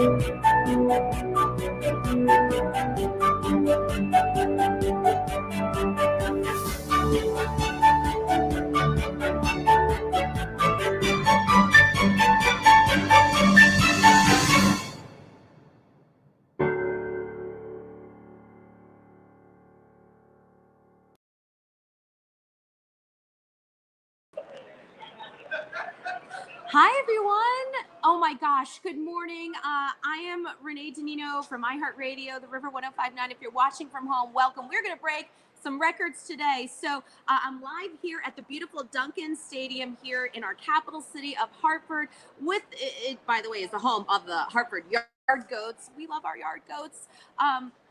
Hi, everyone. Oh my gosh. Good morning. I am Renee Danino from iHeartRadio, the River 1059. If you're watching from home, welcome. We're going to break some records today. So I'm live here at the beautiful Duncan Stadium here in our capital city of Hartford. With it, by the way, is the home of the Hartford Yard Goats. We love our Yard Goats.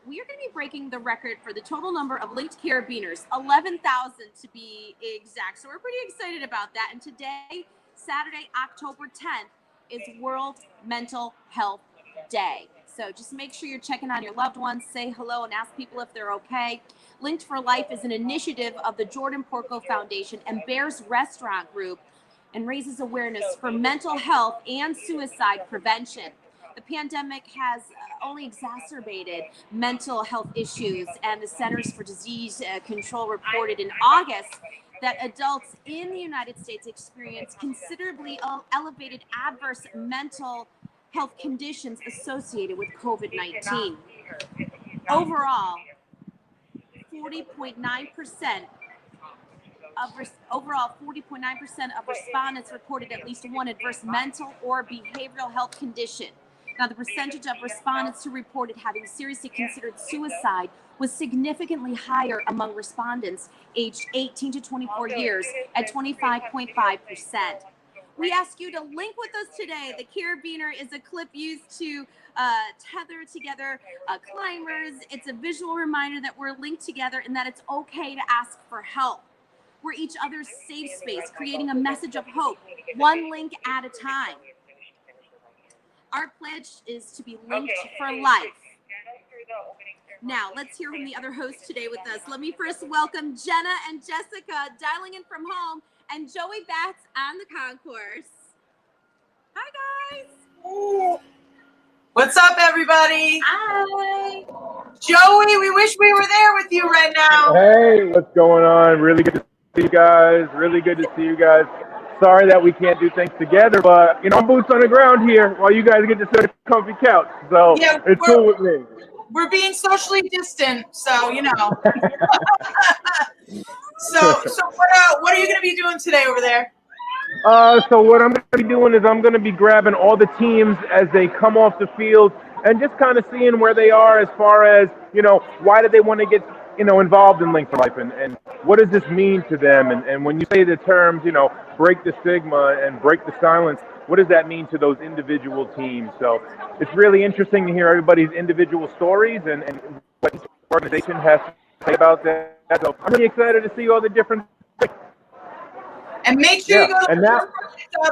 We are going to be breaking the record for the total number of linked carabiners, 11,000 to be exact. So we're pretty excited about that. And today, Saturday, October 10th, is World Mental Health Day. So just make sure you're checking on your loved ones, say hello, and ask people if they're okay. Linked for Life is an initiative of the Jordan Porco Foundation and Bears Restaurant Group and raises awareness for mental health and suicide prevention. The pandemic has only exacerbated mental health issues, and the Centers for Disease Control reported in August that adults in the United States experience considerably elevated adverse mental health conditions associated with COVID-19. Overall, 40.9% of respondents reported at least one adverse mental or behavioral health condition. Now, the percentage of respondents who reported having seriously considered suicide was significantly higher among respondents aged 18 to 24 years at 25.5%. We ask you to link with us today. The carabiner is a clip used to tether together climbers. It's a visual reminder that we're linked together and that it's okay to ask for help. We're each other's safe space, creating a message of hope, one link at a time. Our pledge is to be linked for life. Now, let's hear from the other hosts today with us. Let me first welcome Jenna and Jessica dialing in from home, and Joey Batts on the concourse. Hi, guys. What's up, everybody? Hi. Joey, we wish we were there with you right now. Hey, what's going on? Really good to see you guys. Really good to see you guys. Sorry that we can't do things together, but, you know, I'm boots on the ground here while you guys get to sit on a comfy couch. So yeah, it's cool with me. We're being socially distant, so, you know. So what are you going to be doing today over there? So what I'm going to be doing is I'm going to be grabbing all the teams as they come off the field and just kind of seeing where they are as far as, you know, why do they want to get, you know, involved in Link for Life, and what does this mean to them? And when you say the terms, you know, break the stigma and break the silence, what does that mean to those individual teams? So it's really interesting to hear everybody's individual stories and what each organization has to say about that. So I'm really excited to see all the different things. And make sure you go to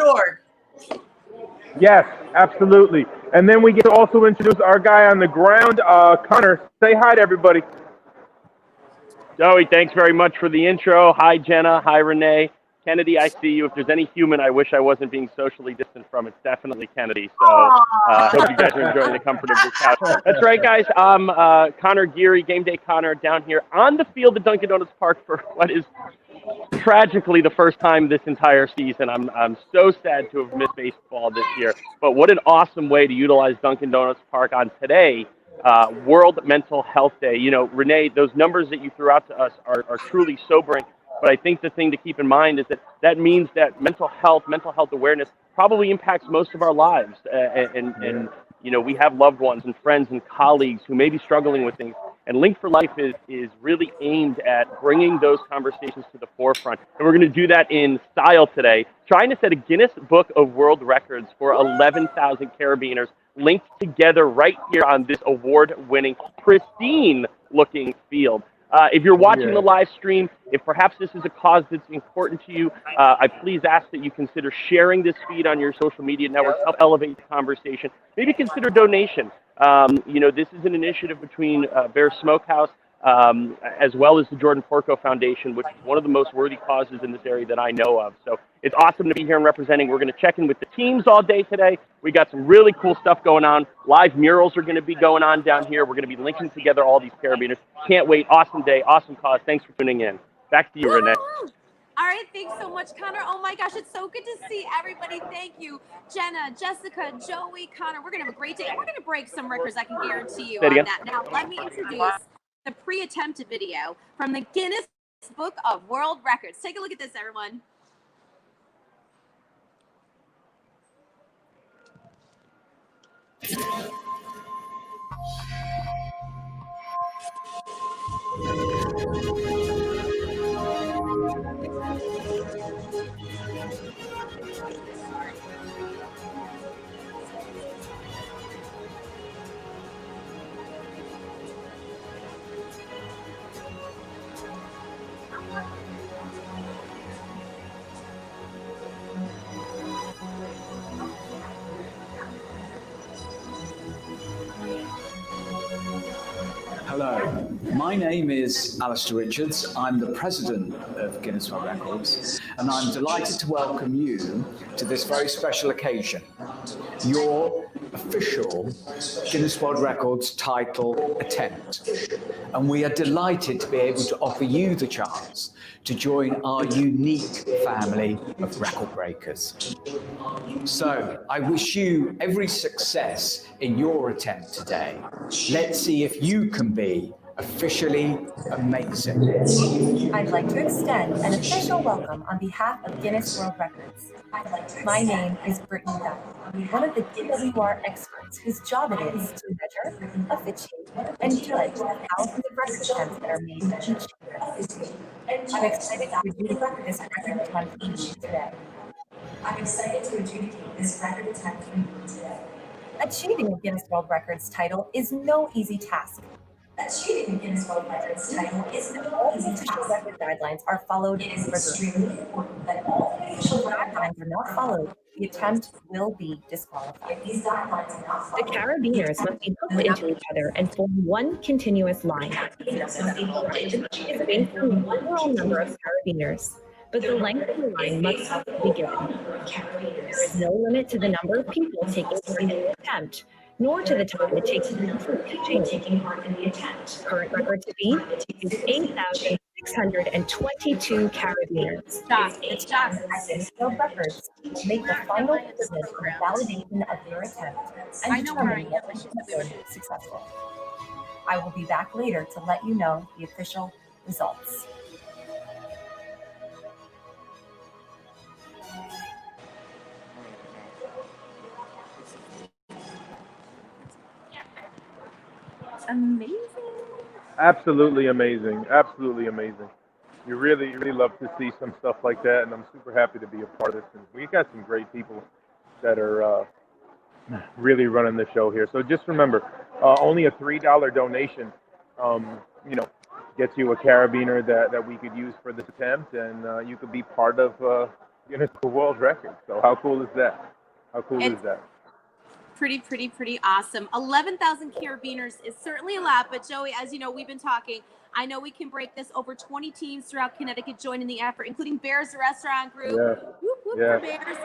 .org. Yes, absolutely. And then we get to also introduce our guy on the ground, Connor. Say hi to everybody. Joey, thanks very much for the intro. Hi, Jenna. Hi, Renee. Kennedy, I see you. If there's any human I wish I wasn't being socially distant from, it's definitely Kennedy. So hope you guys are enjoying the comfort of your couch. That's right, guys. I'm Connor Geary, Game Day Connor, down here on the field at Dunkin' Donuts Park for what is tragically the first time this entire season. I'm so sad to have missed baseball this year. But what an awesome way to utilize Dunkin' Donuts Park on today, World Mental Health Day. You know, Renee, those numbers that you threw out to us are truly sobering. But I think the thing to keep in mind is that means that mental health awareness probably impacts most of our lives. And you know, we have loved ones and friends and colleagues who may be struggling with things. And Link for Life is really aimed at bringing those conversations to the forefront. And we're going to do that in style today, trying to set a Guinness Book of World Records for 11,000 carabiners linked together right here on this award-winning, pristine-looking field. If you're watching the live stream, if perhaps this is a cause that's important to you, I please ask that you consider sharing this feed on your social media networks, help elevate the conversation. Maybe consider donation. You know, this is an initiative between Bear Smokehouse as well as the Jordan Porco Foundation, which is one of the most worthy causes in this area that I know of. So it's awesome to be here and representing. We're going to check in with the teams all day today. We got some really cool stuff going on. Live murals are going to be going on down here. We're going to be linking together all these carabiners. Can't wait. Awesome day. Awesome cause. Thanks for tuning in. Back to you, Renee. All right, thanks so much, Connor. Oh my gosh, it's so good to see everybody. Thank you, Jenna, Jessica, Joey, Connor. We're gonna have a great day. We're gonna break some records. I can guarantee you on that. Now, let me introduce the pre-attempted video from the Guinness Book of World Records. Take a look at this, everyone. Hello, my name is Alistair Richards. I'm the president of Guinness World Records, and I'm delighted to welcome you to this very special occasion, your official Guinness World Records title attempt. And we are delighted to be able to offer you the chance to join our unique family of record breakers. So I wish you every success in your attempt today. Let's see if you can be officially amazing. I'd like to extend an official welcome on behalf of Guinness World Records. My name is Brittany Dunn, one of the GWR experts whose job it is to measure, officiate, and judge the thousands of record attempts that are made each year. I'm excited to adjudicate this record attempt for you today. Achieving a Guinness World Records title is no easy task. Achieving a Guinness World Records title is no easy task. Record guidelines are followed rigorously. But all official guidelines are not followed, the attempt will be disqualified. The carabiners must be hooked into each other and form one continuous line. It is based on the overall number of carabiners, but the length of the line must also be given. There is no limit to the number of people taking part in the attempt, nor to the time it takes to taking part in the attempt. Current record to beat is 8,622 carabiners. World Records will make the final decision on validation of your attempt and determine whether you have been successful. I will be back later to let you know the official results. Amazing. Absolutely amazing. Absolutely amazing. You really, really love to see some stuff like that, and I'm super happy to be a part of this. And we got some great people that are really running the show here. So just remember, only a $3 donation, gets you a carabiner that we could use for this attempt, and you could be part of Guinness World Records. So how cool is that? How cool is that? Pretty awesome. 11,000 carabiners is certainly a lot, but Joey, as you know, we've been talking. I know we can break this. Over 20 teams throughout Connecticut join in the effort, including Bears Restaurant Group. Whoop, whoop for Bears.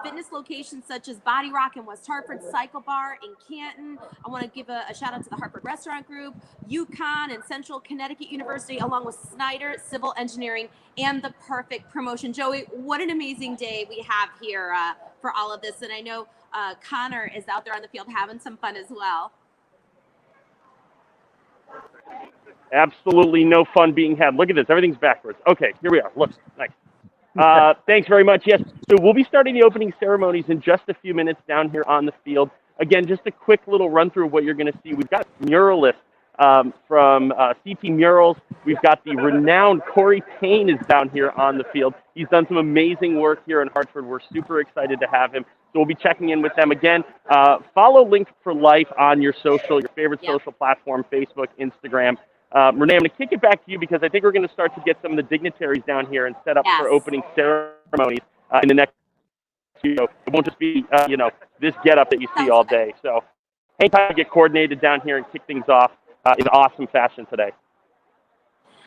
Fitness locations such as Body Rock in West Hartford, Cycle Bar in Canton. I want to give a shout out to the Hartford Restaurant Group, UConn and Central Connecticut University, along with Snyder Civil Engineering and the Perfect Promotion. Joey, what an amazing day we have here for all of this. And I know Connor is out there on the field having some fun as well. Absolutely no fun being had. Look at this. Everything's backwards. Okay, here we are. Look, nice. Thanks very much. Yes, so we'll be starting the opening ceremonies in just a few minutes down here on the field. Again, just a quick little run through of what you're going to see. We've got muralists from CP Murals. We've got the renowned Corey Payne is down here on the field. He's done some amazing work here in Hartford. We're super excited to have him. So we'll be checking in with them again. Follow Link for Life on your favorite social platform, Facebook, Instagram. Renee, I'm going to kick it back to you because I think we're going to start to get some of the dignitaries down here and set up for opening ceremonies in the next few. It won't just be, this getup that you see all day. So hang tight to get coordinated down here and kick things off in awesome fashion today.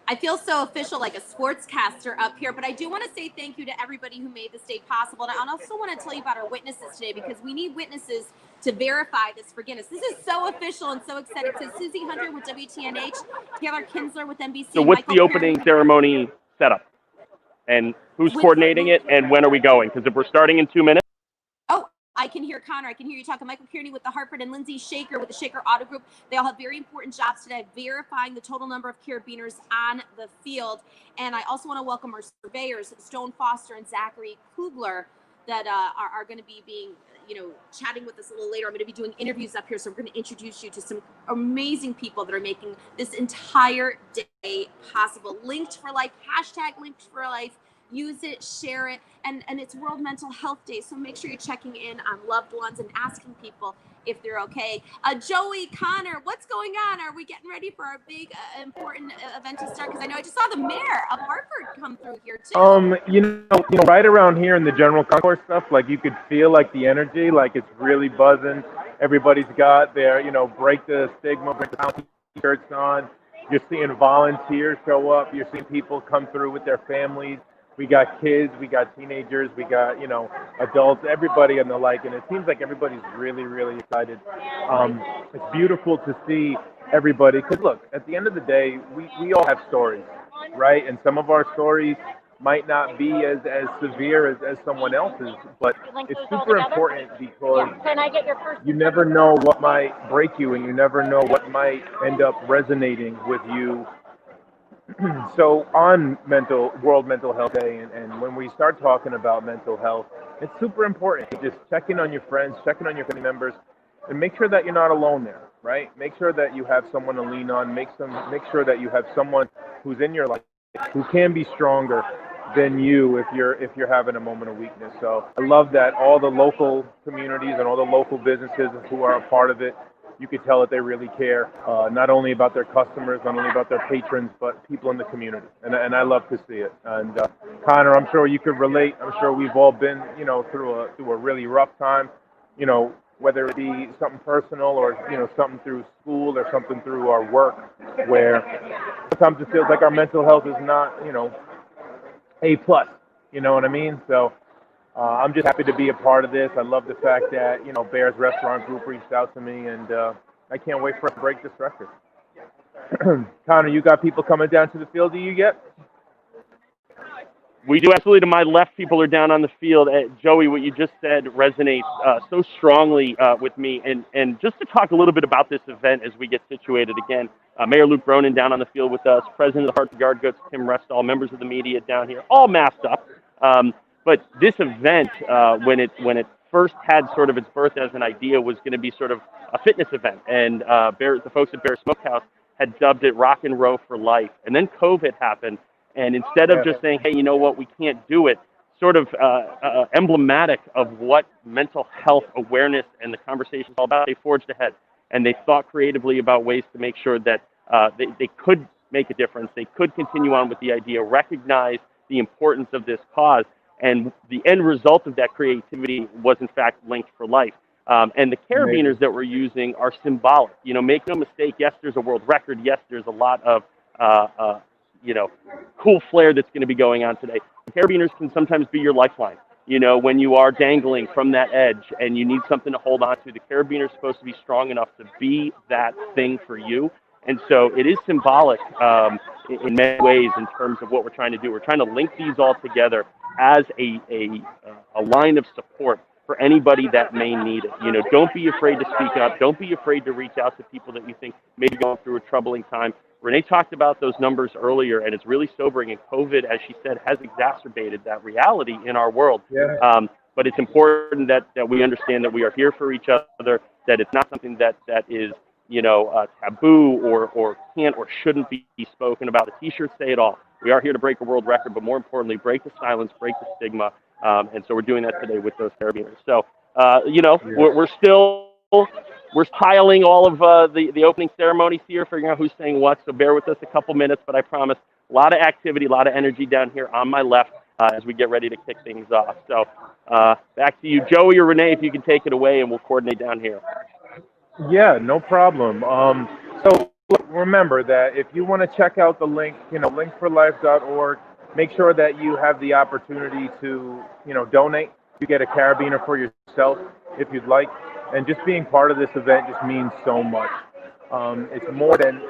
I feel so official, like a sportscaster up here, but I do want to say thank you to everybody who made this day possible. And I also want to tell you about our witnesses today, because we need witnesses to verify this for Guinness. This is so official and so excited. So Susie Hunter with WTNH, Taylor Kinsler with NBC. So what's Michael the opening ceremony setup? And who's coordinating it, and when are we going? Because if we're starting in 2 minutes. Oh, I can hear Connor. I can hear you talking. Michael Kearney with the Hartford and Lindsay Shaker with the Shaker Auto Group. They all have very important jobs today, verifying the total number of carabiners on the field. And I also want to welcome our surveyors, Stone Foster and Zachary Kugler, that are going to be chatting with us a little later. I'm going to be doing interviews up here, so we're going to introduce you to some amazing people that are making this entire day possible. Linked for Life, hashtag Linked for Life. Use it, share it, and it's World Mental Health Day, so make sure you're checking in on loved ones and asking people if they're okay. Joey, Connor, what's going on? Are we getting ready for our big, important event to start? Because I know I just saw the mayor of Hartford come through here too. You know, right around here in the general concourse stuff, like you could feel like the energy, like it's really buzzing. Everybody's got their, break the stigma, break the bounty shirts on. You're seeing volunteers show up. You're seeing people come through with their families. We got kids, we got teenagers, we got, adults, everybody and the like. And it seems like everybody's really, really excited. It's beautiful to see everybody. Because look, at the end of the day, we all have stories, right? And some of our stories might not be as severe as someone else's, but it's super important because you never know what might break you, and you never know what might end up resonating with you. So on World Mental Health Day, and when we start talking about mental health, it's super important to just check in on your friends, check in on your family members, and make sure that you're not alone there, right? Make sure that you have someone to lean on. Make sure that you have someone who's in your life who can be stronger than you if you're having a moment of weakness. So I love that all the local communities and all the local businesses who are a part of it, you could tell that they really care, not only about their customers, not only about their patrons, but people in the community. And I love to see it. And Connor, I'm sure you could relate. I'm sure we've all been, through a really rough time, whether it be something personal or, something through school or something through our work, where sometimes it feels like our mental health is not, A+, you know what I mean? So I'm just happy to be a part of this. I love the fact that, Bears Restaurant Group reached out to me, and I can't wait for us to break this record. Connor, you got people coming down to the field, do you yet? We do, absolutely. To my left, people are down on the field. Joey, what you just said resonates so strongly with me. And just to talk a little bit about this event as we get situated again, Mayor Luke Bronin down on the field with us, President of the Hartford Yard Goats, Tim Restall, members of the media down here, all masked up. But this event, when it first had sort of its birth as an idea, was going to be sort of a fitness event. And the folks at Bear Smokehouse had dubbed it Rock and Row for Life. And then COVID happened. And instead of just saying, hey, you know what, we can't do it, sort of emblematic of what mental health awareness and the conversation is all about, they forged ahead. And they thought creatively about ways to make sure that they could make a difference. They could continue on with the idea, recognize the importance of this cause. And the end result of that creativity was, in fact, Linked for Life. And the carabiners that we're using are symbolic. Make no mistake, yes, there's a world record. Yes, there's a lot of, cool flair that's going to be going on today. Carabiners can sometimes be your lifeline. When you are dangling from that edge and you need something to hold on to, the carabiner is supposed to be strong enough to be that thing for you. And so it is symbolic in many ways in terms of what we're trying to do. We're trying to link these all together as a line of support for anybody that may need it. Don't be afraid to speak up. Don't be afraid to reach out to people that you think may be going through a troubling time. Renee talked about those numbers earlier, and it's really sobering. And COVID, as she said, has exacerbated that reality in our world. Yeah. But it's important that we understand that we are here for each other, that it's not something that is taboo or can't or shouldn't be spoken about. The T-shirts say it all. We are here to break a world record, but more importantly, break the silence, break the stigma. And so we're doing that today with those carabiners. So, we're piling all of the opening ceremonies here, figuring out who's saying what. So bear with us a couple minutes, but I promise a lot of activity, a lot of energy down here on my left as we get ready to kick things off. So back to you, Joey or Renee, if you can take it away, and we'll coordinate down here. Yeah, no problem. So remember that if you want to check out the link, linksforlife.org, make sure that you have the opportunity to, donate. You get a carabiner for yourself if you'd like. And just being part of this event just means so much. It's more than,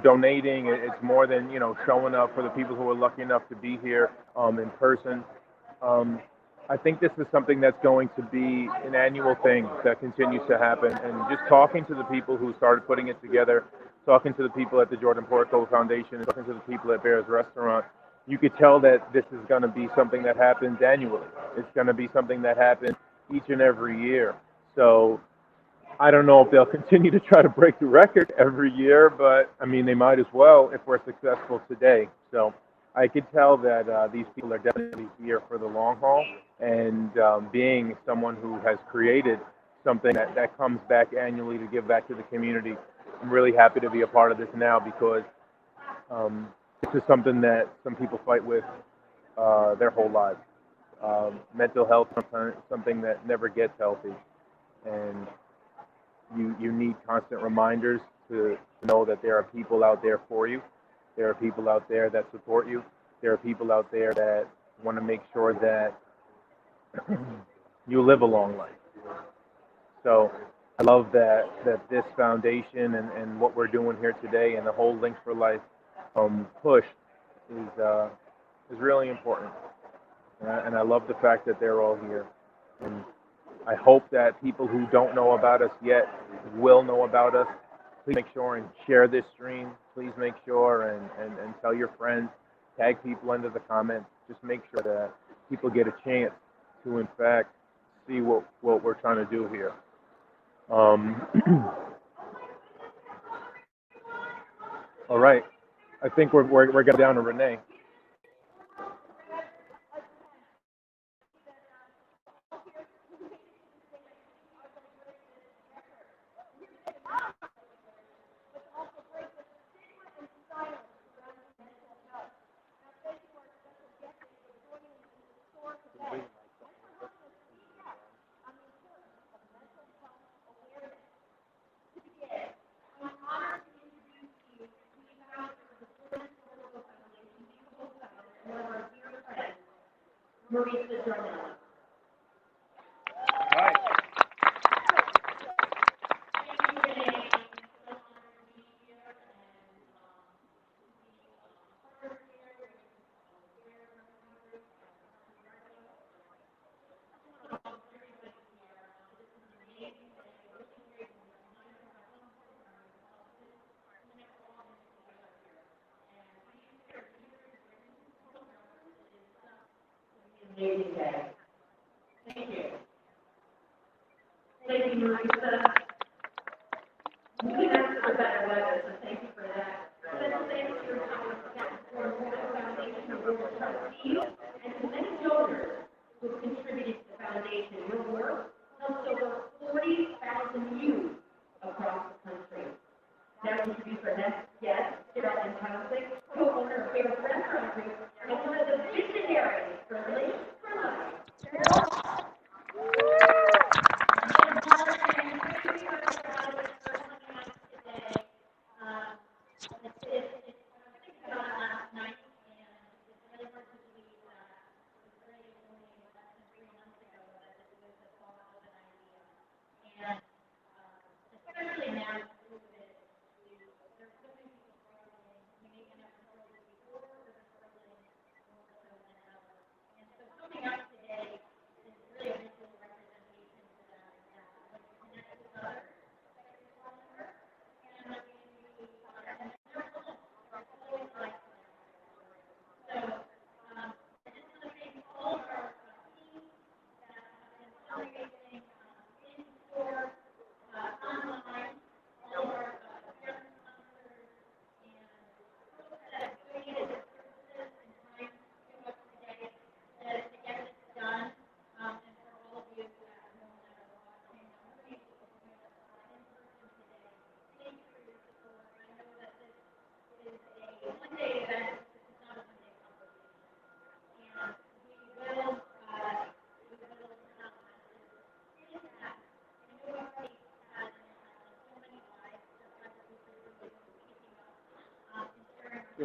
donating. It's more than, showing up for the people who are lucky enough to be here in person. I think this is something that's going to be an annual thing that continues to happen. And just talking to the people who started putting it together, talking to the people at the Jordan Porco Foundation, and talking to the people at Bear's Restaurant, you could tell that this is going to be something that happens annually. It's going to be something that happens each and every year. So I don't know if they'll continue to try to break the record every year, but I mean, they might as well if we're successful today. So I could tell that these people are definitely here for the long haul. And being someone who has created something that comes back annually to give back to the community, I'm really happy to be a part of this now because this is something that some people fight with their whole lives. Mental health is something that never gets healthy. And you need constant reminders to know that there are people out there for you. There are people out there that support you. There are people out there that want to make sure that you live a long life. So I love that this foundation and what we're doing here today and the whole Links for Life push is really important. And I love the fact that they're all here. And I hope that people who don't know about us yet will know about us. Please make sure and share this stream. Please make sure and tell your friends, tag people into the comments. Just make sure that people get a chance to, in fact, see what we're trying to do here. All right. I think we're getting down to Renee.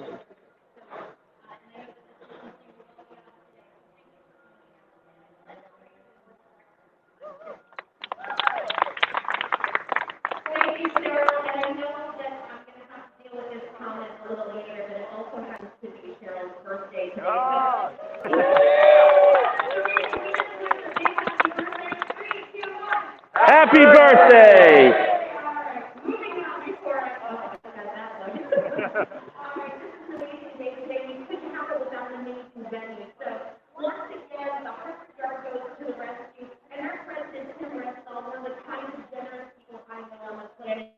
Thank you, Cheryl. And I know that I'm going to have to deal with this comment a little later, but it also happens to be Cheryl's birthday today. Ah. Happy birthday! Moving on before I that one. All right, this is an amazing day today. We couldn't have it without an amazing venue. So once again, the Hartford Yard goes to the rescue, and our president, Tim Restall, one of the kindest, generous people I know on the planet.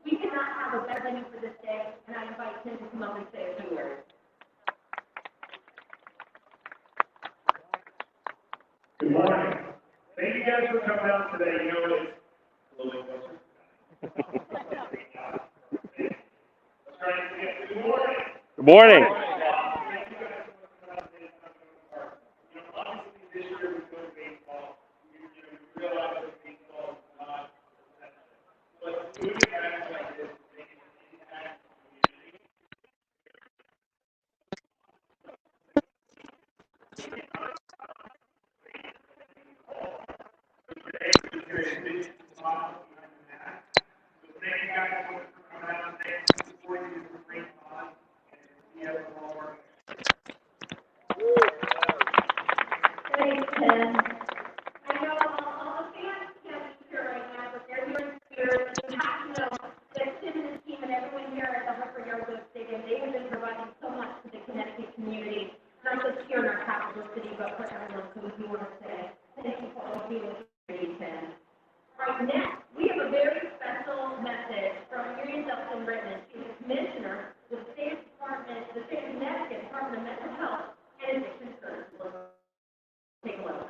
We cannot have a better venue for this day, and I invite Tim to come up and say a few words. Good morning. Thank you guys for coming out today. You know, it's a little closer. Good morning. Good morning. Thank you guys so much for coming out today and talking about our park. You know, obviously this year with no baseball, we realize that baseball is not essential. But doing events like this is making an impact on the community. Thanks, Tim. I know all the fans can't be here right now, but they're here in spirit. You have to know that Tim and his team and everyone here at the Hartford Yard Stadium, they have been providing so much to the Connecticut community, not just here in our capital city, but for everyone. So we do want to say thank you for all being with us, Tim. Right now, we have a very special message from Miriam Dustin Britton. She's the commissioner with the State of Connecticut Department of Mental Health and Addiction Services. Take a look.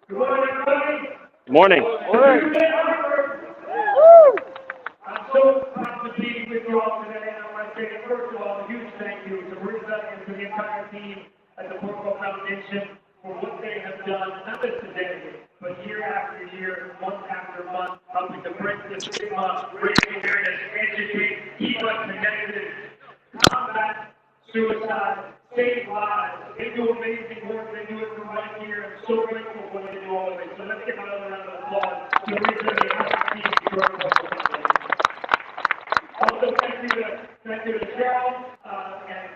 Good morning, everybody. Good morning. I'm so proud to be with you all today, and I want to say, first of all, a huge thank you to Marissa and to the entire team at the Porco Foundation for what they have done, not just today, but year after year, month after month, helping to break the stigma, raise awareness, educate, keep us connected, combat suicide, save lives. They do amazing work. They do it from right here. I'm so grateful for what they do all of it. So let's give another round of applause to Marissa and the entire team at the Porco Foundation. Also, thank you to Cheryl and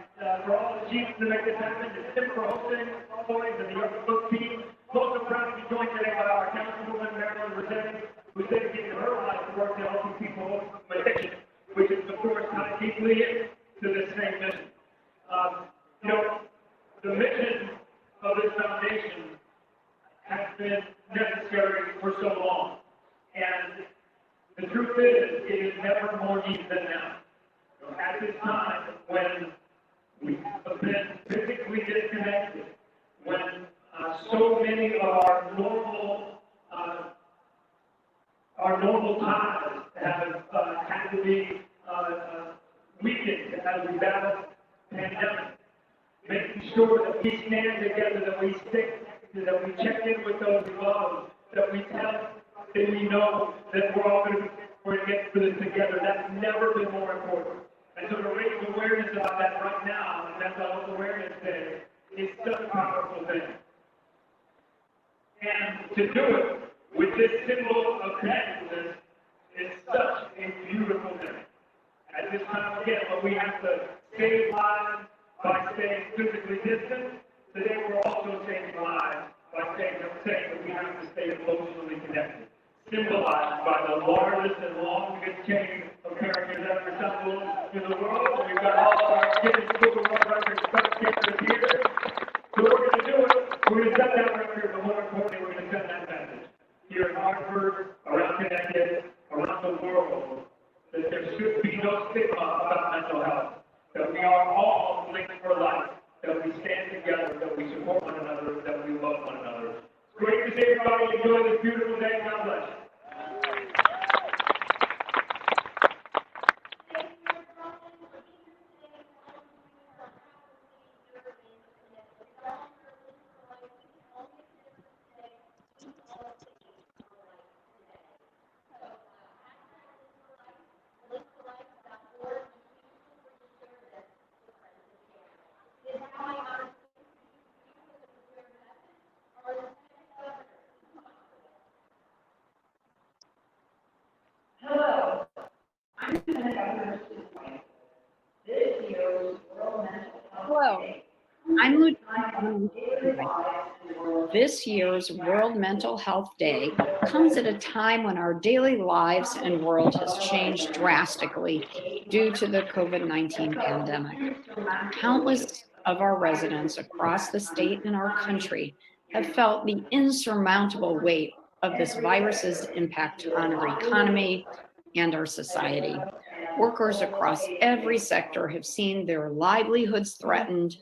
for all the chiefs to make this happen, to Tim for hosting, boys, and the Young Book team. Also proud to be joined today by our Councilwoman Marilyn Rossetti, who's dedicated her life to work to helping people with addiction, which is, of course, tied deeply to this same mission. You know, the mission of this foundation has been necessary for so long, and the truth is, it is never more needed than now. At this time, when we have been physically disconnected, when so many of our normal ties have had to be weakened as we battle the pandemic, making sure that we stand together, that we stick, that we check in with those we love, that we tell, that we know that we're all going to get through this together. That's never been more important. And so to raise awareness about that right now, and Mental Health Awareness Day, is such a powerful thing. And to do it with this symbol of connectedness is such a beautiful thing. At this time, again, when we have to save lives, by staying physically distant. Today we're also saving lives by saying that we have to stay emotionally connected, symbolized by the largest and longest chain of carriers ever assembled in the world. And we've got all of our Guinness Book of World Records spectators here. So we're going to do it. We're going to set that record, but more importantly, we're going to send that message here in Hartford, around Connecticut, around the world, that there should be no stigma about mental health, that we are all linked for life, that we stand together, that we support one another, that we love one another. It's great to see everybody enjoy this beautiful day. God bless you. Hello, I'm Lieutenant Governor Sue White. This year's World Mental Health Hello, Day I'm Lieutenant Governor Sue White. This year's World Mental Health Day comes at a time when our daily lives and world has changed drastically due to the COVID-19 pandemic. Countless of our residents across the state and our country have felt the insurmountable weight of this virus's impact on our economy and our society. Workers across every sector have seen their livelihoods threatened,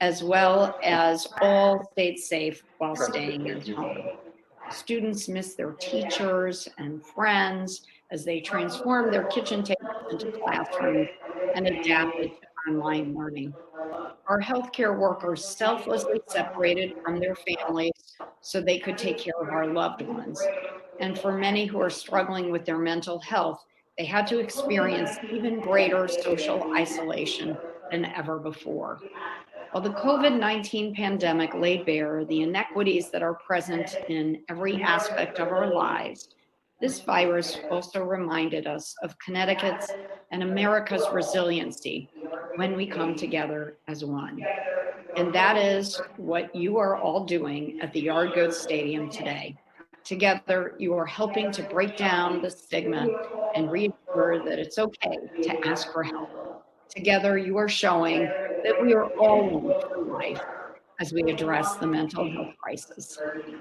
as well as all stayed safe while staying at home. Students miss their teachers and friends as they transform their kitchen tables into classrooms and adapted to online learning. Our healthcare workers selflessly separated from their families so they could take care of our loved ones. And for many who are struggling with their mental health, they had to experience even greater social isolation than ever before. While the COVID-19 pandemic laid bare the inequities that are present in every aspect of our lives, this virus also reminded us of Connecticut's and America's resiliency when we come together as one. And that is what you are all doing at the Yard Goats Stadium today. Together, you are helping to break down the stigma and reassure that it's okay to ask for help. Together, you are showing that we are all one for life as we address the mental health crisis.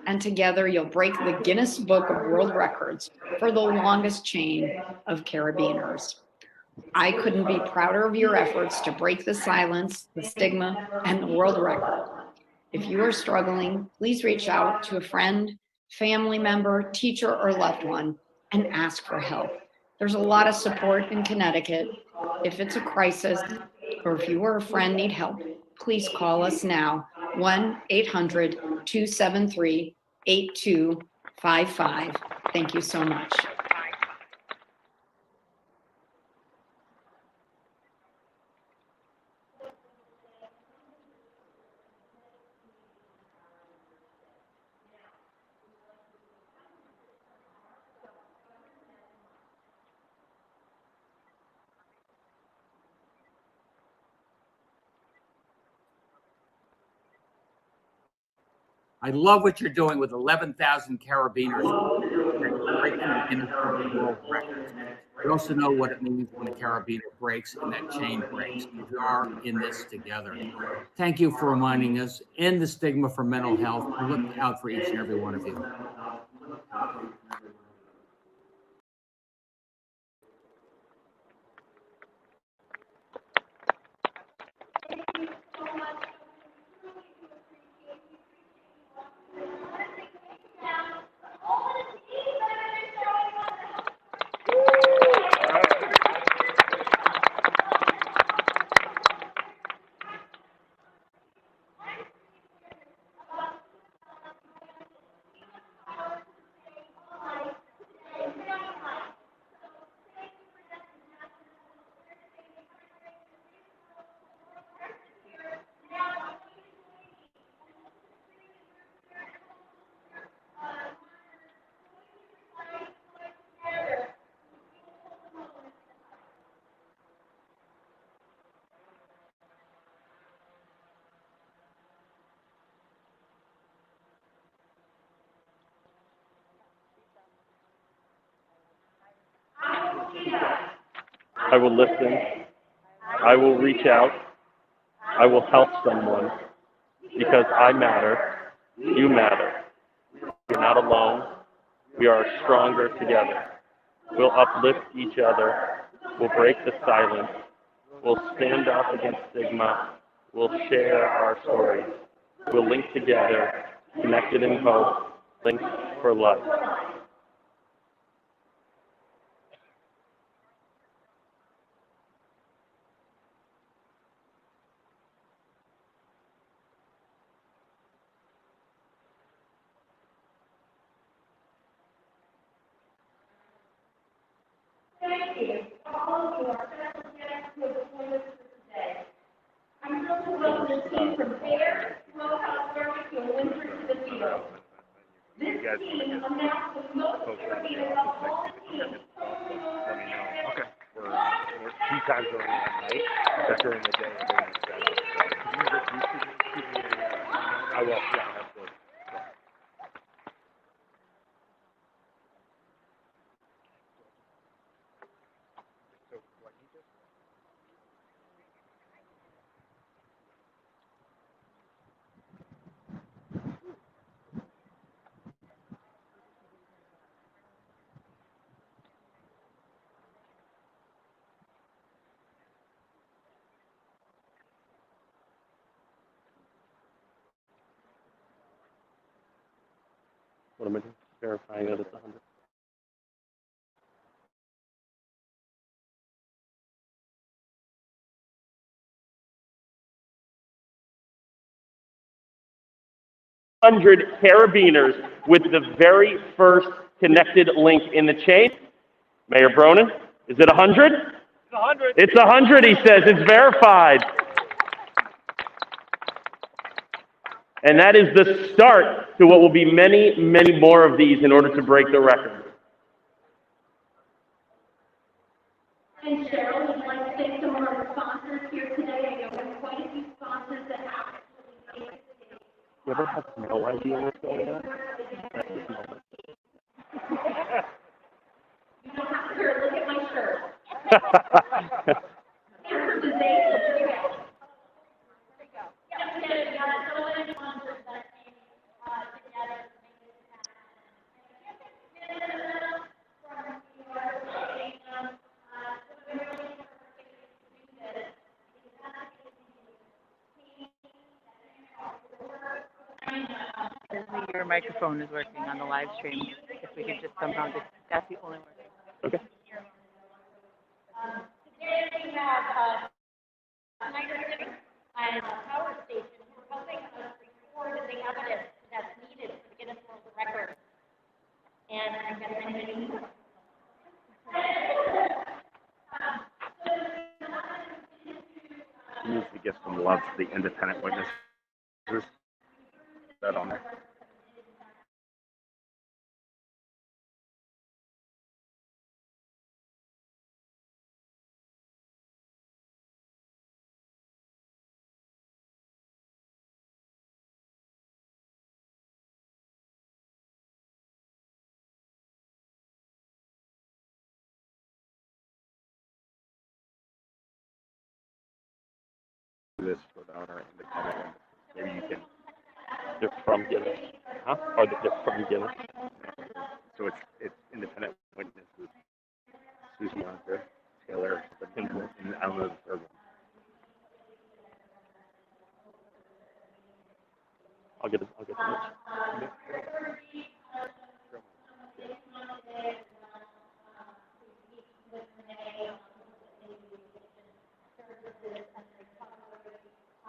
And together, you'll break the Guinness Book of World Records for the longest chain of carabiners. I couldn't be prouder of your efforts to break the silence, the stigma, and the world record. If you are struggling, please reach out to a friend, family member, teacher, or loved one and ask for help. There's a lot of support in Connecticut. If it's a crisis or if you or a friend need help, please call us now, 1-800-273-8255. Thank you so much. I love what you're doing with 11,000 carabiners breaking the Guinness Book of World Records. We also know what it means when a carabiner breaks and that chain breaks. We are in this together. Thank you for reminding us. End the stigma for mental health. I look out for each and every one of you. I will listen. I will reach out. I will help someone because I matter. You matter. We're not alone. We are stronger together. We'll uplift each other. We'll break the silence. We'll stand up against stigma. We'll share our stories. We'll link together, connected in hope, linked for life. Thank you, all of you, our special guests who have joined us for today. I'm thrilled to welcome the team from Bear, Flowhouse Barbecue, and Windsor to the field. This team announced the most carabiners of all teams. Okay. We're 2 times during that night, but during the day, we're going to set up. So, can you just keep me I will, yeah, absolutely. So, what you just what am I doing? Verifying that it's 100. Carabiners with the very first connected link in the chain. Mayor Bronin, is it 100? It's 100. It's 100, he says. It's verified. And that is the start to what will be many, many more of these in order to break the record. And Cheryl, we'd like to thank some of our sponsors here today. I know we have quite a few sponsors that have actually made it. You ever have no idea what's going on? That's this moment. You don't have to look at my shirt. Here's the date. Here we go. Your microphone is working on the live stream. If we could just somehow get, that's the only one. Okay. Today we have Snyder City and Power Station who are helping us record the evidence that's needed for the Guinness World Records. And I'm going to mention needs to give some love to the independent witnesses. Is that on there? This without our independent witnesses. Maybe you can. They're from Guinness. Huh? Or they're from Guinness. So it's independent witnesses. Susan Walker, Taylor, and I don't know the third one. I'll get it.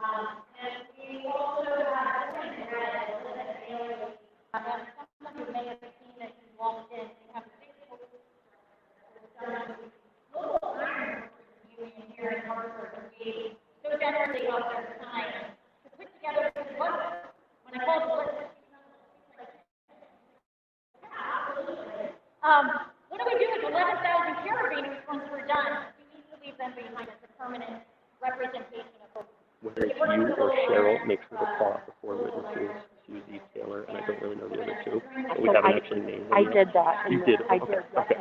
and we also have someone who may have seen it who walked in. We have a big local iron union here in Hartford who gave so generously of their time to put together this list. When I called the list, what do we do with 11,000 carabiners once we're done? We need to leave them behind as a permanent representation of hope. Whether it's you or Cheryl, make sure to call out the 4 witnesses, Susie, Taylor, and I don't really know the other 2. But we haven't actually named them. I did that. You did? I Okay. did. Okay.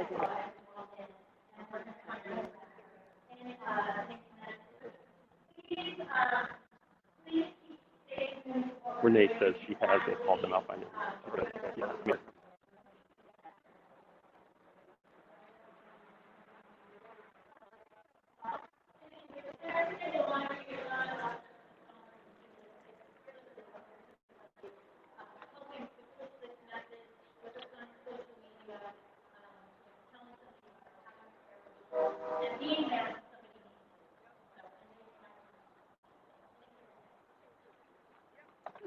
And Renee says she has. They called them out by name. Yeah, yeah.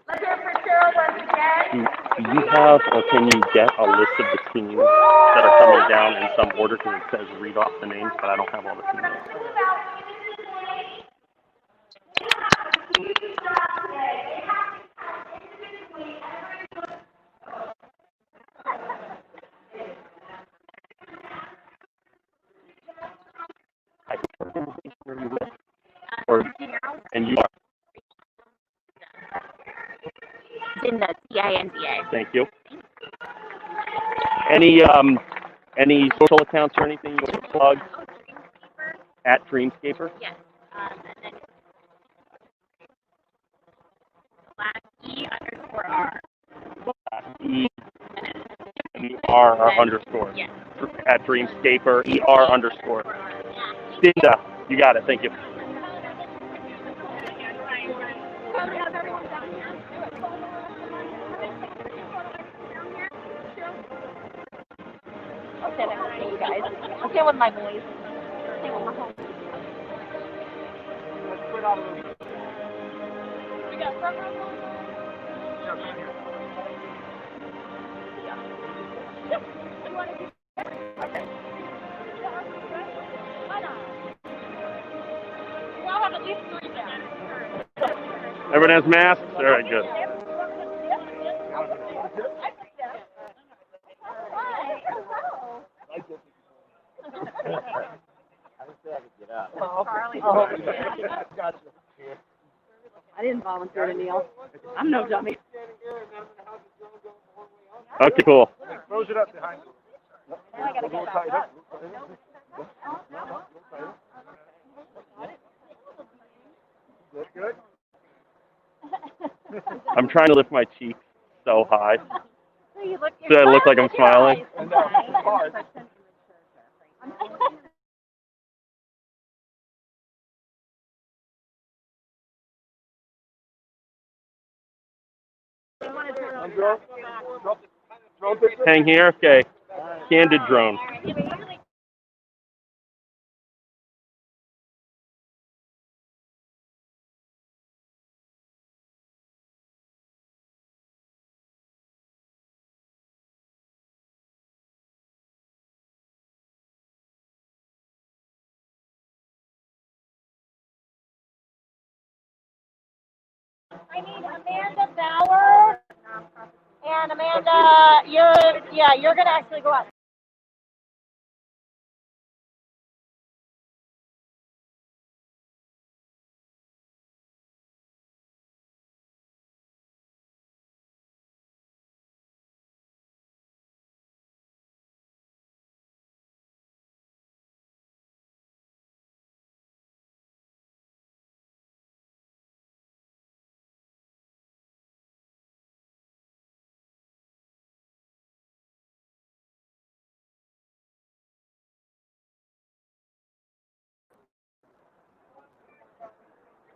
Let's hear it for Cheryl once again. Do you have, or can you get a list of the teams that are coming down in some order? Because it says read off the names, but I don't have all the team names. Or, and you are. Dinda, Tinda. Thank you. Any social accounts or anything you want to plug? At Dreamscaper? Yes. And then /E_R. E_R underscore. Yes. At Dreamscaper, ER underscore. Stinda. You got it. Thank you. Okay, thank you guys. Okay with my voice. Okay with my home. We got front row. Everyone has masks? All right, good. I didn't volunteer to kneel. I'm no dummy. Okay, cool. Close it up behind you. I gotta get back up. Good? I'm trying to lift my cheeks so high. So you look, So I look like I'm smiling. Hang here? Okay. Candid drone. I need Amanda Bauer. And Amanda, you're gonna actually go up.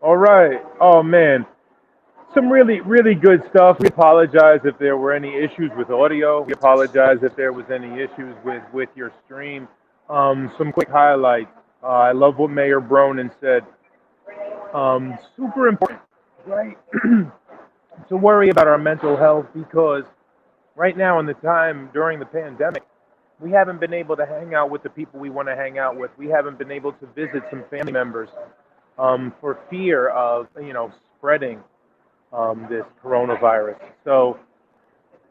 All right. Oh man, some really, really good stuff. We apologize if there were any issues with audio. We apologize if there was any issues with your stream. Some quick highlights. I love what Mayor Bronin said. Super important, right? To worry about our mental health, because right now in the time during the pandemic, we haven't been able to hang out with the people we want to hang out with. We haven't been able to visit some family members for fear of, spreading this coronavirus. So,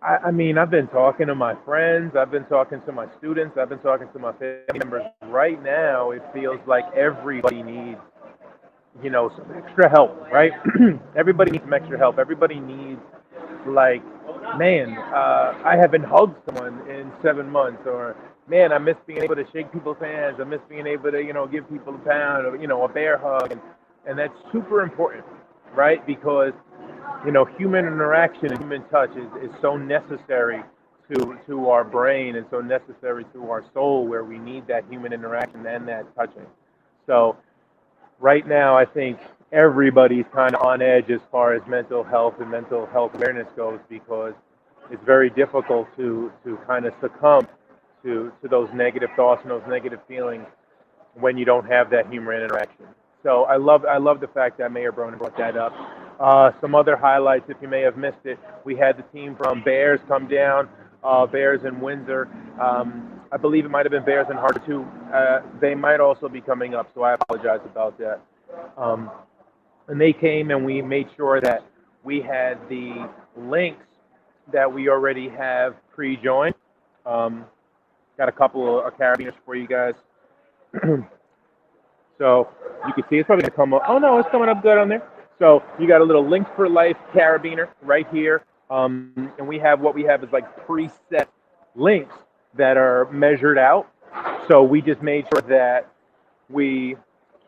I mean, I've been talking to my friends, I've been talking to my students, I've been talking to my family members. Right now, it feels like everybody needs, some extra help, right? Everybody needs some extra help. Everybody needs, like, man, I haven't hugged someone in 7 months, or man, I miss being able to shake people's hands. I miss being able to, give people a pound, or, a bear hug. And that's super important, right? Because human interaction and human touch is so necessary to our brain and so necessary to our soul, where we need that human interaction and that touching. So right now, I think everybody's kind of on edge as far as mental health and mental health awareness goes, because it's very difficult to kind of succumb to those negative thoughts and those negative feelings when you don't have that human interaction. So I love the fact that Mayor Bronin brought that up. Some other highlights, if you may have missed it, we had the team from Bears come down, Bears in Windsor. I believe it might have been Bears in Hartford too. They might also be coming up, so I apologize about that. And they came, and we made sure that we had the links that we already have pre-joined. Got a couple of carabiners for you guys. So you can see it's probably going to come up. Oh, no, it's coming up good on there. So you got a little Links for Life carabiner right here. And what we have is like preset links that are measured out. So we just made sure that we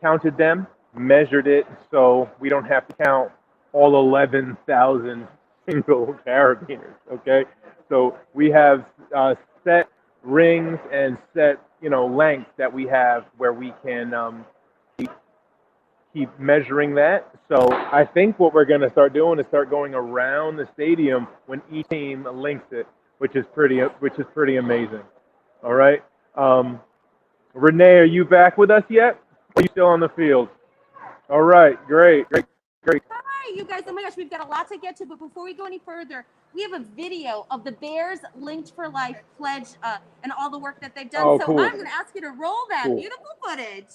counted them, measured it, so we don't have to count all 11,000 single carabiners, okay? So we have set rings and set, lengths that we have where we can keep measuring that. So I think what we're going to start doing is start going around the stadium when each team links it, which is pretty amazing. All right. Renee, are you back with us yet? Are you still on the field? All right, great. Hi, you guys. Oh my gosh, we've got a lot to get to, but before we go any further, we have a video of the Bears Linked for Life pledge and all the work that they've done. Oh, so cool. I'm going to ask you to roll that Cool. beautiful footage.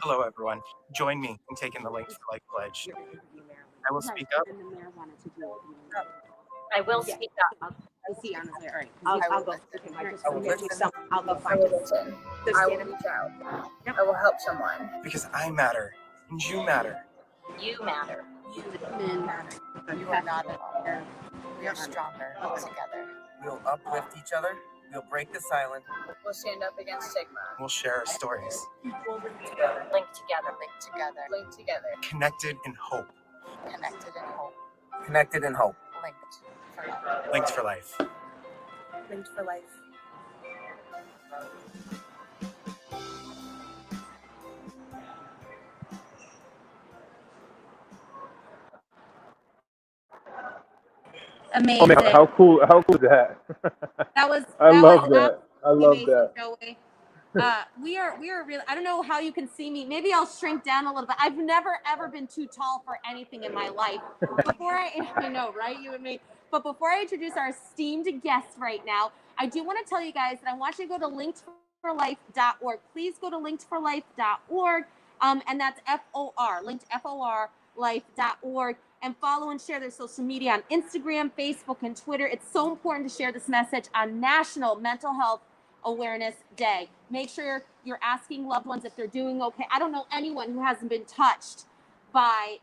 Hello, everyone. Join me in taking the Linked for Life pledge. I will speak up. I will speak up. I see, honestly. All right. I'll go. I'll go find it. I will reach out. I will help someone. Because I matter, and you matter. You matter. Men matter. You are not alone. We are stronger together. We'll uplift each other. We'll break the silence. We'll stand up against stigma. We'll share our stories. We'll link together. Link together. Link together. Link together. Connected in hope. Connected in hope. Connected in hope. Linked for life. Linked for life. Linked for life. Amazing. Oh man, how cool is that? That was. I love was that. I love amazing, that. Joey. We are really. I don't know how you can see me. Maybe I'll shrink down a little bit. I've never ever been too tall for anything in my life. I know, right? You and me. But before I introduce our esteemed guest right now, I do want to tell you guys that I want you to go to linkedforlife.org. Please go to linkedforlife.org, and that's FOR, linked FOR life.org, and follow and share their social media on Instagram, Facebook, and Twitter. It's so important to share this message on National Mental Health Awareness Day. Make sure you're asking loved ones if they're doing okay. I don't know anyone who hasn't been touched by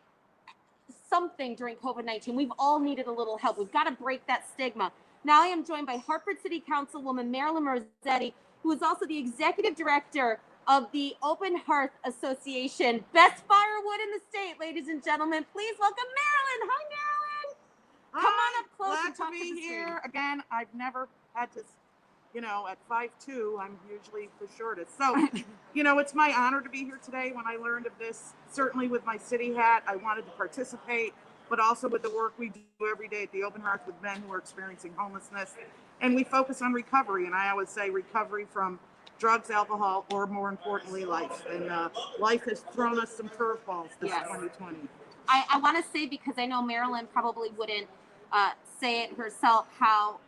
something during COVID-19. We've all needed a little help. We've got to break that stigma. Now I am joined by Hartford City Councilwoman Marilyn Rossetti, who is also the executive director of the Open Hearth Association. Best firewood in the state, ladies and gentlemen. Please welcome Marilyn. Hi, Marilyn. Come on up close Glad and talk to be the here. screen. Again, I've never had to, at 5'2", I'm usually the shortest. So, it's my honor to be here today. When I learned of this, certainly with my city hat, I wanted to participate, but also with the work we do every day at the Open Hearth with men who are experiencing homelessness. And we focus on recovery. And I always say recovery from drugs, alcohol, or more importantly, life. And life has thrown us some curveballs this 2020. I want to say, because I know Marilyn probably wouldn't say it herself, how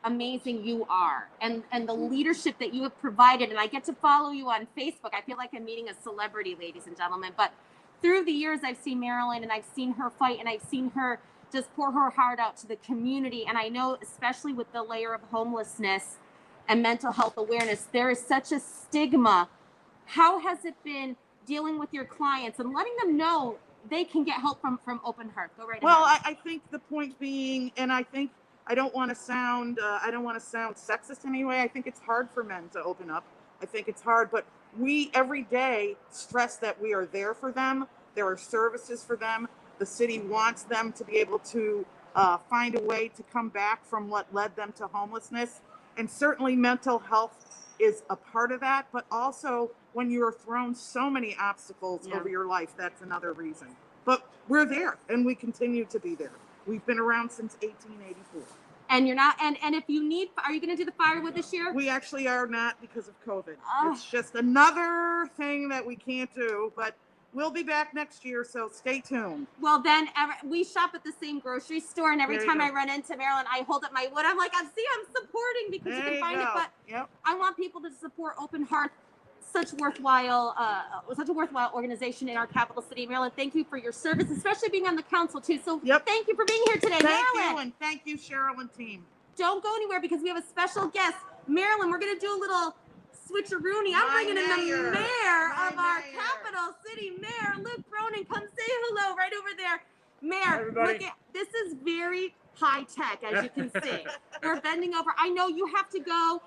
amazing you are and the leadership that you have provided. And I get to follow you on Facebook. I feel like I'm meeting a celebrity, ladies and gentlemen. But through the years, I've seen Marilyn and I've seen her fight and I've seen her just pour her heart out to the community. And I know, especially with the layer of homelessness and mental health awareness, there is such a stigma. How has it been dealing with your clients and letting them know they can get help from Open Hearth? Go right ahead. Well, I think the point being, and I think I don't want to sound sexist anyway. I think it's hard for men to open up. I think it's hard, but we every day stress that we are there for them. There are services for them. The city wants them to be able to find a way to come back from what led them to homelessness. And certainly mental health is a part of that, but also when you are thrown so many obstacles over your life, that's another reason. But we're there and we continue to be there. We've been around since 1884. And you're not, and if you need, are you going to do the firewood this year? We actually are not because of COVID. It's just another thing that we can't do, but we'll be back next year, so stay tuned. Well, then we shop at the same grocery store, and every time I run into Marilyn, I hold up my wood. I'm like, I'm supporting because you can find it. But I want people to support Open Heart, such a worthwhile organization in our capital city, Maryland. Thank you for your service, especially being on the council too. So thank you for being here today, Thank Marilyn. you, and thank you, Cheryl and team. Don't go anywhere because we have a special guest, Marilyn. We're going to do a little switcheroony. I'm bringing in the mayor of our capital city, Mayor Luke Cronin. Come say hello right over there. Mayor, look at, this is very high tech, as you can see. We're bending over. I know you have to go.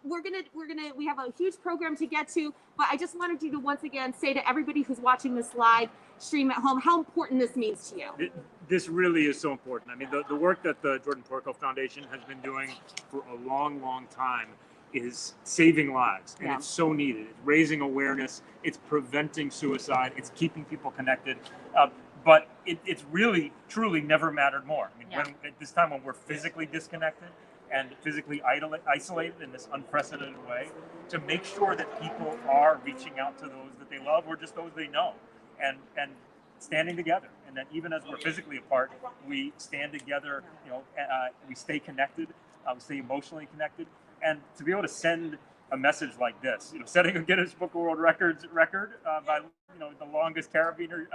We have a huge program to get to, but I just wanted you to once again say to everybody who's watching this live stream at home how important this means to you. This really is so important. I mean, the work that the Jordan Porco Foundation has been doing for a long, long time is saving lives, and it's so needed. It's raising awareness, it's preventing suicide, it's keeping people connected. But it's really, truly never mattered more. I mean, when, at this time when we're physically disconnected and physically isolated in this unprecedented way, to make sure that people are reaching out to those that they love or just those they know, and standing together. And that even as we're physically apart, we stand together, we stay connected, we stay emotionally connected. And to be able to send a message like this, setting a Guinness Book of World Records record by the longest carabiner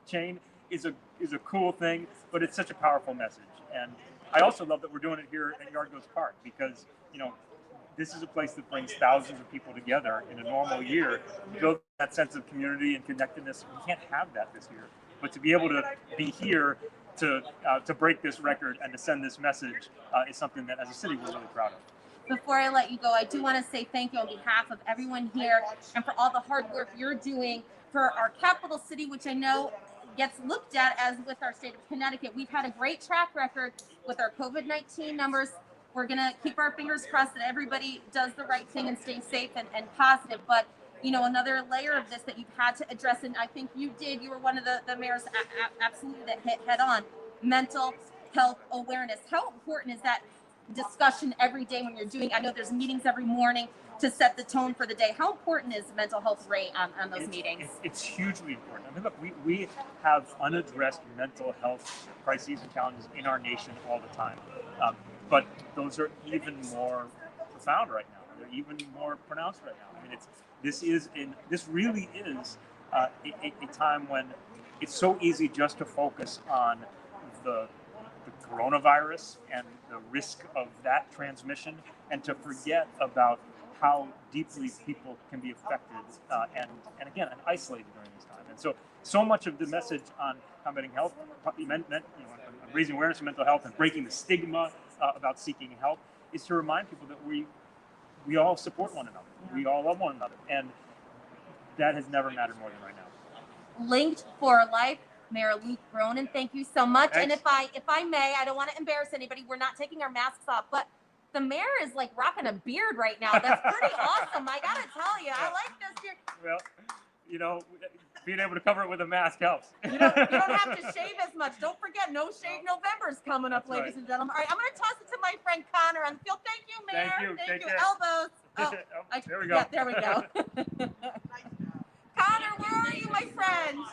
chain is a cool thing, but it's such a powerful message. And I also love that we're doing it here at Yardgoats Park because this is a place that brings thousands of people together in a normal year, build that sense of community and connectedness. We can't have that this year, but to be able to be here to break this record and to send this message is something that as a city we're really proud of. Before I let you go, I do want to say thank you on behalf of everyone here and for all the hard work you're doing for our capital city, which I know gets looked at as with our state of Connecticut. We've had a great track record with our COVID-19 numbers. We're going to keep our fingers crossed that everybody does the right thing and stays safe and positive. But, another layer of this that you've had to address, and I think you did, you were one of the mayors absolutely that hit head on, mental health awareness. How important is that discussion every day when you're doing, I know there's meetings every morning to set the tone for the day. How important is mental health rate on those meetings? It's hugely important. I mean, look, we have unaddressed mental health crises and challenges in our nation all the time. But those are even more profound right now. They're even more pronounced right now. I mean, this really is a time when it's so easy just to focus on the coronavirus and the risk of that transmission, and to forget about how deeply people can be affected and isolated during this time. And so much of the message on combating health, raising awareness of mental health and breaking the stigma about seeking help, is to remind people that we all support one another, we all love one another, and that has never mattered more than right now. Linked for Life, Mayor Luke Cronin, thank you so much. Thanks. And if I may, I don't want to embarrass anybody. We're not taking our masks off, but the mayor is like rocking a beard right now. That's pretty awesome. I gotta tell you, I like this beard. Well, being able to cover it with a mask helps. You don't have to shave as much. Don't forget, No Shave November's coming up, That's ladies right. and gentlemen. All right, I'm gonna toss it to my friend Connor on the field. Thank you, Mayor. Thank you. Take you. care. Elbows. There we go. Yeah, there we go. Connor, where are you, my friend?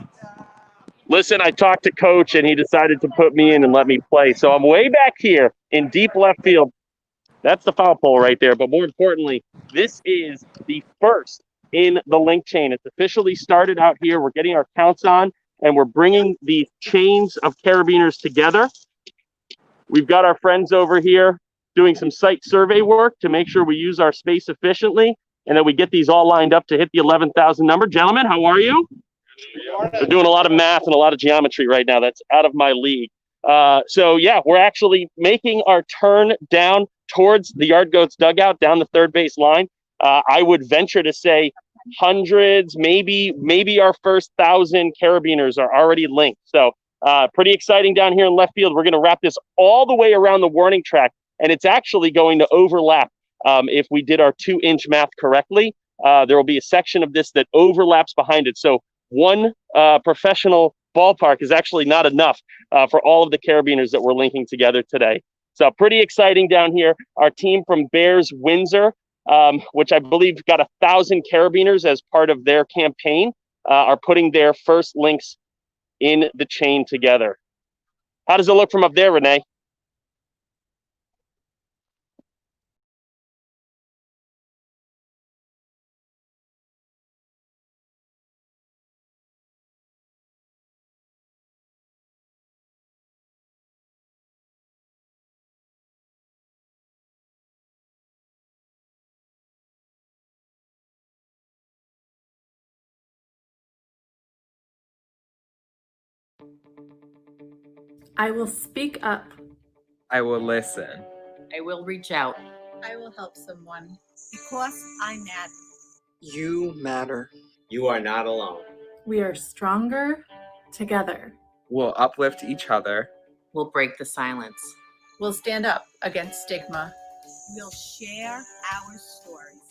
Listen, I talked to Coach, and he decided to put me in and let me play. So I'm way back here in deep left field. That's the foul pole right there. But more importantly, this is the first in the link chain. It's officially started out here. We're getting our counts on, and we're bringing the chains of carabiners together. We've got our friends over here doing some site survey work to make sure we use our space efficiently and that we get these all lined up to hit the 11,000 number. Gentlemen, how are you? We're doing a lot of math and a lot of geometry right now. That's out of my league. So yeah, we're actually making our turn down towards the Yard Goats dugout, down the third base line. I would venture to say hundreds, maybe our first 1,000 carabiners are already linked. So pretty exciting down here in left field. We're going to wrap this all the way around the warning track, and it's actually going to overlap. If we did our 2-inch math correctly, there will be a section of this that overlaps behind it. So one professional ballpark is actually not enough for all of the carabiners that we're linking together today. So pretty exciting down here. Our team from Bears Windsor, which I believe got 1,000 carabiners as part of their campaign, are putting their first links in the chain together. How does it look from up there, Renee? I will speak up. I will listen. I will reach out. I will help someone because I matter. You matter. You are not alone. We are stronger together. We'll uplift each other. We'll break the silence. We'll stand up against stigma. We'll share our stories.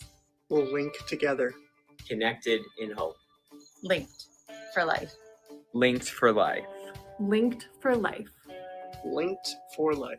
We'll link together. Connected in hope. Linked for life. Linked for life. Linked for life. Linked for life.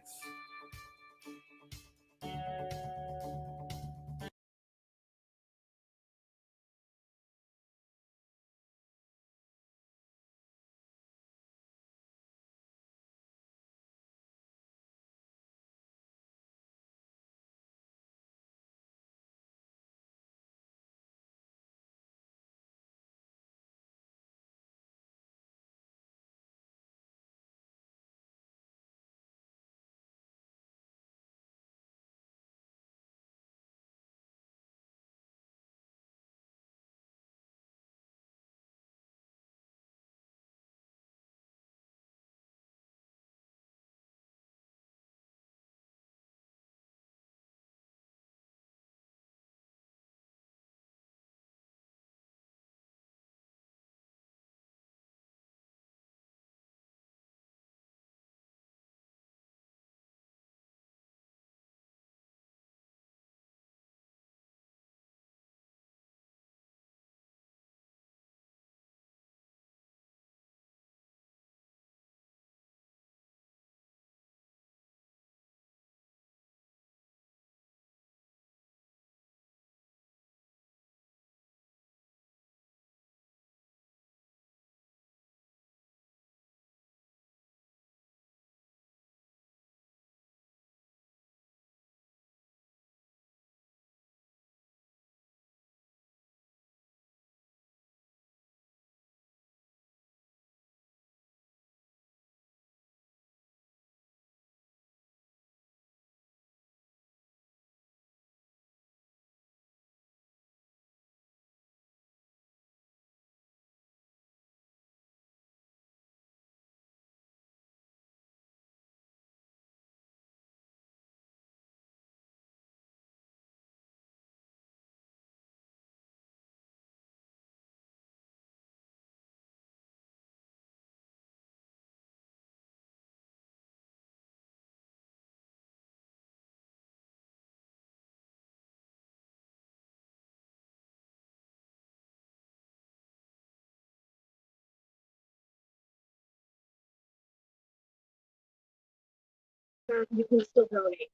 You can still donate.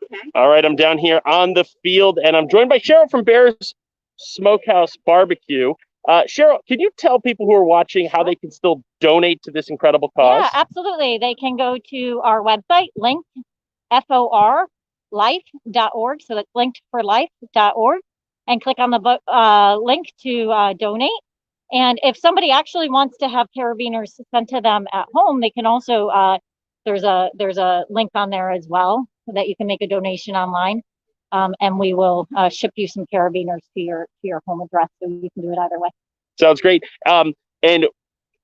Okay. All right, I'm down here on the field, and I'm joined by Cheryl from Bears Smokehouse Barbecue. Cheryl, can you tell people who are watching how they can still donate to this incredible cause? Yeah, absolutely. They can go to our website, linkforlife.org. So that's linkedforlife.org, and click on the link to donate. And if somebody actually wants to have carabiners sent to them at home, they can also there's a link on there as well so that you can make a donation online, and we will ship you some carabiners to your home address, so you can do it either way. Sounds great. And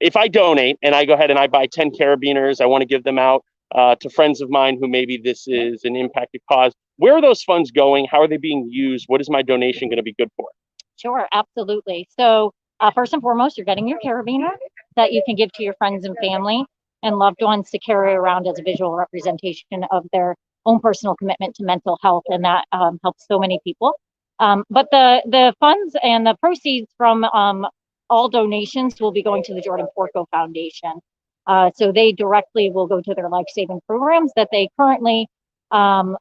if I donate and I go ahead and I buy 10 carabiners, I want to give them out to friends of mine who maybe this is an impacted cause. Where are those funds going? How are they being used? What is my donation going to be good for? Sure, absolutely. So first and foremost, you're getting your carabiner that you can give to your friends and family and loved ones to carry around as a visual representation of their own personal commitment to mental health, and that helps so many people. But the funds and the proceeds from all donations will be going to the Jordan Porco Foundation. So they directly will go to their life-saving programs that they currently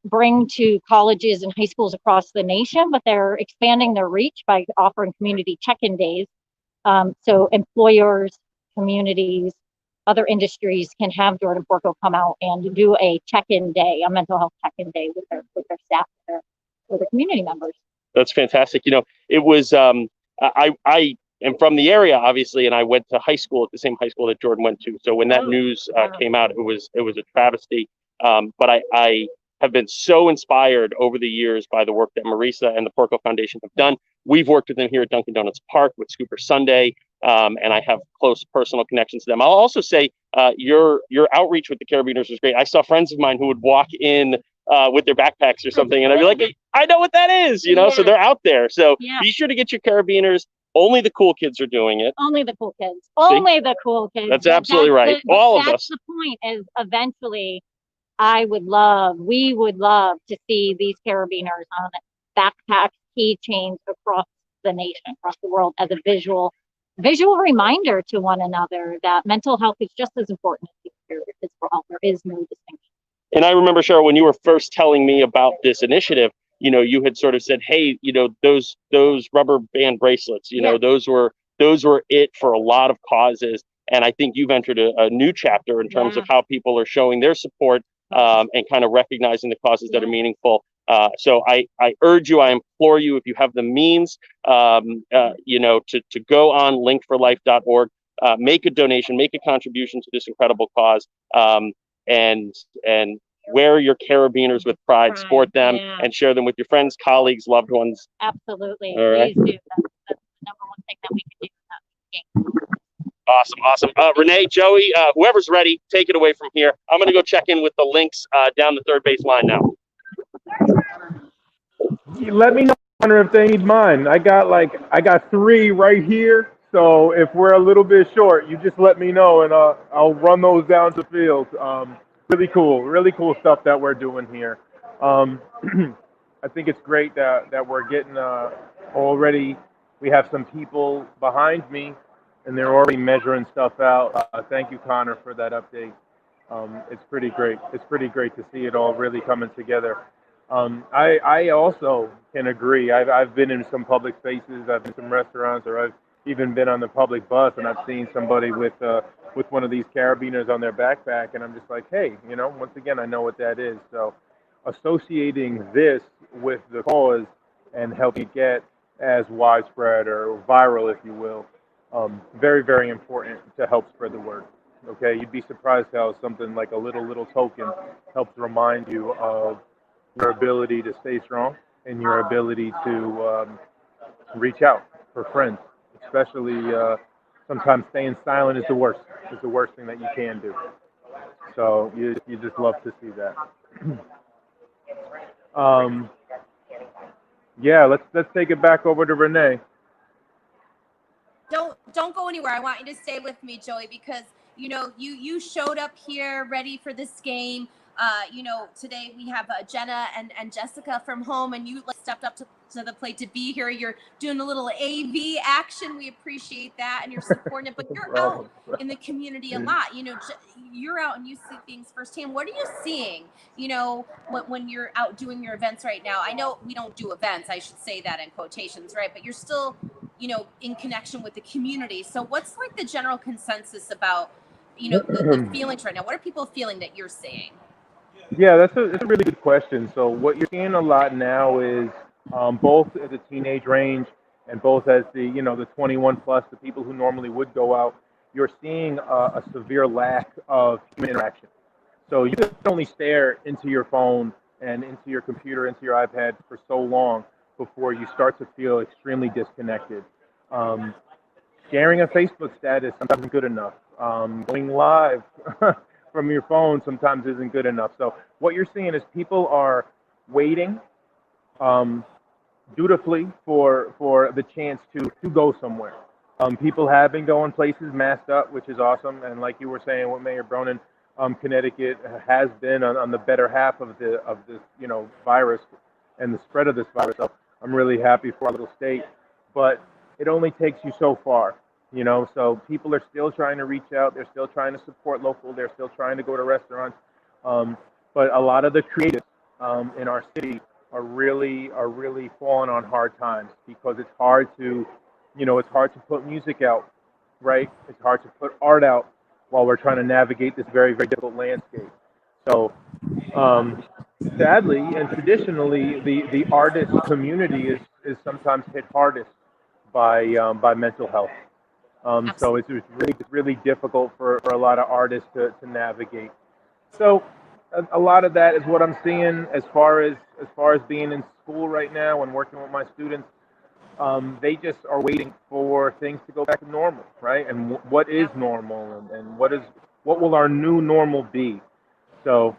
bring to colleges and high schools across the nation, but they're expanding their reach by offering community check-in days. So employers, communities, other industries can have Jordan Porco come out and do a check-in day, a mental health check-in day with their staff, with their community members. That's fantastic. You know, it was I am from the area, obviously, and I went to high school at the same high school that Jordan went to. So when that news came out, it was a travesty. But I have been so inspired over the years by the work that Marisa and the Porco Foundation have done. We've worked with them here at Dunkin' Donuts Park with Scooper Sunday, and I have close personal connections to them. I'll also say your outreach with the carabiners was great. I saw friends of mine who would walk in with their backpacks or something, and I'd be like, hey, I know what that is, you know. Yeah. So they're out there. So be sure to get your carabiners. Only the cool kids are doing it. Only the cool kids. Only the cool kids. That's absolutely right. All of us. That's the point. Is eventually, we would love to see these carabiners on backpacks, keychains across the nation, across the world, as a visual reminder to one another that mental health is just as important as physical health. There is no distinction. And I remember, Cheryl, when you were first telling me about this initiative, you know, you had sort of said, hey, you know, those rubber band bracelets, you know, those were it for a lot of causes. And I think you've entered a new chapter in terms of how people are showing their support and kind of recognizing the causes that are meaningful. So I urge you, I implore you, if you have the means, you know, to go on linkforlife.org, make a donation, make a contribution to this incredible cause, and wear your carabiners with pride, sport them, and share them with your friends, colleagues, loved ones. Absolutely. All right. Please do. That's the number one thing that we can do. Awesome. Renee, Joey, whoever's ready, take it away from here. I'm going to go check in with the links down the third base line now. Let me know if they need mine. I got 3 right here. So if we're a little bit short, you just let me know, and I'll run those down to the field. Really cool stuff that we're doing here. I think it's great that we're getting already. We have some people behind me, and they're already measuring stuff out. Thank you, Connor, for that update. It's pretty great. It's pretty great to see it all really coming together. I also can agree. I've been in some public spaces. I've been in some restaurants, or I've even been on the public bus, and I've seen somebody with one of these carabiners on their backpack, and I'm just like, hey, you know, once again, I know what that is. So associating this with the cause and helping it get as widespread or viral, if you will, very, very important to help spread the word. Okay, you'd be surprised how something like a little token helps remind you of your ability to stay strong and your ability to reach out for friends, especially sometimes staying silent is the worst. It's the worst thing that you can do. So you just love to see that. Yeah, let's take it back over to Renee. Don't go anywhere. I want you to stay with me, Joey, because you know you showed up here ready for this game. You know, today we have Jenna and Jessica from home, and you stepped up to the plate to be here. You're doing a little AV action. We appreciate that, and you're supporting it. But you're out in the community a lot. You know, you're out and you see things firsthand. What are you seeing, you know, when you're out doing your events right now? I know we don't do events. I should say that in quotations, right? But you're still, you know, in connection with the community. So what's like the general consensus about, you know, the feelings right now? What are people feeling that you're seeing? Yeah, that's a really good question. So what you're seeing a lot now is both at the teenage range and both as the 21 plus, the people who normally would go out, you're seeing a severe lack of human interaction. So you can only stare into your phone and into your computer, into your iPad for so long before you start to feel extremely disconnected. sharing a Facebook status sometimes isn't good enough. Going live from your phone sometimes isn't good enough. So what you're seeing is people are waiting dutifully for the chance to go somewhere. People have been going places masked up, which is awesome. And like you were saying with Mayor Bronin, Connecticut has been on the better half of this virus and the spread of this virus. So I'm really happy for our little state, but it only takes you so far, so people are still trying to reach out. They're still trying to support local. They're still trying to go to restaurants. But a lot of the creatives in our city are really falling on hard times because it's hard to put music out, right? It's hard to put art out while we're trying to navigate this very, very difficult landscape. So sadly and traditionally, the artist community is sometimes hit hardest by mental health. So it's really difficult for a lot of artists to navigate. So a lot of that is what I'm seeing as far as being in school right now and working with my students. They just are waiting for things to go back to normal, right? And what is normal, and what will our new normal be? So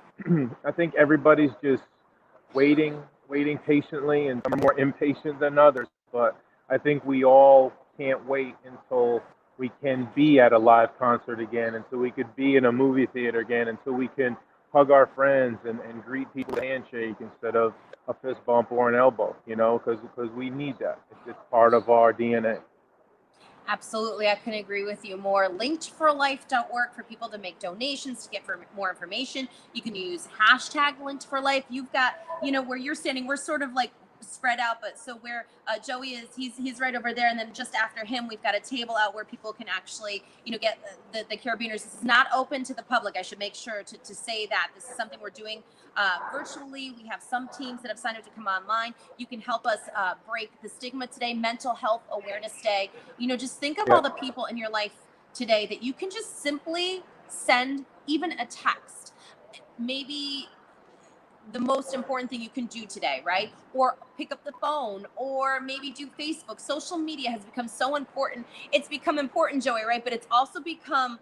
I think everybody's just waiting patiently, and some are more impatient than others. But I think we all can't wait until we can be at a live concert again, until we could be in a movie theater again, until we can hug our friends and greet people with a handshake instead of a fist bump or an elbow, because we need that. It's part of our DNA. Absolutely. I couldn't agree with you more. LinkedForLife.org for people to make donations, to get more information. You can use hashtag LinkedForLife. You've got, where you're standing, we're sort of like spread out, but so where Joey is, he's right over there, and then just after him we've got a table out where people can actually get the carabiners. This is not open to the public. I should make sure to say that this is something we're doing virtually. We have some teams that have signed up to come online. You can help us break the stigma today. Mental Health Awareness Day. Just think of all the people in your life today that you can just simply send even a text. Maybe the most important thing you can do today, right? Or pick up the phone, or maybe do Facebook. Social media has become so important. It's become important, Joey, right? But it's also become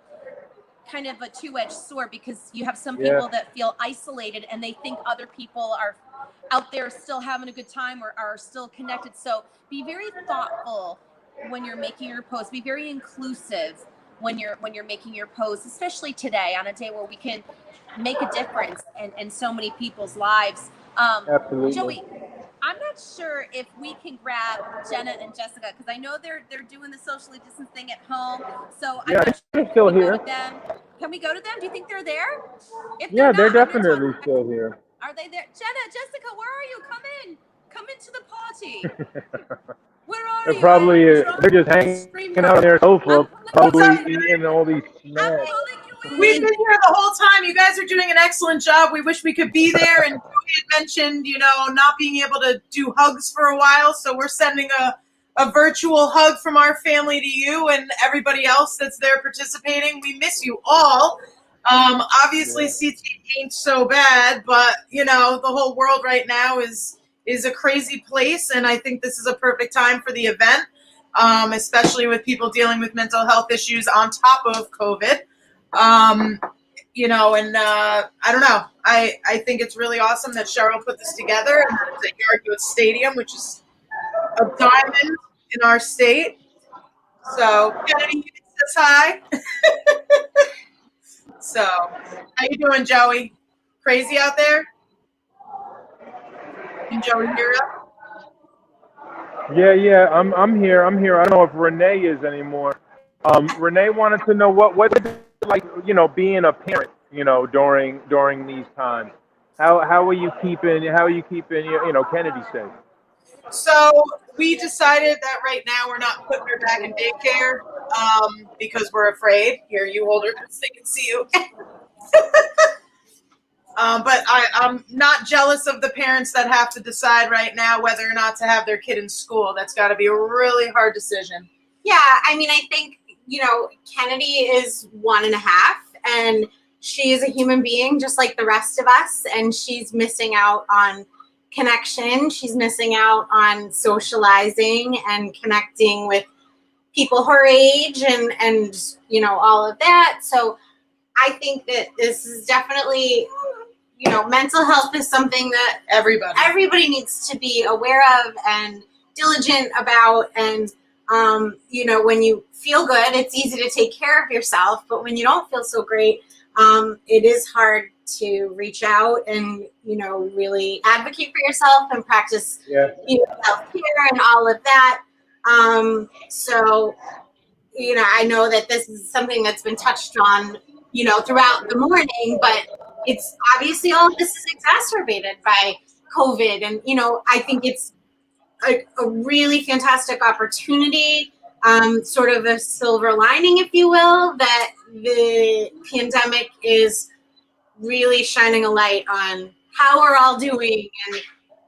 kind of a two-edged sword, because you have some people that feel isolated and they think other people are out there still having a good time or are still connected. So be very thoughtful when you're making your posts. Be very inclusive when you're making your posts, especially today on a day where we can make a difference in so many people's lives. Absolutely. Joey, I'm not sure if we can grab Jenna and Jessica, because I know they're doing the socially distanced thing at home. So I'm not sure they're still here. Can we go to them? Do you think they're there? If They're definitely still here. Are they there? Jenna, Jessica, where are you? Come into the party. Where are They're you? probably they're just hanging out on their sofa, probably eating all these snacks. We've been here the whole time. You guys are doing an excellent job. We wish we could be there. And Joey had mentioned, not being able to do hugs for a while. So we're sending a virtual hug from our family to you and everybody else that's there participating. We miss you all. Obviously, CT ain't so bad, but, the whole world right now is a crazy place. And I think this is a perfect time for the event, especially with people dealing with mental health issues on top of COVID. And I don't know. I think it's really awesome that Cheryl put this together, and that it's at Yardgood Stadium, which is a diamond in our state. So Kennedy says hi. So how you doing, Joey? Crazy out there? Can Joey hear us? Yeah, I'm here. I don't know if Renee is anymore. Renee wanted to know what is it like, being a parent, during these times. How are you keeping Kennedy safe? So we decided that right now we're not putting her back in daycare because we're afraid. Here, you hold her so they can see you. But I'm not jealous of the parents that have to decide right now whether or not to have their kid in school. That's got to be a really hard decision. Yeah, I think, Kennedy is 1.5, and she is a human being just like the rest of us, and she's missing out on connection. She's missing out on socializing and connecting with people her age and you know, all of that. So I think that this is definitely, you know, mental health is something that everybody needs to be aware of and diligent about. And you know, when you feel good, it's easy to take care of yourself, but when you don't feel so great, it is hard to reach out and, you know, really advocate for yourself and practice you know, self-care and all of that. So, you know, I know that this is something that's been touched on, you know, throughout the morning, but it's obviously all of this is exacerbated by COVID. And, you know, I think it's a really fantastic opportunity, sort of a silver lining, if you will, that the pandemic is really shining a light on how we're all doing,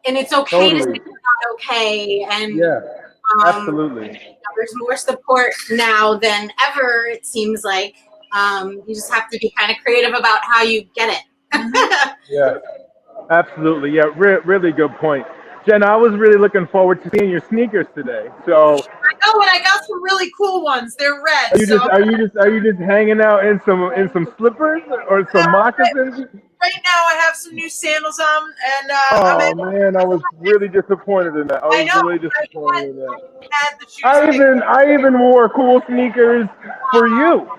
and it's okay to say we're not okay. And absolutely. you know, there's more support now than ever, it seems like. You just have to be kind of creative about how you get it. Yeah, absolutely. Yeah, really good point. Jen, I was really looking forward to seeing your sneakers today. So I know, and I got some really cool ones. They're red. are you just hanging out in some slippers or some moccasins? Right now, I have some new sandals on, and Oh man, I was really disappointed in that. I was really disappointed in that. I even wore cool sneakers for you.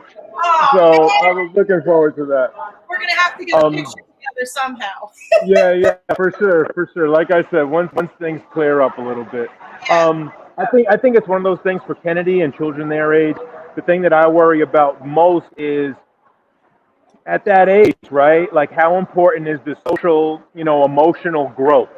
So I was looking forward to that. We're gonna have to get a picture together somehow. Yeah, for sure. Like I said, once things clear up a little bit, I think it's one of those things for Kennedy and children their age. The thing that I worry about most is at that age, right? Like, how important is the social, you know, emotional growth,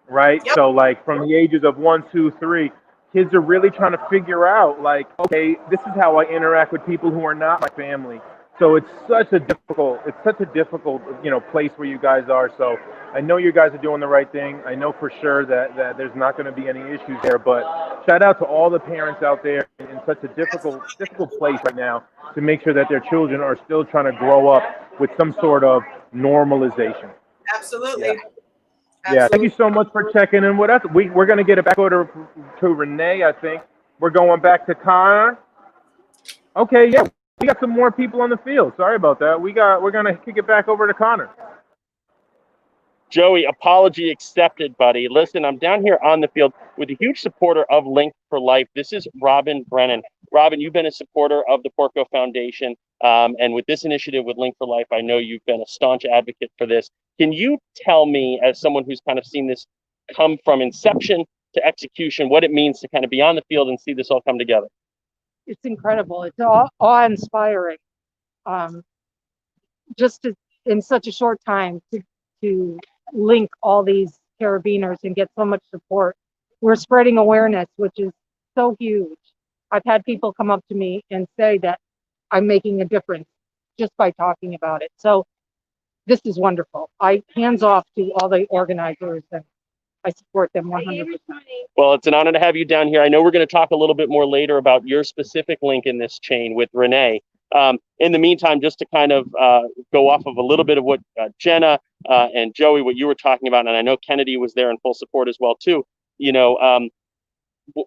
right? So like from the ages of 1, 2, 3, kids are really trying to figure out, like, okay, this is how I interact with people who are not my family. So it's such a difficult, you know, place where you guys are. So I know you guys are doing the right thing. I know for sure that there's not going to be any issues there. But shout out to all the parents out there in such a difficult place right now to make sure that their children are still trying to grow up with some sort of normalization. Absolutely. Yeah, thank you so much for checking in with us. We're going to get it back over to Renee, I think. We're going back to Connor. Okay, yeah. We got some more people on the field. Sorry about that. We're gonna kick it back over to Connor. Joey, apology accepted, buddy. Listen, I'm down here on the field with a huge supporter of Link for Life. This is Robin Brennan. Robin, you've been a supporter of the Porco Foundation, and with this initiative with Link for Life, I know you've been a staunch advocate for this. Can you tell me, as someone who's kind of seen this come from inception to execution, what it means to kind of be on the field and see this all come together? It's incredible. It's awe-inspiring. Just in such a short time to link all these carabiners and get so much support. We're spreading awareness, which is so huge. I've had people come up to me and say that I'm making a difference just by talking about it. So this is wonderful. Hands off to all the organizers, and I support them 100%. Well, it's an honor to have you down here. I know we're going to talk a little bit more later about your specific link in this chain with Renee. In the meantime, just to kind of go off of a little bit of what Jenna and Joey, what you were talking about, and I know Kennedy was there in full support as well too. You know,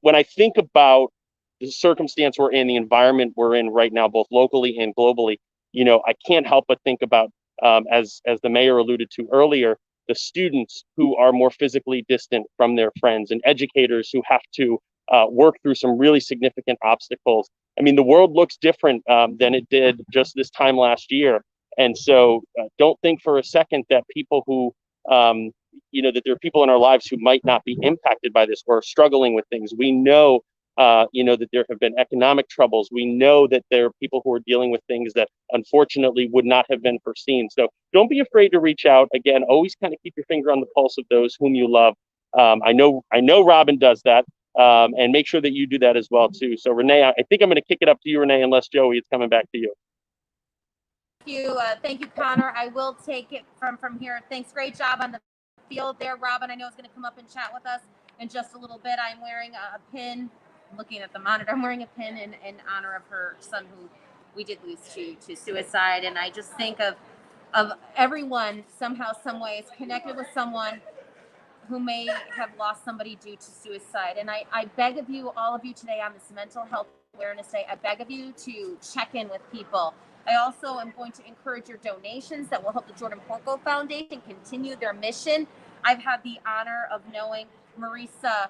when I think about the circumstance we're in, the environment we're in right now, both locally and globally, you know, I can't help but think about, as the mayor alluded to earlier, the students who are more physically distant from their friends and educators who have to work through some really significant obstacles. I mean, the world looks different than it did just this time last year. And so don't think for a second that people who, you know, that there are people in our lives who might not be impacted by this or are struggling with things. We know, you know, that there have been economic troubles. We know that there are people who are dealing with things that unfortunately would not have been foreseen. So don't be afraid to reach out. Again, always kind of keep your finger on the pulse of those whom you love. I know Robin does that, and make sure that you do that as well too. So Renee, I think I'm going to kick it up to you, Renee, unless Joey is coming back to you. Thank you, Connor. I will take it from here. Thanks, great job on the field there. Robin, I know is going to come up and chat with us in just a little bit. I'm wearing a pin. Looking at the monitor, I'm wearing a pin in honor of her son, who we did lose to suicide. And I just think of everyone somehow, some way is connected with someone who may have lost somebody due to suicide. And I beg of you, all of you today on this mental health Awareness Day, I beg of you to check in with people. I also am going to encourage your donations that will help the Jordan Porco Foundation continue their mission. I've had the honor of knowing Marisa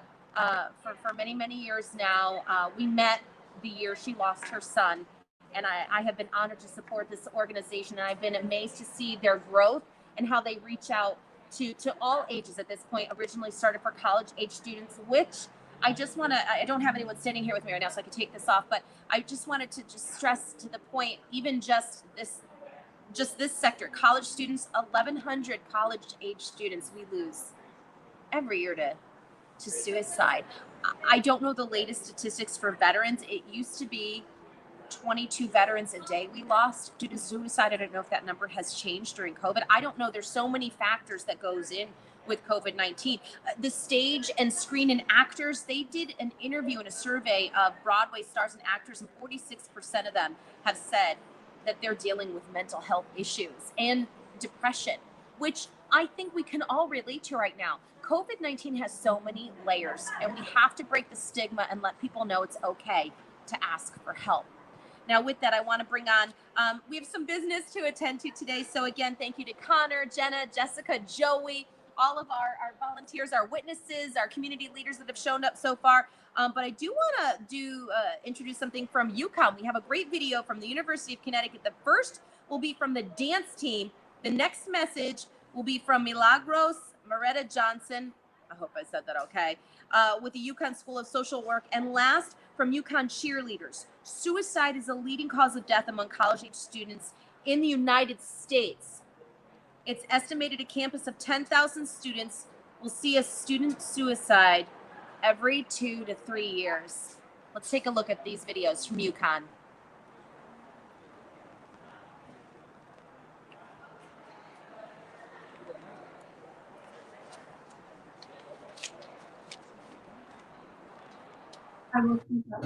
for many, many years now. We met the year she lost her son, and I have been honored to support this organization, and I've been amazed to see their growth and how they reach out to all ages at this point. Originally started for college age students, which I just want to, I don't have anyone standing here with me right now, so I could take this off, but I just wanted to just stress to the point, even just this sector, college students, 1,100 college age students we lose every year to suicide. I don't know the latest statistics for veterans. It used to be 22 veterans a day we lost due to suicide. I don't know if that number has changed during COVID. I don't know. There's so many factors that goes in with COVID-19. The stage and screen and actors, they did an interview and a survey of Broadway stars and actors, and 46% of them have said that they're dealing with mental health issues and depression, which I think we can all relate to right now. COVID-19 has so many layers, and we have to break the stigma and let people know it's okay to ask for help. Now, with that, I want to bring on, we have some business to attend to today. So again, thank you to Connor, Jenna, Jessica, Joey, all of our volunteers, our witnesses, our community leaders that have shown up so far. But I do want to introduce something from UConn. We have a great video from the University of Connecticut. The first will be from the dance team. The next message will be from Milagros Moretta Johnson. I hope I said that okay. With the UConn School of Social Work. And last, from UConn cheerleaders. Suicide is a leading cause of death among college-age students in the United States. It's estimated a campus of 10,000 students will see a student suicide every 2 to 3 years. Let's take a look at these videos from UConn. I will speak up.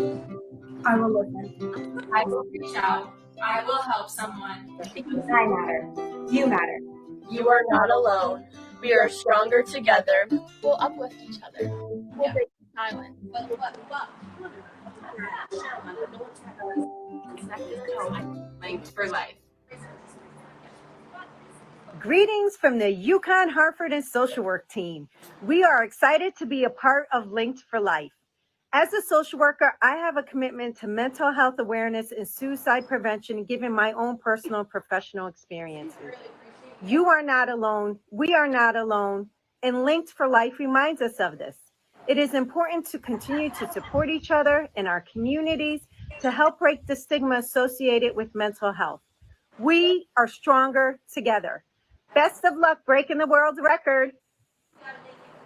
I will listen. I will reach out. I will help someone. Because I matter. You matter. You are not alone. We are stronger together. We'll uplift each other. We'll break silence. Linked for life. Greetings from the UConn Hartford and Social Work team. We are excited to be a part of Linked for Life. As a social worker, I have a commitment to mental health awareness and suicide prevention, given my own personal and professional experiences. You are not alone. We are not alone. And Linked for Life reminds us of this. It is important to continue to support each other in our communities to help break the stigma associated with mental health. We are stronger together. Best of luck breaking the world record.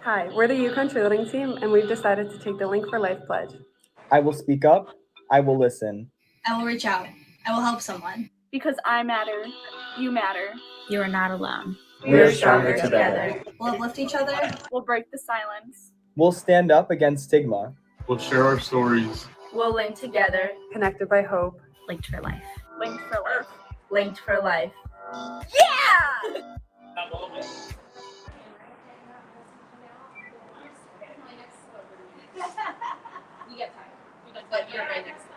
Hi, we're the UConn cheerleading team, and we've decided to take the Link for Life pledge. I will speak up. I will listen. I will reach out. I will help someone. Because I matter. You matter. You are not alone. We are stronger together. We'll uplift each other. We'll break the silence. We'll stand up against stigma. We'll share our stories. We'll link together. Connected by hope. Linked for life. Linked for life. Linked for life. Yeah! You get time, but you're right next time.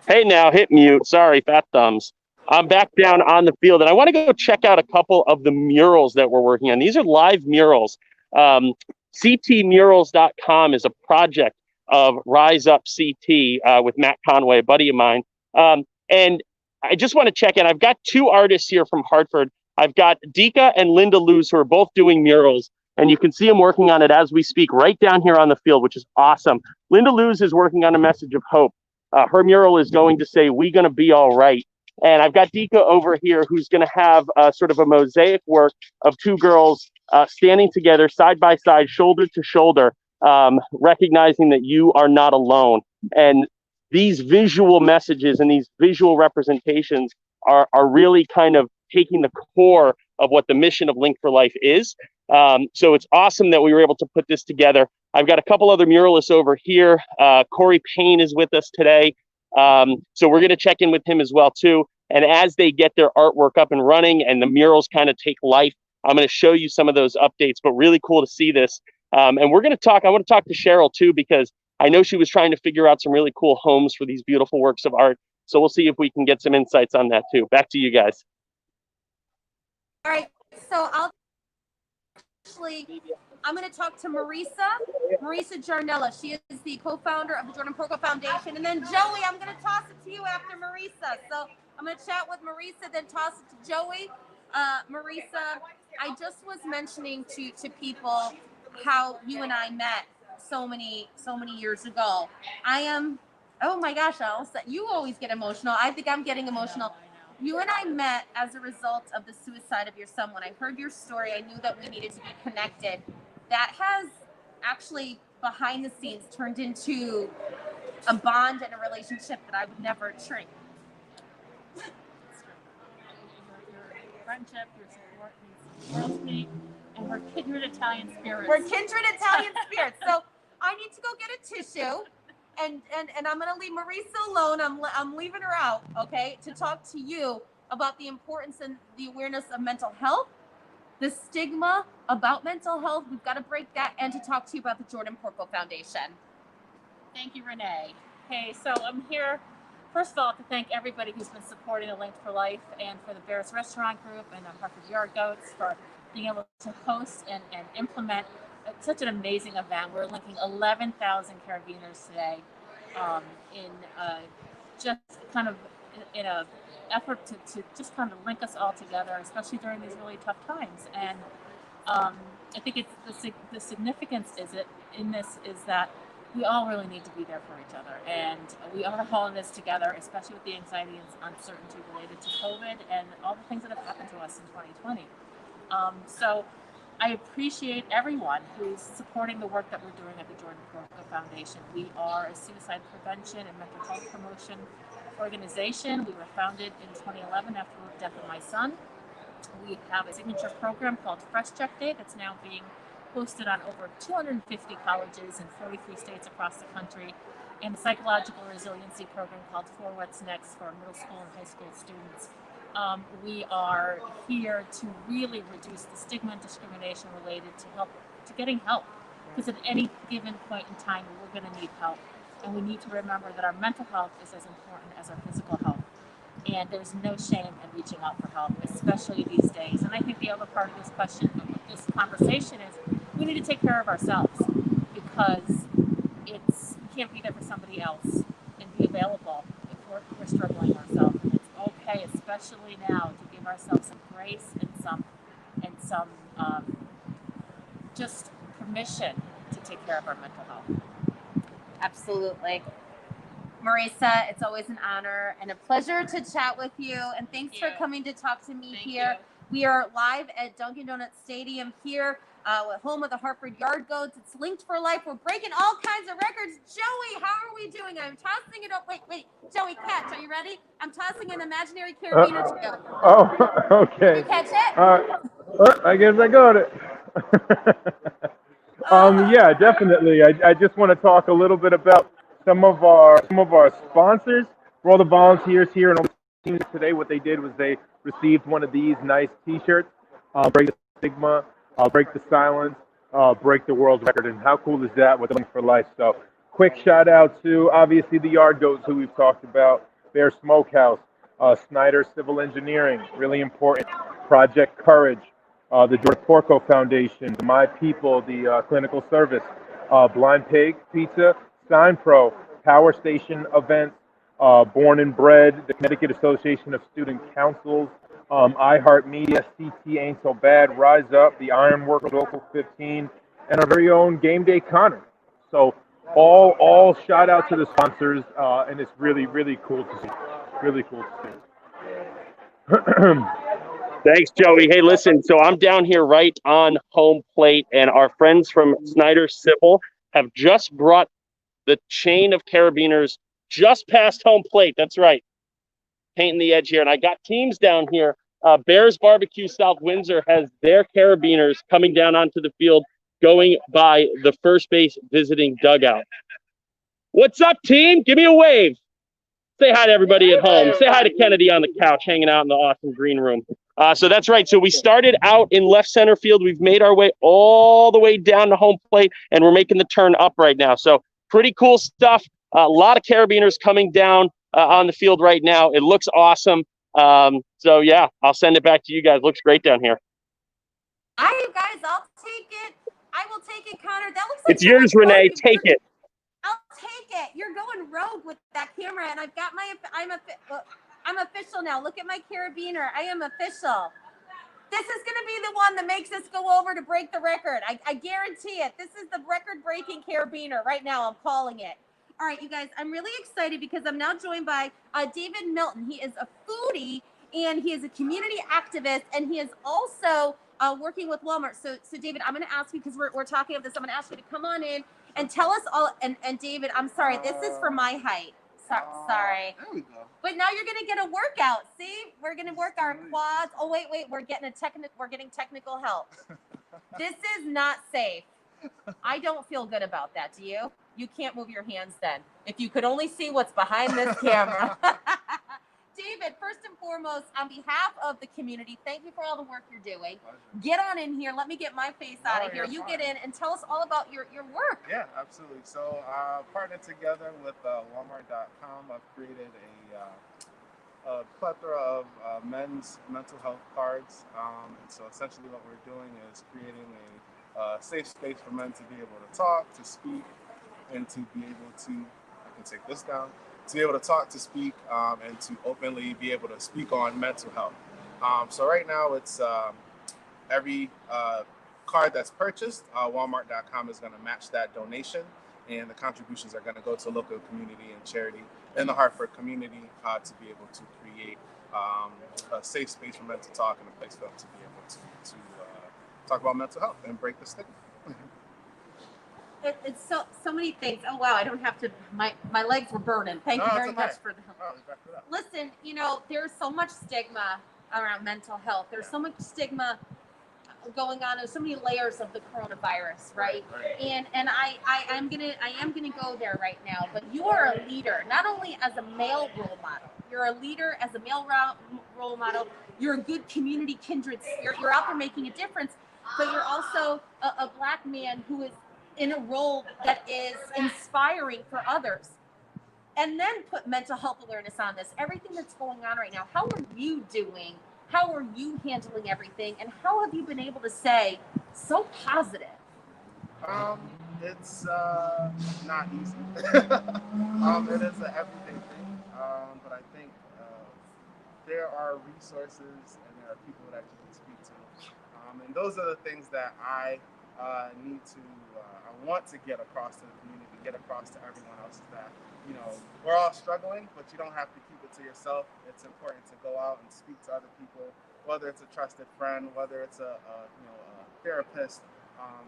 Hey now, hit mute. Sorry, fat thumbs. I'm back down on the field, and I want to go check out a couple of the murals that we're working on. These are live murals. CTmurals.com is a project of Rise Up CT with Matt Conway, a buddy of mine. And I just want to check in. I've got two artists here from Hartford. I've got Dika and Linda Luz, who are both doing murals, and you can see them working on it as we speak right down here on the field, which is awesome. Linda Luz is working on a message of hope. Her mural is going to say, "We gonna be all right." And I've got Dika over here, who's going to have sort of a mosaic work of two girls standing together, side by side, shoulder to shoulder, recognizing that you are not alone. And these visual messages and these visual representations are really kind of taking the core of what the mission of Link for Life is. So it's awesome that we were able to put this together. I've got a couple other muralists over here. Corey Payne is with us today. So we're going to check in with him as well, too. And as they get their artwork up and running and the murals kind of take life, I'm going to show you some of those updates, but really cool to see this. And we're going to talk, I want to talk to Cheryl too, because I know she was trying to figure out some really cool homes for these beautiful works of art. So we'll see if we can get some insights on that too. Back to you guys. All right, so I'm going to talk to Marisa Jarnella. She is the co-founder of the Jordan Porco Foundation. And then Joey, I'm going to toss it to you after Marisa. So I'm going to chat with Marisa, then toss it to Joey. Marisa, I just was mentioning to people how you and I met so many years ago. Oh my gosh, you always get emotional. I think I'm getting emotional. You and I met as a result of the suicide of your son. When I heard your story, I knew that we needed to be connected. That has actually, behind the scenes, turned into a bond and a relationship that I would never shrink. Friendship, your support means the world to me, and we're kindred Italian spirits. We're kindred Italian spirits. So I need to go get a tissue, and I'm gonna leave Marisa alone. I'm leaving her out, okay, to talk to you about the importance and the awareness of mental health, the stigma about mental health. We've got to break that, and to talk to you about the Jordan Porco Foundation. Thank you, Renee. Hey, so I'm here, first of all, to thank everybody who's been supporting the Linked for Life, and for the Bears Restaurant Group and the Hartford Yard Goats for being able to host and implement such an amazing event. We're linking 11,000 carabiners today in just kind of in a effort to just kind of link us all together, especially during these really tough times. And I think it's the significance in this is that we all really need to be there for each other, and we are all in this together, especially with the anxiety and uncertainty related to COVID and all the things that have happened to us in 2020. So I appreciate everyone who's supporting the work that we're doing at the Jordan Porco Foundation. We are a suicide prevention and mental health promotion organization. We were founded in 2011 after the death of my son. We have a signature program called Fresh Check Day that's now being hosted on over 250 colleges in 43 states across the country, and a psychological resiliency program called For What's Next for middle school and high school students. We are here to really reduce the stigma and discrimination related to getting help, because at any given point in time we're going to need help, and we need to remember that our mental health is as important as our physical health, and there's no shame in reaching out for help, especially these days. And I think the other part of this conversation is we need to take care of ourselves, because we can't be there for somebody else and be available if we're struggling ourselves. And it's okay, especially now, to give ourselves some grace and some just permission to take care of our mental health. Absolutely. Marisa, it's always an honor and a pleasure to chat with you. And thanks for coming to talk to me here. We are live at Dunkin' Donuts Stadium here, home of the Hartford Yard Goats. It's Linked for Life. We're breaking all kinds of records. Joey, how are we doing? I'm tossing it up. Wait. Joey, catch. Are you ready? I'm tossing an imaginary carabiner to you. Oh, okay. Did you catch it? I guess I got it. Yeah, definitely. I just want to talk a little bit about some of our sponsors. For all the volunteers here and all the teams today, what they did was they received one of these nice T-shirts. Break the stigma, break the silence, break the world record. And how cool is that with Link for Life? So quick shout out to obviously the Yard Goats who we've talked about, Bear Smokehouse, Snyder Civil Engineering, really important, Project Courage, the Jordan Porco Foundation, My People, the Clinical Service, Blind Pig Pizza, Stein Pro, Power Station Events, Born and Bred, the Connecticut Association of Student Councils, iHeartMedia, CT Ain't So Bad, Rise Up, the Ironworkers Local 15, and our very own Game Day Connor. So all shout out to the sponsors, and it's really, really cool to see. Really cool to see. Thanks, Joey. Hey, listen, so I'm down here right on home plate, and our friends from Snyder Civil have just brought the chain of carabiners just past home plate. That's right. Painting the edge here. And I got teams down here. Bears Barbecue South Windsor has their carabiners coming down onto the field, going by the first base visiting dugout. What's up, team? Give me a wave. Say hi to everybody at home. Say hi to Kennedy on the couch, hanging out in the awesome green room. So that's right. So we started out in left center field. We've made our way all the way down to home plate, and we're making the turn up right now. So pretty cool stuff. A lot of carabiners coming down on the field right now. It looks awesome. So yeah, I'll send it back to you guys. Looks great down here. All right, you guys, I'll take it. I will take it, Connor. That looks like It's yours, Renee. Take it. I'll take it. You're going rogue with that camera, and I've got I'm official now. Look at my carabiner. I am official. This is going to be the one that makes us go over to break the record. I guarantee it. This is the record-breaking carabiner right now. I'm calling it. All right, you guys, I'm really excited because I'm now joined by David Milton. He is a foodie, and he is a community activist, and he is also working with Walmart. So David, I'm going to ask you, because we're talking about this, I'm going to ask you to come on in and tell us all. And David, I'm sorry, this is for my height. Sorry. There we go. But now you're gonna get a workout. See, we're gonna work our quads. Oh wait, we're getting technical help. This is not safe. I don't feel good about that. Do you? You can't move your hands then. If you could only see what's behind this camera. David, first and foremost, on behalf of the community, thank you for all the work you're doing. Pleasure. Get on in here. Let me get my face out of here. You get in and tell us all about your work. Yeah, absolutely. So partnered together with Walmart.com, I've created a plethora of men's mental health cards. And so essentially what we're doing is creating a safe space for men to be able to talk, to speak, and to be able to, I can take this down, to be able to talk, to speak, and to openly be able to speak on mental health. So right now it's every card that's purchased, Walmart.com is going to match that donation, and the contributions are going to go to local community and charity in the Hartford community to be able to create a safe space for men to talk and a place for them to be able to talk about mental health and break the stigma. It's so many things. Oh wow, I don't have to. My legs were burning. Thank you very much for the help. Listen, you know, there's so much stigma around mental health. There's so much stigma going on. There's so many layers of the coronavirus, right? And I am gonna go there right now. But you are a leader, not only as a male role model. You're a leader as a male role model. You're a good community kindred. You're out there making a difference. But you're also a Black man who is in a role that is inspiring for others. And then put mental health awareness on this. Everything that's going on right now, how are you doing? How are you handling everything? And how have you been able to stay so positive? It's not easy. It is an everyday thing. But I think there are resources and there are people that you can speak to. And those are the things that I need to, I want to get across to the community, get across to everyone else, is that, you know, we're all struggling, but you don't have to keep it to yourself. It's important to go out and speak to other people, whether it's a trusted friend, whether it's a therapist,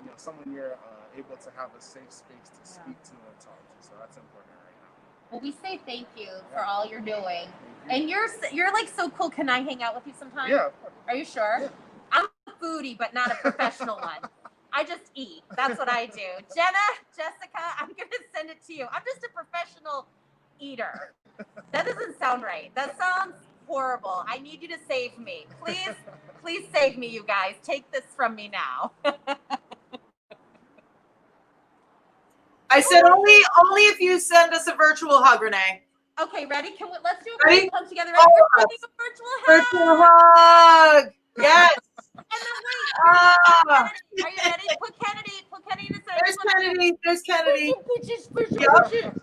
you know, someone you're able to have a safe space to speak to and talk to. So that's important right now. Well, we say thank you for all you're doing. And you're like so cool. Can I hang out with you sometime? Yeah, of course. Are you sure? Yeah. I'm a foodie, but not a professional one. I just eat. That's what I do. Jenna, Jessica, I'm going to send it to you. I'm just a professional eater. That doesn't sound right. That sounds horrible. I need you to save me. Please save me, you guys. Take this from me now. I said only if you send us a virtual hug, Renee. Okay, ready? Let's do a Ready? hug together. Oh, We're doing a virtual hug. Virtual hug. Yes. And then wait. Are you ready? Put Kennedy in the center. There's Kennedy. Yep.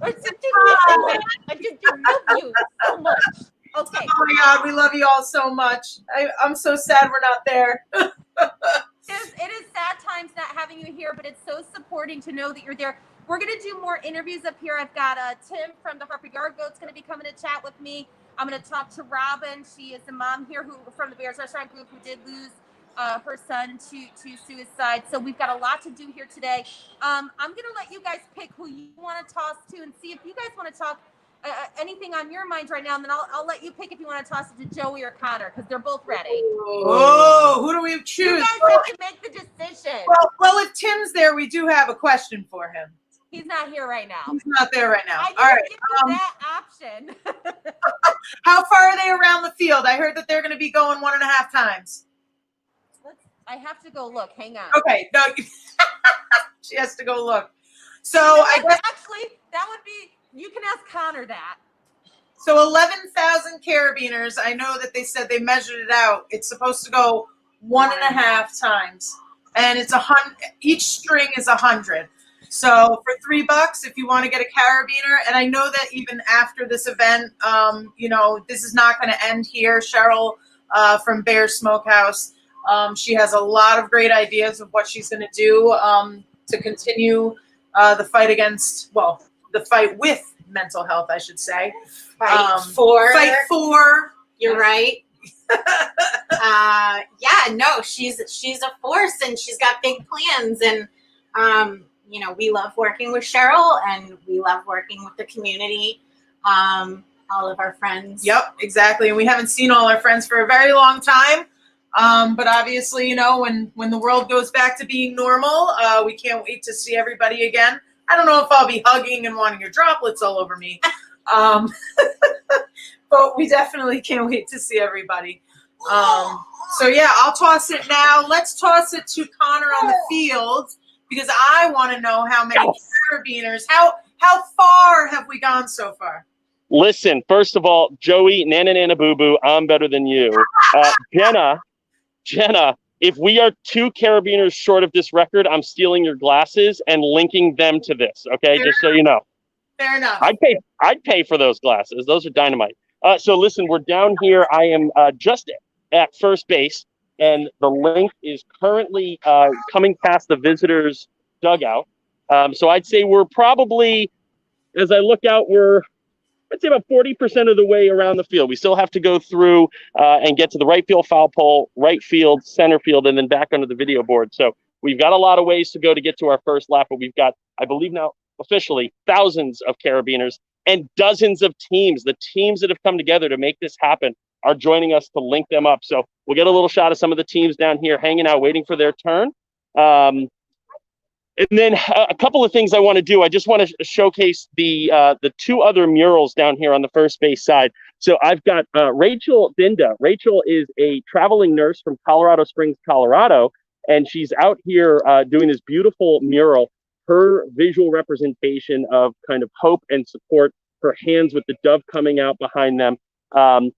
I just love you so much. Okay. Oh my God, we love you all so much. I'm so sad we're not there. It is sad times not having you here, but it's so supporting to know that you're there. We're going to do more interviews up here. I've got Tim from the Hartford Yard Goats going to be coming to chat with me. I'm going to talk to Robin. She is the mom here from the Bears Restaurant Group who did lose her son to suicide. So we've got a lot to do here today. I'm going to let you guys pick who you want to toss to and see if you guys want to talk anything on your minds right now. And then I'll let you pick if you want to toss it to Joey or Connor because they're both ready. Oh, who do we choose? You guys have to make the decision. Well, if Tim's there, we do have a question for him. He's not here right now. He's not there right now. I didn't All right. give you that option. How far are they around the field? I heard that they're going to be going 1.5 times. I have to go look. Hang on. Okay. No, she has to go look. So I guess actually that would be. You can ask Connor that. so 11,000 carabiners. I know that they said they measured it out. It's supposed to go 1.5 times, and it's 100. Each string is 100. So for $3, if you want to get a carabiner, and I know that even after this event, this is not going to end here. Cheryl from Bear Smokehouse, she has a lot of great ideas of what she's going to do to continue the fight with mental health, I should say. Fight for. You're right. She's a force, and she's got big plans, and we love working with Cheryl, and we love working with the community, all of our friends. Yep, exactly. And we haven't seen all our friends for a very long time. But obviously, when the world goes back to being normal, we can't wait to see everybody again. I don't know if I'll be hugging and wanting your droplets all over me. But we definitely can't wait to see everybody. I'll toss it now. Let's toss it to Connor on the field, because I want to know how many carabiners, how far have we gone so far? Listen, first of all, Joey, Nana Boo Boo, I'm better than you. Jenna, if we are 2 carabiners short of this record, I'm stealing your glasses and linking them to this. Okay, just so you know. Fair enough. I'd pay for those glasses. Those are dynamite. So listen, we're down here. I am just at first base, and the link is currently coming past the visitors' dugout. So I'd say we're probably, as I look out, I'd say about 40% of the way around the field. We still have to go through and get to the right field foul pole, right field, center field, and then back onto the video board. So we've got a lot of ways to go to get to our first lap, but we've got, I believe now, officially thousands of carabiners and dozens of teams. The teams that have come together to make this happen are joining us to link them up. So we'll get a little shot of some of the teams down here hanging out, waiting for their turn. And then a couple of things I want to do. I just want to showcase the 2 other murals down here on the first base side. So I've got Rachel Dinda. Rachel is a traveling nurse from Colorado Springs, Colorado, and she's out here doing this beautiful mural. Her visual representation of kind of hope and support, her hands with the dove coming out behind them.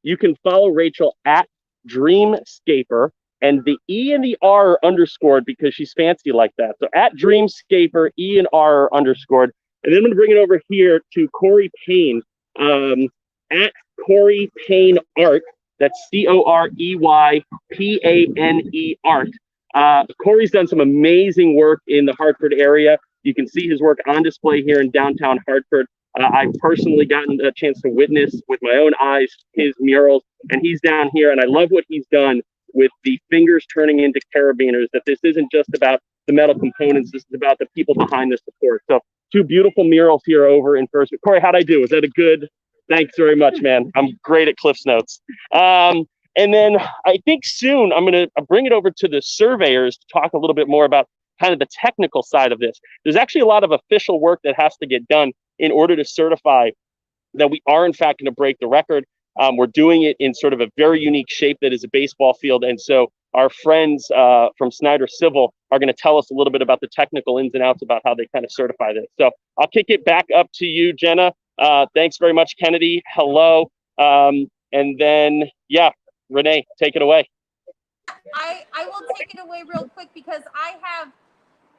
You can follow Rachel at Dreamscaper. And the E and the R are underscored because she's fancy like that. So at Dreamscaper, E and R are underscored. And then I'm going to bring it over here to Corey Payne, at Corey Payne Art. That's CoreyPane Art. Corey's done some amazing work in the Hartford area. You can see his work on display here in downtown Hartford. I've personally gotten a chance to witness with my own eyes his murals, and he's down here, and I love what he's done with the fingers turning into carabiners, that this isn't just about the metal components, this is about the people behind the support. So 2 beautiful murals here over in first. Corey, how'd I do? Was that a good? Thanks very much, man. I'm great at Cliff's Notes. And then I think soon I'm going to bring it over to the surveyors to talk a little bit more about kind of the technical side of this. There's actually a lot of official work that has to get done in order to certify that we are in fact going to break the record. We're doing it in sort of a very unique shape that is a baseball field. And so our friends from Snyder Civil are going to tell us a little bit about the technical ins and outs about how they kind of certify this. So I'll kick it back up to you, Jenna. Thanks very much, Kennedy. Hello. And then, Renee, take it away. I will take it away real quick because I have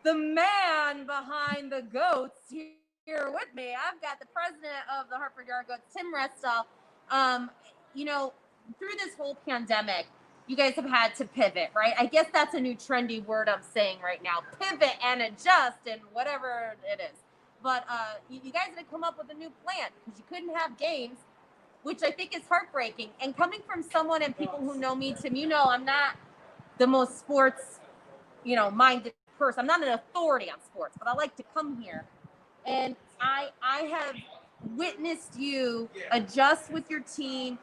the man behind the goats here with me. I've got the president of the Hartford Yard Goats, Tim Restall. Through this whole pandemic, you guys have had to pivot, right? I guess that's a new trendy word I'm saying right now. Pivot and adjust and whatever it is. But you guys had to come up with a new plan because you couldn't have games, which I think is heartbreaking. And coming from someone and people who know me, Tim, I'm not the most sports, minded person. I'm not an authority on sports, but I like to come here. And I have witnessed you adjust with your team,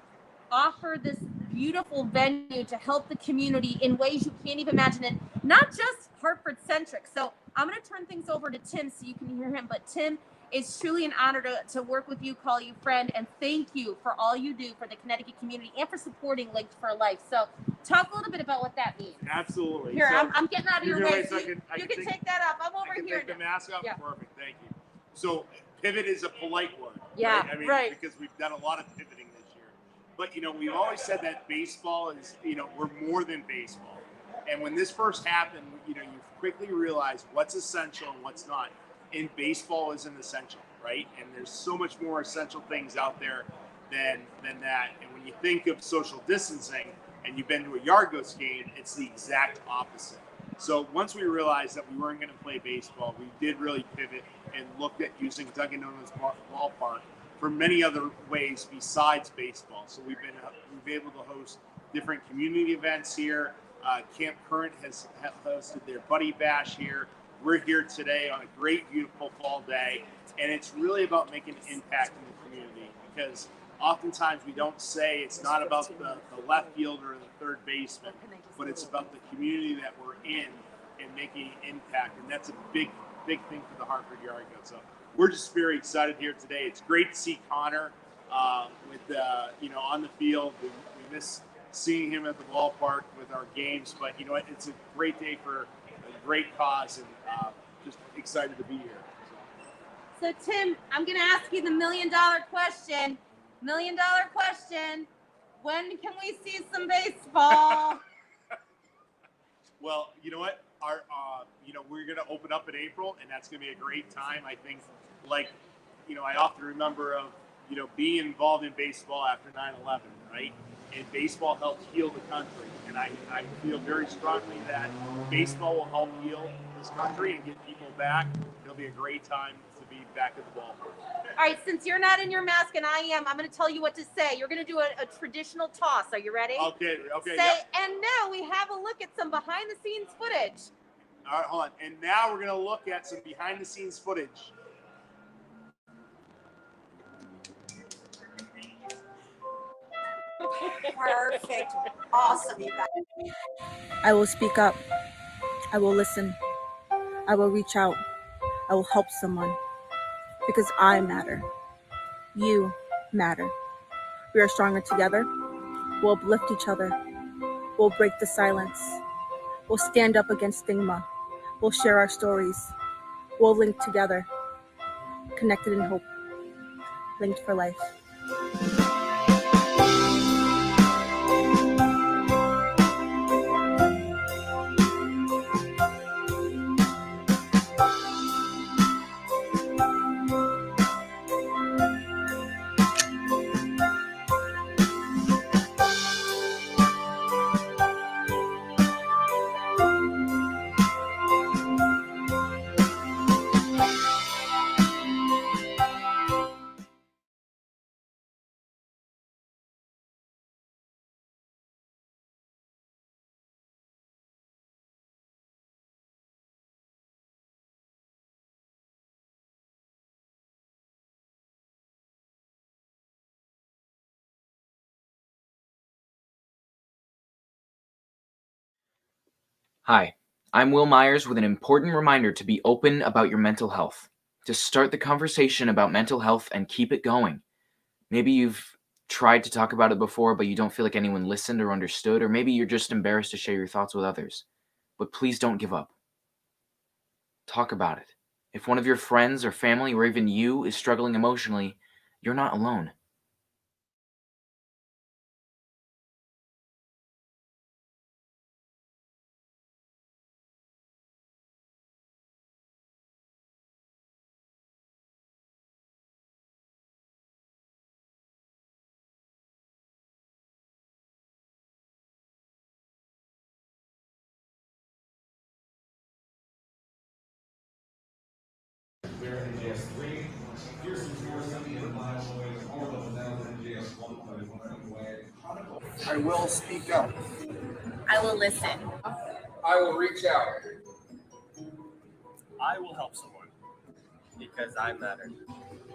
offer this beautiful venue to help the community in ways you can't even imagine, and not just Hartford centric. So I'm going to turn things over to Tim so you can hear him. But Tim, it's truly an honor to work with you, call you friend, and thank you for all you do for the Connecticut community and for supporting Linked for Life. So talk a little bit about what that means. Absolutely. Here, So I'm getting out of your way. So I you can can take that up. I'm over here. Take the mask off. Yeah. Perfect. Thank you. So pivot is a polite word. Yeah, right? I mean, right. Because we've done a lot of pivoting this year. But, we've always said that baseball is, we're more than baseball. And when this first happened, you quickly realize what's essential and what's not. And baseball is an essential, right? And there's so much more essential things out there than that. And when you think of social distancing and you've been to a Yard Goats game, it's the exact opposite. So once we realized that we weren't going to play baseball, we did really pivot and looked at using Dunkin' Donuts ballpark for many other ways besides baseball. So we've been able to host different community events here. Camp Current has hosted their Buddy Bash here. We're here today on a great, beautiful fall day, and it's really about making an impact in the community, because oftentimes we don't say it's not about the left fielder or the third baseman, but it's about the community that we're in and making an impact, and that's a big thing for the Hartford Yard Goats. So we're just very excited here today. It's great to see Connor with on the field. We miss seeing him at the ballpark with our games, but it's a great day for a great cause, and just excited to be here. So Tim, I'm going to ask you the $1 million question. $1 million question. When can we see some baseball? Well, you know what? Our we're going to open up in April, and that's going to be a great time. I think, I often remember of being involved in baseball after 9/11, right? And baseball helped heal the country, and I feel very strongly that baseball will help heal this country and get people back. It'll be a great time to be back at the ballpark. All right, since you're not in your mask and I am, I'm going to tell you what to say. You're going to do a traditional toss. Are you ready? Okay. Say, Yep. and now we have a look at some behind-the-scenes footage. All right, hold on. And now we're going to look at some behind-the-scenes footage. Perfect. Awesome, you guys. I will speak up. I will listen. I will reach out. I will help someone. Because I matter. You matter. We are stronger together. We'll uplift each other. We'll break the silence. We'll stand up against stigma. We'll share our stories. We'll link together. Connected in hope. Linked for life. Hi, I'm Will Myers with an important reminder to be open about your mental health, to start the conversation about mental health and keep it going. Maybe you've tried to talk about it before, but you don't feel like anyone listened or understood, or maybe you're just embarrassed to share your thoughts with others. But please don't give up. Talk about it. If one of your friends or family or even you is struggling emotionally, you're not alone. I will speak up. I will listen. I will reach out. I will help someone. Because I matter.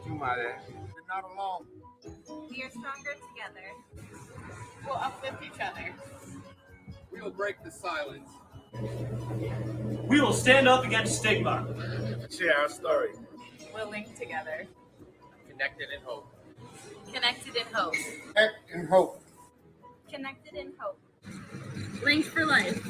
You matter. You're not alone. We are stronger together. We'll uplift each other. We will break the silence. We will stand up against stigma. Share our story. We'll link together. Connected in hope. Connected in hope. Connect in hope. Connected in hope. Linked for life.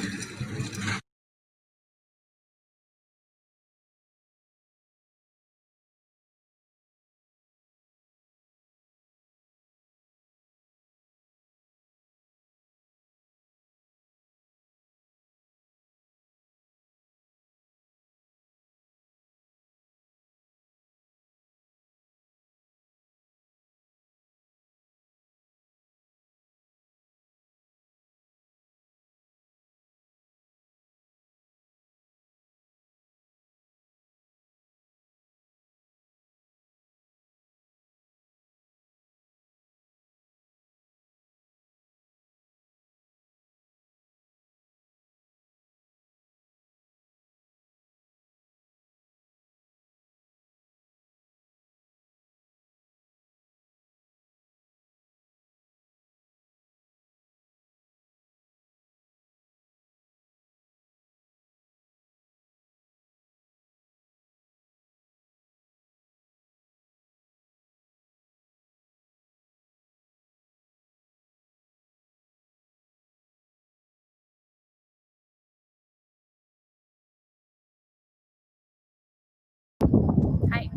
Hi,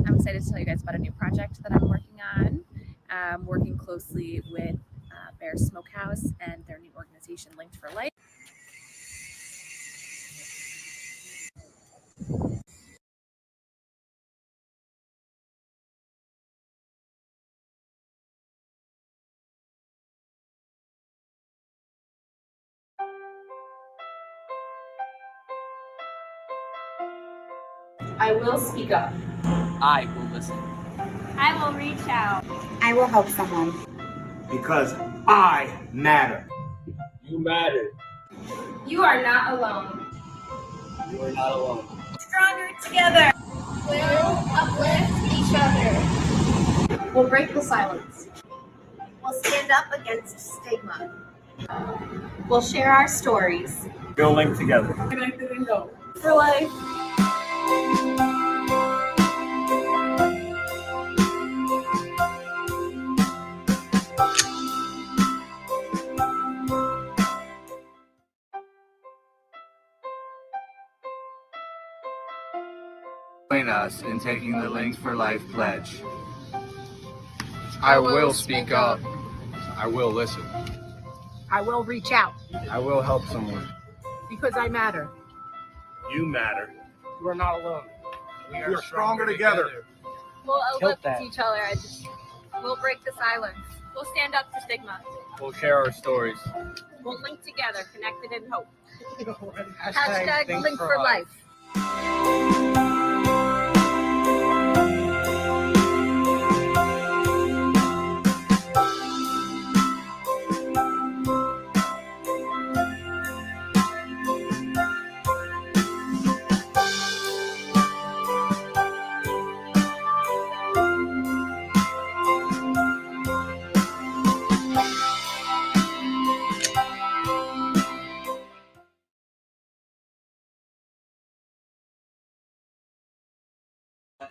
I'm excited to tell you guys about a new project that I'm working on. I'm working closely with Bear Smokehouse and their new organization, Linked for Life. I will speak up. I will listen. I will reach out. I will help someone. Because I matter. You matter. You are not alone. You are not alone. Stronger together. We'll uplift each other. We'll break the silence. We'll stand up against stigma. We'll share our stories. We'll link together. Connected in hope. For life. Join us in taking the Linked for Life pledge. I will speak up. I will listen. I will reach out I will help someone. because I matter. You matter. You are not alone. We are stronger together. We'll Tilt uplift that. each other. We'll break the silence. We'll stand up to stigma. We'll share our stories. We'll link together, connected in hope. Hashtag Linked for Life.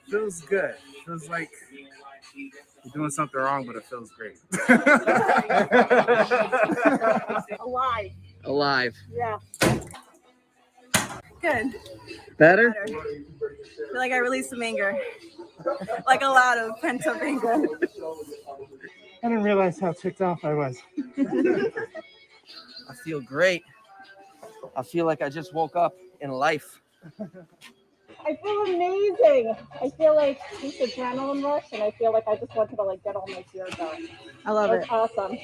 Feels good. Feels like you're doing something wrong, but it feels great. Alive. Alive. Yeah. Good. Better? I feel like I released some anger. Like a lot of pent up anger. I didn't realize how ticked off I was. I feel great. I feel like I just woke up in life. I feel amazing. I feel like this adrenaline rush, and I feel like I just wanted to get all my fear done. I love It's it. awesome.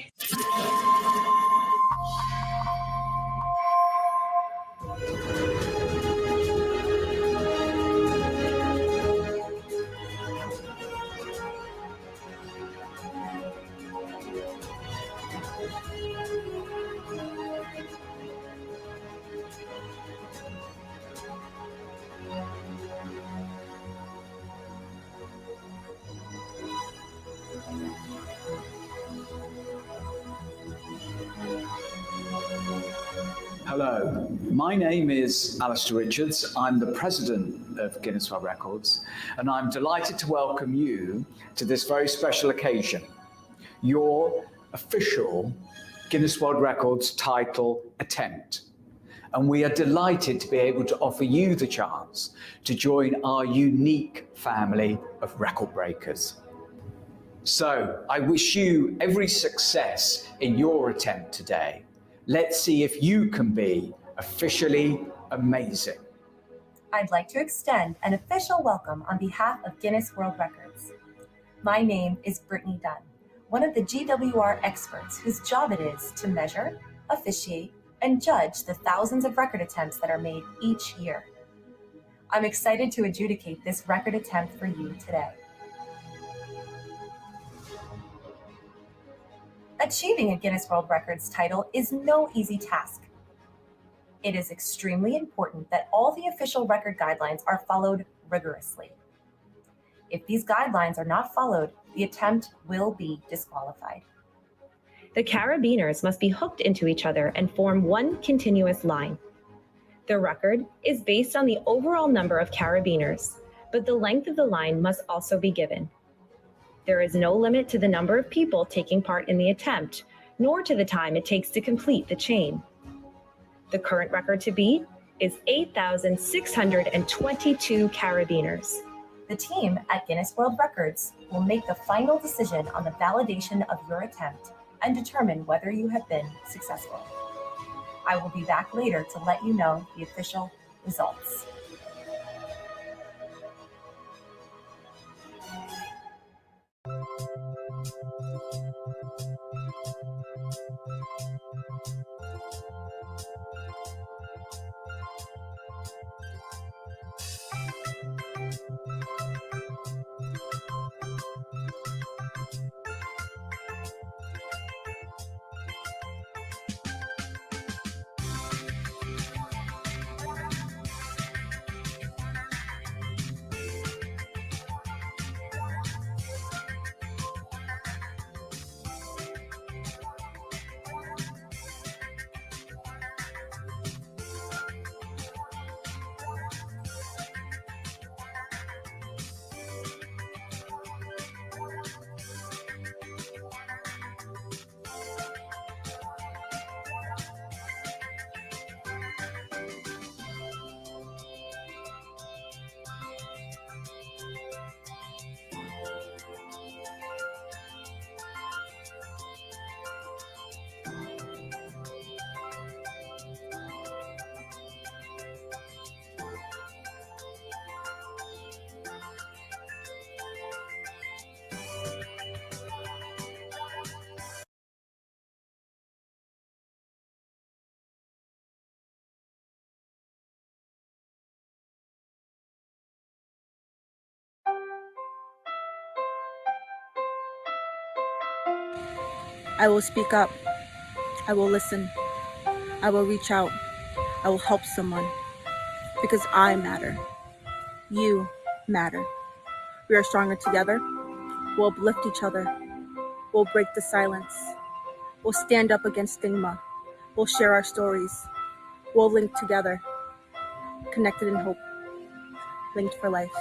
Hello, my name is Alistair Richards. I'm the president of Guinness World Records, and I'm delighted to welcome you to this very special occasion, your official Guinness World Records title attempt. And we are delighted to be able to offer you the chance to join our unique family of record breakers. So I wish you every success in your attempt today. Let's see if you can be officially amazing. I'd like to extend an official welcome on behalf of Guinness World Records. My name is Brittany Dunn, one of the GWR experts whose job it is to measure, officiate, and judge the thousands of record attempts that are made each year. I'm excited to adjudicate this record attempt for you today. Achieving a Guinness World Records title is no easy task. It is extremely important that all the official record guidelines are followed rigorously. If these guidelines are not followed, the attempt will be disqualified. The carabiners must be hooked into each other and form one continuous line. The record is based on the overall number of carabiners, but the length of the line must also be given. There is no limit to the number of people taking part in the attempt, nor to the time it takes to complete the chain. The current record to beat is 8,622 carabiners. The team at Guinness World Records will make the final decision on the validation of your attempt and determine whether you have been successful. I will be back later to let you know the official results. I will speak up. I will listen. I will reach out. I will help someone. Because I matter. You matter. We are stronger together. We'll uplift each other. We'll break the silence. We'll stand up against stigma. We'll share our stories. We'll link together. Connected in hope. Linked for life.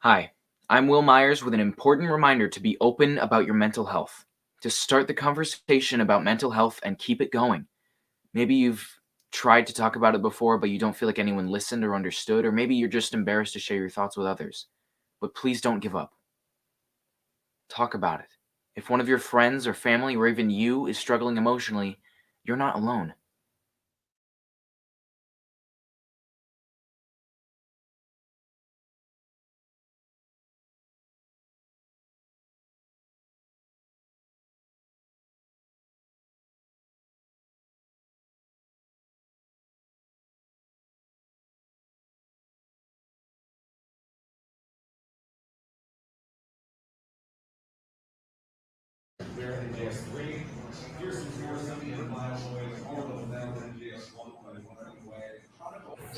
Hi, I'm Will Myers with an important reminder to be open about your mental health, to start the conversation about mental health and keep it going. Maybe you've tried to talk about it before, but you don't feel like anyone listened or understood, or maybe you're just embarrassed to share your thoughts with others. But please don't give up. Talk about it. If one of your friends or family or even you is struggling emotionally, you're not alone.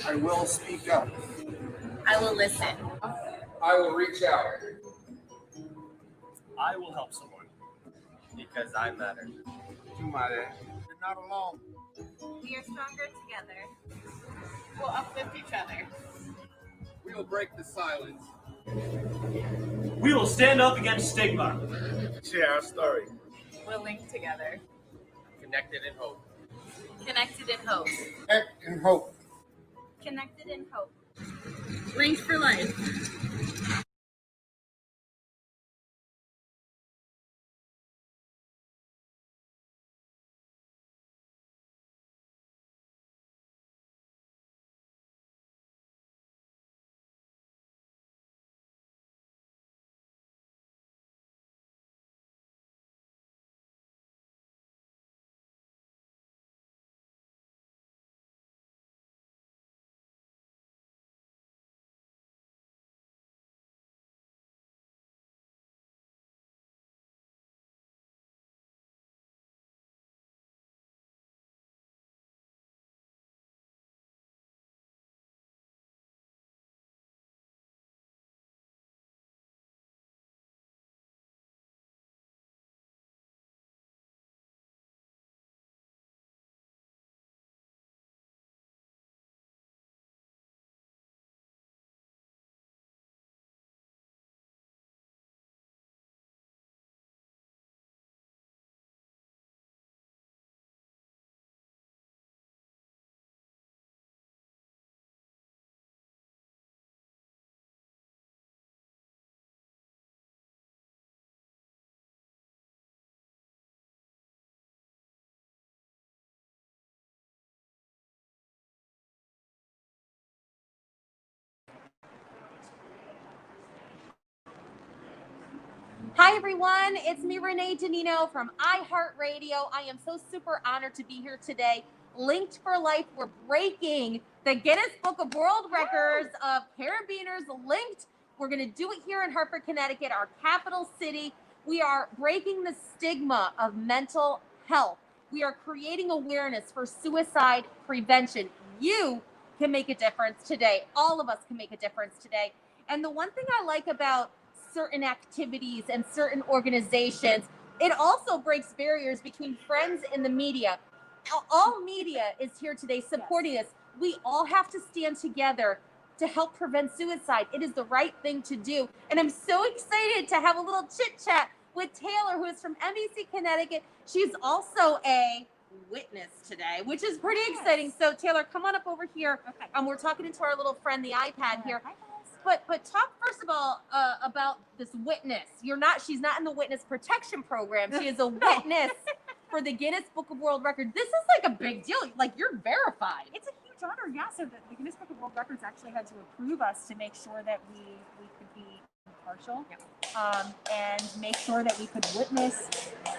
I will speak up. I will listen. I will reach out. I will help someone. Because I matter. You matter. You're not alone. We are stronger together. We'll uplift each other. We will break the silence. We will stand up against stigma. Share our story. We'll link together. Connected in hope. Connected in hope. Connect in hope. Connected in hope. Linked for life. Hi, everyone. It's me, Renee Danino from iHeartRadio. I am so super honored to be here today. Linked for Life, we're breaking the Guinness Book of World Records of Carabiners Linked. We're going to do it here in Hartford, Connecticut, our capital city. We are breaking the stigma of mental health. We are creating awareness for suicide prevention. You can make a difference today. All of us can make a difference today. And the one thing I like about certain activities and certain organizations, it also breaks barriers between friends and the media. All media is here today supporting us. We all have to stand together to help prevent suicide. It is the right thing to do. And I'm so excited to have a little chit chat with Taylor, who is from NBC Connecticut. She's also a witness today, which is pretty exciting. So Taylor, come on up over here. Okay. We're talking into our little friend, the iPad here. But talk first of all about this witness. She's not in the witness protection program. She is a witness for the Guinness Book of World Records. This is like a big deal. Like, you're verified. It's a huge honor, yeah. So the Guinness Book of World Records actually had to approve us to make sure that we could be impartial, and make sure that we could witness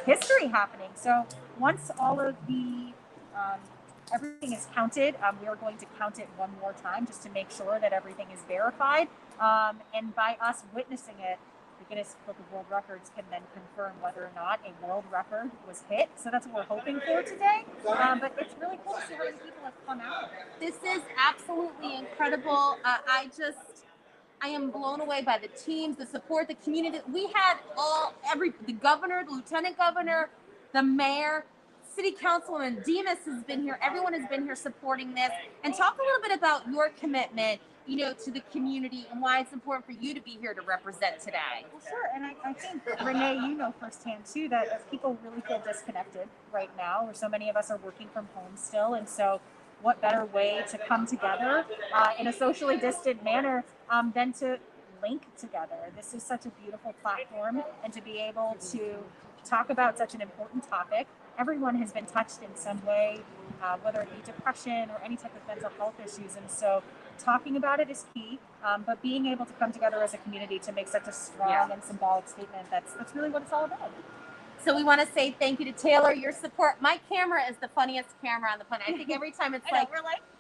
history happening. So once all of the everything is counted, we are going to count it one more time just to make sure that everything is verified. And by us witnessing it, the Guinness Book of World Records can then confirm whether or not a world record was hit. So that's what we're hoping for today. But it's really cool to see how many people have come out. This is absolutely incredible. I am blown away by the teams, the support, the community. We had the governor, the lieutenant governor, the mayor, City Councilwoman Demas has been here. Everyone has been here supporting this. And talk a little bit about your commitment, to the community and why it's important for you to be here to represent today. Well, sure. And I think, Renee, you know firsthand too that people really feel disconnected right now, where so many of us are working from home still. And so what better way to come together in a socially distant manner than to link together. This is such a beautiful platform, and to be able to talk about such an important topic. Everyone has been touched in some way, whether it be depression or any type of mental health issues. And so talking about it is key, but being able to come together as a community to make such a strong and symbolic statement, that's really what it's all about. So we want to say thank you to Taylor, your support. My camera is the funniest camera on the planet. I think every time it's like,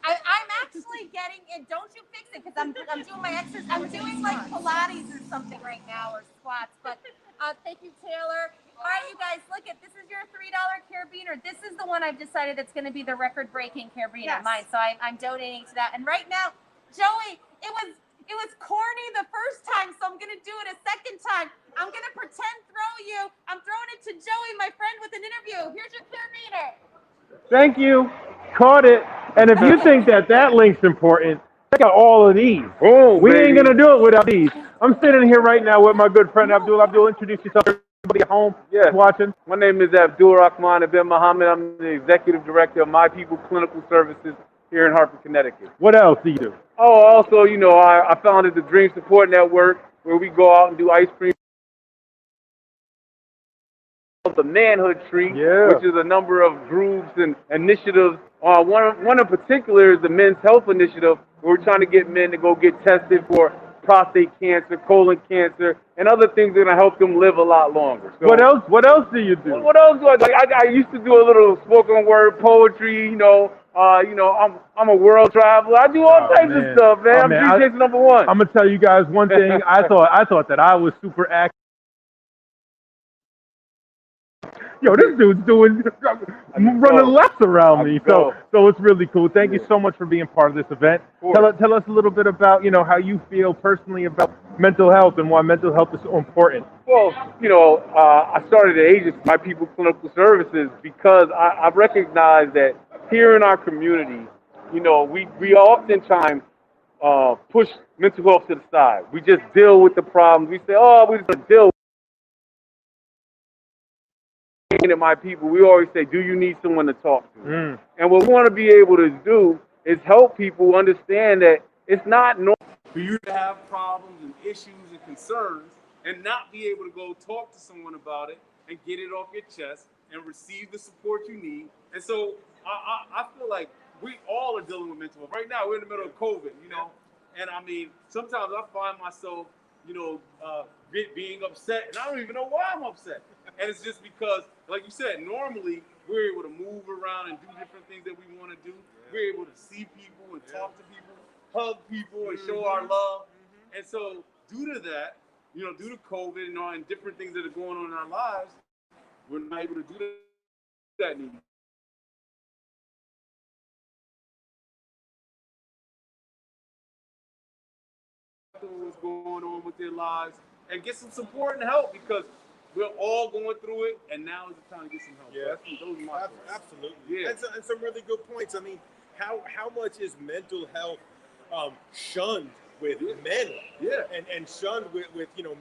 I'm actually getting it. Don't you fix it, because I'm doing my exercise. I'm doing like Pilates or something right now, or squats. But thank you, Taylor. All right, you guys, look at this is your $3 carabiner. This is the one I've decided it's going to be the record-breaking carabiner, mine. So I'm donating to that. And right now, Joey, it was corny the first time, so I'm gonna do it a second time. I'm gonna pretend throw you. I'm throwing it to Joey, my friend, with an interview. Here's your carabiner. Thank you. Caught it. And if you think that link's important, check out all of these. Oh, we baby. ain't gonna do it without these. I'm sitting here right now with my good friend Abdul. Abdul, introduce yourself. Everybody at home watching. My name is Abdul Rahman Ibn Muhammad. I'm the executive director of My People Clinical Services here in Hartford, Connecticut. What else do you do? Oh, also, I founded the Dream Support Network, where we go out and do ice cream. The Manhood Tree, which is a number of groups and initiatives. One in particular is the Men's Health Initiative, where we're trying to get men to go get tested for prostate cancer, colon cancer, and other things that are going to help them live a lot longer. So, What else do you do? What else do I do? I used to do a little spoken word poetry, I'm a world traveler. I do all types of stuff, man. I'm Dream number one. I'm gonna tell you guys one thing. I thought that I was super active. Yo, this dude's running laps around me. So it's really cool. Thank you so much for being part of this event. Tell us a little bit about, how you feel personally about mental health and why mental health is so important. Well, I started the agency, My People Clinical Services, because I recognize that here in our community, we oftentimes push mental health to the side. We just deal with the problems. We say, we're just going to deal with it. At My People, we always say, do you need someone to talk to? And what we want to be able to do is help people understand that it's not normal for you to have problems and issues and concerns and not be able to go talk to someone about it and get it off your chest and receive the support you need. And so I feel like we all are dealing with mental health. Right now, we're in the middle of COVID, and I mean, sometimes I find myself, being upset, and I don't even know why I'm upset. And it's just because, like you said, normally we're able to move around and do different things that we want to do. We're able to see people and talk to people, hug people and show our love. And so due to that, due to COVID and different things that are going on in our lives, we're not able to do that anymore. What's going on with their lives and get some support and help, because we're all going through it, and now is the time to get some help. Yeah, those are my thoughts. Absolutely. Yeah, and some really good points. I mean, how much is mental health shunned with men? Yeah, and shunned with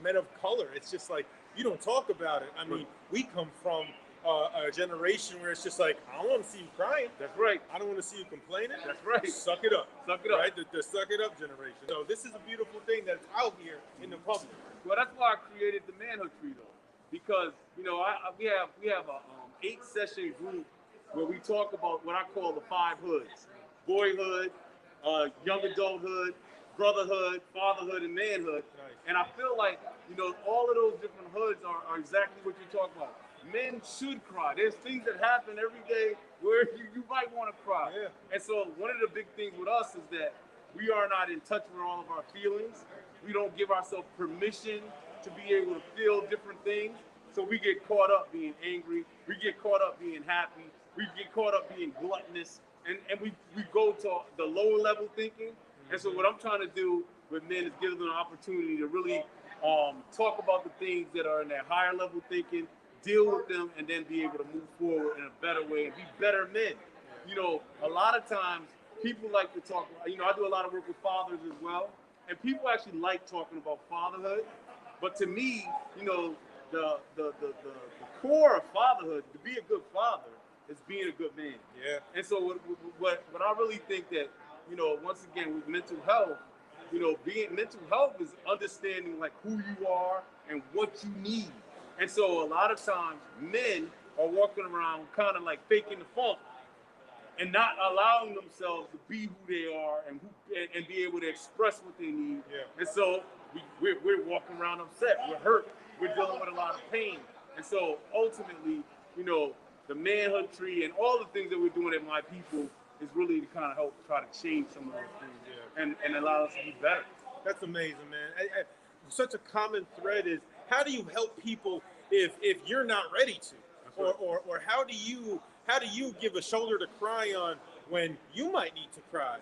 men of color? It's just like you don't talk about it. I mean, we come from a generation where it's just like, I don't want to see you crying. That's right. I don't want to see you complaining. That's right. Suck it up. Suck it up. Right? The suck it up generation. So this is a beautiful thing that's out here in the public. Well, that's why I created the Manhood Tree, though, because we have a 8-session group where we talk about what I call the 5 hoods: boyhood, young adulthood, brotherhood, fatherhood, and manhood. Nice. And I feel like all of those different hoods are exactly what you're talking about. Men should cry. There's things that happen every day where you might want to cry. Yeah. And so one of the big things with us is that we are not in touch with all of our feelings. We don't give ourselves permission to be able to feel different things. So we get caught up being angry. We get caught up being happy. We get caught up being gluttonous. And we go to the lower level thinking. And so what I'm trying to do with men is give them an opportunity to really talk about the things that are in their higher level thinking, deal with them, and then be able to move forward in a better way and be better men. A lot of times people like to talk, I do a lot of work with fathers as well, and people actually like talking about fatherhood. But to me, the core of fatherhood, to be a good father, is being a good man. Yeah. And so what I really think that, once again, with mental health, You know, being mental health is understanding like who you are and what you need. And so a lot of times men are walking around kind of like faking the funk and not allowing themselves to be who they are and be able to express what they need. Yeah. And so we're walking around upset. We're hurt. We're dealing with a lot of pain. And so ultimately, you know, the manhood tree and all the things that we're doing at My People is really to kind of help try to change some of those things and allow us to be better. That's amazing, man. Such a common thread is how do you help people if you're not ready to, or how do you give a shoulder to cry on when you might need to cry,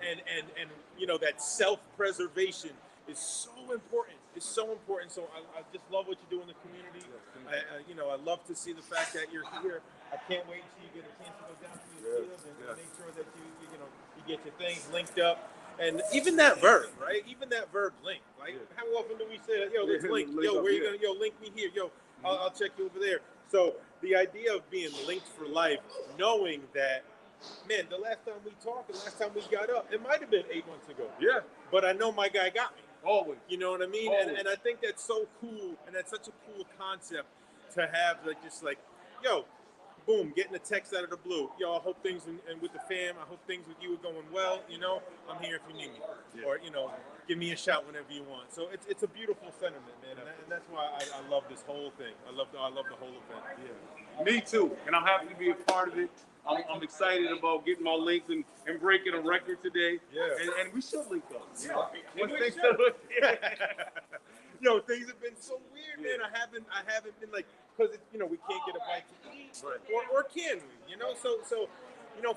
and you know that self-preservation is so important. It's so important. So I just love what you do in the community. I love to see the fact that you're here. I can't wait until you get a chance to go down to the field and make sure that you get your things linked up. And even that verb, right? Even that verb link. Like how often do we say, yo, let's link. Yo, where you gonna? Yo, link me here. Yo, I'll check you over there. So the idea of being linked for life, knowing that, man, the last time we talked, the last time we got up, it might have been 8 months ago. Yeah. But I know my guy got me. Always. You know what I mean? And I think that's so cool, and that's such a cool concept to have, like, just like, yo, boom, getting a text out of the blue. Yo, I hope things and with the fam, I hope things with you are going well. You know, I'm here if you need me. Yeah. Or, you know, give me a shout whenever you want. So it's a beautiful sentiment, man. And that's why I love this whole thing. I love the whole event. Yeah. Me too. And I'm happy to be a part of it. I'm excited about getting my links and breaking a record today. Yeah. And we should link up. Yeah. Yo, things have been so weird, man. I haven't been like, because we can't get a bite to eat, or can we? You know, so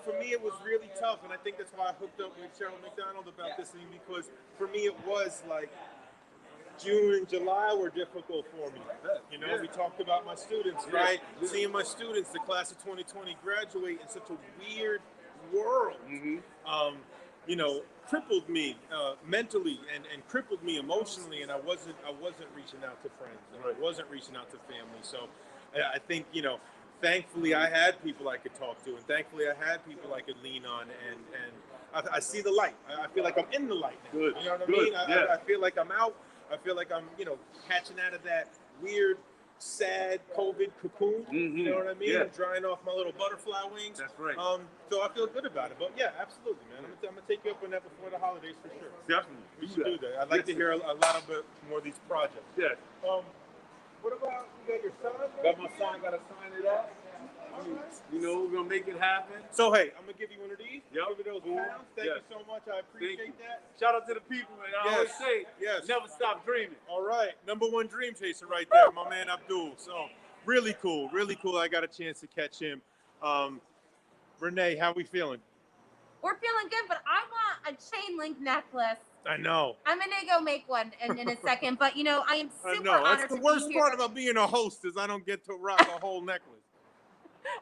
for me it was really tough, and I think that's why I hooked up with Cheryl McDonald about this thing, because for me it was like June and July were difficult for me. You know, we talked about my students, right? Seeing my students, the class of 2020, graduate in such a weird world. You know, crippled me mentally and crippled me emotionally, and I wasn't reaching out to friends, and I wasn't reaching out to family. So I think, thankfully I had people I could talk to, and thankfully I had people I could lean on, and I see the light. I feel like I'm in the light now. Good. You know what I Good. mean? Yeah. I feel like I'm out. I feel like I'm, catching out of that weird, sad COVID cocoon. You know what I mean? Yeah. I'm drying off my little butterfly wings. That's right. So I feel good about it. But yeah, absolutely, man. I'm gonna take you up on that before the holidays for sure. Definitely. We should do that. I'd like to hear a lot of more of these projects. Yeah. What about you got your son? Got my son. Got to sign it up. I mean, we're gonna make it happen. So hey, I'm gonna give you one of these. Yep. Give me those pounds. Thank you so much. I appreciate that. Shout out to the people, man. I always say, never stop dreaming. All right, #1 dream chaser right there, my man Abdul. So really cool, really cool. I got a chance to catch him. Renee, how we feeling? We're feeling good, but I want a chain link necklace. I know. I'm gonna go make one in a second, but I am I super know. honored That's the to worst be here. part about being a host is I don't get to rock a whole necklace.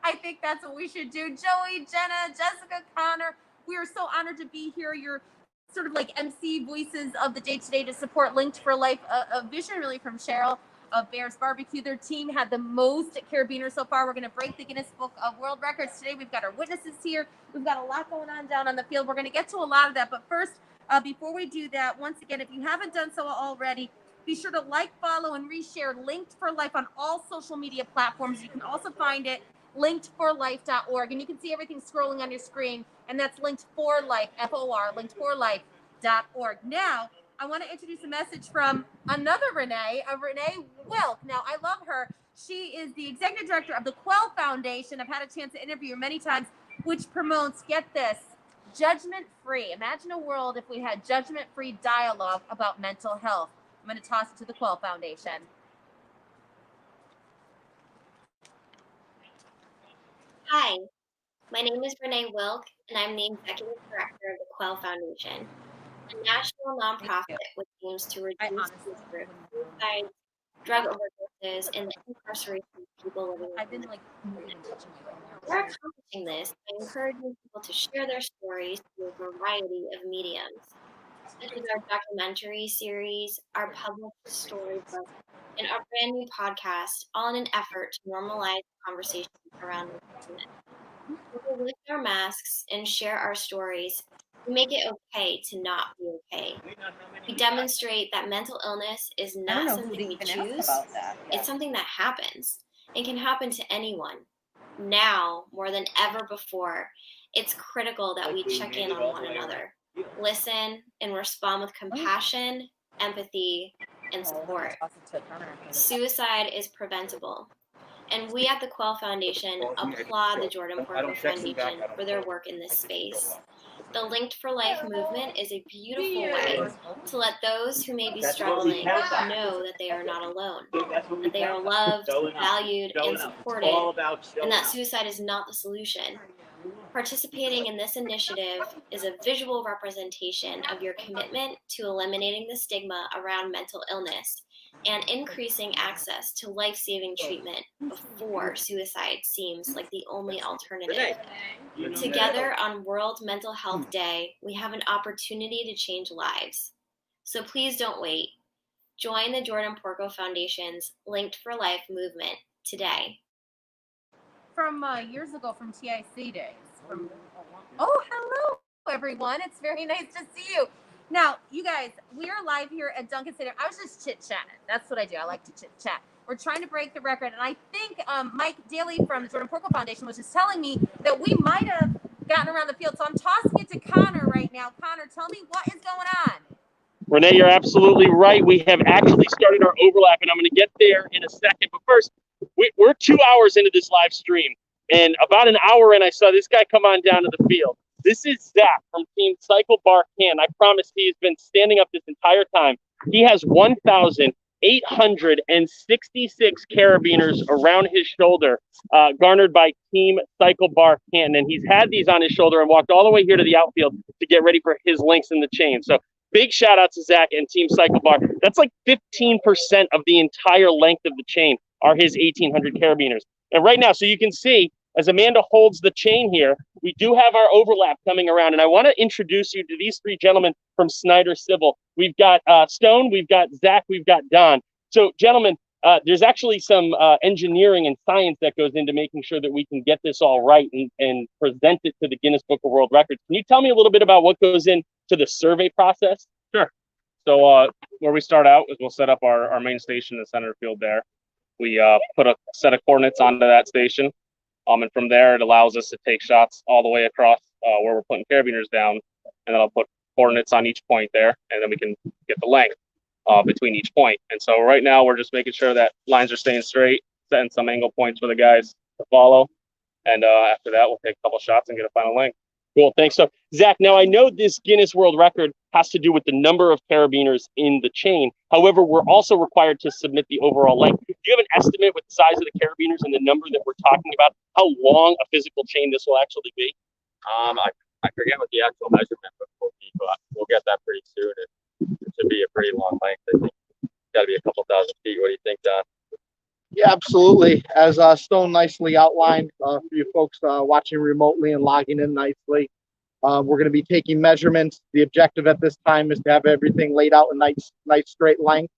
I think that's what we should do. Joey, Jenna, Jessica, Connor, we are so honored to be here. You're sort of like MC voices of the day today to support Linked for Life, a vision really from Cheryl of Bears Barbecue. Their team had the most carabiners so far. We're going to break the Guinness Book of World Records today. We've got our witnesses here. We've got a lot going on down on the field. We're going to get to a lot of that. But first, before we do that, once again, if you haven't done so already, be sure to like, follow, and reshare Linked for Life on all social media platforms. You can also find it linkedforlife.org, and you can see everything scrolling on your screen, and that's Linked for Life, F-O-R, linkedforlife.org. Now, I want to introduce a message from another Renee, Renee Wilk. Now, I love her. She is the executive director of the Quell Foundation. I've had a chance to interview her many times, which promotes, get this, judgment-free. Imagine a world if we had judgment-free dialogue about mental health. I'm going to toss it to the Quell Foundation. Hi, my name is Renee Wilk, and I'm the Executive Director of the Quell Foundation, a national nonprofit which aims to reduce the risk of suicide, drug overdoses, and the incarceration of people living with We're accomplishing this by encouraging people to share their stories through a variety of mediums, such as our documentary series, our published storybook, and our brand new podcast, all in an effort to normalize conversations around mental illness. We will lift our masks and share our stories We make it okay to not be okay. We demonstrate that mental illness is not something we choose. It's something that happens. It can happen to anyone. Now, more than ever before, it's critical that we check in on one another, listen, and respond with compassion, empathy, and support. Suicide is preventable. And we at the Quell Foundation applaud the Jordan Porco Foundation for their work in this space. The Linked for Life movement is a beautiful way to let those who may be struggling know that they are not alone, that they are loved, valued, and supported, and that suicide is not the solution. Participating in this initiative is a visual representation of your commitment to eliminating the stigma around mental illness and increasing access to life-saving treatment before suicide seems like the only alternative. Together on World Mental Health Day, we have an opportunity to change lives. So please don't wait. Join the Jordan Porco Foundation's Linked for Life movement today. From years ago from TIC days. Oh, hello, everyone. It's very nice to see you. Now, you guys, we are live here at Duncan Stadium. I was just chit-chatting. That's what I do. I like to chit-chat. We're trying to break the record, and I think Mike Daly from Jordan Porco Foundation was just telling me that we might have gotten around the field. So I'm tossing it to Connor right now. Connor, tell me what is going on. Renee, you're absolutely right. We have actually started our overlap, and I'm going to get there in a second. But first, we're 2 hours into this live stream, and about an hour in, I saw this guy come on down to the field. This is Zach from Team Cycle Bar Can. I promise he's been standing up this entire time. He has 1,866 carabiners around his shoulder, garnered by Team Cycle Bar Can. And he's had these on his shoulder and walked all the way here to the outfield to get ready for his links in the chain. So big shout out to Zach and Team Cycle Bar. That's like 15% of the entire length of the chain are his 1,800 carabiners. And right now, so you can see, as Amanda holds the chain here, we do have our overlap coming around. And I want to introduce you to these three gentlemen from Snyder Civil. We've got Stone, we've got Zach, we've got Don. So gentlemen, there's actually some engineering and science that goes into making sure that we can get this all right and present it to the Guinness Book of World Records. Can you tell me a little bit about what goes into the survey process? Sure. So where we start out is we'll set up our main station in the center field there. We put a set of coordinates onto that station. And from there, it allows us to take shots all the way across where we're putting carabiners down. And then I'll put coordinates on each point there. And then we can get the length between each point. And so right now, we're just making sure that lines are staying straight, setting some angle points for the guys to follow. And after that, we'll take a couple shots and get a final length. Cool, thanks. So, Zach, now I know this Guinness World Record has to do with the number of carabiners in the chain. However, we're also required to submit the overall length. Do you have an estimate with the size of the carabiners and the number that we're talking about, how long a physical chain this will actually be? I forget what the actual measurement will be, but we'll get that pretty soon. It should be a pretty long length. I think it's got to be a couple thousand feet. What do you think, Don? Yeah, absolutely. As Stone nicely outlined for you folks watching remotely and logging in nicely, we're going to be taking measurements. The objective at this time is to have everything laid out in nice straight length,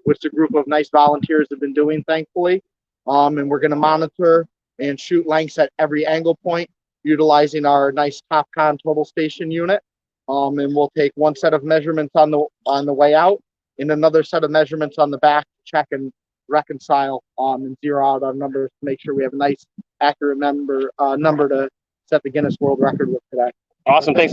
which a group of nice volunteers have been doing, thankfully. And we're going to monitor and shoot lengths at every angle point, utilizing our nice TopCon total station unit. And we'll take one set of measurements on the way out, and another set of measurements on the back to check and reconcile and zero out our numbers to make sure we have a nice accurate number to set the Guinness World Record with today. Awesome, thanks.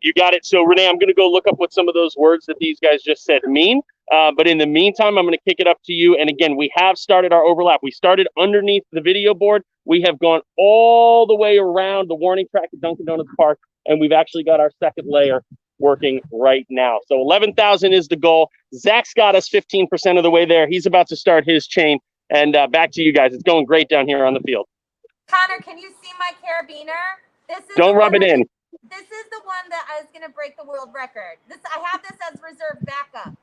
You got it. So Renee, I'm going to go look up what some of those words that these guys just said mean. But in the meantime, I'm going to kick it up to you. And again, we have started our overlap. We started underneath the video board. We have gone all the way around the warning track at Dunkin' Donuts Park, and we've actually got our second layer working right now. So 11,000 is the goal. Zach's got us 15% of the way there. He's about to start his chain. And back to you guys. It's going great down here on the field. Connor, can you see my carabiner? Don't rub it in. This is the one that is going to break the world record. I have this as reserve backup.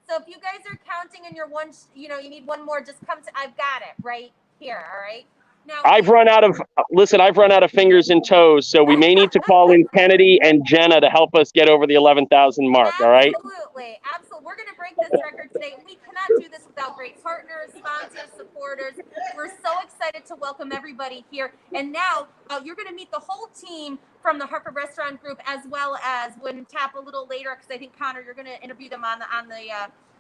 So if you guys are counting and you're one, you need one more, just come to, I've got it right here. All right. Now, I've run out of fingers and toes, so we may need to call in Kennedy and Jenna to help us get over the 11,000 mark. All right. absolutely. We're going to break this record today. We cannot do this without great partners, sponsors, supporters. We're so excited to welcome everybody here. And now you're going to meet the whole team from the Hartford Restaurant Group, as well as when tap a little later, because I think Connor, you're going to interview them on the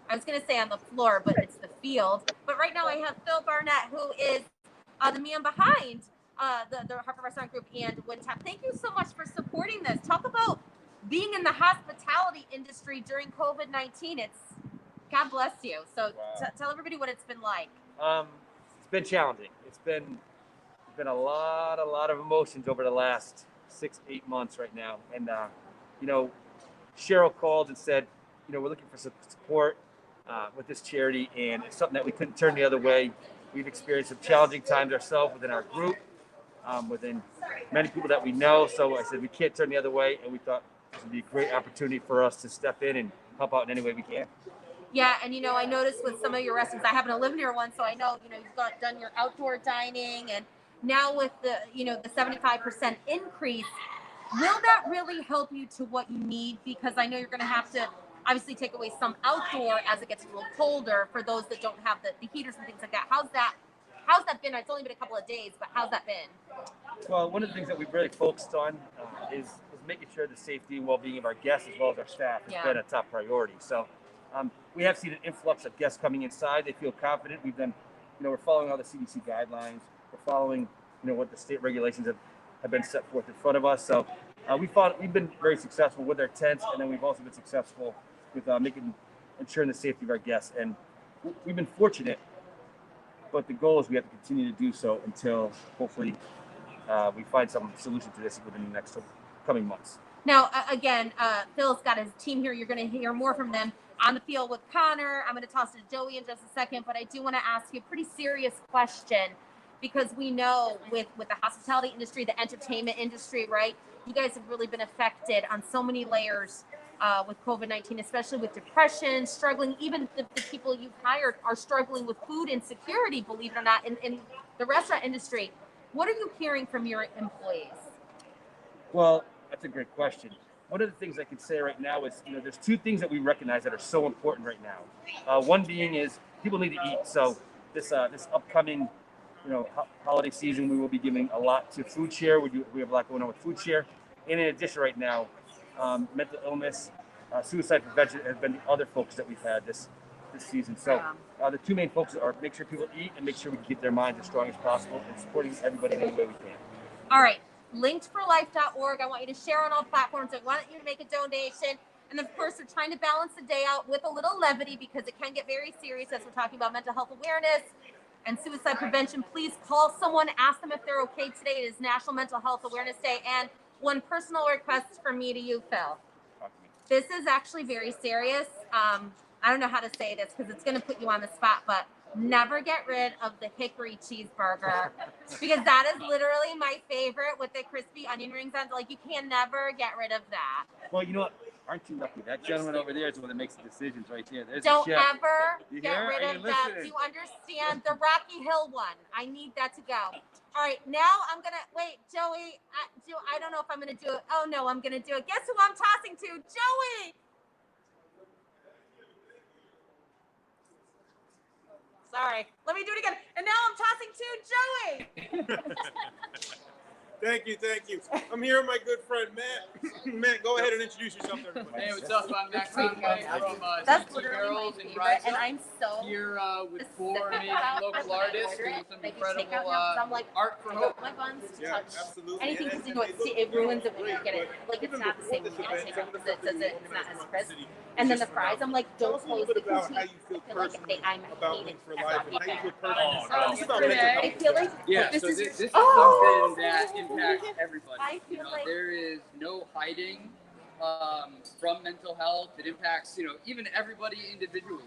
I was going to say on the floor, but it's the field. But right now I have Phil Barnett, who is the man behind the Hartford Restaurant Group and WinTap. Thank you so much for supporting this. Talk about being in the hospitality industry during COVID-19. It's God bless you. So tell everybody what it's been like. It's been challenging. It's been a lot of emotions over the last 6-8 months right now. And Cheryl called and said, we're looking for some support with this charity, and it's something that we couldn't turn the other way. We've experienced some challenging times ourselves within our group, within many people that we know. So I said we can't turn the other way, and we thought this would be a great opportunity for us to step in and help out in any way we can. Yeah, and I noticed with some of your restaurants, I happen to live near one, so I know you've done your outdoor dining, and now with the the 75% increase, will that really help you to what you need? Because I know you're going to have to obviously take away some outdoor as it gets a little colder for those that don't have the heaters and things like that. How's that been? It's only been a couple of days, but how's that been? Well, one of the things that we've really focused on is making sure the safety and well-being of our guests as well as our staff has been a top priority. So we have seen an influx of guests coming inside. They feel confident. We've done, we're following all the CDC guidelines. We're following, what the state regulations have been set forth in front of us. So we've been very successful with our tents, and then we've also been successful with ensuring the safety of our guests. And we've been fortunate, but the goal is we have to continue to do so until hopefully we find some solution to this within the next coming months. Now, again, Phil's got his team here. You're going to hear more from them on the field with Connor. I'm going to toss it to Joey in just a second, but I do want to ask you a pretty serious question, because we know with the hospitality industry, the entertainment industry, right? You guys have really been affected on so many layers with COVID-19, especially with depression, struggling. Even the people you've hired are struggling with food insecurity, believe it or not, in the restaurant industry. What are you hearing from your employees? Well, that's a great question. One of the things I can say right now is, there's two things that we recognize that are so important right now. One being is people need to eat. So this upcoming, holiday season, we will be giving a lot to food share. We have a lot going on with food share. And in addition, right now, mental illness, suicide prevention has been the other focus that we've had this season. So the two main focuses are make sure people eat and make sure we keep their minds as strong as possible, and supporting everybody in any way we can. All right, linkedforlife.org. I want you to share on all platforms. I want you to make a donation. And of course, we're trying to balance the day out with a little levity, because it can get very serious as we're talking about mental health awareness and suicide prevention. Please call someone, ask them if they're okay today. It is National Mental Health Awareness Day. And one personal request from me to you, Phil. This is actually very serious. I don't know how to say this because it's going to put you on the spot, but never get rid of the hickory cheeseburger, because that is literally my favorite with the crispy onion rings on. Like, you can never get rid of that. Well, you know what? Aren't you lucky? That gentleman over there is the one that makes the decisions right there. There's Don't the chef. ever You get hear? rid Are of you that. listening? Do you understand? The Rocky Hill one. I need that to go. All right, now I'm going to, wait, Joey, I don't know if I'm going to do it. Oh, no, I'm going to do it. Guess who I'm tossing to? Joey! Sorry. Let me do it again. And now I'm tossing to Joey. Thank you. I'm here with my good friend Matt. Matt, go ahead and introduce yourself to everybody. Hey, what's up? I'm Matt Conway from That's Two literally Barrels my and favorite, Rise and Up. I'm so Here with specific four amazing about local when I artists order doing it. some Like, you incredible take out now, 'cause I'm like, art for I hope. don't want my buns to touch anything, because it ruins it when you get it. Like, it's not the same when you get it taken out, because it's not as crisp. And then the fries, I'm like, don't close the cookie. I feel like I'm hating I feel like Yeah, this so is this is oh, something that impacts everybody. I feel like there is no hiding from mental health. It impacts, even everybody individually,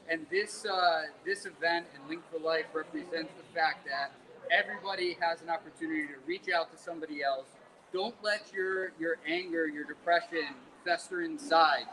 And this event and Link for Life represents the fact that everybody has an opportunity to reach out to somebody else. Don't let your anger, your depression fester inside.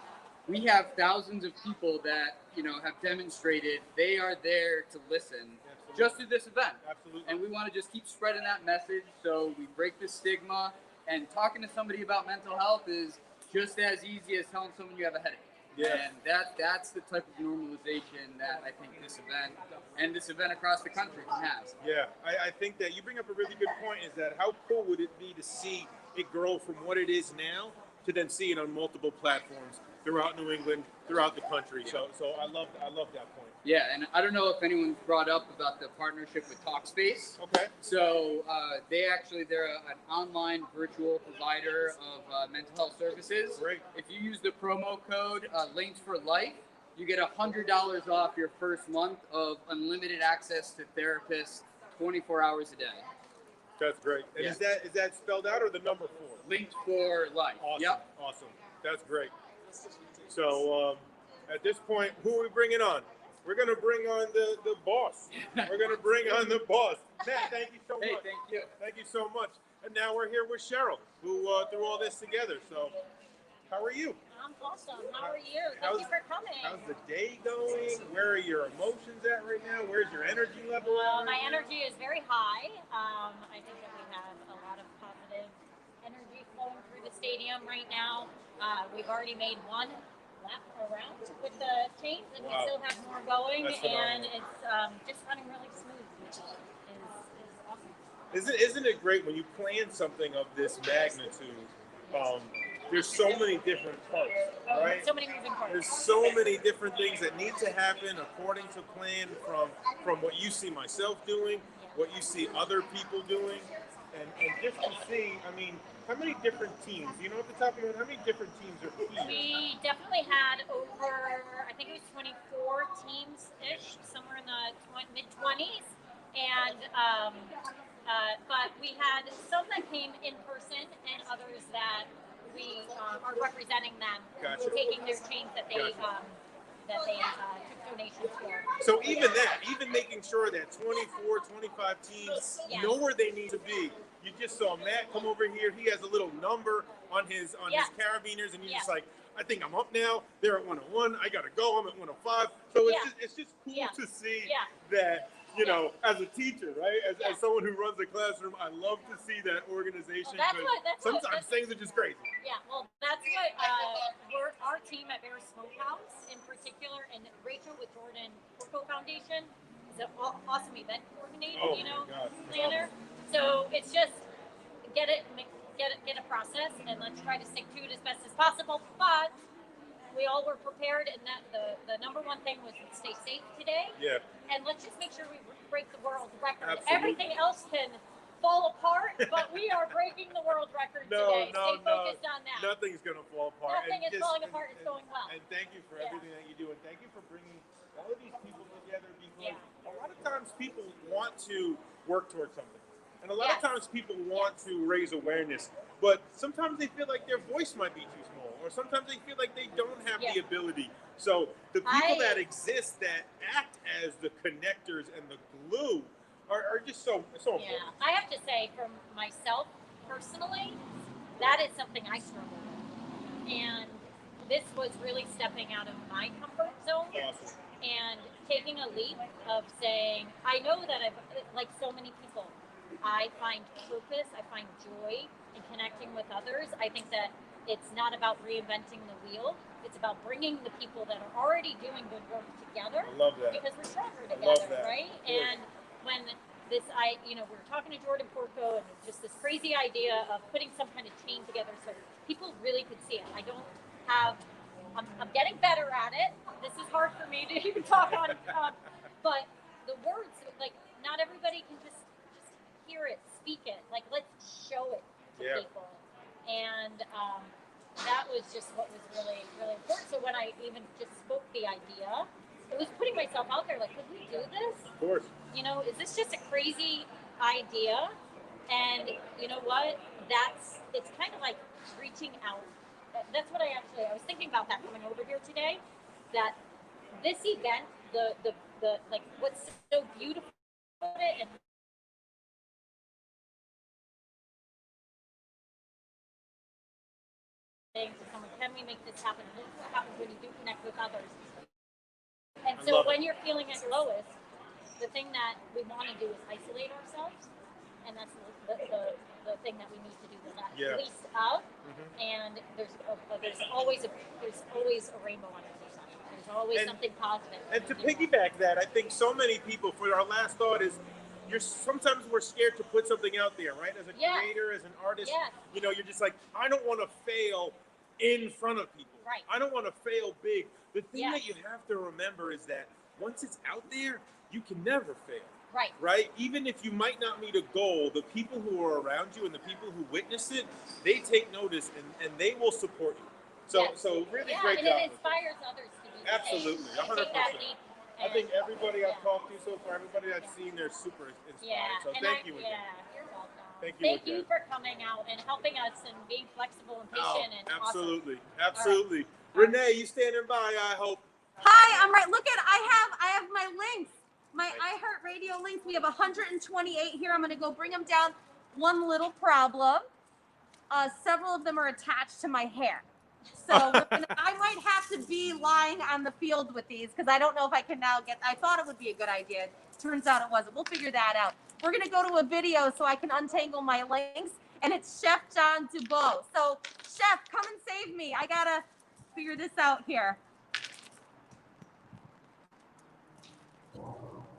We have thousands of people that, have demonstrated they are there to listen just through this event. Absolutely. And we want to just keep spreading that message so we break the stigma. And talking to somebody about mental health is just as easy as telling someone you have a headache. Yeah. And that's the type of normalization that I think this event and this event across the country has. Yeah, I think that you bring up a really good point, is that how cool would it be to see it grow from what it is now to then see it on multiple platforms throughout New England, throughout the country. So I love that point. Yeah, and I don't know if anyone's brought up about the partnership with Talkspace. Okay. So they're an online virtual provider of mental health services. Great. If you use the promo code Links for Life, you get $100 off your first month of unlimited access to therapists 24 hours a day. That's great. And Yeah. is that spelled out or the number 4? Links for Life. Awesome. Yep. Awesome. That's great. So at this point, who are we bringing on? We're going to bring on the boss. We're going to bring on the boss. Matt, thank you so much. Hey, thank you. Thank you so much. And now we're here with Cheryl, who threw all this together. So how are you? I'm awesome. How are you? Thank you for coming. How's the day going? Where are your emotions at right now? Where's your energy level at? My energy is very high. I think that we have a lot of positive energy flowing through the stadium right now. We've already made one lap around with the chains, and we still have more going. That's And phenomenal. it's just running really smooth, which is awesome. Isn't it great when you plan something of this magnitude? There's so many different parts, right? So many moving parts. There's so many different things that need to happen according to plan, from what you see myself doing, what you see other people doing, and just to see, I mean, how many different teams? You know what the top of how many different teams are here? We definitely had over, I think it was 24 teams-ish, somewhere in the mid-20s. And, but we had some that came in person and others that we are representing them, Gotcha. taking their chains that they, Gotcha. took donations for. So even making sure that 24, 25 teams Yes. know where they need to be. You just saw Matt come over here. He has a little number on his Yes. carabiners, and he's Yes. just like, I think I'm up now. They're at 101. I gotta go. I'm at 105. So Yeah. it's just cool Yeah. to see Yeah. that. You know, as a teacher, right? As someone who runs a classroom, I love to see that organization. Well, because sometimes things are just crazy. Yeah, well, that's what our team at Bear Smokehouse in particular, and Rachel with Jordan Porco Foundation is an awesome event coordinator, Oh my God. planner. So it's just get a process, and let's try to stick to it as best as possible. But we all were prepared, and that the number one thing was to stay safe today. Yeah. And let's just make sure we break the world record. Absolutely. Everything else can fall apart, but we are breaking the world record today. Stay focused on that. Nothing's gonna fall apart. Nothing And is falling apart. It's going well. And thank you for everything that you do, and thank you for bringing all of these people together, because a lot of times people want to work towards something, and a lot of times people want to raise awareness, but sometimes they feel like their voice might be too small, or sometimes they feel like they don't have the ability. So the people that exist, that act as the connectors and the glue, are just so important. Yeah, I have to say, for myself personally, that is something I struggle with, and this was really stepping out of my comfort zone. Awesome. And taking a leap of saying, I know that like so many people, I find purpose, I find joy in connecting with others. I think that it's not about reinventing the wheel. It's about bringing the people that are already doing good work together. I love that. Because we're stronger I love together, that. right? Of course. And when we were talking to Jordan Porco, and just this crazy idea of putting some kind of chain together so people really could see it. I'm getting better at it. This is hard for me to even talk on, but the words, like, not everybody can just hear it, speak it. Like, let's show it to people. And that was just what was really, really important. So when I even just spoke the idea, it was putting myself out there, like, could we do this? Of course. You know, is this just a crazy idea? And you know what? It's kind of like reaching out. That's what I was thinking about that coming over here today, that this event, the like, what's so beautiful about it, and saying to someone, can we make this happen? Look what happens when you do connect with others. And I so love when it. you're feeling at your lowest, the thing that we want to do is isolate ourselves, and that's the thing that we need to do the least of. And there's always a rainbow on the other side. There's always something positive. And to piggyback that, I think so many people, for our last thought is, sometimes we're scared to put something out there, right? As a creator, as an artist, you know, you're just like, I don't want to fail in front of people. Right. I don't want to fail big. The thing that you have to remember is that once it's out there, you can never fail. Right. Right? Even if you might not meet a goal, the people who are around you and the people who witness it, they take notice and they will support you. So really great and job. it inspires others to do Absolutely, the same. 100%. I think everybody I've talked to so far, everybody I've seen, they're super inspired. So thank you again. You're welcome. Thank you for coming out and helping us and being flexible and patient and absolutely, awesome. absolutely. Renee, you standing by? I hope. Hi, I'm right. Look at I have my links, my iHeartRadio links. We have 128 here. I'm going to go bring them down. One little problem. Several of them are attached to my hair. So I might have to be lying on the field with these because I don't know if I can now get. I thought it would be a good idea. Turns out it wasn't. We'll figure that out. We're going to go to a video so I can untangle my links, and it's Chef John Dubois. So, Chef, come and save me. I got to figure this out here.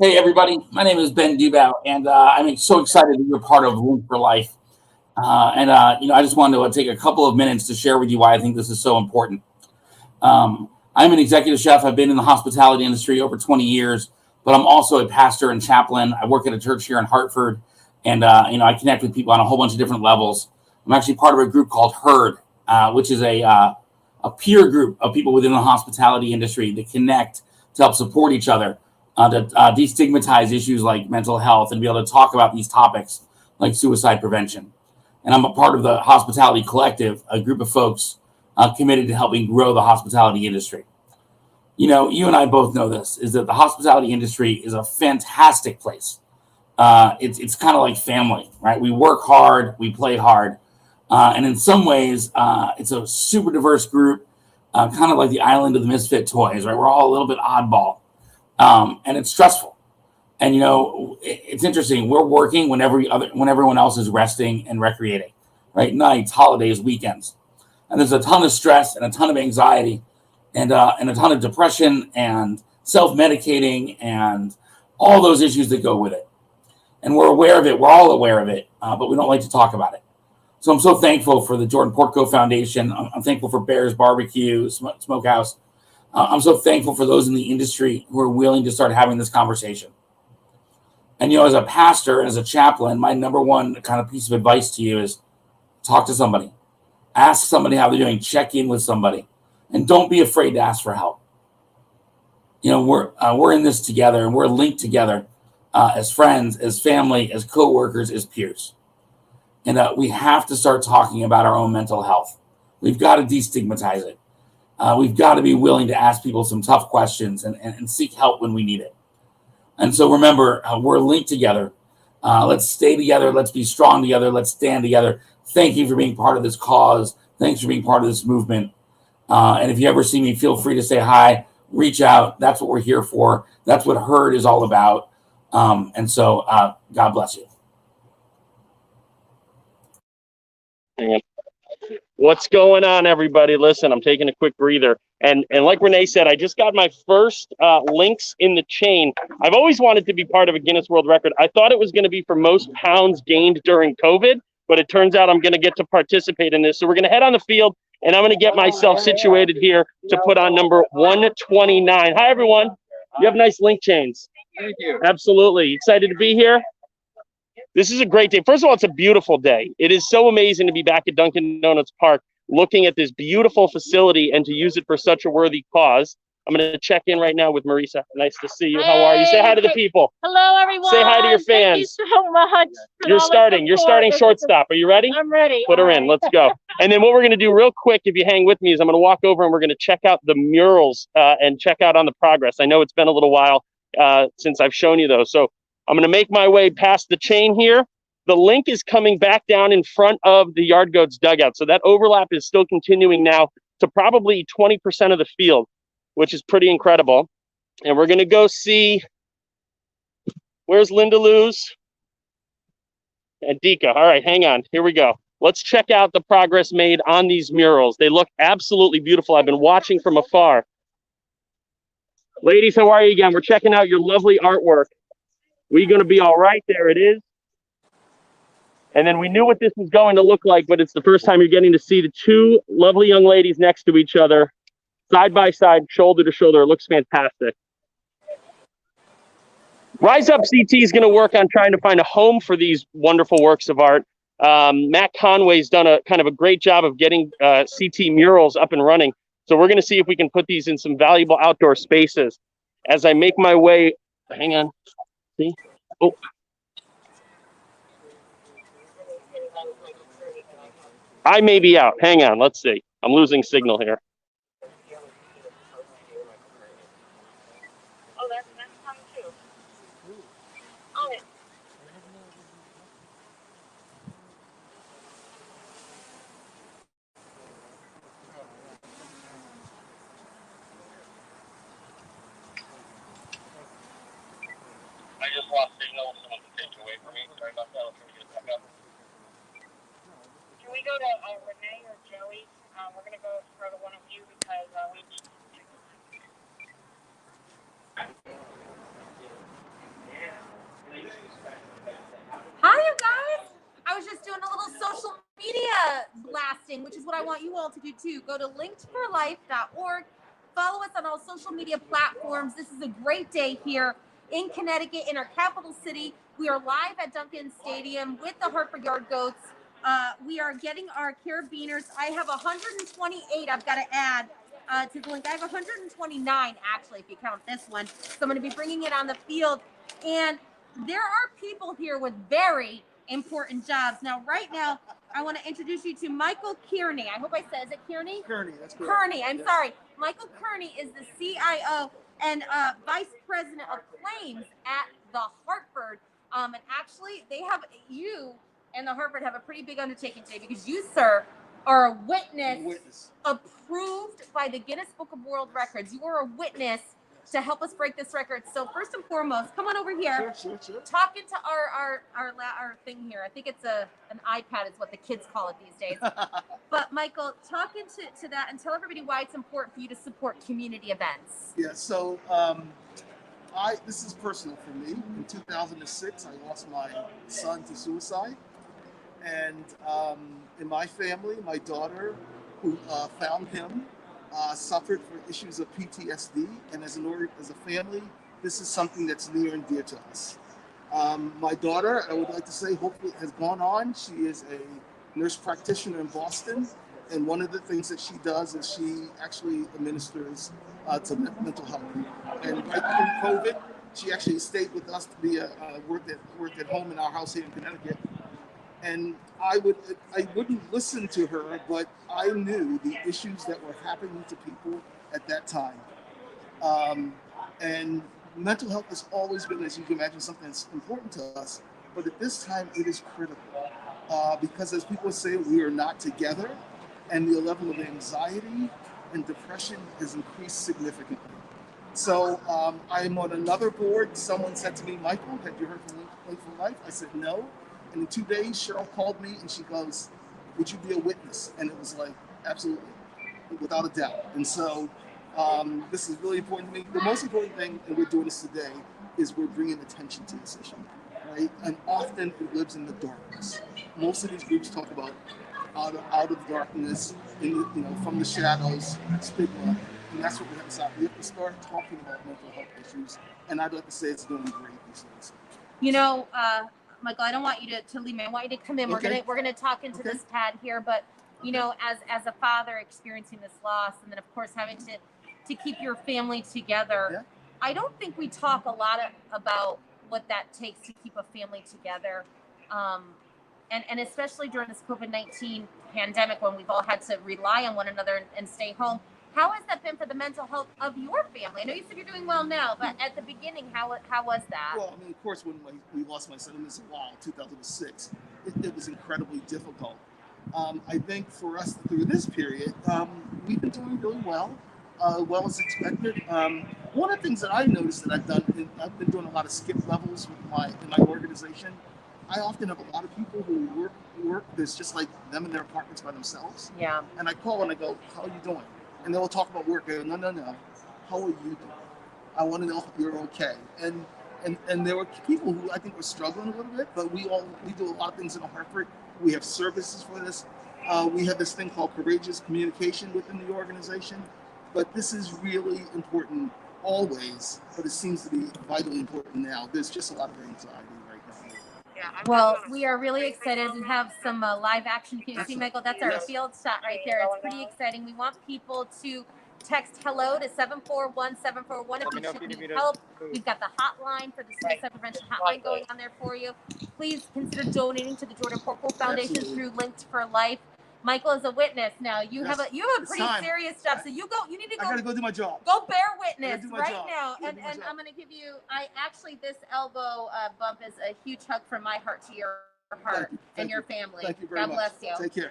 Hey everybody, my name is Ben Dubois, and I'm so excited to be a part of Link for Life. I just wanted to take a couple of minutes to share with you why I think this is so important. I'm an executive chef. I've been in the hospitality industry over 20 years, but I'm also a pastor and chaplain. I work at a church here in Hartford, and I connect with people on a whole bunch of different levels. I'm actually part of a group called HERD, which is a peer group of people within the hospitality industry that connect to help support each other, to destigmatize issues like mental health and be able to talk about these topics like suicide prevention. And I'm a part of the Hospitality Collective, a group of folks committed to helping grow the hospitality industry. You know, you and I both know this, is that the hospitality industry is a fantastic place. It's kind of like family, right? We work hard, we play hard. And in some ways, it's a super diverse group, kind of like the island of the misfit toys, right? We're all a little bit oddball. And it's stressful. And, you know, it's interesting. We're working when everyone else is resting and recreating, right? Nights, holidays, weekends. And there's a ton of stress and a ton of anxiety and a ton of depression and self-medicating and all those issues that go with it. And we're aware of it. We're all aware of it, but we don't like to talk about it. So I'm so thankful for the Jordan Portco Foundation. I'm thankful for Bears Barbecue, Smokehouse. I'm so thankful for those in the industry who are willing to start having this conversation. And, you know, as a pastor and as a chaplain, my number one kind of piece of advice to you is talk to somebody. Ask somebody how they're doing. Check in with somebody. And don't be afraid to ask for help. You know, we're in this together, and we're linked together as friends, as family, as coworkers, as peers. And we have to start talking about our own mental health. We've got to destigmatize it. We've got to be willing to ask people some tough questions and seek help when we need it. And so remember, we're linked together. Let's stay together. Let's be strong together. Let's stand together. Thank you for being part of this cause. Thanks for being part of this movement. And if you ever see me, feel free to say hi, reach out. That's what we're here for. That's what HERD is all about. And so God bless you. What's going on, everybody? Listen, I'm taking a quick breather. And like Renee said, I just got my first links in the chain. I've always wanted to be part of a Guinness World Record. I thought it was going to be for most pounds gained during COVID, but it turns out I'm going to get to participate in this. So we're going to head on the field, and I'm going to get myself situated here to put on number 129. Hi, everyone. You have nice link chains. Thank you. Absolutely. Excited to be here? This is a great day. First of all, it's a beautiful day. It is so amazing to be back at Dunkin' Donuts Park looking at this beautiful facility and to use it for such a worthy cause. I'm going to check in right now with Marisa. Nice to see you. How are you? Say hi to the people. Hello, everyone. Say hi to your fans. Thank you so much. You're starting shortstop. Are you ready? I'm ready. Put her in. Let's go. And then what we're going to do real quick, if you hang with me, is I'm going to walk over and we're going to check out the murals and check out on the progress. I know it's been a little while since I've shown you those. So I'm going to make my way past the chain here. The link is coming back down in front of the Yard Goats dugout. So that overlap is still continuing now to probably 20% of the field, which is pretty incredible. And we're going to go see Where's Linda Luz? And Dika. All right, hang on. Here we go. Let's check out the progress made on these murals. They look absolutely beautiful. I've been watching from afar. Ladies, how are you again? We're checking out your lovely artwork. We going to be all right? There it is. And then we knew what this was going to look like, but it's the first time you're getting to see the two lovely young ladies next to each other, side by side, shoulder to shoulder. It looks fantastic. Rise Up CT is going to work on trying to find a home for these wonderful works of art. Matt Conway's done a kind of a great job of getting CT murals up and running. So we're going to see if we can put these in some valuable outdoor spaces. As I make my way, hang on, see? Oh. I may be out. Hang on, let's see. I'm losing signal here. Oh, that's fun too. Oh, I just lost signal. Someone can take it away from me. Sorry about that. I'll try to get it back up. can we go to Renee or Joey? We're gonna go for the one of you because we need. Hi, you guys. I was just doing a little social media blasting, which is what I want you all to do too. Go to linkedforlife.org. Follow us on all social media platforms. This is a great day here in Connecticut, in our capital city. We are live at Duncan Stadium with the Hartford Yard Goats. We are getting our carabiners. I have 128 I've got to add to the link. I have 129 actually, if you count this one. So I'm going to be bringing it on the field. And there are people here with very important jobs. Now, right now, I want to introduce you to Michael Kearney. I hope I said, is it Kearney? Kearney, that's correct. Kearney, I'm Yes. sorry. Michael Kearney is the CIO and Vice President of Claims at the Hartford. And actually, they have, you and the Hartford have a pretty big undertaking today because you, sir, are a witness approved by the Guinness Book of World Records. You are a witness to help us break this record. So first and foremost, come on over here. Sure. Talk into our thing here. I think it's an iPad is what the kids call it these days. But Michael, talk into that and tell everybody why it's important for you to support community events. Yeah, so this is personal for me. In 2006, I lost my son to suicide. And in my family, my daughter, who found him, suffered from issues of PTSD, and as a family, this is something that's near and dear to us. My daughter, I would like to say, hopefully has gone on. She is a nurse practitioner in Boston, and one of the things that she does is she actually administers to mental health. And right through COVID, she actually stayed with us to be worked at home in our house here in Connecticut. And I wouldn't listen to her, but I knew the issues that were happening to people at that time. And mental health has always been, as you can imagine, something that's important to us. But at this time, it is critical because, as people say, we are not together, and the level of anxiety and depression has increased significantly. So I'm on another board. Someone said to me, Michael, have you heard from Link for Life? I said, no. And in 2 days, Cheryl called me and she goes, would you be a witness? And it was like, absolutely, without a doubt. And so this is really important to me. The most important thing, and we're doing this today, is we're bringing attention to this issue, right? And often it lives in the darkness. Most of these groups talk about out of darkness, from the shadows, stigma, and that's what we have to stop. We have to start talking about mental health issues, and I'd like to say it's doing great these days. Michael, I don't want you to leave me. I want you to come in. Okay. We're gonna talk into this pad here, but as a father experiencing this loss, and then of course having to keep your family together, Yeah. I don't think we talk a lot about what that takes to keep a family together, and especially during this COVID-19 pandemic when we've all had to rely on one another and stay home. How has that been for the mental health of your family? I know you said you're doing well now, but at the beginning, how was that? Well, I mean, of course, when we lost my son in this wild, 2006, it was incredibly difficult. I think for us through this period, we've been doing really well as expected. One of the things that I noticed that I've done, I've been doing a lot of skip levels with in my organization. I often have a lot of people who work that's just like them in their apartments by themselves. Yeah. And I call and I go, "How are you doing?" And they'll talk about work. I go, "No. How are you doing? I want to know if you're okay." And there were people who I think were struggling a little bit, but we do a lot of things in Hartford. We have services for this. We have this thing called courageous communication within the organization. But this is really important always, but it seems to be vitally important now. There's just a lot of anxiety right now. Well, we are really excited to have some live action. Can you see, Michael? That's our field shot right there. It's pretty exciting. We want people to text hello to 741-741 if you need help. We've got the hotline for the suicide prevention hotline going on there for you. Please consider donating to the Jordan Porco Foundation through Linked for Life. Michael is a witness now. You have a pretty serious stuff. So you need to go. I gotta go do my job. Go bear witness right job. now. And I'm gonna give you this elbow bump is a huge hug from my heart to your heart and your family. Thank you very God much. bless you. Take care.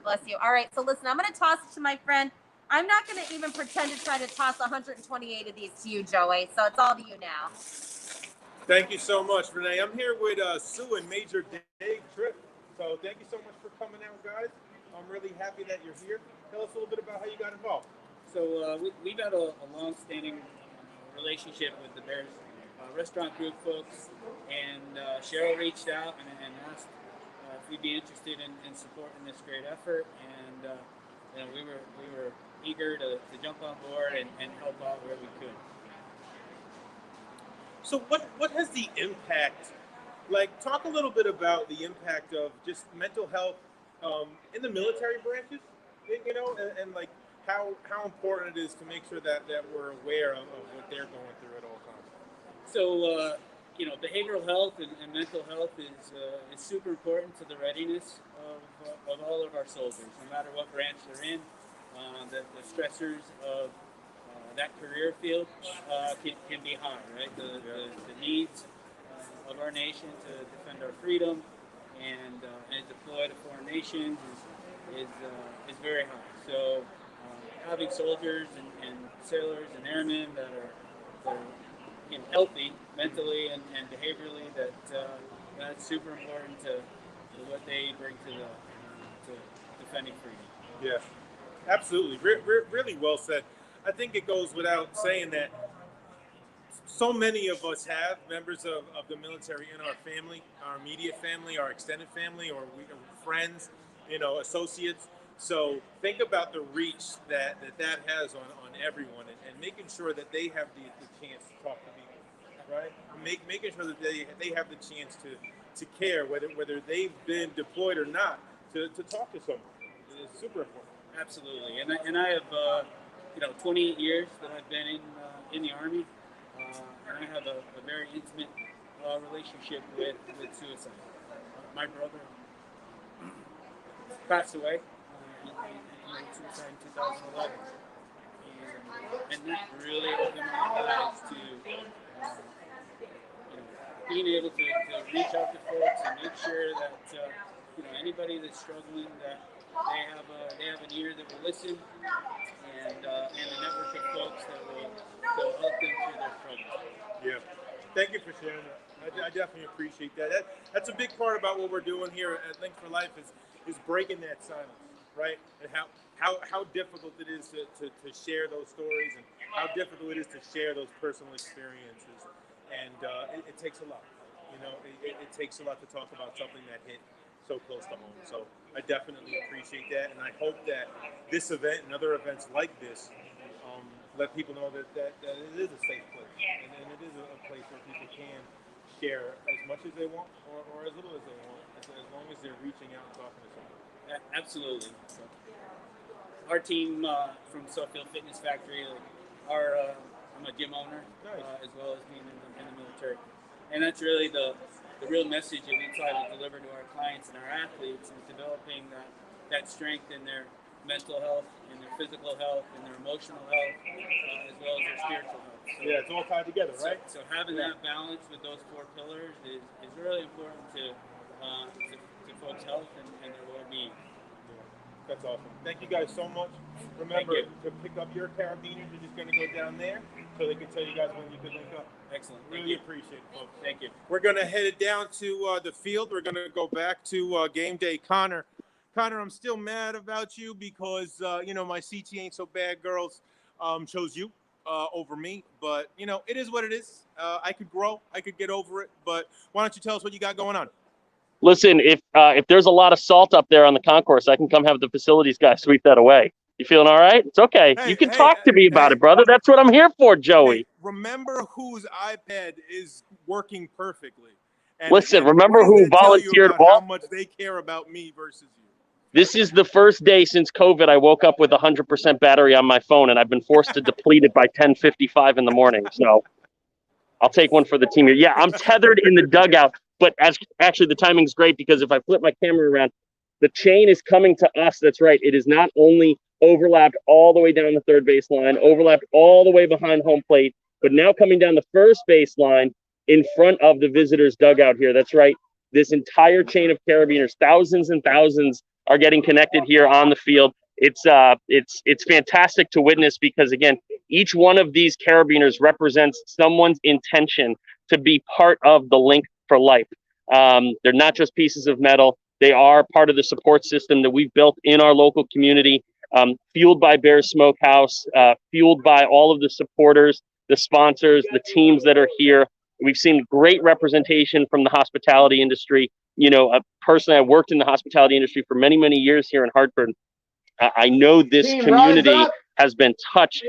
Bless you. All right. So listen, I'm gonna toss it to my friend. I'm not gonna even pretend to try to toss 128 of these to you, Joey. So it's all to you now. Thank you so much, Renee. I'm here with Sue and Major Dave Tripp. So thank you so much for coming out, guys. I'm really happy that you're here. Tell us a little bit about how you got involved. So we've had a long-standing relationship with the Bears restaurant group folks, and Cheryl reached out and asked if we'd be interested in supporting this great effort, and we were eager to jump on board and help out where we could. So what has the impact, talk a little bit about the impact of just mental health in the military branches, and how important it is to make sure that we're aware of what they're going through at all times. So, behavioral health and mental health is super important to the readiness of all of our soldiers, no matter what branch they're in. The stressors of that career field can be high, right? The needs of our nation to defend our freedom and deploy to foreign nations is very high. So having soldiers and sailors and airmen that are healthy mentally and behaviorally, that's super important to what they bring to defending freedom. Yeah, absolutely. Really well said. I think it goes without saying that so many of us have members of the military in our family, our immediate family, our extended family, or friends, associates. So think about the reach that has on everyone, and making sure that they have the chance to talk to people, right? Making sure that they have the chance to care, whether they've been deployed or not, to talk to someone. It's super important. Absolutely, and I have 28 years that I've been in the Army, and I have a very intimate relationship with suicide. My brother passed away. He committed suicide in 2011, and that really opened my eyes to being able to reach out to folks and make sure that anybody that's struggling, that they have an ear that will listen, and a network of folks that will help them through their struggles. Yeah, thank you for sharing that. I definitely appreciate that. That's a big part about what we're doing here at Link for Life is breaking that silence, right? And how difficult it is to share those stories, and how difficult it is to share those personal experiences. And it takes a lot. It takes a lot to talk about something that hit so close to home. So I definitely appreciate that, and I hope that this event and other events like this let people know that it is a safe place, and it is a place where people can share as much as they want or as little as they want, as long as they're reaching out and talking to someone. Absolutely. So our team from Suffield Fitness Factory, I'm a gym owner, as well as being in the military, and that's really the real message that we try to deliver to our clients and our athletes, is developing that strength in their mental health, in their physical health, in their emotional health, as well as their spiritual health. So, yeah, it's all tied together, right? So having that balance with those four pillars is really important to folks' health and their well-being. That's awesome. Thank you guys so much. Remember to pick up your carabiners. You're just going to go down there so they can tell you guys when you can link up. Excellent. Really appreciate it, folks. Thank you. We're going to head it down to the field. We're going to go back to game day. Connor, I'm still mad about you because, my CT Ain't So Bad girls chose you over me. But, it is what it is. I could grow. I could get over it. But why don't you tell us what you got going on? Listen, if there's a lot of salt up there on the concourse, I can come have the facilities guy sweep that away. You feeling all right? It's okay. You can talk to me about it, brother. That's what I'm here for, Joey. Hey, remember whose iPad is working perfectly. Listen, remember who volunteered how much they care about me versus you. This is the first day since COVID I woke up with 100% battery on my phone, and I've been forced to deplete it by 10:55 in the morning. So I'll take one for the team here. Yeah, I'm tethered in the dugout, but actually the timing's great because if I flip my camera around, the chain is coming to us. That's right. It is not only overlapped all the way down the third baseline, overlapped all the way behind home plate, but now coming down the first baseline in front of the visitors' dugout here. That's right. This entire chain of carabiners, thousands and thousands, are getting connected here on the field. It's fantastic to witness because, again, each one of these carabiners represents someone's intention to be part of the Link for Life. They're not just pieces of metal. They are part of the support system that we've built in our local community, fueled by Bear Smokehouse, fueled by all of the supporters, the sponsors, the teams that are here. We've seen great representation from the hospitality industry. Personally, I worked in the hospitality industry for many, many years here in Hartford. I know this community has been touched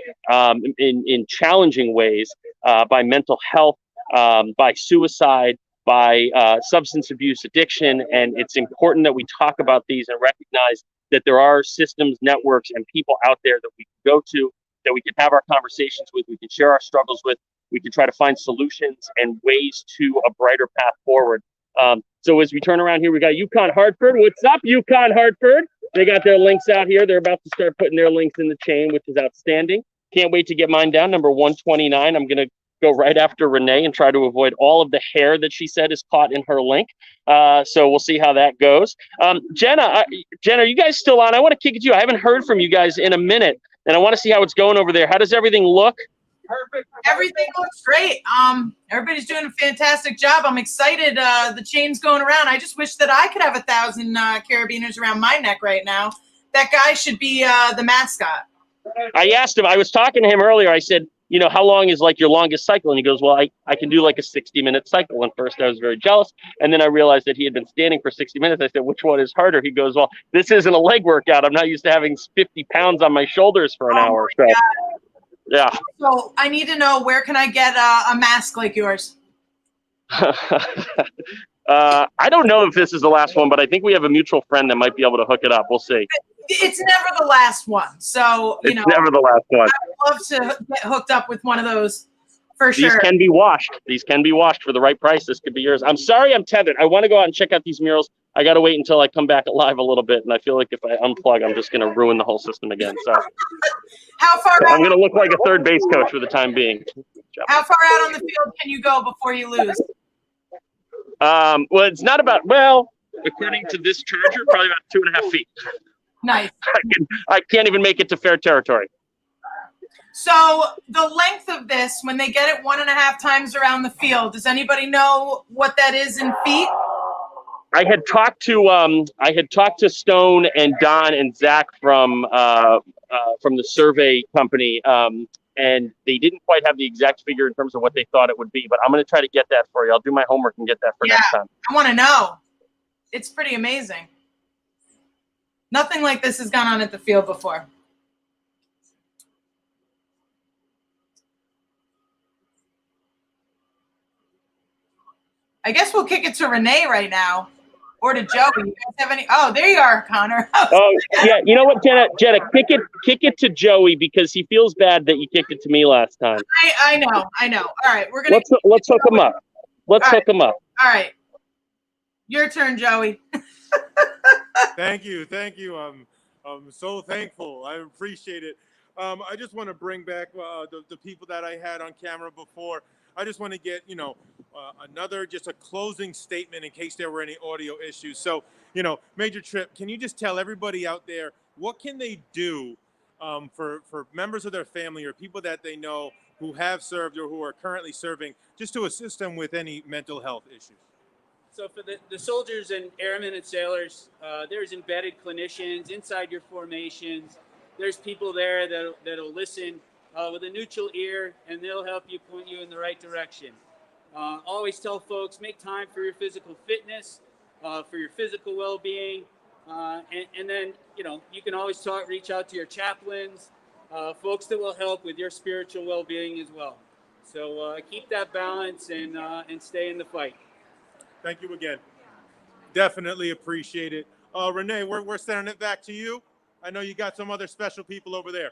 in challenging ways by mental health, by suicide, by substance abuse addiction. And it's important that we talk about these and recognize that there are systems, networks, and people out there that we can go to, that we can have our conversations with, we can share our struggles with, we can try to find solutions and ways to a brighter path forward. So as we turn around here, we got UConn Hartford. What's up, UConn Hartford? They got their links out here. They're about to start putting their links in the chain, which is outstanding. Can't wait to get mine down. Number 129. I'm going to go right after Renee and try to avoid all of the hair that she said is caught in her link. So we'll see how that goes. Jenna, are you guys still on? I want to kick it to you. I haven't heard from you guys in a minute, and I want to see how it's going over there. How does everything look? Perfect. Everything looks great. Everybody's doing a fantastic job. I'm excited. The chain's going around. I just wish that I could have 1,000 carabiners around my neck right now. That guy should be the mascot. I asked him, I was talking to him earlier. I said, how long is like your longest cycle? And he goes, well, I can do like a 60-minute cycle. And first I was very jealous. And then I realized that he had been standing for 60 minutes. I said, which one is harder? He goes, well, this isn't a leg workout. I'm not used to having 50 pounds on my shoulders for an hour. So. God. Yeah. So I need to know, where can I get a mask like yours? I don't know if this is the last one, but I think we have a mutual friend that might be able to hook it up. We'll see. It's never the last one. So, it's never the last one. I would love to get hooked up with one of those for sure. These can be washed. These can be washed for the right price. This could be yours. I'm sorry I'm tethered. I want to go out and check out these murals. I got to wait until I come back alive a little bit. And I feel like if I unplug, I'm just going to ruin the whole system again. So how far I'm going to look like a third base coach for the time being. How far out on the field can you go before you lose? Well, it's not about, according to this charger, probably about 2.5 feet. Nice. I can't even make it to fair territory. So the length of this, when they get it 1.5 times around the field, does anybody know what that is in feet? I had talked to Stone and Don and Zach from the survey company, and they didn't quite have the exact figure in terms of what they thought it would be. But I'm going to try to get that for you. I'll do my homework and get that for next time. I want to know. It's pretty amazing. Nothing like this has gone on at the field before. I guess we'll kick it to Renee right now, or to Joey. You guys have any? Oh, there you are, Connor. Oh, yeah. You know what, Jenna, kick it to Joey because he feels bad that you kicked it to me last time. I know. All right, we're gonna let's hook him up. Let's hook him up. All right, your turn, Joey. Thank you. I'm so thankful. I appreciate it. I just want to bring back the people that I had on camera before. I just want to get, just a closing statement in case there were any audio issues. So, Major Trip, can you just tell everybody out there what can they do for members of their family or people that they know who have served or who are currently serving, just to assist them with any mental health issues? So for the soldiers and airmen and sailors, there's embedded clinicians inside your formations. There's people there that'll listen with a neutral ear, and they'll help you, point you in the right direction. Always tell folks, make time for your physical fitness, for your physical well-being, and then, you know, you can always reach out to your chaplains, folks that will help with your spiritual well-being as well. So keep that balance and stay in the fight. Thank you again. Definitely appreciate it. Renee, we're sending it back to you. I know you got some other special people over there.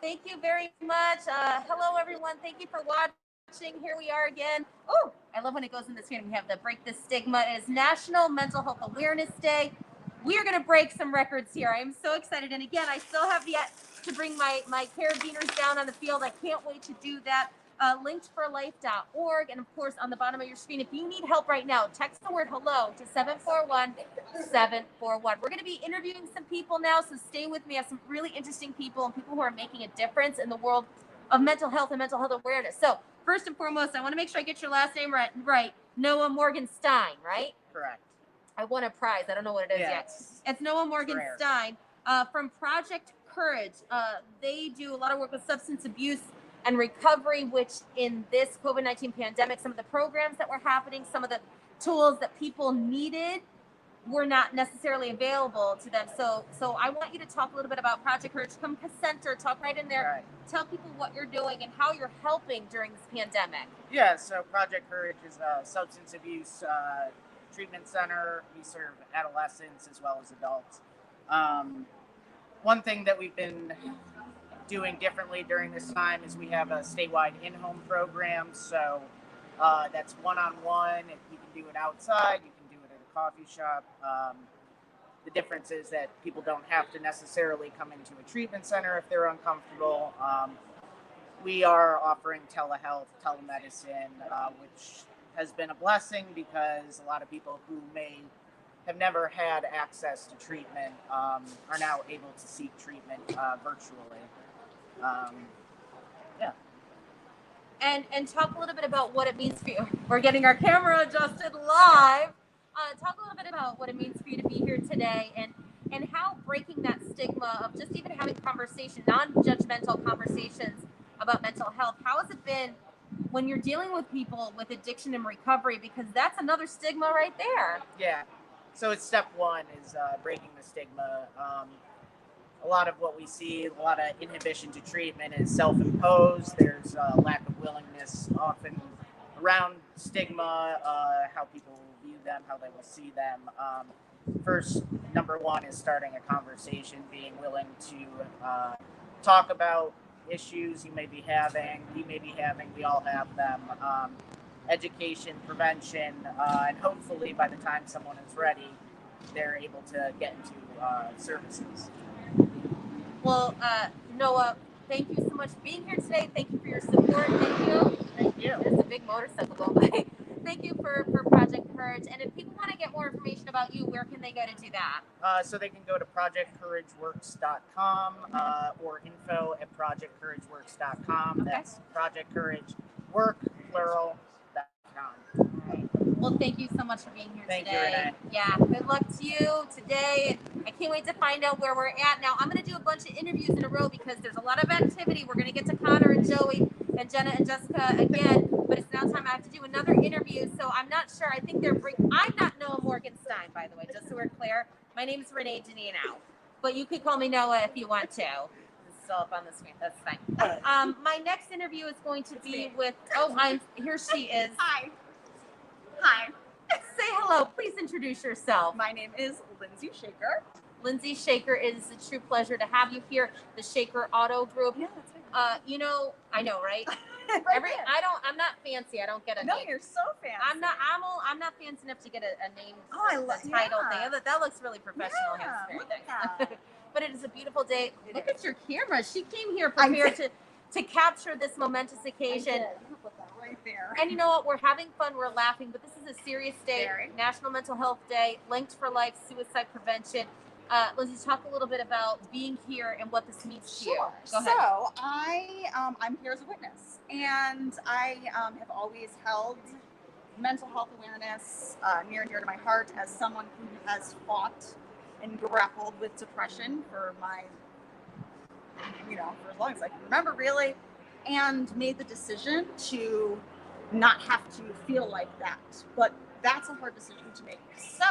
Thank you very much. Hello, everyone. Thank you for watching. Here we are again. Oh, I love when it goes in the screen. We have the Break the Stigma. It is National Mental Health Awareness Day. We are going to break some records here. I am so excited. And again, I still have yet to bring my carabiners down on the field. I can't wait to do that. Linkedforlife.org, and of course on the bottom of your screen, if you need help right now, text the word hello to 741-741. We're going to be interviewing some people now, so stay with me. I have some really interesting people and people who are making a difference in the world of mental health and mental health awareness. So first and foremost, I want to make sure I get your last name right. Noah Morgenstein, right? Correct. I won a prize. I don't know what it is yet. It's Noah Morgenstein from Project Courage. They do a lot of work with substance abuse and recovery, which in this COVID-19 pandemic, some of the programs that were happening, some of the tools that people needed were not necessarily available to them. So I want you to talk a little bit about Project Courage. Come center, talk right in there. Right. Tell people what you're doing and how you're helping during this pandemic. Yeah, so Project Courage is a substance abuse treatment center. We serve adolescents as well as adults. One thing that we've been doing differently during this time is we have a statewide in-home program. So that's one-on-one. You can do it outside. You can do it at a coffee shop. The difference is that people don't have to necessarily come into a treatment center if they're uncomfortable. We are offering telehealth, telemedicine, which has been a blessing because a lot of people who may have never had access to treatment are now able to seek treatment virtually. Yeah. And talk a little bit about what it means for you. We're getting our camera adjusted live. Talk a little bit about what it means for you to be here today and how breaking that stigma of just even having conversation, non-judgmental conversations about mental health, how has it been when you're dealing with people with addiction and recovery, because that's another stigma right there. Yeah. So it's step one is breaking the stigma. A lot of what we see, a lot of inhibition to treatment is self-imposed. There's a lack of willingness often around stigma, how people will view them, how they will see them. First, number one is starting a conversation, being willing to talk about issues you may be having, we all have them. Education, prevention, and hopefully by the time someone is ready, they're able to get into services. Well, Noah, thank you so much for being here today. Thank you for your support. Thank you. Thank you. There's a big motorcycle going by. Thank you for Project Courage. And if people want to get more information about you, where can they go to do that? So they can go to projectcourageworks.com or info@projectcourageworks.com. Okay. That's Project Courage Work, plural.com. Well, thank you so much for being here today. Thank you, Renee. Yeah, good luck to you today. I can't wait to find out where we're at. Now, I'm going to do a bunch of interviews in a row because there's a lot of activity. We're going to get to Connor and Joey and Jenna and Jessica again, but it's now time I have to do another interview, so I'm not sure. I think I'm not Noah Morgenstein, by the way, just so we're clear. My name is Renee Janino, but you could call me Noah if you want to. It's still up on the screen. That's fine. My next interview is going to be with, here she is. Hi. Hi. Say hello. Please introduce yourself. My name is Lindsay Shaker. Lindsay Shaker, it is a true pleasure to have you here. The Shaker Auto Group. Yeah, that's right. I know, right? I'm not fancy. I don't get a name. No, you're so fancy. I'm not fancy enough to get a name. Oh, I love title thing. That looks really professional. Yeah, look at that. But it is a beautiful day. Look at your camera. She came here prepared to capture this momentous occasion. Right there. And you know what? We're having fun. We're laughing, but this is a serious day. Very. National Mental Health Day, Linked for Life, suicide prevention. Lindsay, talk a little bit about being here and what this means to you. Sure. Go ahead. So I'm here as a witness, and I have always held mental health awareness near and dear to my heart as someone who has fought and grappled with depression for for as long as I can remember, really, and made the decision to not have to feel like that. But that's a hard decision to make. So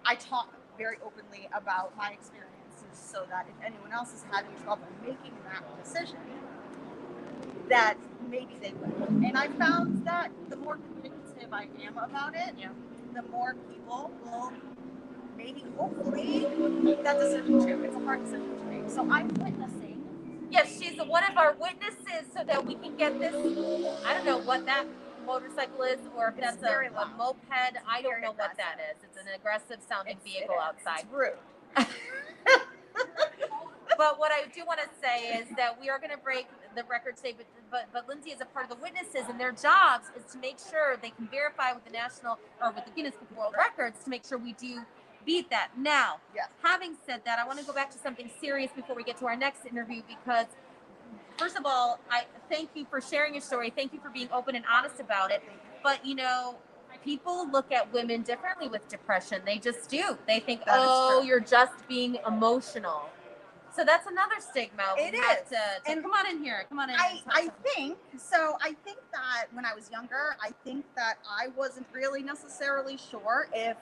I talk very openly about my experiences so that if anyone else is having trouble making that decision, that maybe they will. And I found that the more communicative I am about it, the more people will maybe, hopefully, make that decision too. It's a hard decision to make. So I'm witnessing. Yes, she's one of our witnesses so that we can get this. I don't know what that motorcycle is, or if that's a moped. I don't know what that is. It's an aggressive sounding vehicle outside. It's rude. But what I do want to say is that we are going to break the record today, but Lindsay is a part of the witnesses, and their jobs is to make sure they can verify with the national or with the Guinness Book of World Records to make sure we do beat that. Now, having said that, I want to go back to something serious before we get to our next interview, because first of all, I thank you for sharing your story. Thank you for being open and honest about it. But people look at women differently with depression. They just do. They think, you're just being emotional. So that's another stigma. It is. And come on in here. Come on in. I think that when I was younger, I think that I wasn't really necessarily sure if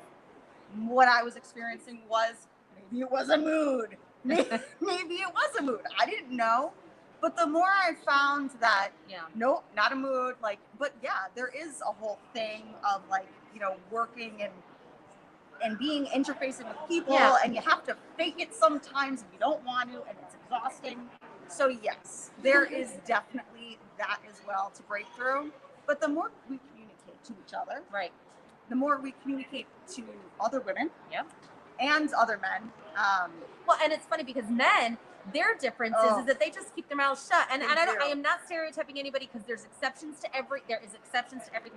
what I was experiencing was, maybe it was a mood. Maybe it was a mood. I didn't know. But the more I found that, nope, not a mood, but there is a whole thing of working and being interfacing with people, and you have to fake it sometimes if you don't want to, and it's exhausting. So yes, there is definitely that as well to break through. But the more we communicate to each other, right, the more we communicate to other women, and other men. Well, and it's funny because men, their difference is that they just keep their mouths shut. And I am not stereotyping anybody, because there is exceptions to everything.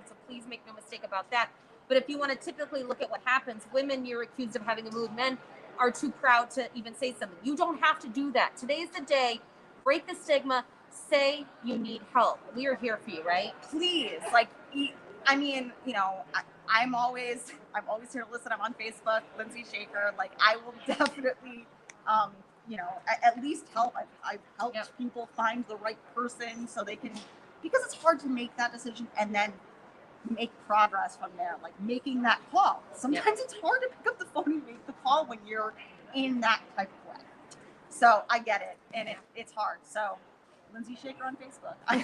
So please make no mistake about that. But if you want to typically look at what happens, women, you're accused of having a mood. Men are too proud to even say something. You don't have to do that. Today's the day. Break the stigma. Say you need help. We are here for you, right? Please. I'm always here to listen. I'm on Facebook, Lindsay Shaker. I will definitely, at least help. I've helped people find the right person so they can, because it's hard to make that decision and then make progress from there, making that call. Sometimes it's hard to pick up the phone and make the call when you're in that type of way. So I get it, and it's hard. So Lindsay Shaker on Facebook. And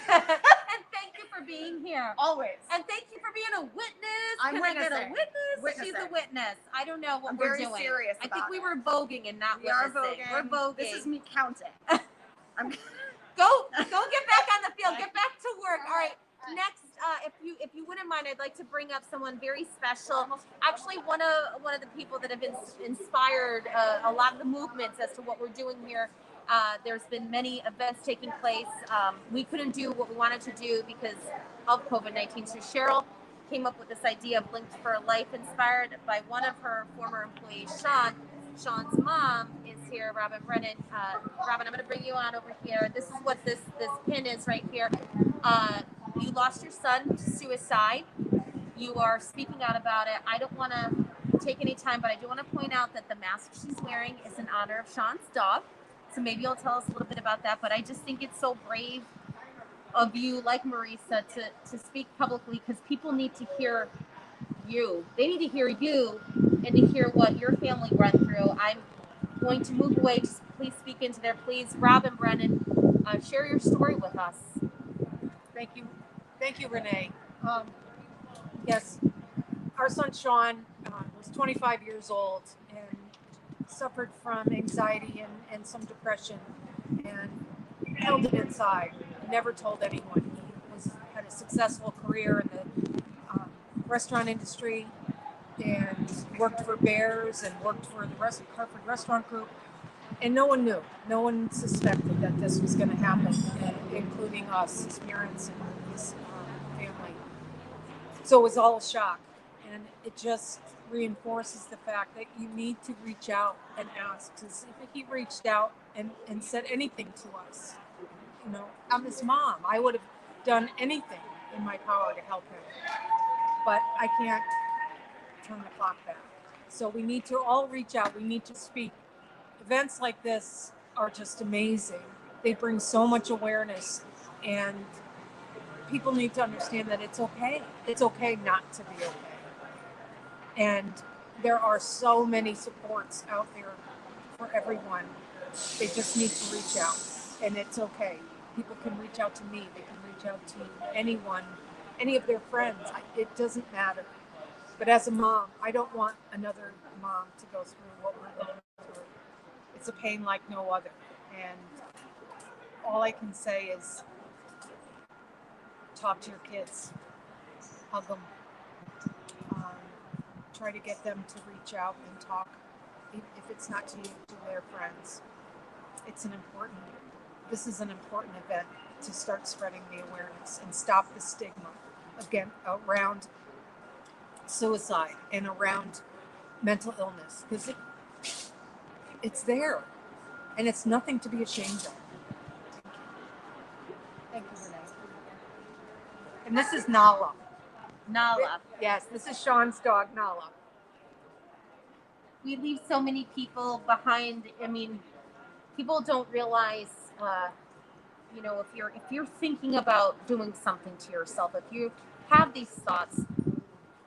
thank you for being here. Always. And thank you for being a witness. I'm Can I get a witnessing. witness? She's a witness. I don't know what I'm we're very doing. serious I think about we it. were voguing and not We are witnessing. voguing. We're voguing. This is me counting. Go get back on the field. Get back to work. All right. Next, if you wouldn't mind, I'd like to bring up someone very special. Actually, one of the people that have inspired a lot of the movements as to what we're doing here. There's been many events taking place. We couldn't do what we wanted to do because of COVID-19. So Cheryl came up with this idea of Linked for Life, inspired by one of her former employees, Sean. Sean's mom is here, Robin Brennan. Robin, I'm going to bring you on over here. This is what this pin is right here. You lost your son to suicide. You are speaking out about it. I don't want to take any time, but I do want to point out that the mask she's wearing is in honor of Sean's dog. So maybe you'll tell us a little bit about that. But I just think it's so brave of you, like Marisa, to speak publicly, because people need to hear you. They need to hear you and to hear what your family went through. I'm going to move away. Just please speak into there. Please, Robin Brennan, share your story with us. Thank you, Renee. Yes, our son Sean was 25 years old and suffered from anxiety and some depression, and held it inside. Never told anyone. He had a successful career in the restaurant industry and worked for Bears and worked for the Hartford Restaurant Group. And no one knew. No one suspected that this was going to happen, including us, his parents and his family. So it was all a shock. And it just reinforces the fact that you need to reach out and ask. Because if he reached out and said anything to us, you know, I'm his mom. I would have done anything in my power to help him. But I can't turn the clock back. So we need to all reach out. We need to speak. Events like this are just amazing. They bring so much awareness, and people need to understand that it's okay. It's okay not to be okay. And there are so many supports out there for everyone. They just need to reach out, and it's okay. People can reach out to me. They can reach out to anyone, any of their friends. It doesn't matter. But as a mom, I don't want another mom to go through what we're going through. It's a pain like no other. And all I can say is talk to your kids, hug them, try to get them to reach out and talk, if it's not to you, to their friends. This is an important event to start spreading the awareness and stop the stigma again around suicide and around mental illness, because it's there and it's nothing to be ashamed of. Thank you, Renee. And this is Nala. Nala. Yes, this is Sean's dog, Nala. We leave so many people behind. I mean, people don't realize, you know, if you're thinking about doing something to yourself, if you have these thoughts,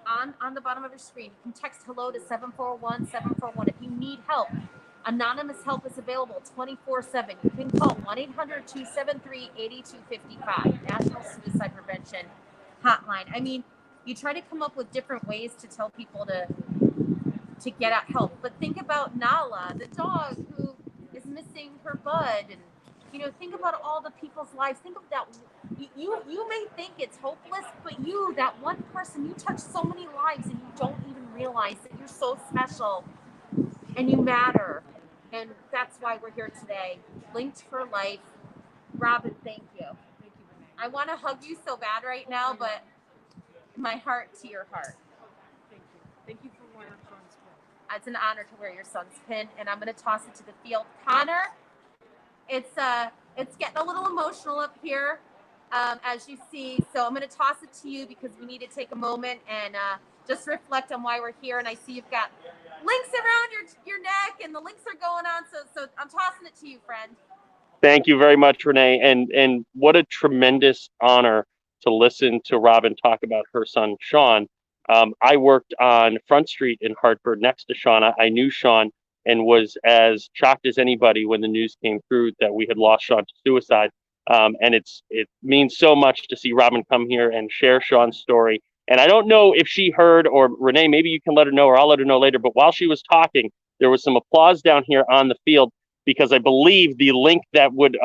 on the bottom of your screen, you can text hello to 741-741 if you need help. Anonymous help is available 24/7. You can call 1-800-273-8255, National Suicide Prevention Hotline. I mean, you try to come up with different ways to tell people to get out help. But think about Nala, the dog who is missing her bud, and you know, think about all the people's lives. Think of that. You may think it's hopeless, but that one person, you touch so many lives, and you don't even realize that you're so special and you matter. And that's why we're here today. Linked for Life. Robin, thank you. Thank you, Renee. I want to hug you so bad right now, but my heart to your heart. Thank you. Thank you for wearing Sean's pin. It's an honor to wear your son's pin, and I'm going to toss it to the field. Connor, it's getting a little emotional up here, as you see. So I'm going to toss it to you because we need to take a moment and just reflect on why we're here. And I see you've got links around your neck, and the links are going on. So I'm tossing it to you, friend. Thank you very much, Renee. And what a tremendous honor to listen to Robin talk about her son, Sean. I worked on Front Street in Hartford next to Sean. I knew Sean and was as shocked as anybody when the news came through that we had lost Sean to suicide. And it means so much to see Robin come here and share Sean's story. And I don't know if she heard, or Renee, maybe you can let her know, or I'll let her know later, but while she was talking, there was some applause down here on the field, because I believe the link that would,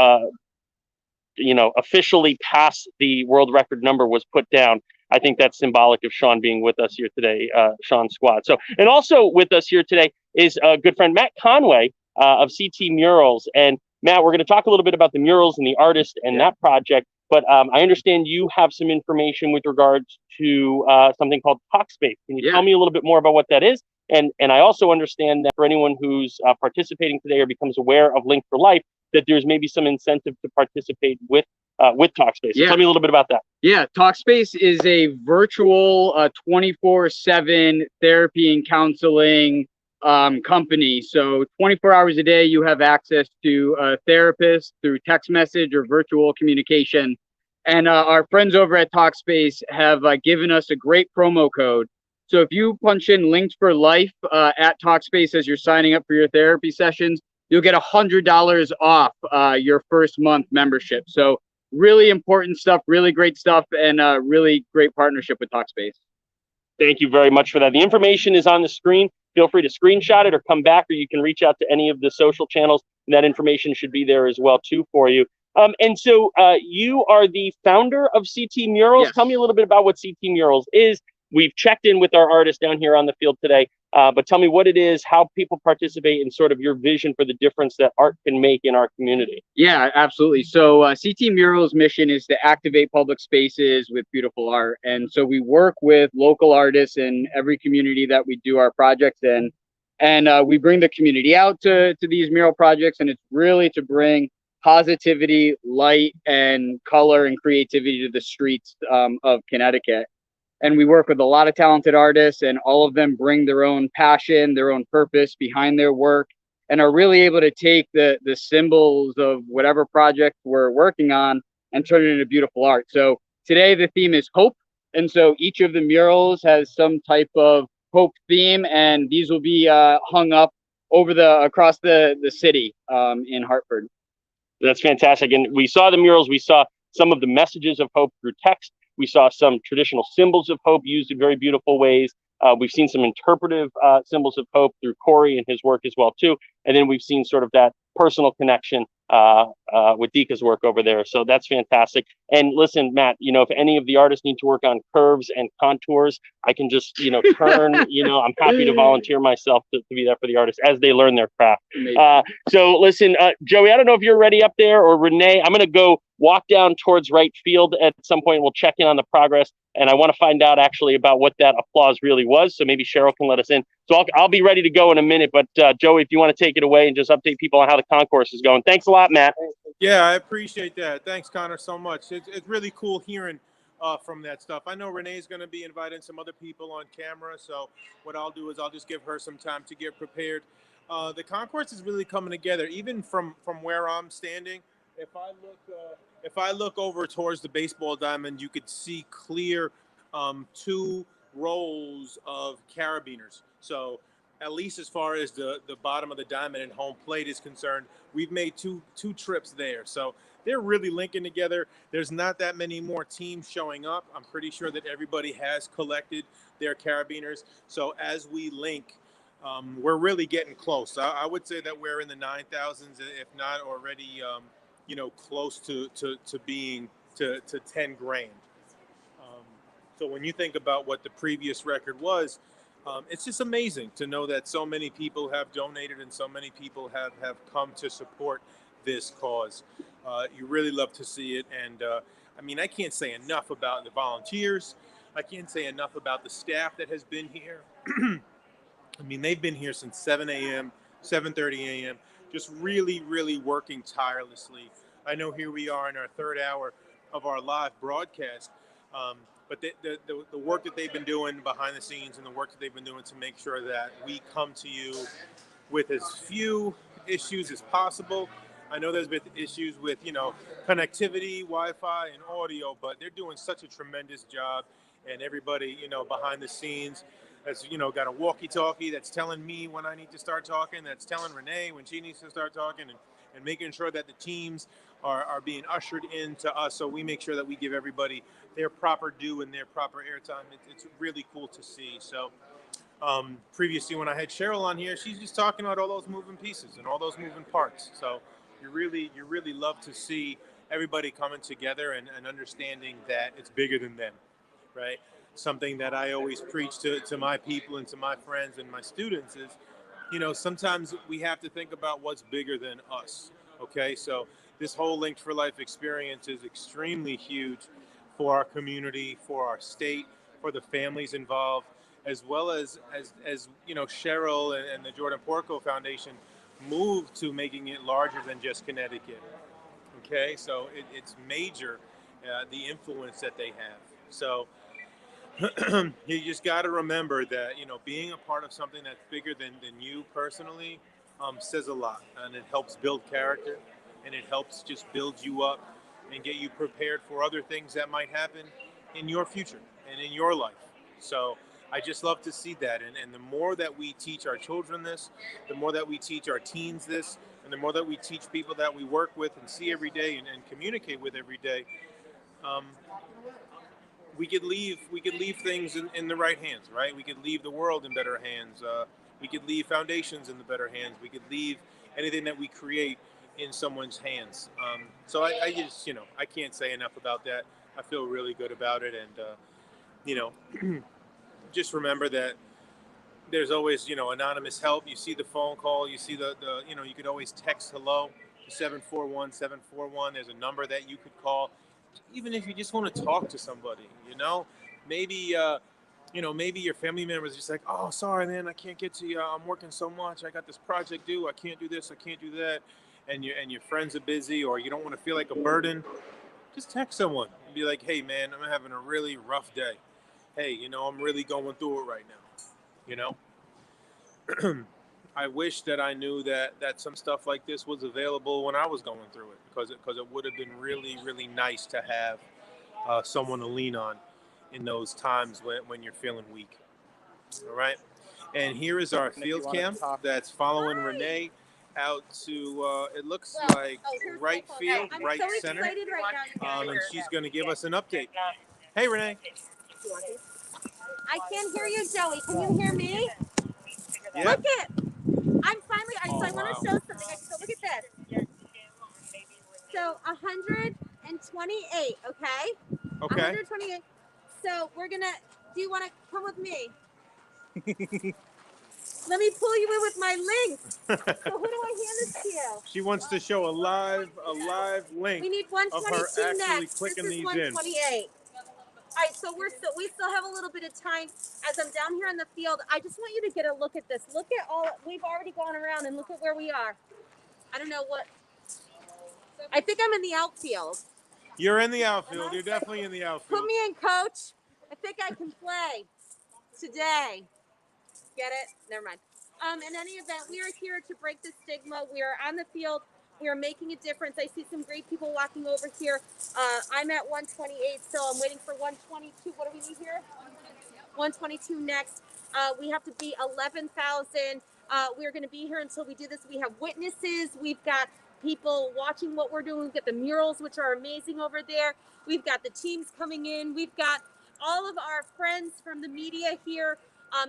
officially pass the world record number was put down. I think that's symbolic of Sean being with us here today, Sean's squad. So, and also with us here today is a good friend, Matt Conway of CT Murals. And Matt, we're going to talk a little bit about the murals and the artist and that project. But I understand you have some information with regards to something called Talkspace. Can you tell me a little bit more about what that is? And I also understand that for anyone who's participating today or becomes aware of Link for Life, that there's maybe some incentive to participate with Talkspace. So tell me a little bit about that. Yeah, Talkspace is a virtual 24/7 therapy and counseling company. So 24 hours a day, you have access to a therapist through text message or virtual communication. And our friends over at Talkspace have given us a great promo code. So if you punch in Linked for Life at Talkspace as you're signing up for your therapy sessions, you'll get $100 off your first month membership. So really important stuff, really great stuff, and really great partnership with Talkspace. Thank you very much for that. The information is on the screen. Feel free to screenshot it or come back, or you can reach out to any of the social channels, and that information should be there as well too for you. And so you are the founder of CT Murals. Yes. Tell me a little bit about what CT Murals is we've checked in with our artists down here on the field today. But tell me what it is, how people participate in sort of your vision for the difference that art can make in our community. Yeah, absolutely. So CT Murals' mission is to activate public spaces with beautiful art. And so we work with local artists in every community that we do our projects in. And we bring the community out to these mural projects. And it's really to bring positivity, light, and color and creativity to the streets of Connecticut. And we work with a lot of talented artists, and all of them bring their own passion, their own purpose behind their work, and are really able to take the symbols of whatever project we're working on and turn it into beautiful art. So today the theme is hope. And so each of the murals has some type of hope theme, and these will be hung up over across the city in Hartford. That's fantastic. And we saw the murals, we saw some of the messages of hope through text. We saw some traditional symbols of hope used in very beautiful ways. We've seen some interpretive symbols of hope through Corey and his work as well too. And then we've seen sort of that personal connection with Dika's work over there. So that's fantastic. And listen, Matt, you know, if any of the artists need to work on curves and contours, I can just, you know, turn, you know, I'm happy to volunteer myself to be there for the artists as they learn their craft. So listen, Joey, I don't know if you're ready up there, or Renee. I'm going to go walk down towards right field at some point. We'll check in on the progress. And I want to find out actually about what that applause really was. So maybe Cheryl can let us in. So I'll be ready to go in a minute. But Joey, if you want to take it away and just update people on how the concourse is going. Thanks a lot, Matt. Yeah, I appreciate that. Thanks, Connor, so much. It's really cool hearing from that stuff. I know Renee's going to be inviting some other people on camera. So what I'll do is I'll just give her some time to get prepared. The concourse is really coming together, even from where I'm standing. If I look over towards the baseball diamond, you could see clear 2 rows of carabiners. So at least as far as the bottom of the diamond and home plate is concerned, we've made two trips there. So they're really linking together. There's not that many more teams showing up. I'm pretty sure that everybody has collected their carabiners. So as we link, we're really getting close. I would say that we're in the 9,000s, if not already, you know, close to being to 10 grand. So when you think about what the previous record was, it's just amazing to know that so many people have donated and so many people have come to support this cause. You really love to see it. And I mean, I can't say enough about the volunteers. I can't say enough about the staff that has been here. I mean, they've been here since 7 a.m., 7:30 a.m., just really, really working tirelessly. I know here we are in our 3rd hour of our live broadcast, but the work that they've been doing behind the scenes and the work that they've been doing to make sure that we come to you with as few issues as possible. I know there's been issues with, you know, connectivity, Wi-Fi, and audio, but they're doing such a tremendous job. And everybody, you know, behind the scenes has, you know, got a walkie-talkie that's telling me when I need to start talking, that's telling Renee when she needs to start talking, and making sure that the teams are being ushered into us, so we make sure that we give everybody their proper due and their proper airtime. It's really cool to see. So previously when I had Cheryl on here, she's just talking about all those moving pieces and all those moving parts. So you really love to see everybody coming together and understanding that it's bigger than them, right? Something that I always preach to my people and to my friends and my students is, you know, sometimes we have to think about what's bigger than us. Okay, so this whole Linked for Life experience is extremely huge for our community, for our state, for the families involved, as well as you know, Cheryl and the Jordan Porco Foundation moved to making it larger than just Connecticut. Okay, so it's major, the influence that they have. So you just got to remember that, you know, being a part of something that's bigger than you personally says a lot, and it helps build character, and it helps just build you up and get you prepared for other things that might happen in your future and in your life. So I just love to see that. And the more that we teach our children this, the more that we teach our teens this, and the more that we teach people that we work with and see every day and communicate with every day, we could leave things in the right hands, right? We could leave the world in better hands. We could leave foundations in the better hands. We could leave anything that we create in someone's hands. So I just, you know, I can't say enough about that. I feel really good about it. And, you know, just remember that there's always, anonymous help. You see the phone call, you see the you could always text hello to 741-741. There's a number that you could call, even if you just want to talk to somebody, maybe, maybe your family member is just like, oh, sorry, man, I can't get to you. I'm working so much. I got this project due. I can't do this. I can't do that. And your friends are busy, or you don't want to feel like a burden. Just text someone and be like, hey, man, I'm having a really rough day. Hey, I'm really going through it right now. I wish that I knew that some stuff like this was available when I was going through it, because it would have been really, really nice to have someone to lean on in those times when you're feeling weak. All right. And here is our field cam that's following Renee out to, it looks like right field, right center. And she's going to give us an update. Hey, Renee. I can't hear you, Joey. Can you hear me? Yeah. Look it. I'm finally, so I want to show something. So look at this. So 128, okay? Okay. 128. So we're going to, do you want to come with me? Let me pull you in with my link. So who do I hand this to you? She wants to show a live link. We need of her 122 actually next. clicking This is these 128. All right, so we still have a little bit of time. As I'm down here on the field, I just want you to get a look at this. Look at we've already gone around, and look at where we are. I don't know what. I think I'm in the outfield. You're in the outfield. You're definitely in the outfield. Put me in, coach. I think I can play today. Get it? Never mind. In any event, we are here to break the stigma. We are on the field. We are making a difference. I see some great people walking over here. I'm at 128, so I'm waiting for 122. What do we need here? 122 next. We have to be 11,000. We're going to be here until we do this. We have witnesses. We've got people watching what we're doing. We've got the murals, which are amazing over there. We've got the teams coming in. We've got all of our friends from the media here.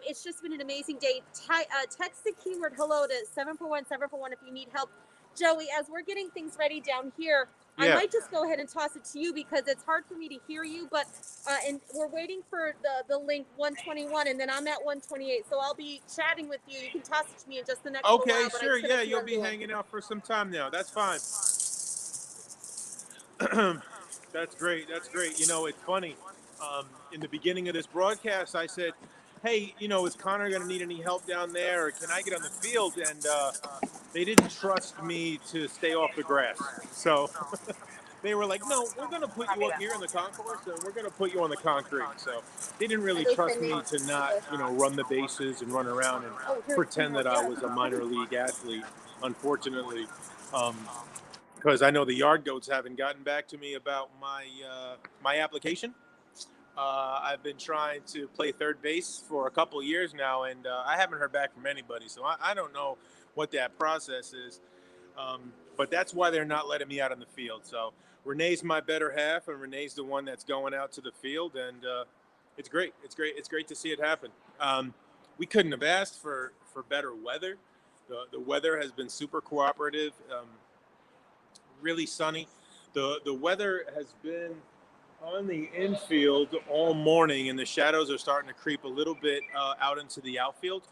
It's just been an amazing day. Text the keyword hello to 741-741 if you need help. Joey, as we're getting things ready down here, I might just go ahead and toss it to you because it's hard for me to hear you, but and we're waiting for the link 121, and then I'm at 128, so I'll be chatting with you. You can toss it to me in just the next little while. Okay, sure, yeah, you'll be hanging out for some time now. That's fine. That's great, that's great. It's funny. In the beginning of this broadcast, I said, hey, is Connor going to need any help down there, or can I get on the field? And they didn't trust me to stay off the grass. So they were like, no, we're going to put you up here in the concourse, and we're going to put you on the concrete. So they didn't really trust me to not, run the bases and run around and pretend that I was a minor league athlete, unfortunately. Because I know the Yard Goats haven't gotten back to me about my application. I've been trying to play third base for a couple of years now, and I haven't heard back from anybody. So I don't know what that process is. But that's why they're not letting me out on the field. So Renee's my better half, and Renee's the one that's going out to the field. And it's great. It's great. It's great to see it happen. We couldn't have asked for better weather. The weather has been super cooperative, really sunny. The weather has been on the infield all morning, and the shadows are starting to creep a little bit out into the outfield.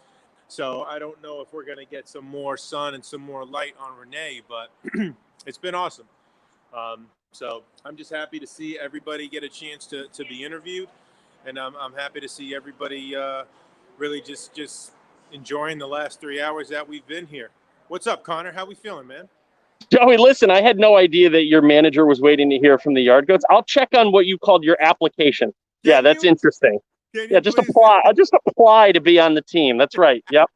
So I don't know if we're going to get some more sun and some more light on Renee, but it's been awesome. So I'm just happy to see everybody get a chance to be interviewed, and I'm happy to see everybody really just enjoying the last 3 hours that we've been here. What's up, Connor? How we feeling, man? Joey, listen, I had no idea that your manager was waiting to hear from the Yard Goats. I'll check on what you called your application. Yeah, that's interesting. Yeah, just apply. I'll just apply to be on the team. That's right. Yep.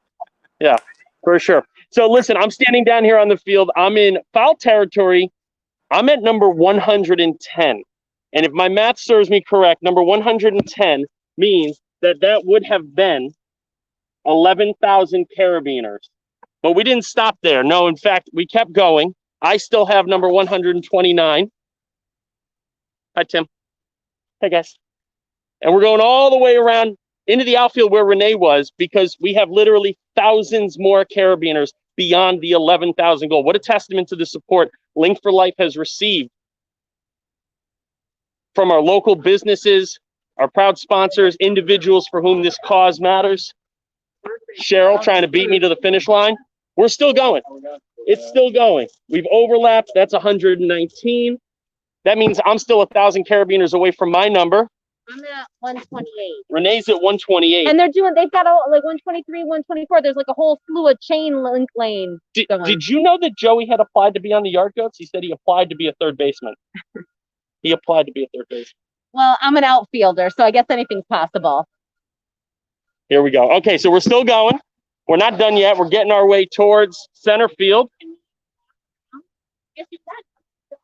Yeah, for sure. So listen, I'm standing down here on the field. I'm in foul territory. I'm at number 110. And if my math serves me correct, number 110 means that would have been 11,000 carabiners. But we didn't stop there. No, in fact, we kept going. I still have number 129. Hi, Tim. Hey, guys. And we're going all the way around into the outfield where Renee was, because we have literally thousands more carabiners beyond the 11,000 goal. What a testament to the support Link for Life has received from our local businesses, our proud sponsors, individuals for whom this cause matters. Cheryl trying to beat me to the finish line. We're still going. It's still going. We've overlapped. That's 119. That means I'm still 1,000 carabiners away from my number. I'm at 128. Renee's at 128. And they've got like 123, 124. There's like a whole slew of chain link lanes. Did you know that Joey had applied to be on the Yard Goats? He said he applied to be a third baseman. He applied to be a third baseman. Well, I'm an outfielder, so I guess anything's possible. Here we go. Okay, so we're still going. We're not done yet. We're getting our way towards center field.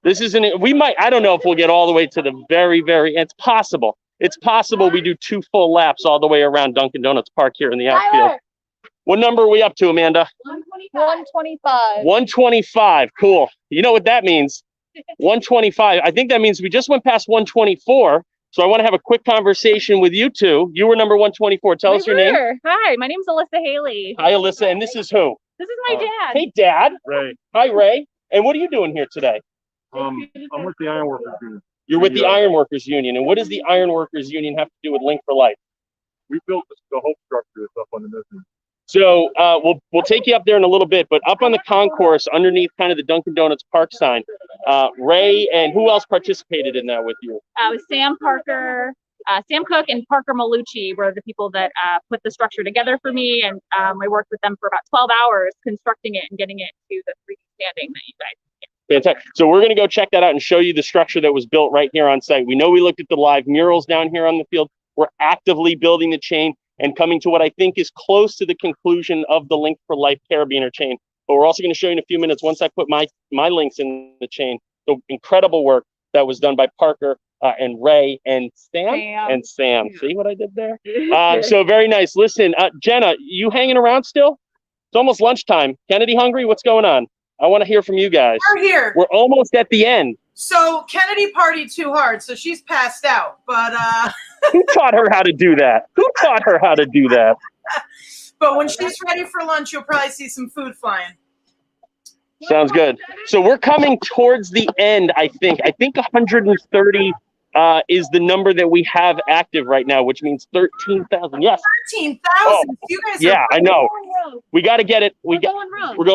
This isn't, we might, I don't know if we'll get all the way to the very, very, it's possible. It's possible we do 2 full laps all the way around Dunkin' Donuts Park here in the outfield. What number are we up to, Amanda? 125. 125. Cool. You know what that means? 125. I think that means we just went past 124. So I want to have a quick conversation with you two. You were number 124. Tell us your name. Hi, my name's Alyssa Haley. Hi, Alyssa. And this is who? This is my dad. Hey, Dad. Ray. Hi, Ray. And what are you doing here today? I'm with the Ironworkers Union. You're with the Ironworkers Union. And what does the Ironworkers Union have to do with Link for Life? We built the whole structure that's up on the mission. So we'll take you up there in a little bit, but up on the concourse underneath kind of the Dunkin' Donuts Park sign, Ray and who else participated in that with you? It was Sam Parker, Sam Cook and Parker Malucci were the people that put the structure together for me. And I worked with them for about 12 hours constructing it and getting it to the 3D standing that you guys. Fantastic. So we're going to go check that out and show you the structure that was built right here on site. We know we looked at the live murals down here on the field. We're actively building the chain and coming to what I think is close to the conclusion of the Link for Life carabiner chain. But we're also going to show you in a few minutes, once I put my links in the chain, the incredible work that was done by Parker and Ray and Sam. See what I did there? So very nice. Listen, Jenna, you hanging around still? It's almost lunchtime. Kennedy hungry? What's going on? I want to hear from you guys. We're here. We're almost at the end. So Kennedy partied too hard, so she's passed out. But Who taught her how to do that? Who taught her how to do that? but when she's ready for lunch, you'll probably see some food flying. Sounds good. So we're coming towards the end, I think. I think 130 is the number that we have active right now, which means 13,000. Yes. 13,000. Oh, You guys yeah, are I know. We got to get it. We're going road. What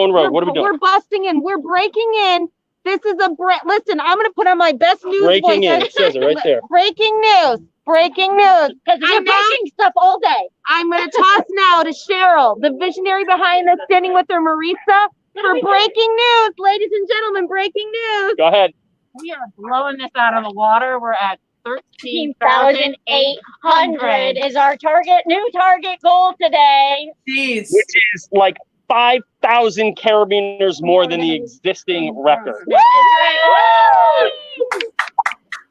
are we doing? We're busting in. We're breaking in. This is listen, I'm going to put on my best news Breaking voice. in. It says it right there. Breaking news. Breaking news. Because we're breaking stuff all day. I'm going to toss now to Cheryl, the visionary behind this, standing with her Marisa, for breaking news. Ladies and gentlemen, breaking news. Go ahead. We are blowing this out of the water. We're at 13,800 is our new target goal today. Jeez. Which is like 5,000 carabiners more than the existing record.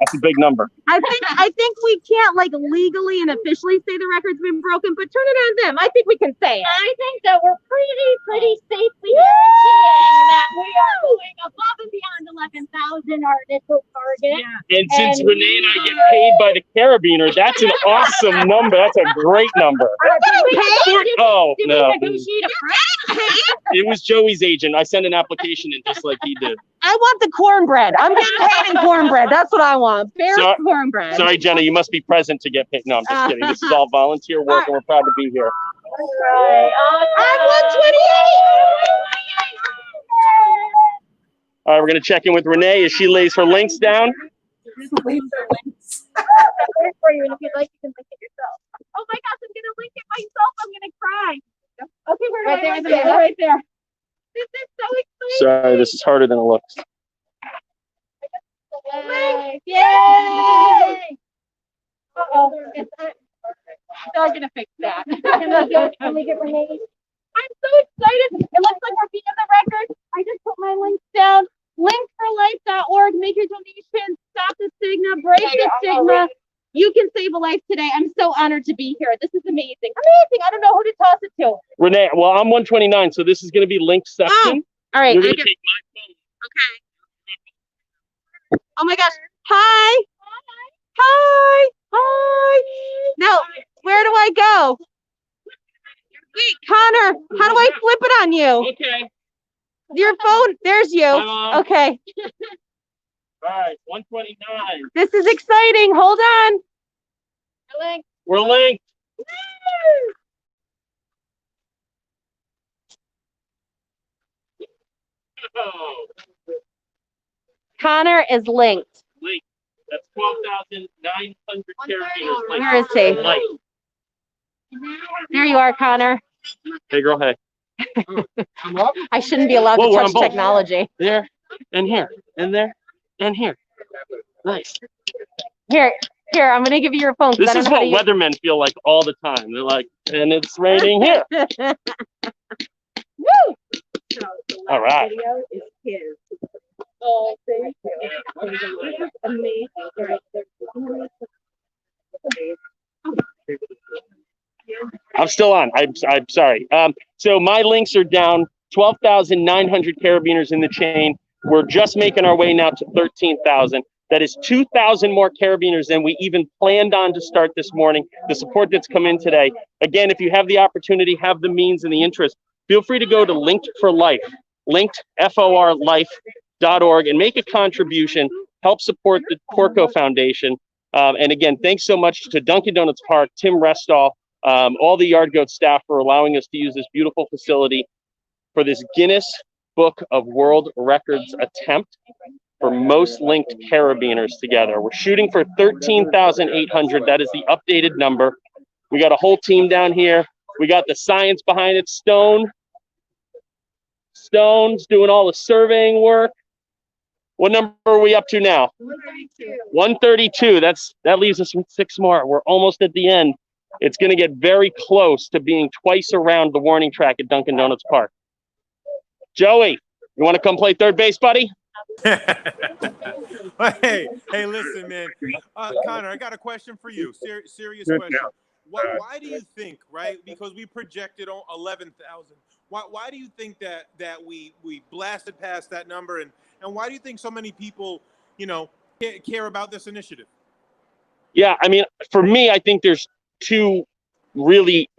That's a big number. I think we can't like legally and officially say the record's been broken, but turn it on them. I think we can say it. I think that we're pretty safely guaranteeing that we are going above and beyond 11,000, our initial target. And since Renee and I get paid by the carabiner, that's an awesome number. That's a great number. Oh, no. It was Joey's agent. I sent an application in just like he did. I want the cornbread. I'm getting paid in cornbred. That's what I want. Fair cornbread. Sorry, Jenna, you must be present to get paid. No, I'm just kidding. This is all volunteer work, and we're proud to be here. I'm 128. All right, we're going to check in with Renee as she lays her links down. For you, and if you'd like, you can link it yourself. Oh my gosh, I'm gonna link it myself. I'm gonna cry. Okay, we're right there. This is so exciting. Sorry, this is harder than it looks. Yay! Uh-oh. They're gonna fix that. Can we get Renee? I'm so excited. It looks like we're beating the record. I just put my links down. Linkforlife.org. Make your donations. Stop the stigma. Break the stigma. You can save a life today. I'm so honored to be here. This is amazing. Amazing. I don't know who to toss it to. Renee, well, I'm 129, so this is going to be link section. All right. You're going to take my phone. Okay. Oh my gosh. Hi. Hi. Hi. Now, where do I go? Wait, Connor, how do I flip it on you? Okay. Your phone. There's you. Hello. Okay. All right, 129. This is exciting. Hold on. We're linked. Oh, Connor is linked. linked. That's 12,900 carabiners. Linked. Where is he? Linked. There you are, Connor. Hey, girl, hey. I shouldn't be allowed Whoa, to we're on touch both. technology. There, and here, and there, and here. Nice. Here, I'm gonna give you your phone. 'Cause This I don't is know how what to weathermen feel like all the time. They're like, and it's raining here. Woo! All right. Video is his. Oh, thank you. This is amazing. I'm still on. I'm sorry. So my links are down 12,900 carabiners in the chain. We're just making our way now to 13,000. That is 2,000 more carabiners than we even planned on to start this morning. The support that's come in today. Again, if you have the opportunity, have the means and the interest, feel free to go to Linked for Life, linkedforlife.org, and make a contribution. Help support the Porco Foundation. And again, thanks so much to Dunkin' Donuts Park, Tim Restall, all the Yard Goat staff for allowing us to use this beautiful facility for this Guinness Book of World Records attempt for most linked carabiners together. We're shooting for 13,800. That is the updated number. We got a whole team down here. We got the science behind it. Stone's doing all the surveying work. What number are we up to now? 132. That leaves us with 6 more. We're almost at the end. It's going to get very close to being twice around the warning track at Dunkin' Donuts Park. Joey, you want to come play third base, buddy? Hey, listen, man. Connor, I got a question for you. Serious question. Why do you think, right? Because we projected on 11,000. Why do you think that we blasted past that number, and why do you think so many people, care about this initiative? Yeah, I mean, for me, I think there's 2 really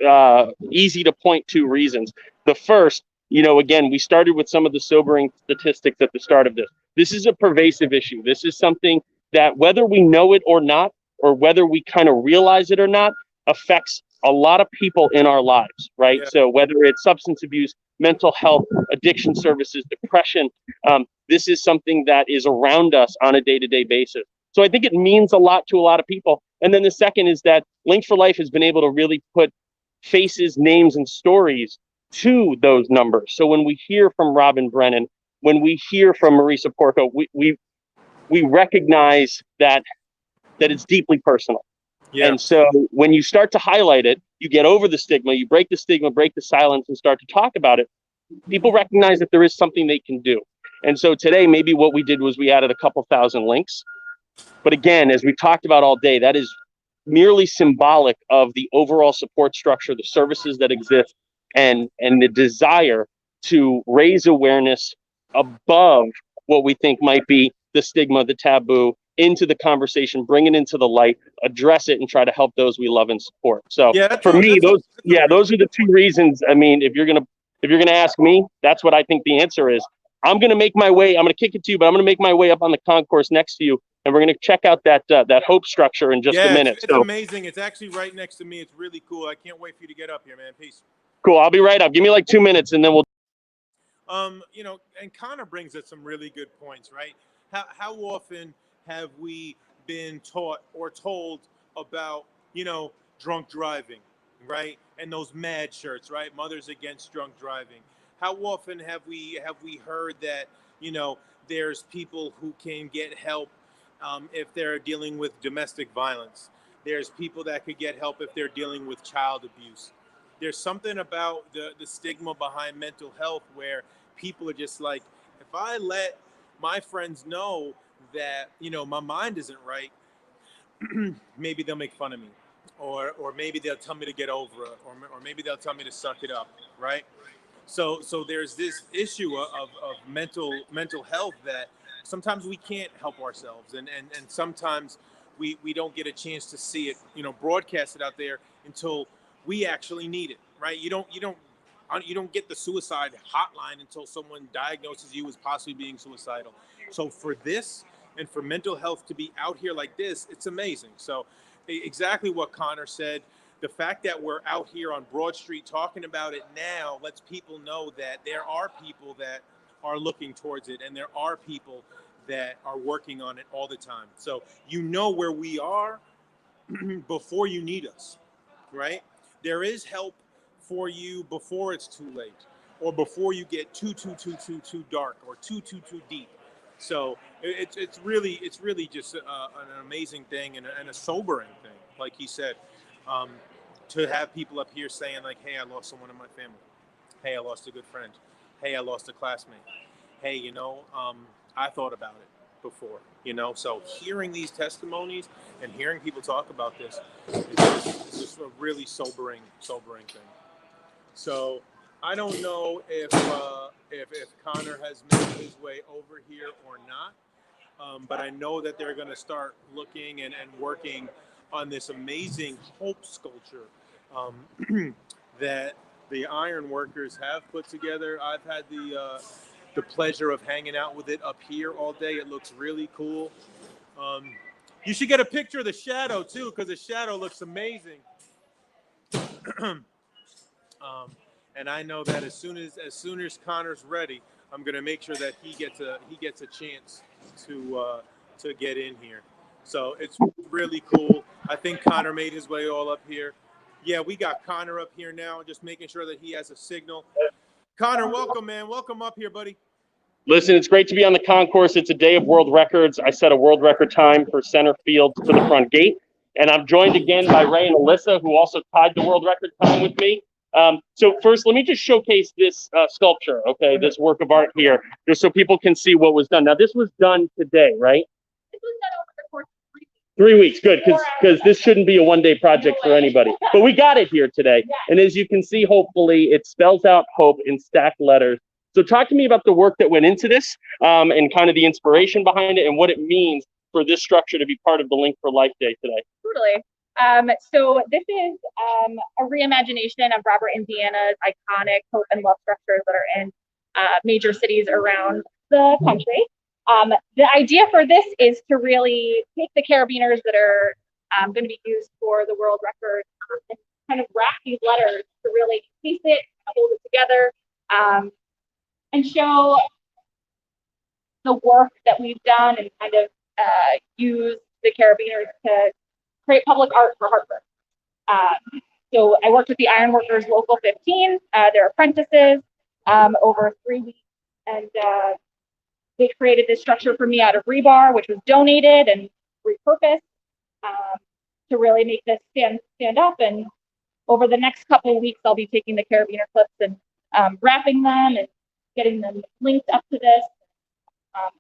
easy to point to reasons. The first, again, we started with some of the sobering statistics at the start of this. This is a pervasive issue. This is something that, whether we know it or not, or whether we kind of realize it or not, affects a lot of people in our lives, right? Yeah. So whether it's substance abuse, mental health, addiction services, depression, this is something that is around us on a day-to-day basis. So I think it means a lot to a lot of people. And then the second is that Linked for Life has been able to really put faces, names, and stories to those numbers. So when we hear from Robin Brennan, when we hear from Marisa Porco, we recognize that it's deeply personal. Yeah. And so when you start to highlight it, you get over the stigma, you break the stigma, break the silence, and start to talk about it. People recognize that there is something they can do. And so today, maybe what we did was we added a couple thousand links. But again, as we talked about all day, that is merely symbolic of the overall support structure, the services that exist, and the desire to raise awareness above what we think might be the stigma, the taboo, into the conversation, bring it into the light, address it, and try to help those we love and support. So for me, those are the 2 reasons. I mean, if you're gonna ask me, that's what I think the answer is. I'm gonna make my way. I'm gonna kick it to you, but I'm gonna make my way up on the concourse next to you, and we're gonna check out that hope structure in just a minute. It's amazing. It's actually right next to me. It's really cool. I can't wait for you to get up here, man. Peace. Cool. I'll be right up. Give me like 2 minutes, and then we'll. And Connor brings up some really good points, right? How often have we been taught or told about, drunk driving, right? And those MAD shirts, right? Mothers Against Drunk Driving. How often have we heard that, there's people who can get help if they're dealing with domestic violence. There's people that could get help if they're dealing with child abuse. There's something about the stigma behind mental health where people are just like, if I let my friends know that, my mind isn't right, maybe they'll make fun of me, or maybe they'll tell me to get over it, or maybe they'll tell me to suck it up, right? So there's this issue of mental health that sometimes we can't help ourselves, and sometimes we don't get a chance to see it, broadcasted out there until we actually need it, right? You don't get the suicide hotline until someone diagnoses you as possibly being suicidal. So for this and for mental health to be out here like this, it's amazing. So exactly what Connor said. The fact that we're out here on Broad Street talking about it now lets people know that there are people that are looking towards it, and there are people that are working on it all the time. So you know where we are before you need us, right? There is help for you before it's too late, or before you get too dark, or too deep. So it's really just an amazing thing and a sobering thing, like he said, to have people up here saying like, hey, I lost someone in my family. Hey, I lost a good friend. Hey, I lost a classmate. Hey, you know, I thought about it before, you know. So hearing these testimonies and hearing people talk about this is just a really sobering thing. So I don't know if Connor has made his way over here or not, but I know that they're going to start looking and working on this amazing hope sculpture that the iron workers have put together. I've had the pleasure of hanging out with it up here all day. It looks really cool. You should get a picture of the shadow too, because the shadow looks amazing. And I know that as soon as Connor's ready, I'm gonna make sure that he gets a chance to get in here. So it's really cool. I think Connor made his way all up here. Yeah, we got Connor up here now, just making sure that he has a signal. Connor, welcome, man. Welcome up here, buddy. Listen, it's great to be on the concourse. It's a day of world records. I set a world record time for center field to the front gate. And I'm joined again by Ray and Alyssa, who also tied the world record time with me. So first, let me just showcase this sculpture, okay, this work of art here, just so people can see what was done. Now, this was done today, right? This was done over the course of 3 weeks, good, because this shouldn't be a one-day project for anybody. But we got it here today. And as you can see, hopefully, it spells out hope in stacked letters. So talk to me about the work that went into this and kind of the inspiration behind it and what it means for this structure to be part of the Link for Life Day today. Totally. So this is a reimagination of Robert, Indiana's iconic hope and love structures that are in major cities around the country. The idea for this is to really take the carabiners that are going to be used for the world record and kind of wrap these letters to really piece it, hold it together, and show the work that we've done and kind of use the carabiners to create public art for Hartford. So I worked with the Ironworkers Local 15, their apprentices, over 3 weeks, and they created this structure for me out of rebar, which was donated and repurposed to really make this stand up. And over the next couple of weeks, I'll be taking the carabiner clips and wrapping them and getting them linked up to this.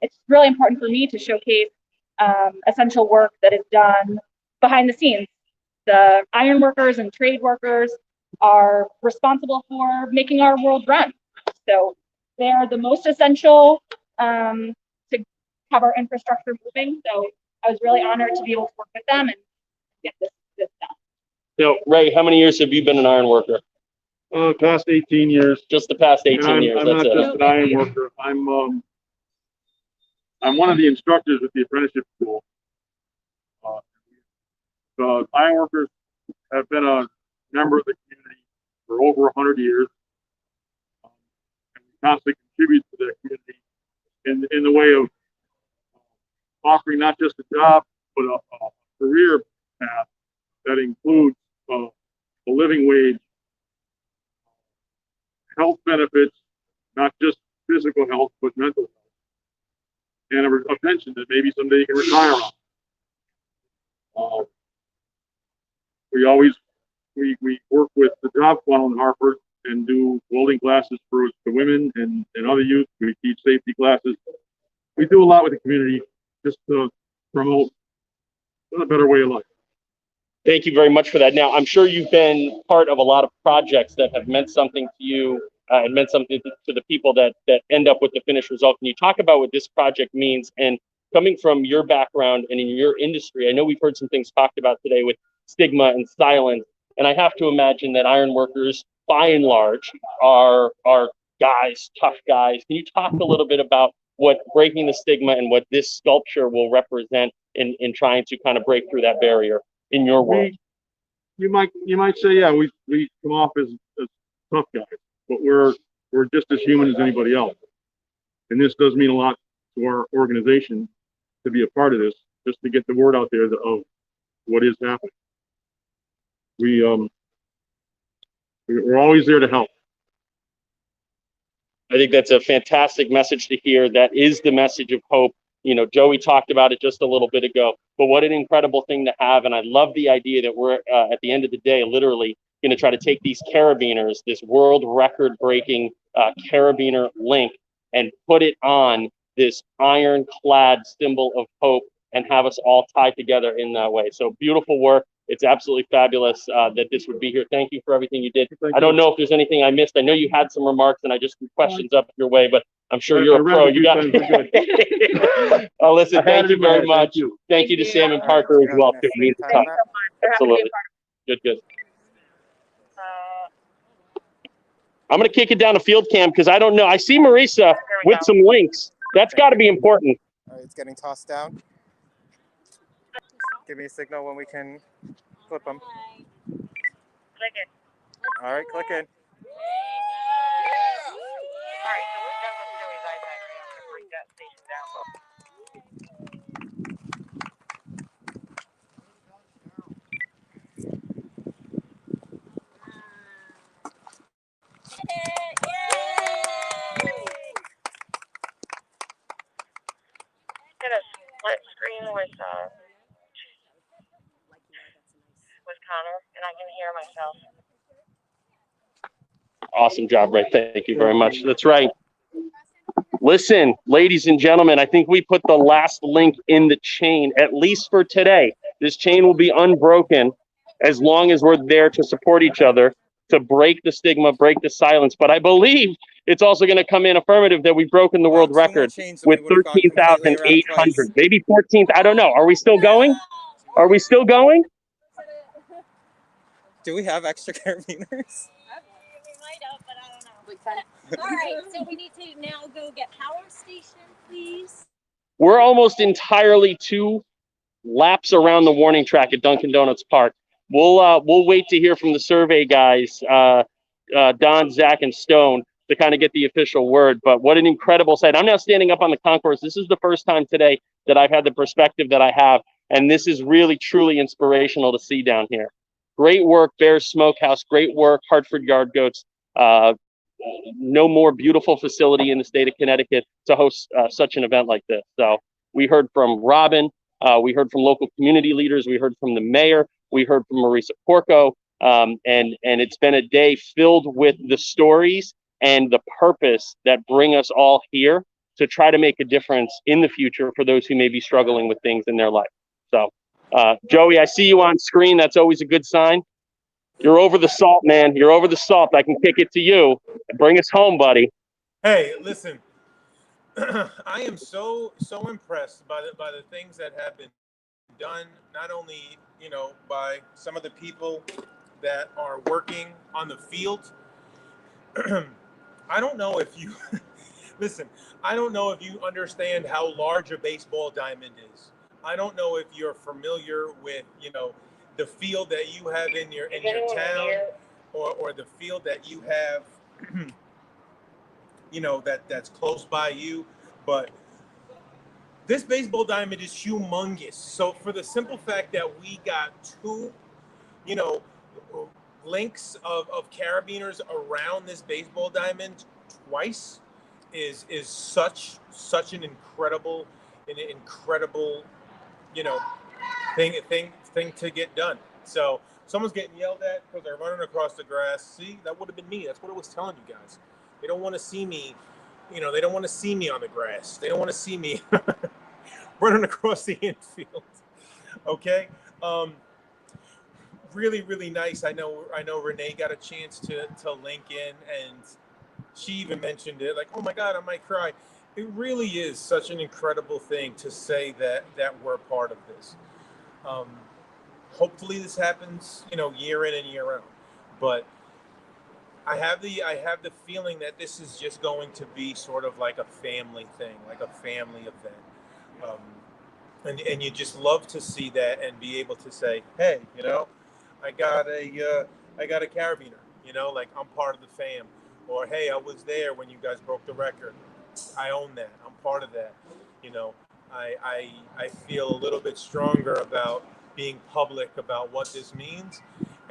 It's really important for me to showcase essential work that is done behind the scenes. The iron workers and trade workers are responsible for making our world run. So they're the most essential to have our infrastructure moving. So I was really honored to be able to work with them and get this done. So Ray, how many years have you been an iron worker? Past 18 years. Just the past 18 years. I'm not just an iron worker. I'm one of the instructors at the apprenticeship school. The ironworkers have been a member of the community for over 100 years. And we constantly contribute to the community in the way of offering not just a job, but a career path that includes a living wage, health benefits, not just physical health, but mental health, and a pension that maybe someday you can retire on. We work with the job funnel in Hartford and do welding classes for the women and other youth. We teach safety classes. We do a lot with the community just to promote a better way of life. Thank you very much for that. Now, I'm sure you've been part of a lot of projects that have meant something to you and meant something to the people that end up with the finished result. Can you talk about what this project means? And coming from your background and in your industry, I know we've heard some things talked about today with stigma and silence, and I have to imagine that iron workers, by and large, are guys, tough guys. Can you talk a little bit about what breaking the stigma and what this sculpture will represent in trying to kind of break through that barrier? in your world? You might say, yeah, we come off as tough guys, but we're just as human as anybody else. And this does mean a lot to our organization to be a part of this, just to get the word out there of what is happening. We're always there to help. I think that's a fantastic message to hear. That is the message of hope. You know, Joey talked about it just a little bit ago, but what an incredible thing to have. And I love the idea that we're at the end of the day, literally going to try to take these carabiners, this world record breaking carabiner link, and put it on this ironclad symbol of hope and have us all tied together in that way. So beautiful work. It's absolutely fabulous that this would be here. Thank you for everything you did. I don't know if there's anything I missed. I know you had some remarks and I just threw questions up your way, but I'm sure you're a pro. You got listen, thank you very much. Thank you to Sam and Parker as well. Too. It means a ton. Absolutely. Good. I'm going to kick it down to field cam because I don't know. I see Marisa with some links. That's got to be important. All right, it's getting tossed down. Give me a signal when we can flip them. Click it. All right, click in. All right, so we're done with Joey's iPad. We're going to break that station down. Did a split screen with Connor, and I can hear myself. Awesome job, Ray. Thank you very much. That's right. Listen, ladies and gentlemen, I think we put the last link in the chain, at least for today. This chain will be unbroken as long as we're there to support each other, to break the stigma, break the silence. But I believe it's also going to come in affirmative that we've broken the world record with 13,800, maybe 14th. I don't know. Are we still going? Are we still going? Do we have extra carabiners? All right, so we need to now go get power station, please. We're almost entirely 2 laps around the warning track at Dunkin' Donuts Park. We'll wait to hear from the survey guys, Don, Zach, and Stone, to kind of get the official word. But what an incredible sight. I'm now standing up on the concourse. This is the first time today that I've had the perspective that I have, and this is really, truly inspirational to see down here. Great work, Bears Smokehouse. Great work, Hartford Yard Goats. No more beautiful facility in the state of Connecticut to host such an event like this. So we heard from Robin. We heard from local community leaders. We heard from the mayor. We heard from Marisa Porco. And it's been a day filled with the stories and the purpose that bring us all here to try to make a difference in the future for those who may be struggling with things in their life. So, Joey, I see you on screen. That's always a good sign. You're over the salt, man. You're over the salt. I can kick it to you. Bring us home, buddy. Hey, listen. I am so impressed by the things that have been done, not only by some of the people that are working on the field. I don't know if you listen. I don't know if you understand how large a baseball diamond is. I don't know if you're familiar with the field that you have in your town, or the field that you have, that's close by you. But this baseball diamond is humongous. So for the simple fact that we got 2, links of carabiners around this baseball diamond twice is such an incredible thing to get done. So someone's getting yelled at because they're running across the grass. See, that would have been me. That's what I was telling you guys. They don't want to see me, they don't want to see me on the grass. They don't want to see me running across the infield. Okay. Really, really nice. I know Renee got a chance to link in, and she even mentioned it, like, oh my God, I might cry. It really is such an incredible thing to say that we're part of this. Hopefully this happens, year in and year out. But I have the feeling that this is just going to be sort of like a family thing, like a family event. and you just love to see that and be able to say, hey, you know, I got a carabiner, you know, like I'm part of the fam, or hey, I was there when you guys broke the record. I own that. I'm part of that. You know, I feel a little bit stronger about being public about what this means,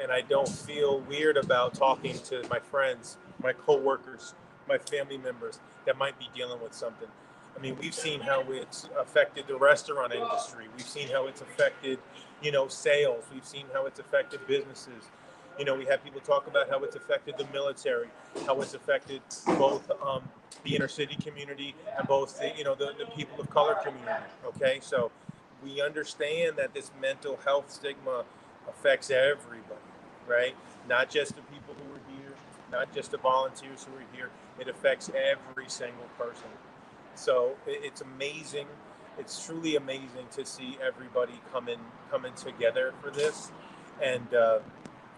and I don't feel weird about talking to my friends, my coworkers, my family members that might be dealing with something. I mean, we've seen how it's affected the restaurant industry. We've seen how it's affected, you know, sales. We've seen how it's affected businesses. You know, we have people talk about how it's affected the military, how it's affected both the inner city community and both the, you know, the people of color community. Okay, so we understand that this mental health stigma affects everybody, right? Not just the people who are here, not just the volunteers who are here. It affects every single person. So it's amazing. It's truly amazing to see everybody coming together for this. And,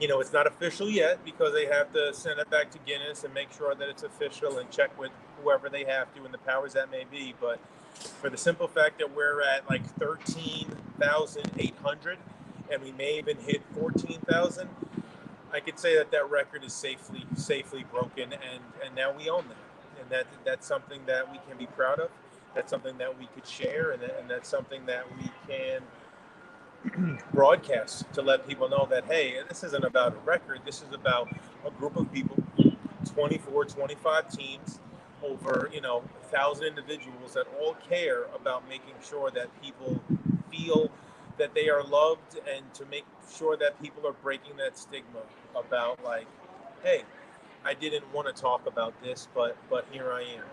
you know, it's not official yet because they have to send it back to Guinness and make sure that it's official and check with whoever they have to and the powers that may be. But for the simple fact that we're at like 13,800 and we may even hit 14,000, I could say that that record is safely broken, and now we own that. And that's something that we can be proud of. That's something that we could share, and that's something that we can broadcast to let people know that, hey, this isn't about a record. This is about a group of people, 24, 25 teams, over, you know, 1,000 individuals that all care about making sure that people feel that they are loved, and to make sure that people are breaking that stigma about, like, hey, I didn't want to talk about this, but here I am.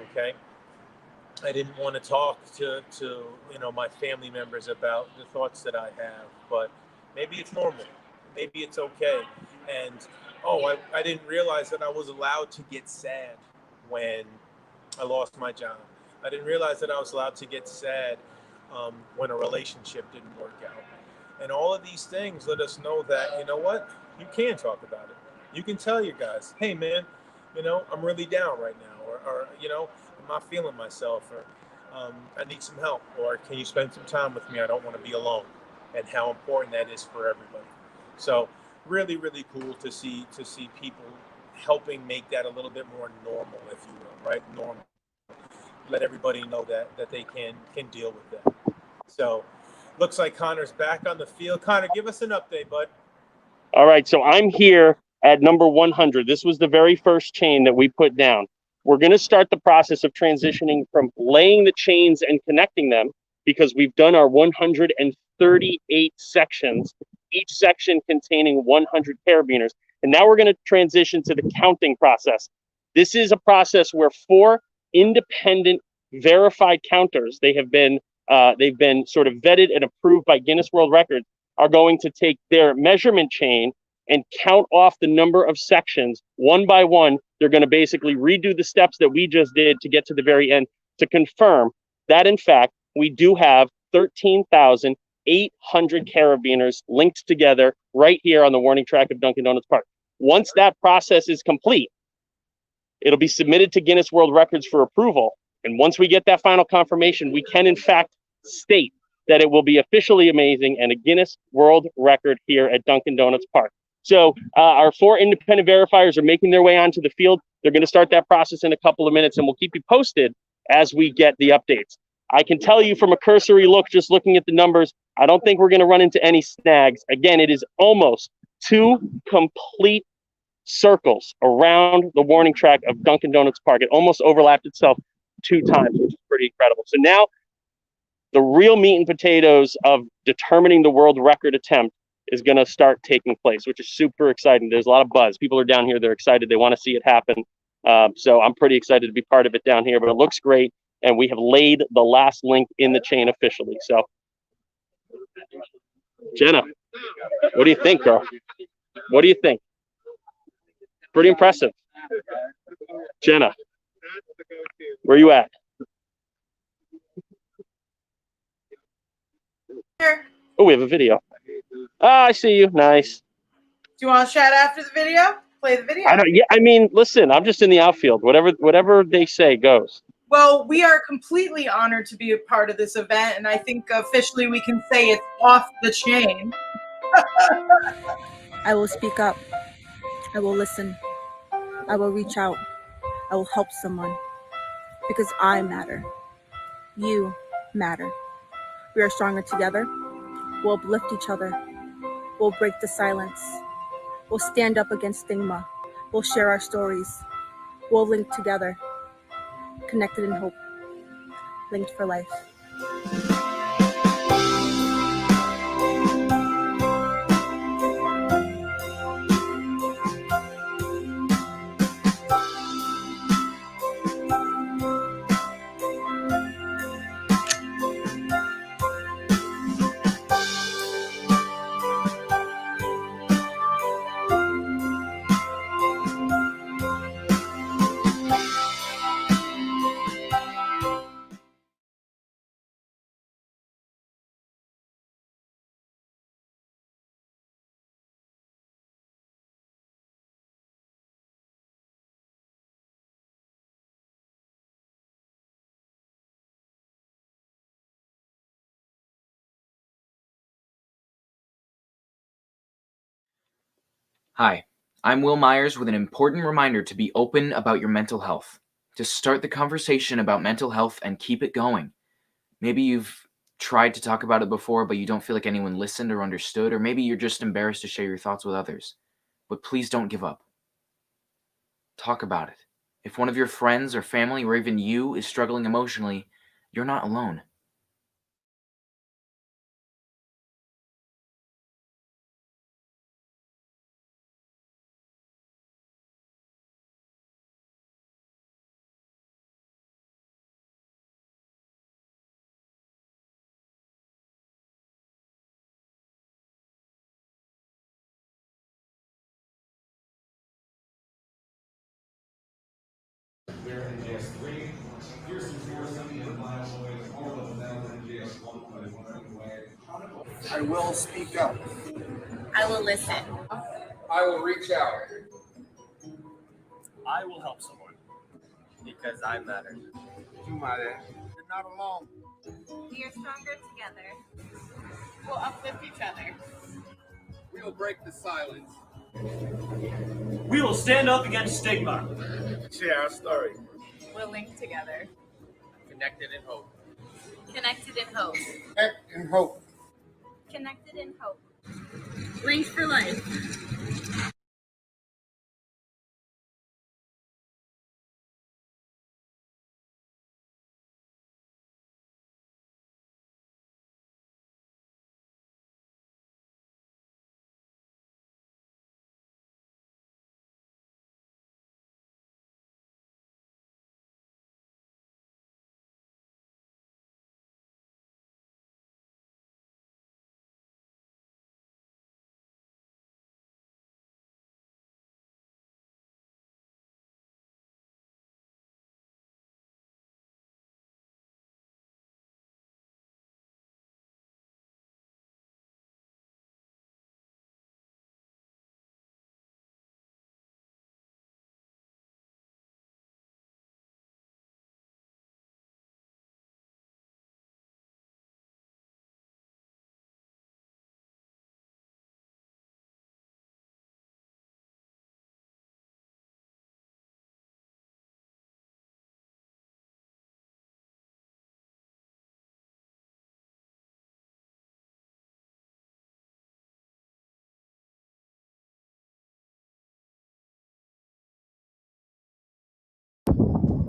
Okay, I didn't want to talk to you know, my family members about the thoughts that I have, but maybe it's normal, maybe it's okay. And I didn't realize that I was allowed to get sad when I lost my job. I didn't realize that I was allowed to get sad when a relationship didn't work out. And all of these things let us know that, you know what, you can talk about it. You can tell your guys, hey man, you know, I'm really down right now, or you know, I'm not feeling myself, or I need some help, or can you spend some time with me? I don't want to be alone, and how important that is for everybody. So really, really cool to see people helping make that a little bit more normal, if you will, right? Normal. Let everybody know that they can deal with that. So looks like Connor's back on the field. Connor, give us an update, bud. All right, so I'm here at number 100. This was the very first chain that we put down. We're going to start the process of transitioning from laying the chains and connecting them, because we've done our 138 sections, each section containing 100 carabiners. And now we're going to transition to the counting process. This is a process where 4 independent verified counters, they've been sort of vetted and approved by Guinness World Records, are going to take their measurement chain and count off the number of sections one by one. They're going to basically redo the steps that we just did to get to the very end to confirm that, in fact, we do have 13,800 carabiners linked together right here on the warning track of Dunkin' Donuts Park. Once that process is complete, it'll be submitted to Guinness World Records for approval. And once we get that final confirmation, we can, in fact, state that it will be officially amazing and a Guinness World Record here at Dunkin' Donuts Park. So our 4 independent verifiers are making their way onto the field. They're going to start that process in a couple of minutes, and we'll keep you posted as we get the updates. I can tell you from a cursory look, just looking at the numbers, I don't think we're going to run into any snags. Again, it is almost 2 complete circles around the warning track of Dunkin' Donuts Park. It almost overlapped itself 2 times, which is pretty incredible. So now the real meat and potatoes of determining the world record attempt is going to start taking place, which is super exciting. There's a lot of buzz. People are down here. They're excited. They want to see it happen. So I'm pretty excited to be part of it down here, but it looks great. And we have laid the last link in the chain officially. So Jenna, what do you think, girl? What do you think? Pretty impressive. Jenna, where you at? Oh, we have a video. Oh, I see you. Nice. Do you want to chat after the video? Play the video. I mean, listen, I'm just in the outfield. Whatever they say goes. Well, we are completely honored to be a part of this event, and I think officially we can say it's off the chain. I will speak up. I will listen. I will reach out. I will help someone. Because I matter. You matter. We are stronger together. We'll uplift each other. We'll break the silence. We'll stand up against stigma. We'll share our stories. We'll link together. Connected in hope. Linked for life. Hi, I'm Will Myers with an important reminder to be open about your mental health, to start the conversation about mental health and keep it going. Maybe you've tried to talk about it before, but you don't feel like anyone listened or understood, or maybe you're just embarrassed to share your thoughts with others. But please don't give up. Talk about it. If one of your friends or family or even you is struggling emotionally, you're not alone. I will speak up. I will listen. I will reach out. I will help someone. Because I matter. You matter. You're not alone. We are stronger together. We'll uplift each other. We will break the silence. We will stand up against stigma. Share our story. We'll link together. Connected in hope. Connected in hope. Connect in hope. Connected in hope. Linked for life.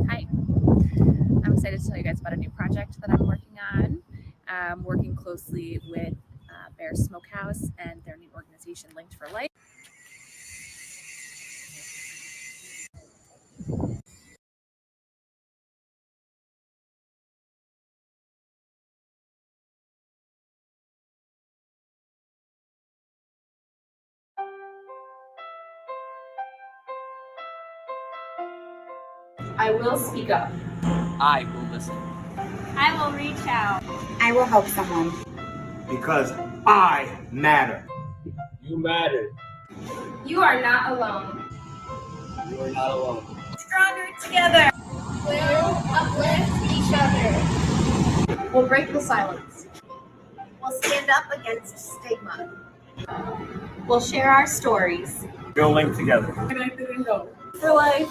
Hi, I'm excited to tell you guys about a new project that I'm working on. I'm working closely with Bear Smokehouse and their new organization, Linked for Life. I will speak up. I will listen. I will reach out. I will help someone. Because I matter. You matter. You are not alone. You are not alone. Stronger together. We'll uplift each other. We'll break the silence. We'll stand up against stigma. We'll share our stories. We'll link together. Connected and go. For life.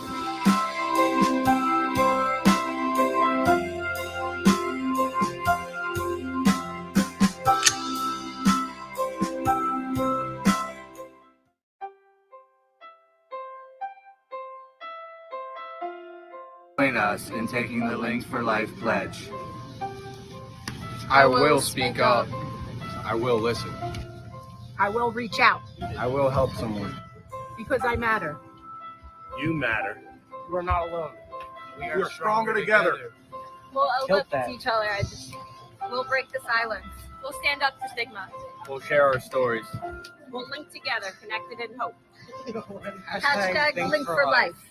Join us in taking the Links for Life pledge. I will speak up. I will listen. I will reach out I will help someone. because I matter. You matter. You are not alone. We are stronger together. We'll Kill uplift that. each other. We'll break the silence. We'll stand up to stigma. We'll share our stories. We'll link together, connected in hope. Hashtag Links Link for for Life. Life.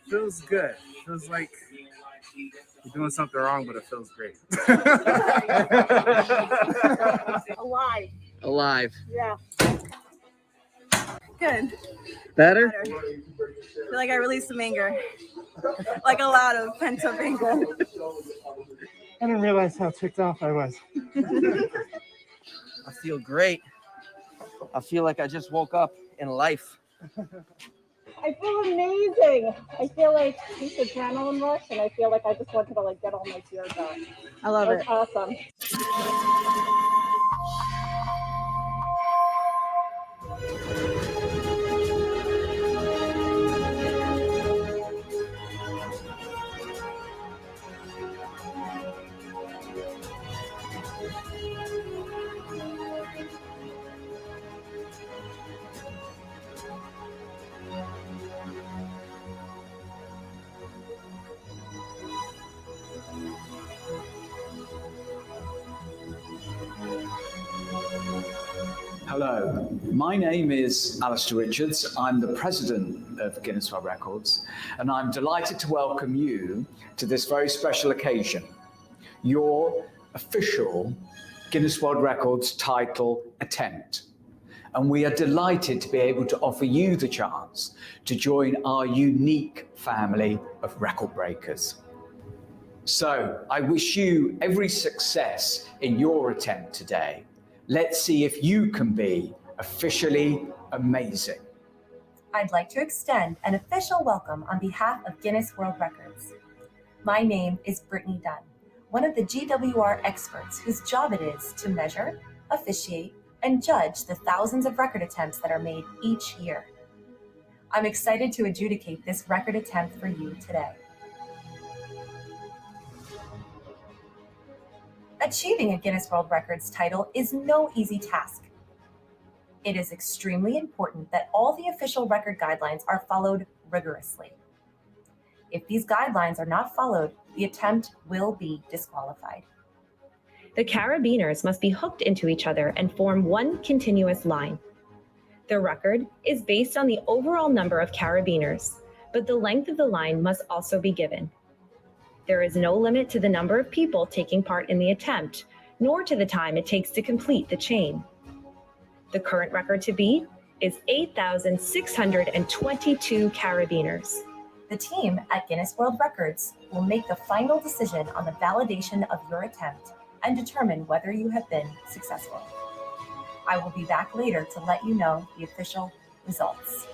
Feels good. Feels like you're doing something wrong, but it feels great. Alive. Alive. Yeah. Good. Better? I feel like I released some anger. Like a lot of pent up anger. I didn't realize how ticked off I was. I feel great. I feel like I just woke up in life. I feel amazing. I feel like this adrenaline rush, and I feel like I just wanted to like get all my tears out. I love it. Awesome. Hello, my name is Alistair Richards. I'm the president of Guinness World Records, and I'm delighted to welcome you to this very special occasion, your official Guinness World Records title attempt. And we are delighted to be able to offer you the chance to join our unique family of record breakers. So I wish you every success in your attempt today. Let's see if you can be officially amazing. I'd like to extend an official welcome on behalf of Guinness World Records. My name is Brittany Dunn, one of the GWR experts whose job it is to measure, officiate, and judge the thousands of record attempts that are made each year. I'm excited to adjudicate this record attempt for you today. Achieving a Guinness World Records title is no easy task. It is extremely important that all the official record guidelines are followed rigorously. If these guidelines are not followed, the attempt will be disqualified. The carabiners must be hooked into each other and form one continuous line. The record is based on the overall number of carabiners, but the length of the line must also be given. There is no limit to the number of people taking part in the attempt, nor to the time it takes to complete the chain. The current record to beat is 8,622 carabiners. The team at Guinness World Records will make the final decision on the validation of your attempt and determine whether you have been successful. I will be back later to let you know the official results.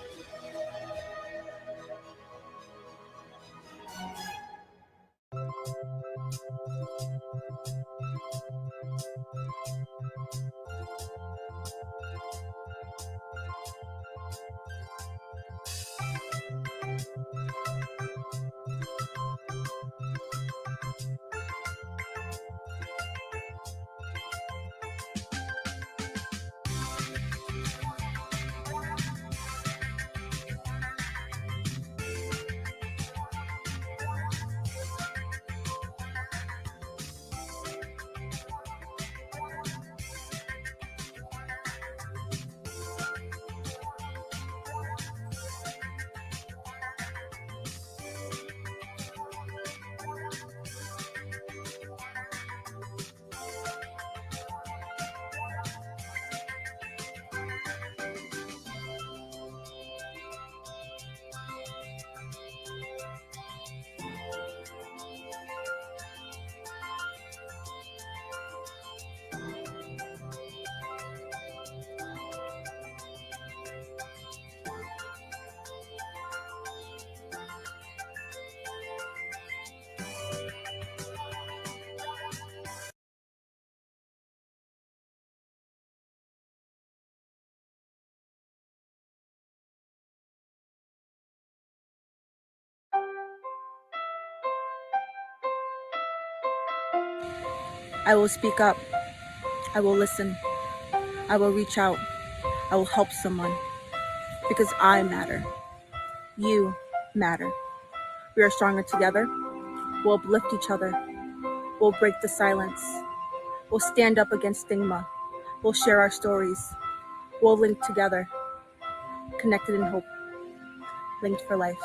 I will speak up. I will listen. I will reach out. I will help someone. Because I matter. You matter. We are stronger together. We'll uplift each other. We'll break the silence. We'll stand up against stigma. We'll share our stories. We'll link together. Connected in hope. Linked for life.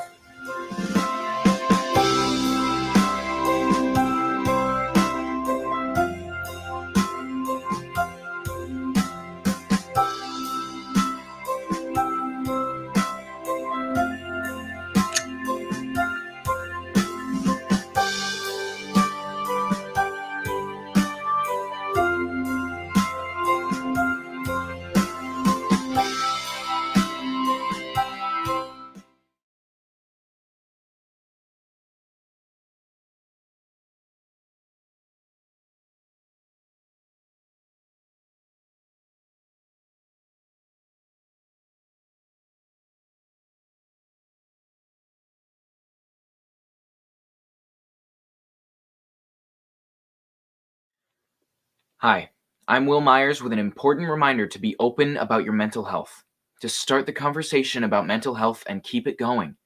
Hi, I'm Will Myers with an important reminder to be open about your mental health, to start the conversation about mental health and keep it going.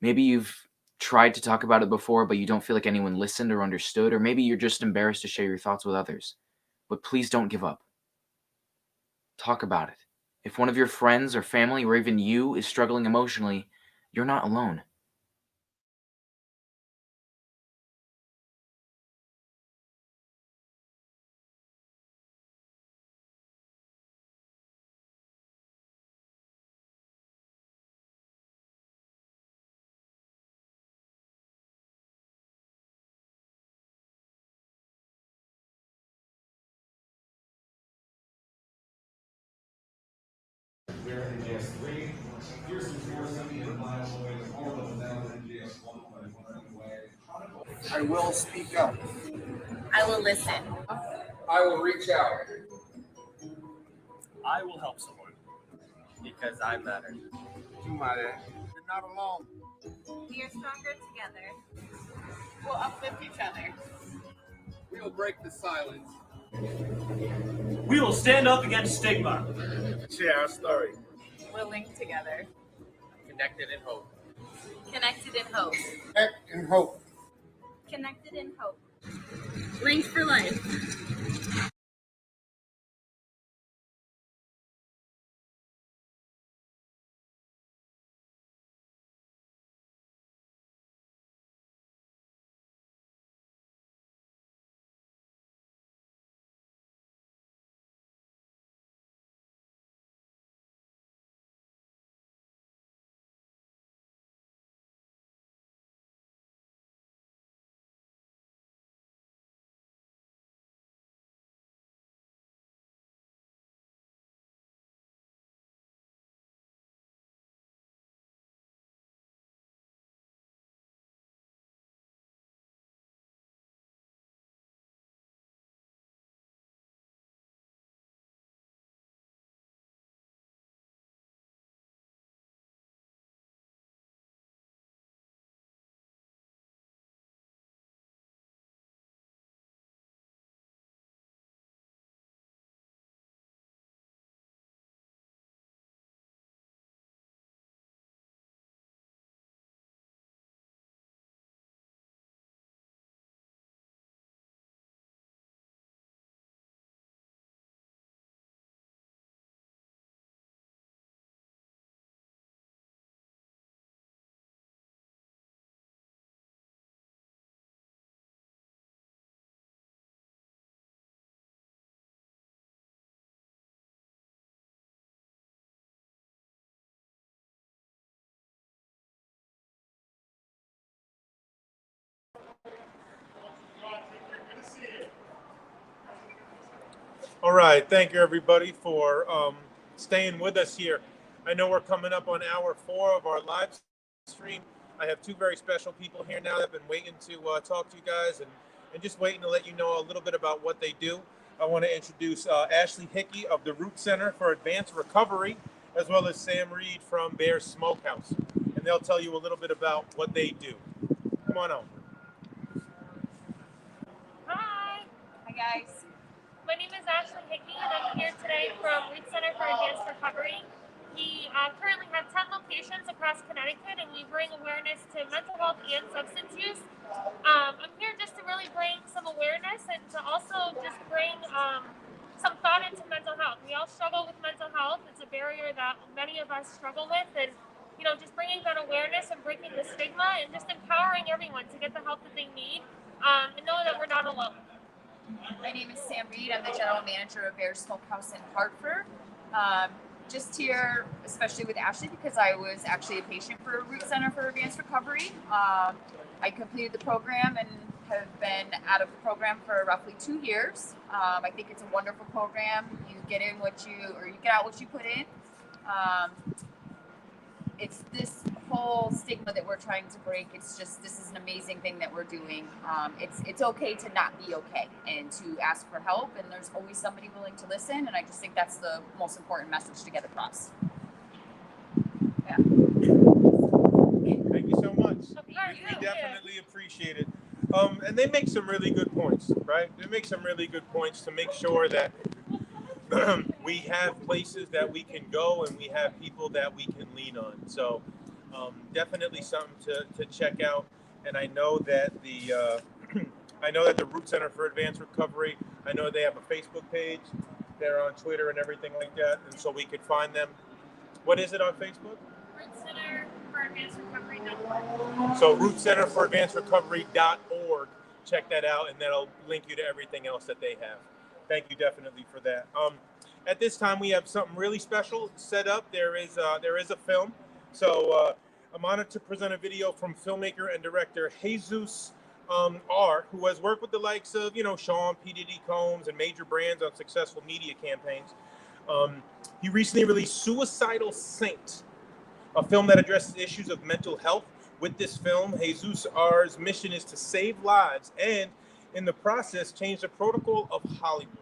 Maybe you've tried to talk about it before, but you don't feel like anyone listened or understood, or maybe you're just embarrassed to share your thoughts with others. But please don't give up. Talk about it. If one of your friends or family or even you is struggling emotionally, you're not alone. I will speak up. I will listen. I will reach out. I will help someone. Because I matter. You matter. You're not alone. We are stronger together. We'll uplift each other. We will break the silence. We will stand up against stigma. Share our story. We'll link together. Connected in hope. Connected in hope. Connect and hope. Connected in hope. Linked for life. All right. Thank you, everybody, for staying with us here. I know we're coming up on hour 4 of our live stream. I have 2 very special people here now that have been waiting to talk to you guys and just waiting to let you know a little bit about what they do. I want to introduce Ashley Hickey of the Root Center for Advanced Recovery, as well as Sam Reed from Bear Smokehouse. And they'll tell you a little bit about what they do. Come on out. Hi. guys. My name is Ashley Hickey, and I'm here today from Root Center for Advanced Recovery. We currently have 10 locations across Connecticut, and we bring awareness to mental health and substance use. I'm here just to really bring some awareness and to also just bring some thought into mental health. We all struggle with mental health. It's a barrier that many of us struggle with, and just bringing that awareness and breaking the stigma and just empowering everyone to get the help that they need and know that we're not alone. My name is Sam Reed. I'm the general manager of Bear Smokehouse in Hartford. Just here, especially with Ashley, because I was actually a patient for Root Center for Advanced Recovery. I completed the program and have been out of the program for roughly 2 years. I think it's a wonderful program. You get out what you put in. It's this whole stigma that we're trying to break. It's just, this is an amazing thing that we're doing. It's okay to not be okay and to ask for help, and there's always somebody willing to listen, and I just think that's the most important message to get across. Yeah. Thank you so much. We definitely appreciate it. And they make some really good points, right? They make some really good points to make sure that we have places that we can go and we have people that we can lean on. So definitely something to check out. And I know that the Root Center for Advanced Recovery, I know they have a Facebook page. They're on Twitter and everything like that. And so we could find them. What is it on Facebook? Root Center for Advanced Recovery.org. So rootcenterforadvancedrecovery.org. Check that out, and that'll link you to everything else that they have. Thank you definitely for that. At this time, we have something really special set up. There is a film. So I'm honored to present a video from filmmaker and director Jesus R., who has worked with the likes of, Sean, P. Diddy Combs, and major brands on successful media campaigns. He recently released Suicidal Saint, a film that addresses issues of mental health. With this film, Jesus R's mission is to save lives and, in the process, change the protocol of Hollywood.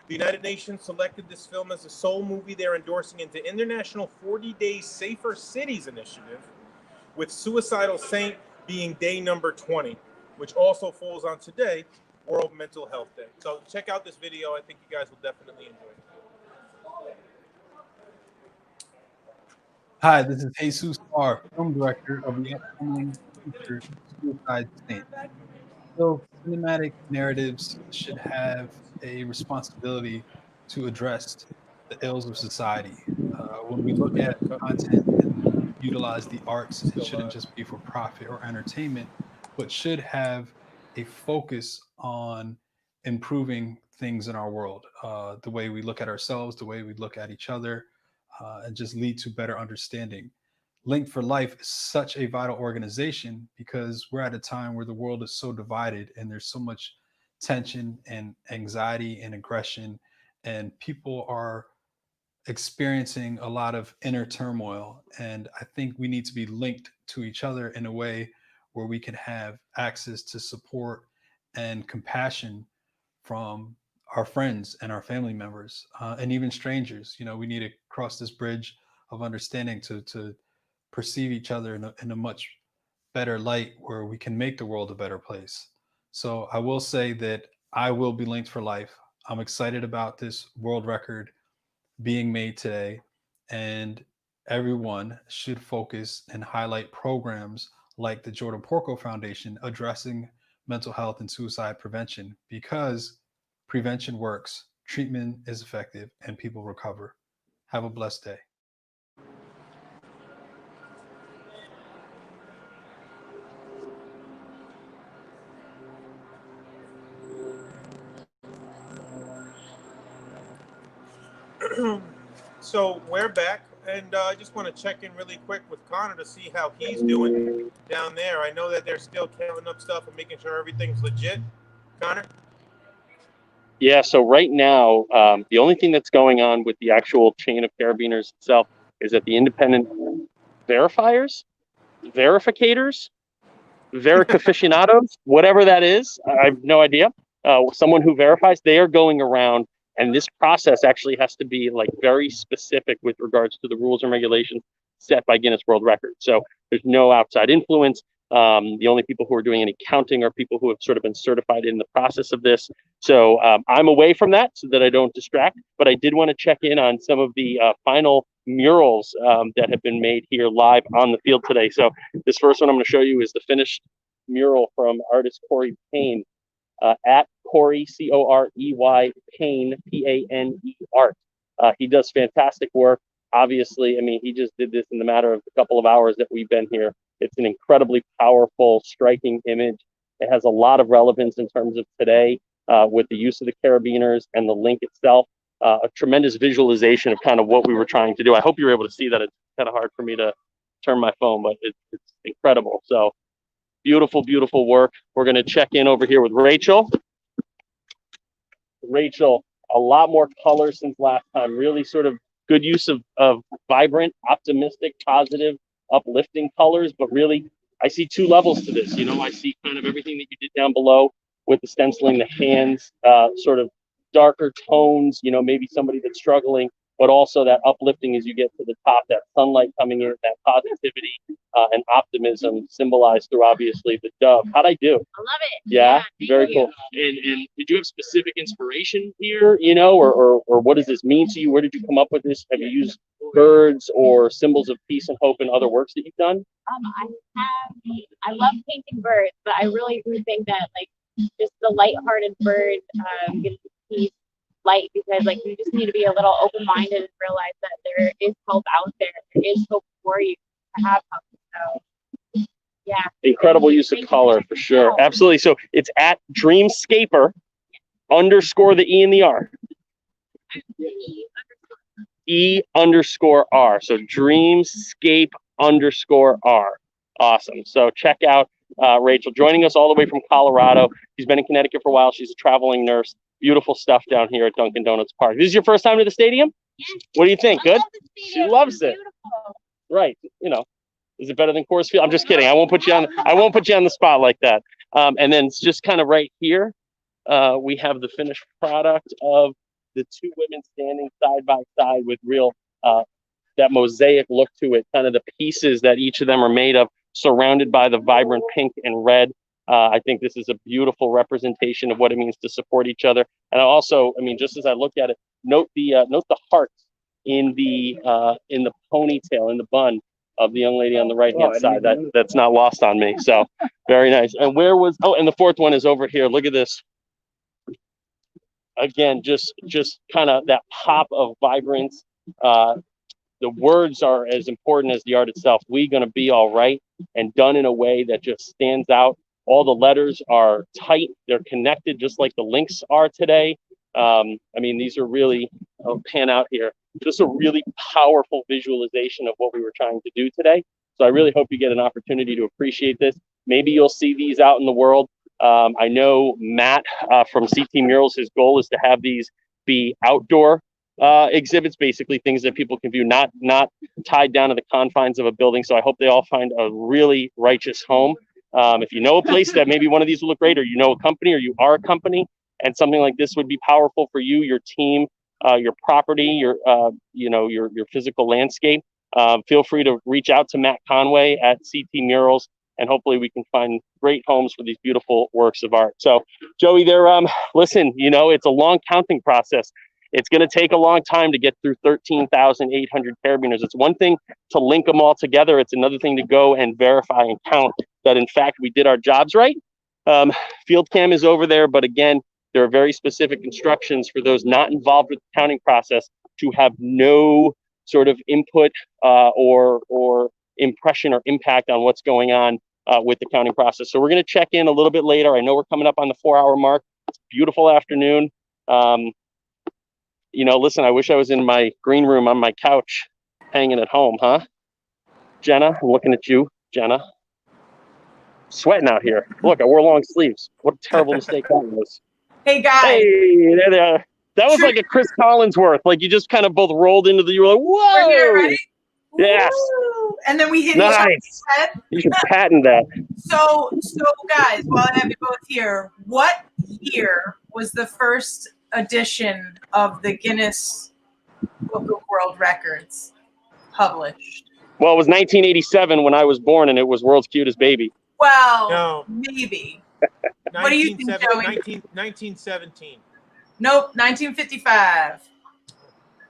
The United Nations selected this film as the sole movie they're endorsing into International 40 Days Safer Cities initiative, with Suicidal Saint being day number 20, which also falls on today, World Mental Health Day. So check out this video. I think you guys will definitely enjoy it. Hi, this is Jesus R., film director of the upcoming feature Suicide Saint. So cinematic narratives should have a responsibility to address the ills of society. When we look at content and utilize the arts, it shouldn't just be for profit or entertainment, but should have a focus on improving things in our world, the way we look at ourselves, the way we look at each other, and just lead to better understanding. Linked for Life is such a vital organization because we're at a time where the world is so divided and there's so much tension and anxiety and aggression, and people are experiencing a lot of inner turmoil. And I think we need to be linked to each other in a way where we can have access to support and compassion from our friends and our family members, and even strangers. We need to cross this bridge of understanding to perceive each other in a much better light where we can make the world a better place. So I will say that I will be linked for life. I'm excited about this world record being made today, and everyone should focus and highlight programs like the Jordan Porco Foundation addressing mental health and suicide prevention, because prevention works, treatment is effective, and people recover. Have a blessed day. So we're back, and I just want to check in really quick with Connor to see how he's doing down there. I know that they're still counting up stuff and making sure everything's legit. Connor? Yeah, so right now, the only thing that's going on with the actual chain of carabiners itself is that the independent verifiers, verificators, verificationados, whatever that is, I have no idea. Someone who verifies, they are going around, and this process actually has to be like very specific with regards to the rules and regulations set by Guinness World Records. So there's no outside influence. The only people who are doing any counting are people who have sort of been certified in the process of this. So I'm away from that so that I don't distract, but I did want to check in on some of the final murals that have been made here live on the field today. So this first one I'm going to show you is the finished mural from artist Corey Payne, at Corey, Corey Payne, P-A-N-E art. He does fantastic work. Obviously, I mean, he just did this in the matter of a couple of hours that we've been here. It's an incredibly powerful, striking image. It has a lot of relevance in terms of today with the use of the carabiners and the link itself. A tremendous visualization of kind of what we were trying to do. I hope you were able to see that. It's kind of hard for me to turn my phone, but it's incredible. So beautiful, beautiful work. We're going to check in over here with Rachel. Rachel, a lot more color since last time. Really sort of good use of vibrant, optimistic, positive, uplifting colors, but really I see two levels to this. You know, I see kind of everything that you did down below with the stenciling, the hands, sort of darker tones, you know, maybe somebody that's struggling, but also that uplifting as you get to the top, that sunlight coming in, that positivity and optimism symbolized through obviously the dove. How'd I do? I love it. Yeah, very cool. And did you have specific inspiration here, you know, or what does this mean to you? Where did you come up with this? Have you used birds or symbols of peace and hope in other works that you've done? I love painting birds, but I really do think that like just the lighthearted bird gives peace, light, because like you just need to be a little open-minded and realize that there is hope out there. There is hope for you to have hope. So yeah. Incredible use of color for sure. Absolutely. So it's at Dreamscaper _ the E and the R. E_R. So Dreamscape _R. Awesome. So check out Rachel joining us all the way from Colorado. She's been in Connecticut for a while. She's a traveling nurse. Beautiful stuff down here at Dunkin' Donuts Park. This is your first time to the stadium? Yes. What do you think? Good? She loves it. Beautiful. Right. You know, is it better than Coors Field? I'm just kidding. I won't put you on the spot like that. And then it's just kind of right here. We have the finished product of the two women standing side by side with real that mosaic look to it, kind of the pieces that each of them are made of, surrounded by the vibrant pink and red. I think this is a beautiful representation of what it means to support each other. And I also, I mean, just as I look at it, note the hearts in the ponytail, in the bun of the young lady on the right hand side. That's not lost on me. So very nice. And and the fourth one is over here. Look at this. Again, just kind of that pop of vibrance. The words are as important as the art itself. We gonna be all right, and done in a way that just stands out. All the letters are tight. They're connected just like the links are today. I mean, these are really, I'll pan out here, just a really powerful visualization of what we were trying to do today. So I really hope you get an opportunity to appreciate this. Maybe you'll see these out in the world. I know Matt from CT Murals, his goal is to have these be outdoor exhibits, basically things that people can view, not tied down to the confines of a building. So I hope they all find a really righteous home. If you know a place that maybe one of these will look great, or you know a company, or you are a company, and something like this would be powerful for you, your team, your property, your physical landscape, feel free to reach out to Matt Conway at CT Murals, and hopefully we can find great homes for these beautiful works of art. So Joey, listen, you know, it's a long counting process. It's going to take a long time to get through 13,800 carabiners. It's one thing to link them all together. It's another thing to go and verify and count that, in fact, we did our jobs right. Field cam is over there, but again, there are very specific instructions for those not involved with the counting process to have no sort of input or impression or impact on what's going on with the counting process. So we're going to check in a little bit later. I know we're coming up on the 4-hour mark. It's a beautiful afternoon. You know, listen, I wish I was in my green room on my couch hanging at home, huh? Jenna, I'm looking at you, Jenna. Sweating out here. Look, I wore long sleeves. What a terrible mistake that was. Hey, guys. Hey, there. That was like a Chris Collinsworth. Like you just kind of both rolled into you were like, whoa. We're here, ready? Yes. Woo! And then we hit each Nice. other's head. You should patent that. So guys, while I have you both here, what year was the first edition of the Guinness Book of World Records published? Well, it was 1987 when I was born, and it was World's Cutest Baby. Well, No. maybe. What do you think, Joey? 1917. Nope, 1955.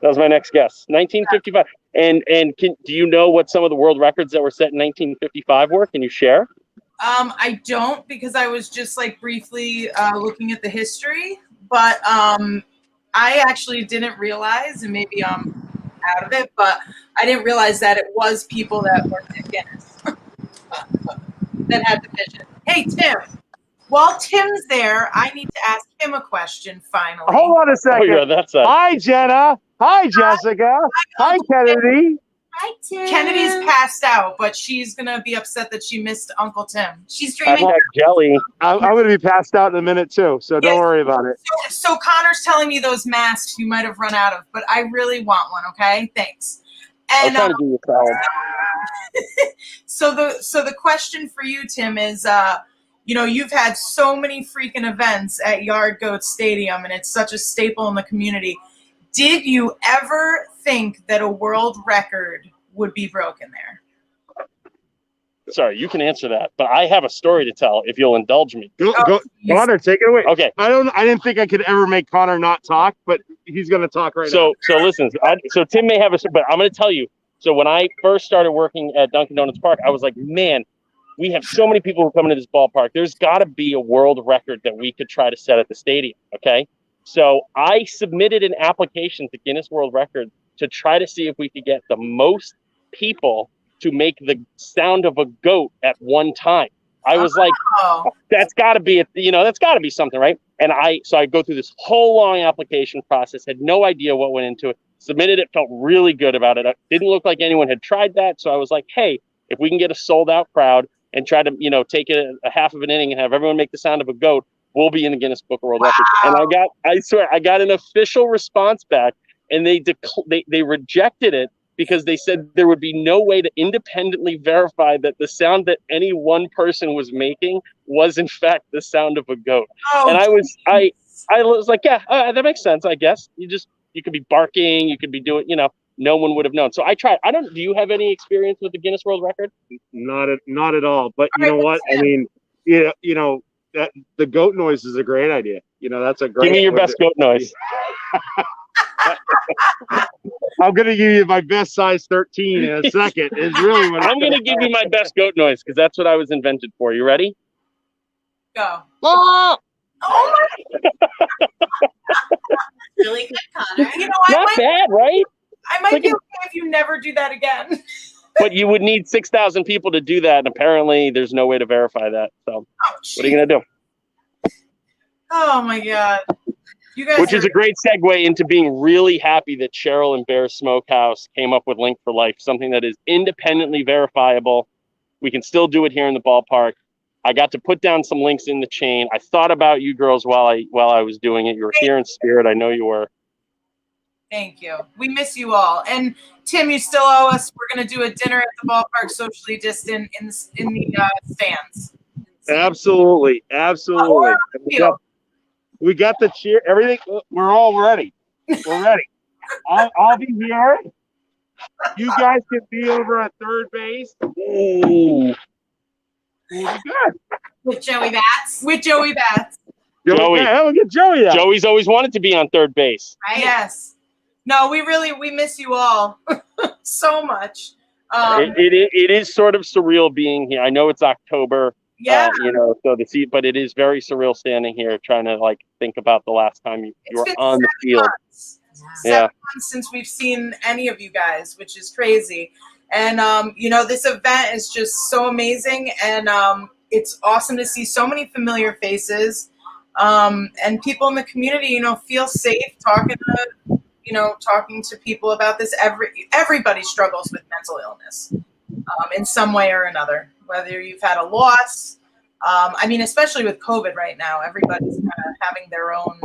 That was my next guess. 1955. And do you know what some of the world records that were set in 1955 were? Can you share? I don't, because I was just like briefly looking at the history, but I actually didn't realize, and maybe I'm out of it, but I didn't realize that it was people that worked at Guinness that had the vision. Hey, Tim. While Tim's there, I need to ask him a question finally. Hold on a second. Oh, yeah, that's Hi, Jenna. Hi, Jessica. Hi, Kennedy. Hi, Tim. Kennedy's passed out, but she's going to be upset that she missed Uncle Tim. She's dreaming. Jelly. I'm going to be passed out in a minute, too, so don't worry about it. So Connor's telling me those masks you might have run out of, but I really want one, okay? Thanks. And I'm trying to do you a solid. so the question for you, Tim, is you've had so many freaking events at Yard Goat Stadium, and it's such a staple in the community. Did you ever think that a world record would be broken there? Sorry, you can answer that, but I have a story to tell if you'll indulge me. Go, Connor, take it away. Okay. I didn't think I could ever make Connor not talk, but he's going to talk right now. So listen. So Tim may have but I'm going to tell you. So when I first started working at Dunkin' Donuts Park, I was like, man, we have so many people who come into this ballpark. There's got to be a world record that we could try to set at the stadium. Okay. So I submitted an application to Guinness World Records to try to see if we could get the most people to make the sound of a goat at one time. I was like, that's got to be that's got to be something, right? And so I go through this whole long application process, had no idea what went into it, submitted it, felt really good about it. It didn't look like anyone had tried that. So I was like, hey, if we can get a sold out crowd and try to, take a half of an inning and have everyone make the sound of a goat, we'll be in the Guinness Book of World Records. And I got an official response back, and they rejected it because they said there would be no way to independently verify that the sound that any one person was making was in fact the sound of a goat. And I was like, yeah, that makes sense. I guess you could be barking, you could be doing, no one would have known. So I tried. Do you have any experience with the Guinness World Record? Not at all. But you know what? I mean, that the goat noise is a great idea. That's a great. Give me your best goat noise. I'm going to give you my best size 13 in a second. Is really what I'm going to give you my best goat noise because that's what I was invented for. You ready? Go. Oh! Oh my! Really good, Connor. Not bad, right? I might be okay if you never do that again. But you would need 6,000 people to do that, and apparently there's no way to verify that. So, what are you going to do? Oh my God. You guys Which is a great segue into being really happy that Cheryl and Bear Smokehouse came up with Link for Life, something that is independently verifiable. We can still do it here in the ballpark. I got to put down some links in the chain. I thought about you girls while I was doing it. You were here in spirit. I know you were. Thank you. We miss you all. And Tim, you still owe us. We're going to do a dinner at the ballpark, socially distant in the stands. Absolutely. We got the cheer. Everything. We're all ready. We're ready. I'll be here. You guys can be over at third base. Ooh. Good. With Joey Bats. Joey. Yeah, look at Joey. Joey's always wanted to be on third base. Right? Yes. No, we miss you all so much. It is sort of surreal being here. I know it's October. Yeah. But it is very surreal standing here trying to think about the last time you were on the field. Seven months since we've seen any of you guys, which is crazy. And, this event is just so amazing. And it's awesome to see so many familiar faces and people in the community, feel safe talking to people about this. Everybody struggles with mental illness in some way or another, whether you've had a loss. Especially with COVID right now, everybody's kind of having their own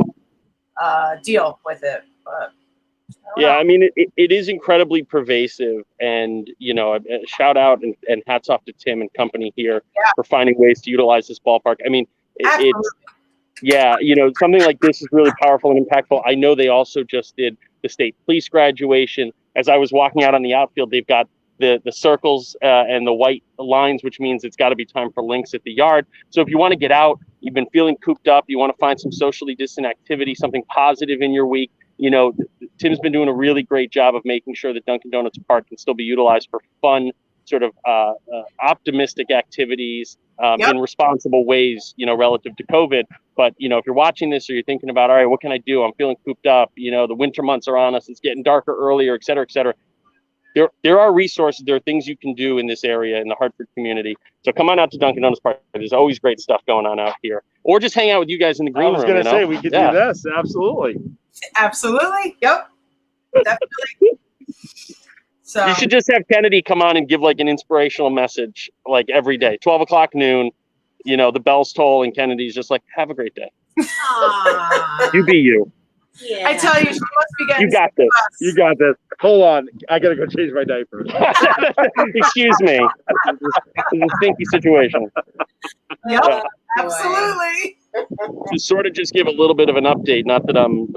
deal with it. But yeah, it is incredibly pervasive, and a shout out and hats off to Tim and company here for finding ways to utilize this ballpark. It's something like this is really powerful and impactful. I know they also just did the state police graduation. As I was walking out on the outfield, they've got the circles and the white lines, which means it's got to be time for links at the yard. So if you want to get out, you've been feeling cooped up, you want to find some socially distant activity, something positive in your week, you know, Tim's been doing a really great job of making sure that Dunkin' Donuts Park can still be utilized for fun, sort of optimistic activities in responsible ways, you know, relative to COVID. But, you know, if you're watching this or you're thinking about, all right, what can I do? I'm feeling cooped up. You know, the winter months are on us. It's getting darker earlier, et cetera, et cetera. There are resources. There are things you can do in this area in the Hartford community. So come on out to Dunkin' Donuts Park. There's always great stuff going on out here. Or just hang out with you guys in the green room. I was going to say, we could do this. Absolutely. Absolutely. Yep. Definitely. So you should just have Kennedy come on and give like an inspirational message like every day, 12 o'clock noon, you know, the bells toll and Kennedy's just like, have a great day. You be you. I tell you, she must be getting You got this. You got this. Hold on. I got to go change my diaper. Excuse me. It's a stinky situation. Yep, Yeah. absolutely. To sort of just give a little bit of an update, not that I'm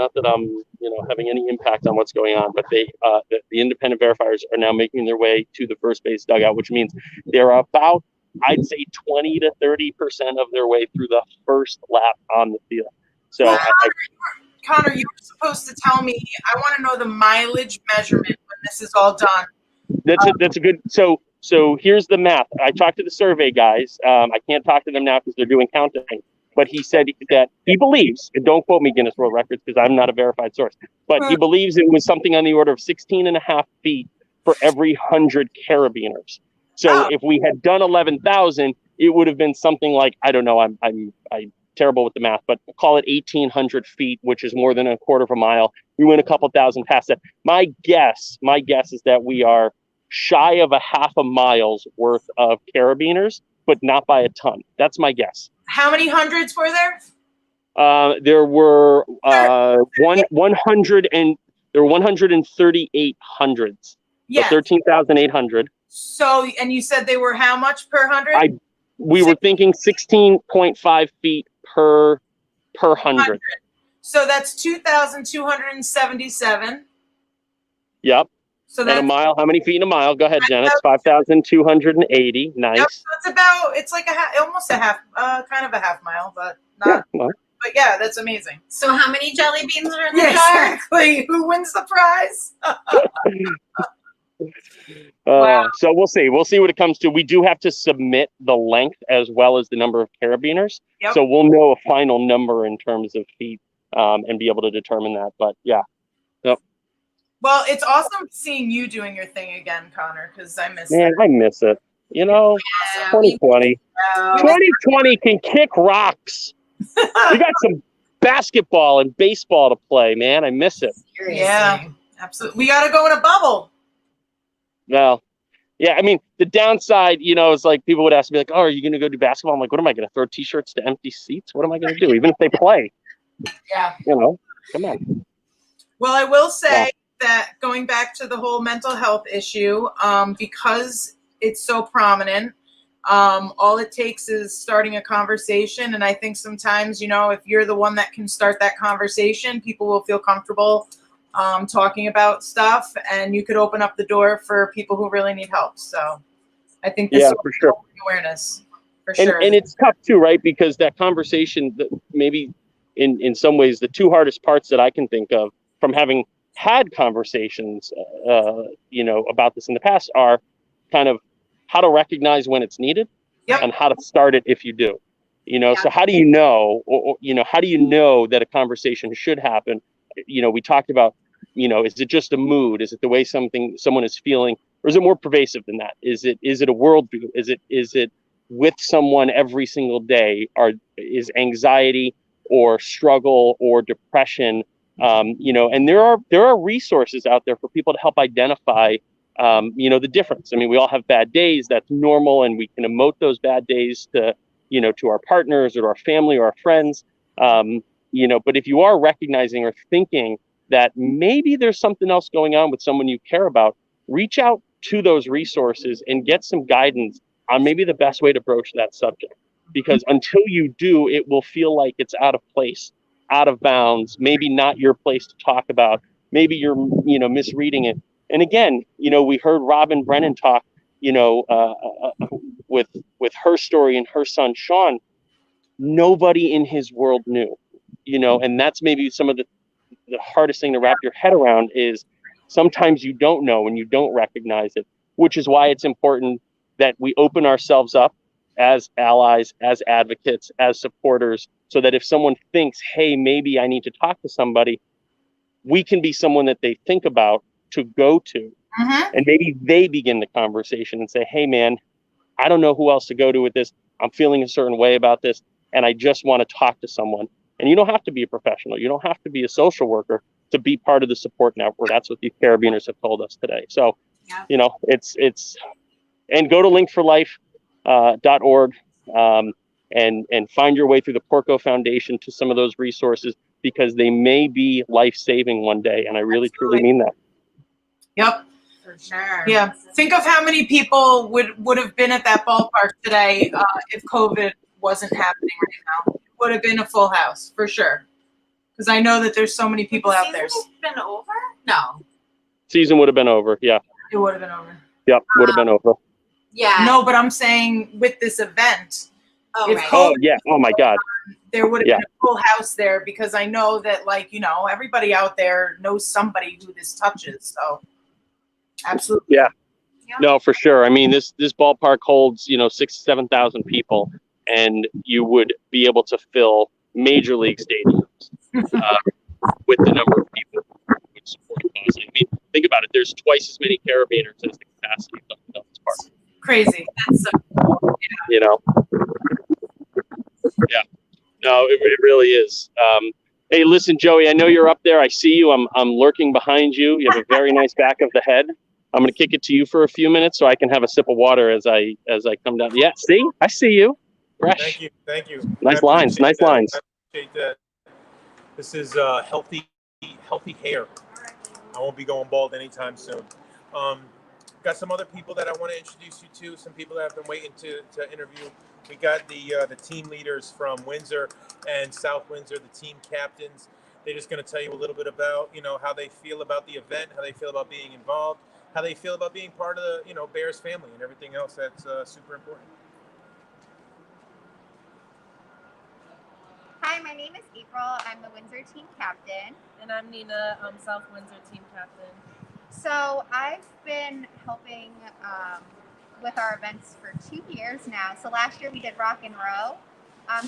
you know having any impact on what's going on, but they the independent verifiers are now making their way to the first base dugout, which means they're about, I'd say, 20 to 30% of their way through the first lap on the field. So Connor, you were supposed to tell me. I want to know the mileage measurement when this is all done. That's a good. So here's the math. I talked to the survey guys. I can't talk to them now because they're doing counting. But he said that he believes, and don't quote me Guinness World Records because I'm not a verified source, but he believes it was something on the order of 16.5 feet for every 100 carabiners. So if we had done 11,000, it would have been something like, I don't know, I'm terrible with the math, but call it 1,800 feet, which is more than a quarter of a mile. We went a couple thousand past that. My guess is that we are shy of a half a mile's worth of carabiners, but not by a ton. That's my guess. How many hundreds were there? There were 138 hundreds. Yeah. So 13,800. So, and you said they were how much per hundred? We were thinking 16.5 feet per 100. So that's 2,277. Yep. So and that's a mile. How many feet in a mile? Go ahead, Jen. It's 5,280. Nice. Yep, so it's about, it's like almost a half, kind of a half mile, but not. Yeah, well. But yeah, that's amazing. So how many jelly beans are in the Yeah, jar? exactly. Who wins the prize? So we'll see. We'll see what it comes to. We do have to submit the length as well as the number of carabiners. Yep. So we'll know a final number in terms of feet and be able to determine that. But yeah. Yep. Well, it's awesome seeing you doing your thing again, Connor, because I miss Man, it. I miss it. You know, 2020. 2020 can kick rocks. We got some basketball and baseball to play, man. I miss it. Yeah, absolutely. We got to go in a bubble. Well, yeah, I mean, the downside, you know, is like people would ask me, like, oh, are you going to go do basketball? I'm like, what am I going to throw T-shirts to empty seats? What am I going to do, even if they play? Yeah. You know, come on. Well, I will say that going back to the whole mental health issue, because it's so prominent, all it takes is starting a conversation. And I think sometimes, you know, if you're the one that can start that conversation, people will feel comfortable talking about stuff, and you could open up the door for people who really need help. So I think this is for sure. awareness for sure. And it's tough too, right? Because that conversation, maybe in some ways, the two hardest parts that I can think of from having had conversations, you know, about this in the past are kind of how to recognize when it's needed and how to start it if you do. You know, so how do you know, or, you know, how do you know that a conversation should happen? You know, we talked about, you know, is it just a mood? Is it the way someone is feeling, or is it more pervasive than that? Is it a worldview? Is it with someone every single day? Is anxiety or struggle or depression? You know, and there are resources out there for people to help identify, you know, the difference. I mean, we all have bad days. That's normal, and we can emote those bad days to, you know, to our partners or to our family or our friends. You know, but if you are recognizing or thinking that maybe there's something else going on with someone you care about, reach out to those resources and get some guidance on maybe the best way to broach that subject. Because until you do, it will feel like it's out of place, out of bounds, maybe not your place to talk about. Maybe you're, you know, misreading it. And again, we heard Robin Brennan talk, with her story and her son, Sean. Nobody in his world knew, and that's maybe some of the hardest thing to wrap your head around is sometimes you don't know and you don't recognize it, which is why it's important that we open ourselves up as allies, as advocates, as supporters, so that if someone thinks, hey, maybe I need to talk to somebody, we can be someone that they think about to go to. And maybe they begin the conversation and say, hey, man, I don't know who else to go to with this. I'm feeling a certain way about this, and I just want to talk to someone. And you don't have to be a professional. You don't have to be a social worker to be part of the support network. That's what these carabiners have told us today. So, it's and go to linkforlife.org and find your way through the Porco Foundation to some of those resources, because they may be life-saving one day. And I really, truly mean that. Yep. For sure. Yeah. Think of how many people would have been at that ballpark today if COVID wasn't happening right now. It would have been a full house for sure. Because I know that there's so many people out there. Been over? No. Season would have been over. Yeah. It would have been over. Yep. Would have been over. Yeah. No, but I'm saying with this event, if right. COVID, Yeah. Oh my God. there would have been a full house there, because I know that, everybody out there knows somebody who this touches. So, absolutely. Yeah. No, for sure. I mean, this ballpark holds 6,000 to 7,000 people, and you would be able to fill major league stadiums with the number of people who would support the cause. I mean, think about it. There's twice as many carabiners as the capacity of Dunkin' Donuts Park. Crazy. That's so cool. Yeah. No, it really is. Hey, listen, Joey, I know you're up there. I see you. I'm lurking behind you. You have a very nice back of the head. I'm going to kick it to you for a few minutes so I can have a sip of water as I come down. Yeah, see? I see you. Fresh. Thank you. Nice lines. Nice lines. I appreciate that. This is healthy hair. I won't be going bald anytime soon. Got some other people that I want to introduce you to, some people that I've been waiting to interview. We got the team leaders from Windsor and South Windsor, the team captains. They're just going to tell you a little bit about, how they feel about the event, how they feel about being involved, how they feel about being part of the, Bears family and everything else that's super important. Hi, my name is April. I'm the Windsor team captain. And I'm Nina, South Windsor team captain. So I've been helping with our events for 2 years now. So last year we did Rock and Row.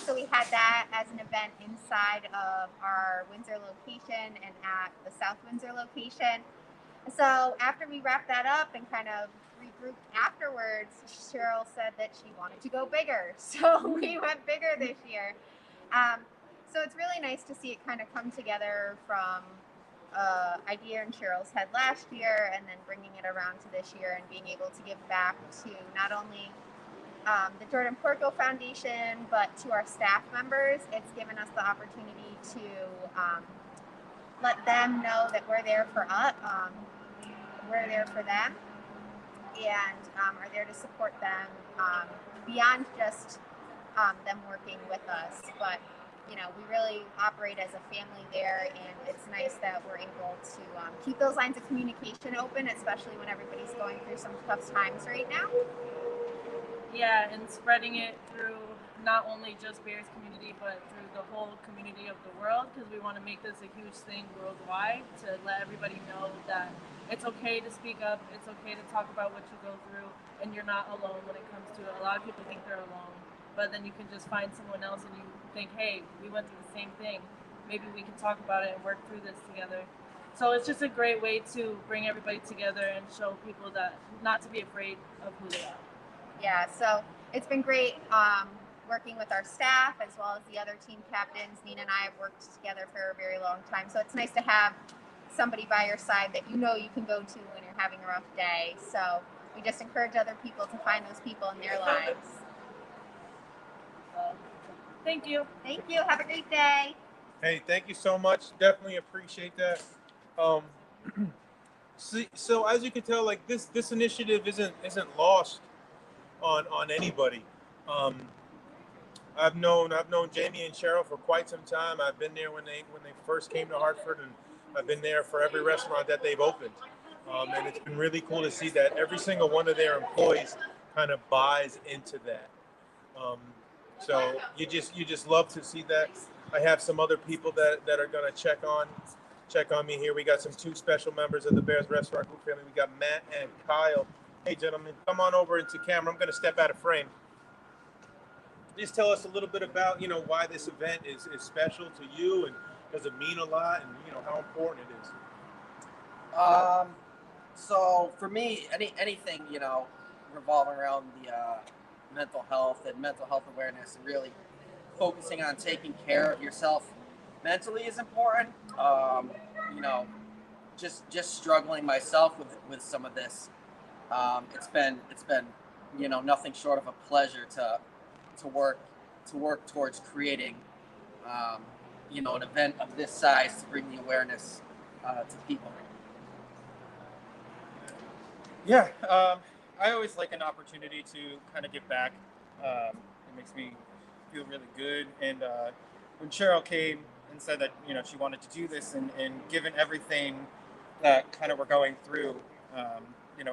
So we had that as an event inside of our Windsor location and at the South Windsor location. So after we wrapped that up and kind of regrouped afterwards, Cheryl said that she wanted to go bigger. So we went bigger this year. So it's really nice to see it kind of come together from idea in Cheryl's head last year, and then bringing it around to this year and being able to give back to not only the Jordan Porco Foundation, but to our staff members. It's given us the opportunity to let them know that we're there for we're there for them, and are there to support them beyond just them working with us. But we really operate as a family there, and it's nice that we're able to keep those lines of communication open, especially when everybody's going through some tough times right now. Yeah, and spreading it through not only just Bears community, but through the whole community of the world, because we want to make this a huge thing worldwide to let everybody know that it's okay to speak up, it's okay to talk about what you go through, and you're not alone when it comes to it. A lot of people think they're alone, but then you can just find someone else and you think, hey, we went through the same thing. Maybe we can talk about it and work through this together. So it's just a great way to bring everybody together and show people that not to be afraid of who they are. Yeah, so it's been great working with our staff as well as the other team captains. Nina and I have worked together for a very long time, so it's nice to have somebody by your side that you can go to when you're having a rough day. So we just encourage other people to find those people in their lives. Thank you. Thank you. Have a great day. Hey, thank you so much. Definitely appreciate that. So as you can tell, like this initiative isn't lost on anybody. I've known Jamie and Cheryl for quite some time. I've been there when they first came to Hartford, and I've been there for every restaurant that they've opened. And it's been really cool to see that every single one of their employees kind of buys into that. So you just love to see that. I have some other people that are going to check on me here. We got two special members of the Bears Restaurant Group family. We got Matt and Kyle. Hey, gentlemen, come on over into camera. I'm going to step out of frame. Just tell us a little bit about, why this event is special to you, and does it mean a lot, and, how important it is. So for me, anything, revolving around the mental health and mental health awareness, and really focusing on taking care of yourself mentally is important. Just struggling myself with some of this. It's been nothing short of a pleasure to work towards creating an event of this size to bring the awareness to people. Yeah, I always like an opportunity to kind of give back. It makes me feel really good. And when Cheryl came and said that she wanted to do this, and given everything that kind of we're going through,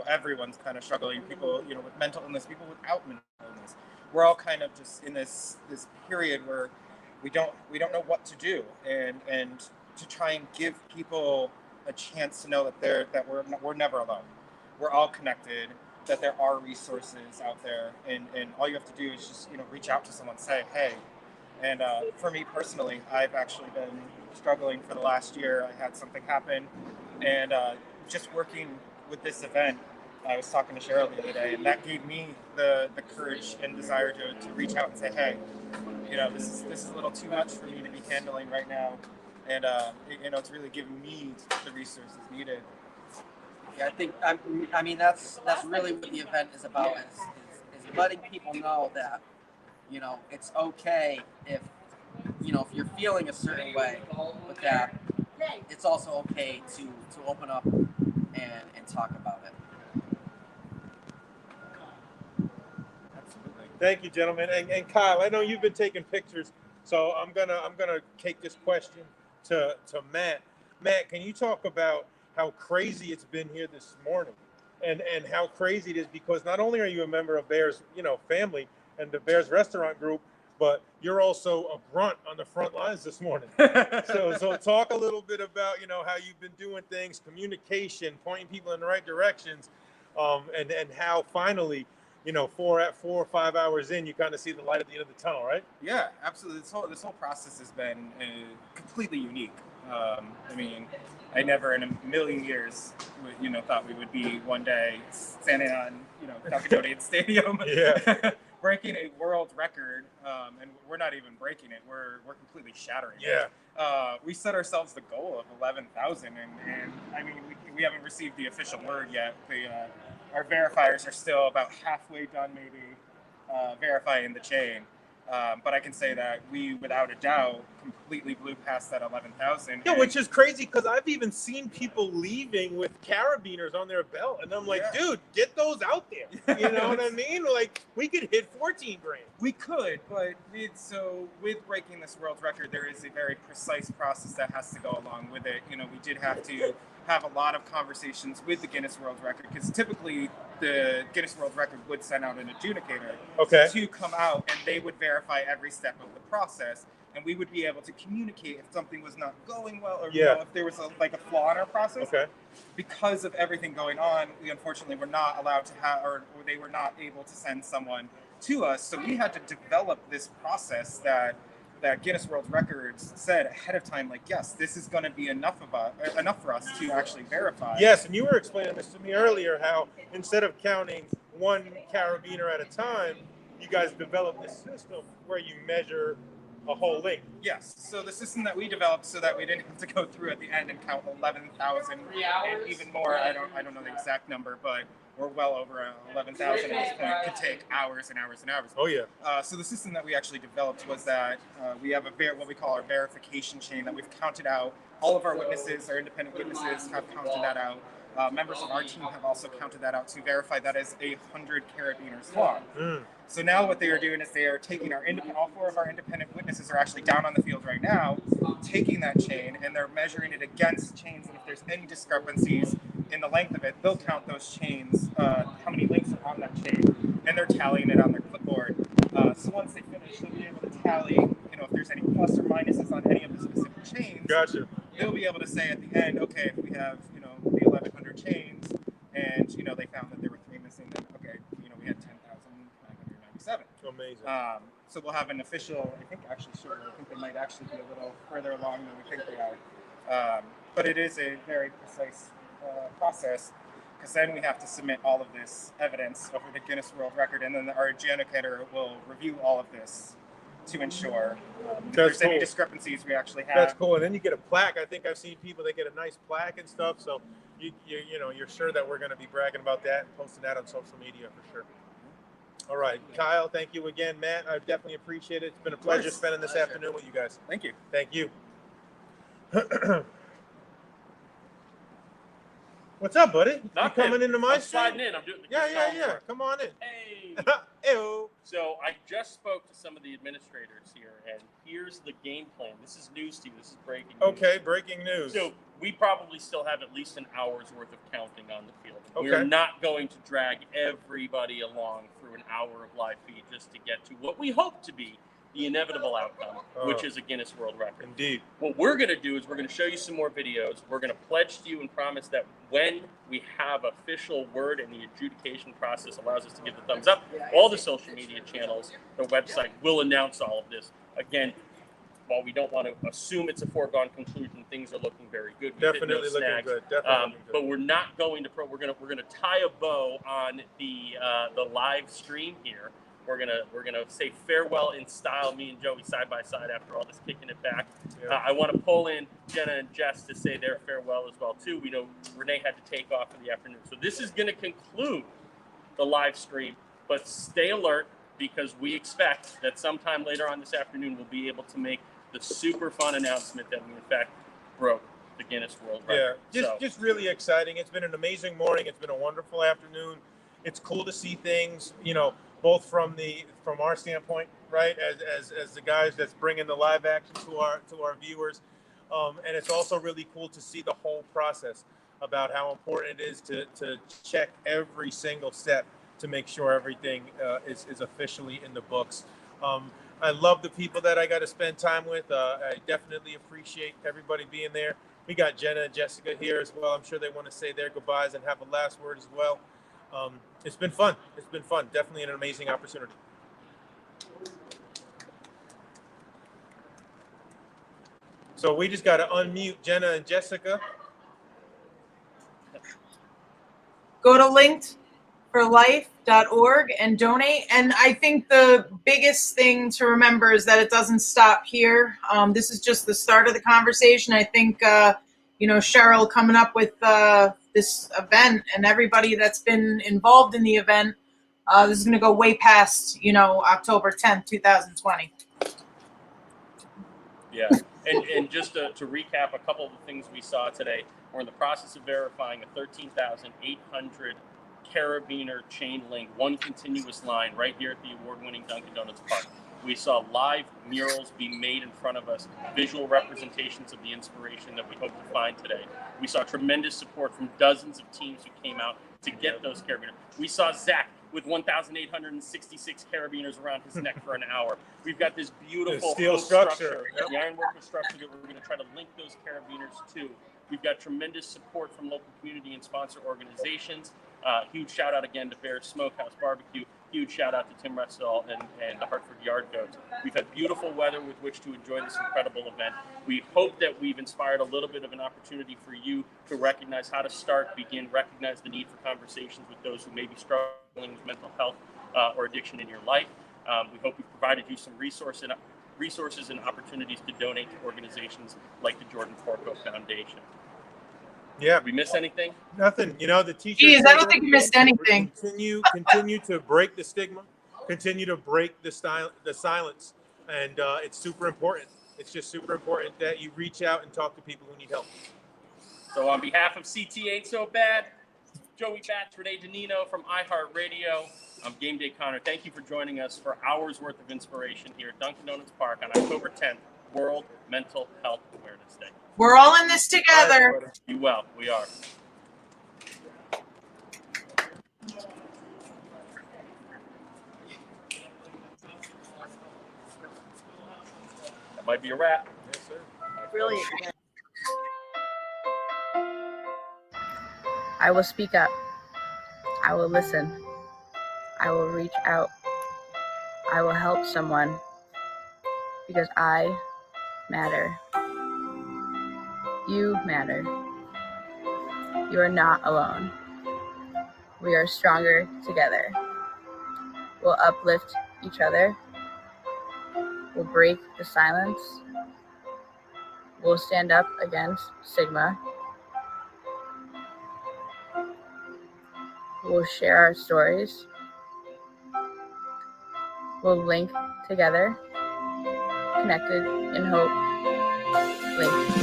everyone's kind of struggling. People, with mental illness, people without mental illness. We're all kind of just in this period where we don't know what to do, and to try and give people a chance to know that we're never alone. We're all connected, that there are resources out there, and all you have to do is just reach out to someone, say hey. And for me personally, I've actually been struggling for the last year. I had something happen, and just working with this event, I was talking to Cheryl the other day, and that gave me the courage and desire to reach out and say, hey, this is a little too much for me to be handling right now, and it's really giving me the resources needed. Yeah, I think that's really what the event is about, is letting people know that it's okay if you're feeling a certain way, but that it's also okay to open up and talk about it. Thank you, gentlemen. And Kyle, I know you've been taking pictures, so I'm gonna take this question to Matt. Matt, can you talk about how crazy it's been here this morning, and how crazy it is, because not only are you a member of Bears, family and the Bears Restaurant Group, but you're also a grunt on the front lines this morning. So talk a little bit about how you've been doing things, communication, pointing people in the right directions, and how finally 4 or 5 hours in, you kind of see the light at the end of the tunnel, right? Yeah, absolutely. This whole process has been completely unique. I never in a million years thought we would be one day standing on Chalcedonian Stadium, breaking a world record, and we're not even breaking it. We're completely shattering it. We set ourselves the goal of 11,000, and we haven't received the official word yet. Our verifiers are still about halfway done, maybe, verifying the chain. But I can say that we, without a doubt, completely blew past that 11,000. Yeah, which is crazy, because I've even seen people leaving with carabiners on their belt, and I'm like, dude, get those out there. You know what I mean? Like, we could hit 14 grand. We could, but with breaking this world record, there is a very precise process that has to go along with it. We did have to have a lot of conversations with the Guinness World Record, because typically the Guinness World Record would send out an adjudicator to come out, and they would verify every step of the process, and we would be able to communicate if something was not going well, or if there was a flaw in our process. Because of everything going on, we unfortunately were not allowed to have, or they were not able to send someone to us, so we had to develop this process that Guinness World Records said ahead of time, like, yes, this is going to be enough for us to actually verify. Yes, and you were explaining this to me earlier, how instead of counting one carabiner at a time, you guys developed this system where you measure a whole link. Yes, so the system that we developed so that we didn't have to go through at the end and count 11,000 and even more. I don't know the exact number, but we're well over 11,000 at this point. It could take hours and hours and hours. Oh yeah. So the system that we actually developed was that we have what we call our verification chain, that we've counted out. All of our witnesses, our independent witnesses, have counted that out. Members of our team have also counted that out to verify that is 100 carabiners long. So now what they are doing is they are taking all 4 of our independent witnesses are actually down on the field right now, taking that chain, and they're measuring it against chains, and if there's any discrepancies, in the length of it, they'll count those chains, how many links are on that chain, and they're tallying it on their clipboard. So once they finish, they'll be able to tally, if there's any plus or minuses on any of the specific chains. Gotcha. They'll be able to say at the end, okay, if we have, the 1,100 chains, and, they found that there were 3 missing, then, okay, we had 10,997. Amazing. So we'll have an official, I think actually shortly, I think they might actually be a little further along than we think they are. But it is a very precise process, because then we have to submit all of this evidence over the Guinness World Record, and then our adjudicator will review all of this to ensure if there's any discrepancies we actually have. That's cool. And then you get a plaque. I think I've seen people, they get a nice plaque and stuff. So you're sure that we're going to be bragging about that and posting that on social media for sure. All right, Kyle, thank you again. Matt, I definitely appreciate it. It's been a pleasure spending this afternoon with you guys. Thank you. Thank you. What's up, buddy? You coming into my I'm sliding in. I'm doing the Yeah. Come on in. Hey. Ew. So I just spoke to some of the administrators here, and here's the game plan. This is news to you. This is breaking news. Okay, breaking news. So we probably still have at least an hour's worth of counting on the field. Okay. We're not going to drag everybody along through an hour of live feed just to get to what we hope to be the inevitable outcome, which is a Guinness World Record. Indeed. What we're going to do is we're going to show you some more videos. We're going to pledge to you and promise that when we have official word and the adjudication process allows us to give the thumbs up, all the social media channels, the website will announce all of this. Again, while we don't want to assume it's a foregone conclusion, things are looking very good. We Definitely hit no looking snags. good. Definitely looking good. But we're not going to we're going to tie a bow on the live stream here. We're gonna say farewell in style, me and Joey side by side after all this kicking it back. Yeah. I want to pull in Jenna and Jess to say their farewell as well too. We know Renee had to take off for the afternoon, so this is going to conclude the live stream. But stay alert, because we expect that sometime later on this afternoon we'll be able to make the super fun announcement that we in fact broke the Guinness World Record. Yeah, just really exciting. It's been an amazing morning. It's been a wonderful afternoon. It's cool to see things, both from our standpoint, right, as the guys that's bringing the live action to our viewers, and it's also really cool to see the whole process about how important it is to check every single step to make sure everything is officially in the books. I love the people that I got to spend time with. I definitely appreciate everybody being there. We got Jenna and Jessica here as well. I'm sure they want to say their goodbyes and have a last word as well. It's been fun. It's been fun. Definitely an amazing opportunity. So we just got to unmute Jenna and Jessica. Go to linkedforlife.org and donate. And I think the biggest thing to remember is that it doesn't stop here. This is just the start of the conversation. I think, Cheryl coming up with this event and everybody that's been involved in the event, this is going to go way past, October 10th, 2020. Yeah, and just to recap a couple of the things we saw today, we're in the process of verifying a 13,800 carabiner chain link, one continuous line right here at the award-winning Dunkin' Donuts Park. We saw live murals be made in front of us, visual representations of the inspiration that we hope to find today. We saw tremendous support from dozens of teams who came out to get those carabiners. We saw Zach with 1,866 carabiners around his neck for an hour. We've got this beautiful steel structure. The ironworker structure that we're going to try to link those carabiners to. We've got tremendous support from local community and sponsor organizations. Huge shout out again to Bear's Smokehouse Barbecue. Huge shout out to Tim Russell and the Hartford Yard Goats. We've had beautiful weather with which to enjoy this incredible event. We hope that we've inspired a little bit of an opportunity for you to recognize how to recognize the need for conversations with those who may be struggling with mental health or addiction in your life. We hope we've provided you some resources and opportunities to donate to organizations like the Jordan Porco Foundation. Yeah. Did we miss anything? Nothing. The teacher. Geez, I don't think you missed anything. Continue to break the stigma. Continue to break the silence, and it's super important. It's just super important that you reach out and talk to people who need help. So on behalf of CT Ain't So Bad, Joey Batts, Renee Danino from iHeartRadio, I'm Game Day Connor. Thank you for joining us for hours worth of inspiration here at Dunkin' Donuts Park on October 10th, World Mental Health Awareness Day. We're all in this together. Be well. We are. Might be a wrap. Yes, sir. Brilliant. I will speak up. I will listen. I will reach out. I will help someone because I matter. You matter. You are not alone. We are stronger together. We'll uplift each other. We'll break the silence. We'll stand up against stigma. We'll share our stories. We'll link together, connected in hope, linked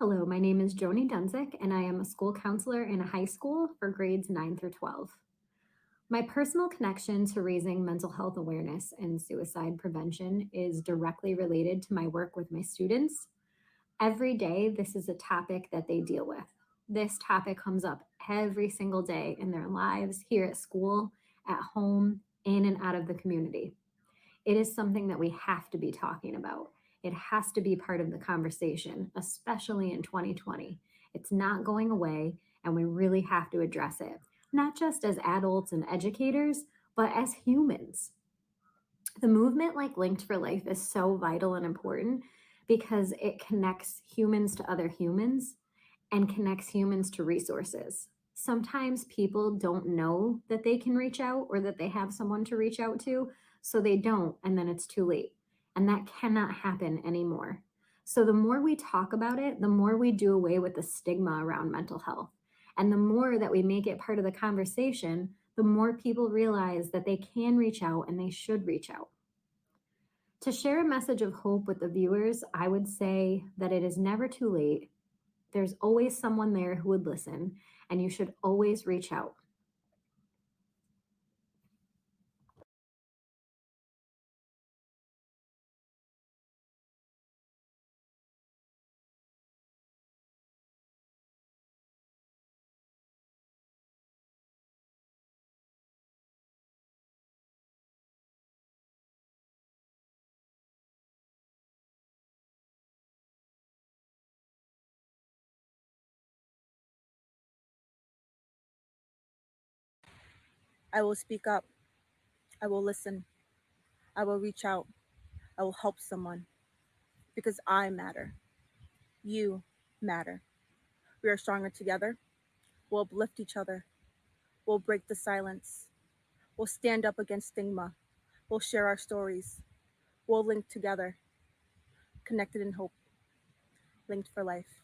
Hello, my name is Joni Dunzik, and I am a school counselor in a high school for grades 9 through 12. My personal connection to raising mental health awareness and suicide prevention is directly related to my work with my students. Every day, this is a topic that they deal with. This topic comes up every single day in their lives, here at school, at home, in and out of the community. It is something that we have to be talking about. It has to be part of the conversation, especially in 2020. It's not going away, and we really have to address it, not just as adults and educators, but as humans. The movement like Linked for Life is so vital and important because it connects humans to other humans and connects humans to resources. Sometimes people don't know that they can reach out or that they have someone to reach out to, so they don't, and then it's too late. And that cannot happen anymore. So the more we talk about it, the more we do away with the stigma around mental health. And the more that we make it part of the conversation, the more people realize that they can reach out and they should reach out. To share a message of hope with the viewers, I would say that it is never too late. There's always someone there who would listen, and you should always reach out. I will speak up. I will listen. I will reach out. I will help someone because I matter. You matter. We are stronger together. We'll uplift each other. We'll break the silence. We'll stand up against stigma. We'll share our stories. We'll link together. Connected in hope. Linked for life.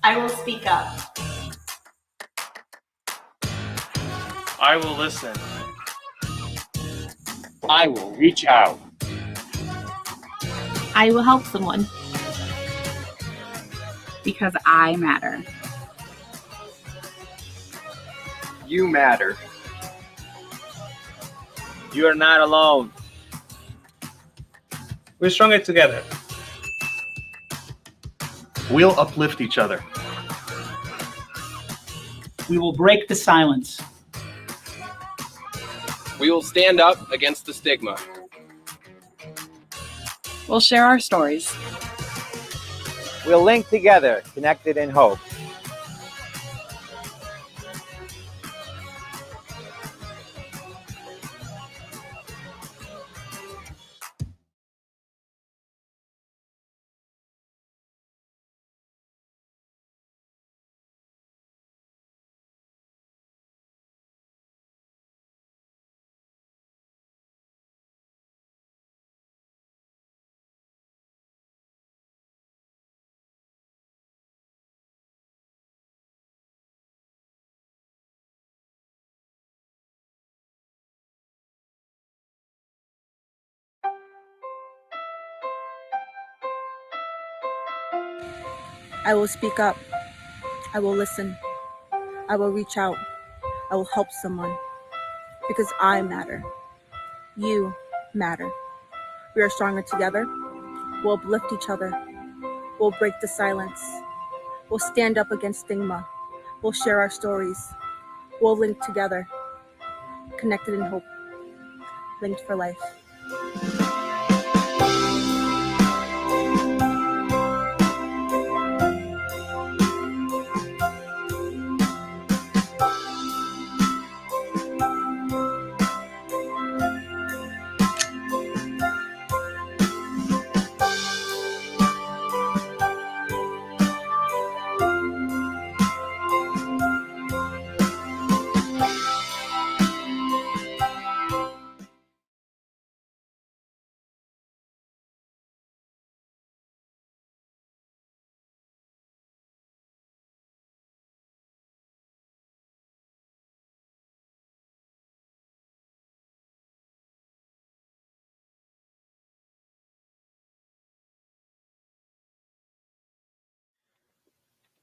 I will speak up. I will listen. I will reach out. I will help someone. Because I matter. You matter. You are not alone. We're stronger together. We'll uplift each other. We will break the silence. We will stand up against the stigma. We'll share our stories. We'll link together, connected in hope. I will speak up. I will listen. I will reach out. I will help someone. Because I matter. You matter. We are stronger together. We'll uplift each other. We'll break the silence. We'll stand up against stigma. We'll share our stories. We'll link together. Connected in hope. Linked for life.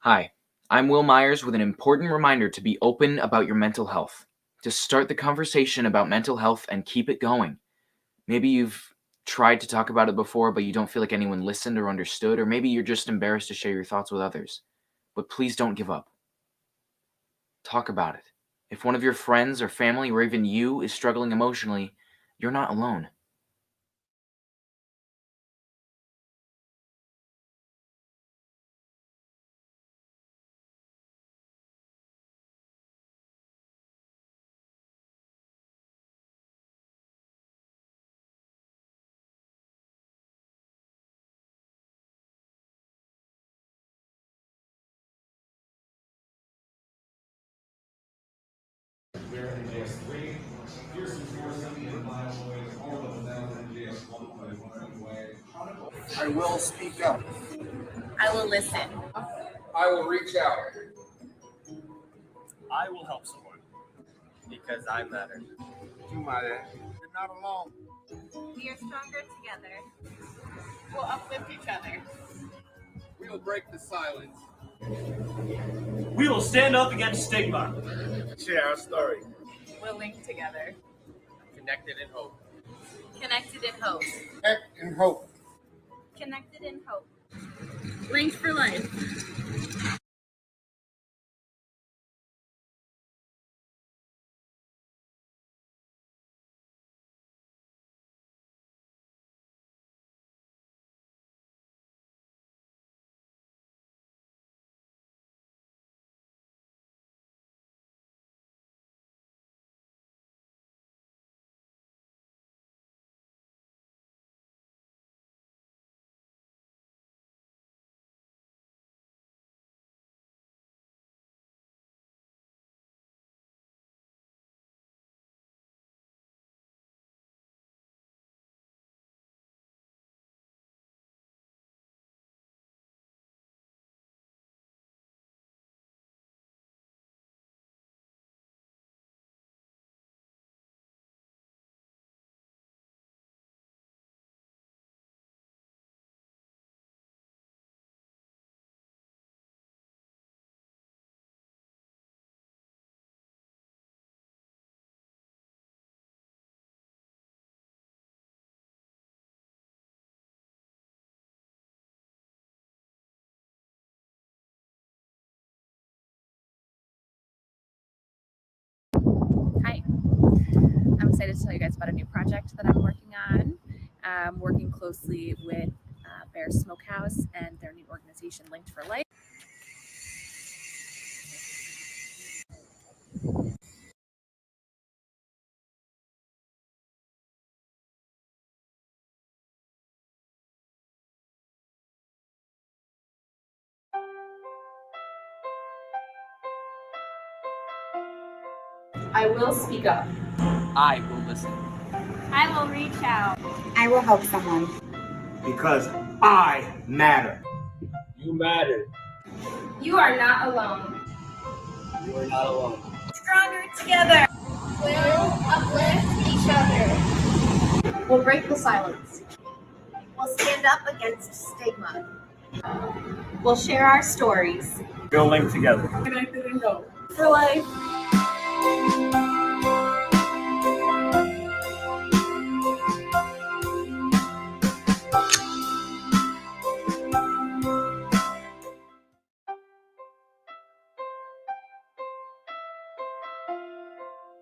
Hi, I'm Will Myers with an important reminder to be open about your mental health, to start the conversation about mental health and keep it going. Maybe you've tried to talk about it before, but you don't feel like anyone listened or understood, or maybe you're just embarrassed to share your thoughts with others. But please don't give up. Talk about it. If one of your friends or family or even you is struggling emotionally, you're not alone. I will speak up. I will listen. I will reach out. I will help someone. Because I matter. You matter. You're not alone. We are stronger together. We'll uplift each other. We will break the silence. We will stand up against stigma. Share our story. We'll link together. Connected in hope. Connected in hope. Connect in hope. Connected in hope. Linked for life. excited to tell you guys about a new project that I'm working on. Working closely with Bear Smokehouse and their new organization, Linked for Life. I will speak up. I will listen. I will reach out. I will help someone. Because I matter. You matter. You are not alone. You are not alone. Stronger together. We'll uplift each other. We'll break the silence. We'll stand up against stigma. We'll share our stories. We'll link together. Connected and go. For life.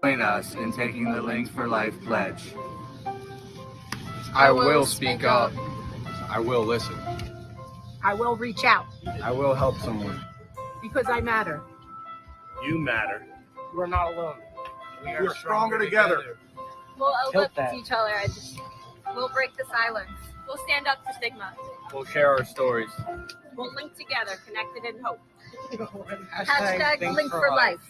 Join us in taking the Linked for Life pledge. I will speak up. I will listen. I will reach out I will help someone. because I matter. You matter. You are not alone. We are stronger together. We'll uplift each other. We'll break the silence. We'll stand up to stigma. We'll share our stories. We'll link together, connected in hope. Hashtag Linked Link for for Life.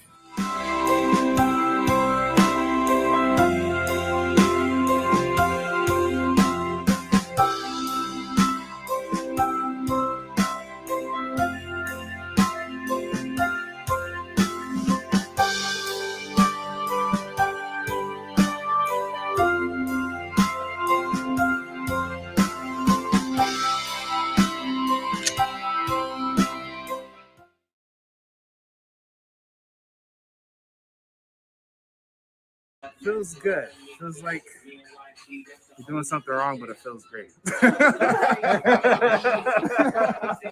Feels good. Feels like you're doing something wrong, but it feels great.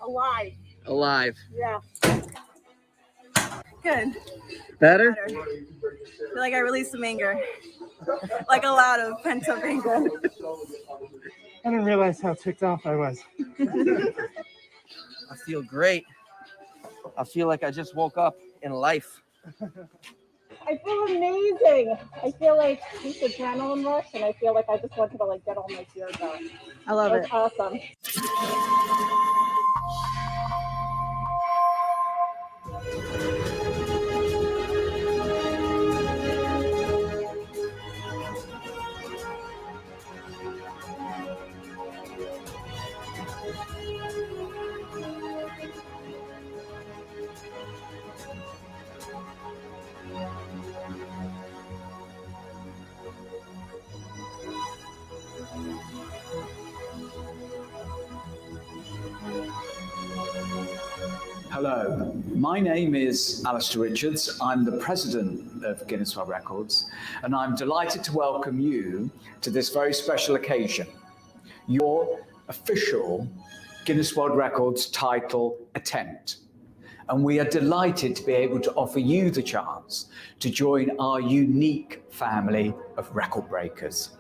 Alive. Alive. Yeah. Good. Better? I feel like I released some anger. Like a lot of pent up anger. I didn't realize how ticked off I was. I feel great. I feel like I just woke up in life. I feel amazing. I feel like this adrenaline rush, and I feel like I just wanted to like get all my fears out. I love It's awesome. Hello, my name is Alistair Richards. I'm the president of Guinness World Records, and I'm delighted to welcome you to this very special occasion, your official Guinness World Records title attempt. And we are delighted to be able to offer you the chance to join our unique family of record breakers.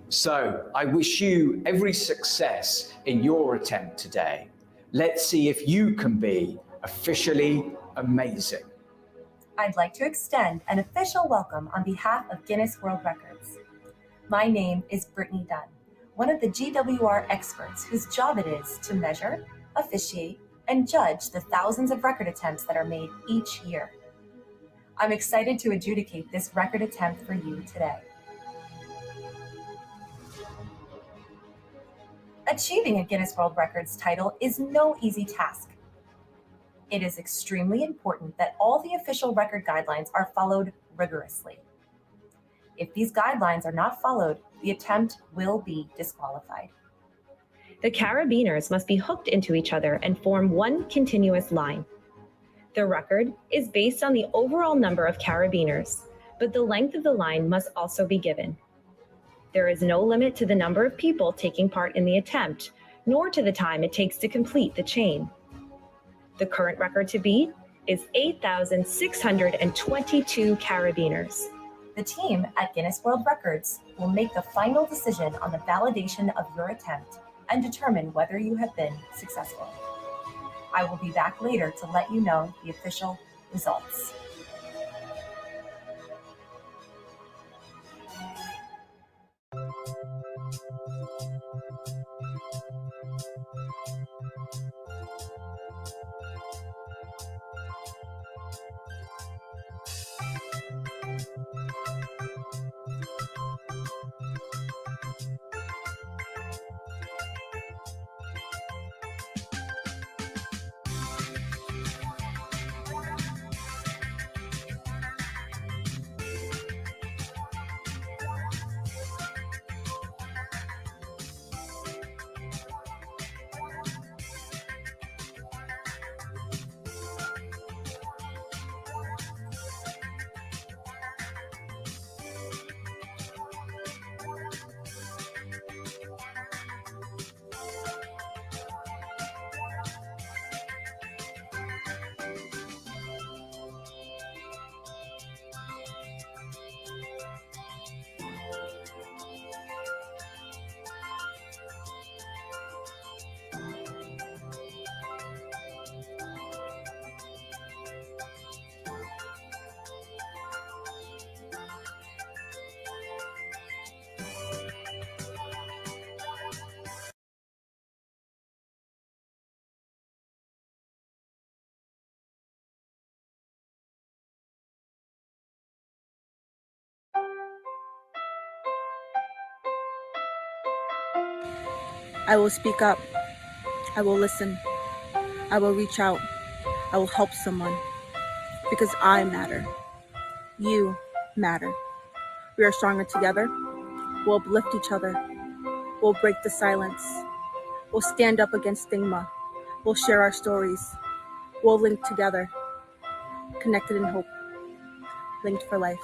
So I wish you every success in your attempt today. Let's see if you can be officially amazing. I'd like to extend an official welcome on behalf of Guinness World Records. My name is Brittany Dunn, one of the GWR experts whose job it is to measure, officiate, and judge the thousands of record attempts that are made each year. I'm excited to adjudicate this record attempt for you today. Achieving a Guinness World Records title is no easy task. It is extremely important that all the official record guidelines are followed rigorously. If these guidelines are not followed, the attempt will be disqualified. The carabiners must be hooked into each other and form one continuous line. The record is based on the overall number of carabiners, but the length of the line must also be given. There is no limit to the number of people taking part in the attempt, nor to the time it takes to complete the chain. The current record to beat is 8,622 carabiners. The team at Guinness World Records will make the final decision on the validation of your attempt and determine whether you have been successful. I will be back later to let you know the official results. I will speak up. I will listen. I will reach out. I will help someone. Because I matter. You matter. We are stronger together. We'll uplift each other. We'll break the silence. We'll stand up against stigma. We'll share our stories. We'll link together. Connected in hope. Linked for life.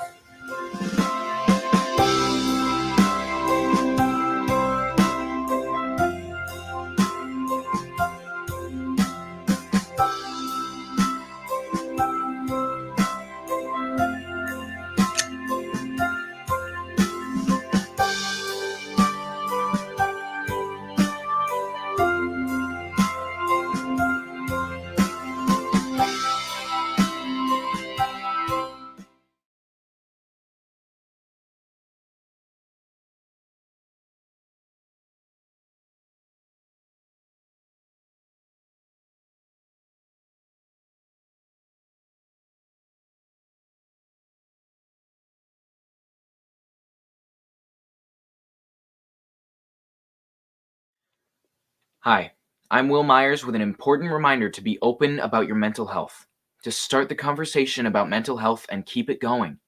Hi, I'm Will Myers with an important reminder to be open about your mental health, to start the conversation about mental health and keep it going.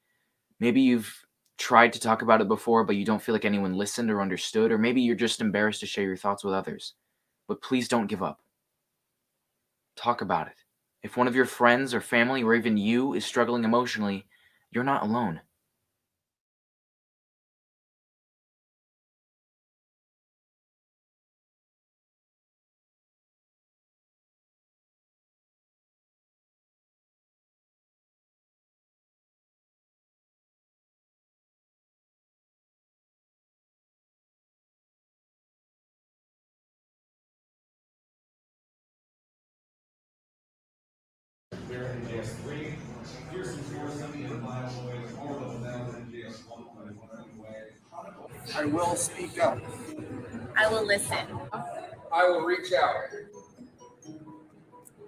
Maybe you've tried to talk about it before, but you don't feel like anyone listened or understood, or maybe you're just embarrassed to share your thoughts with others. But please don't give up. Talk about it. If one of your friends or family or even you is struggling emotionally, you're not alone. I will speak up. I will listen. I will reach out.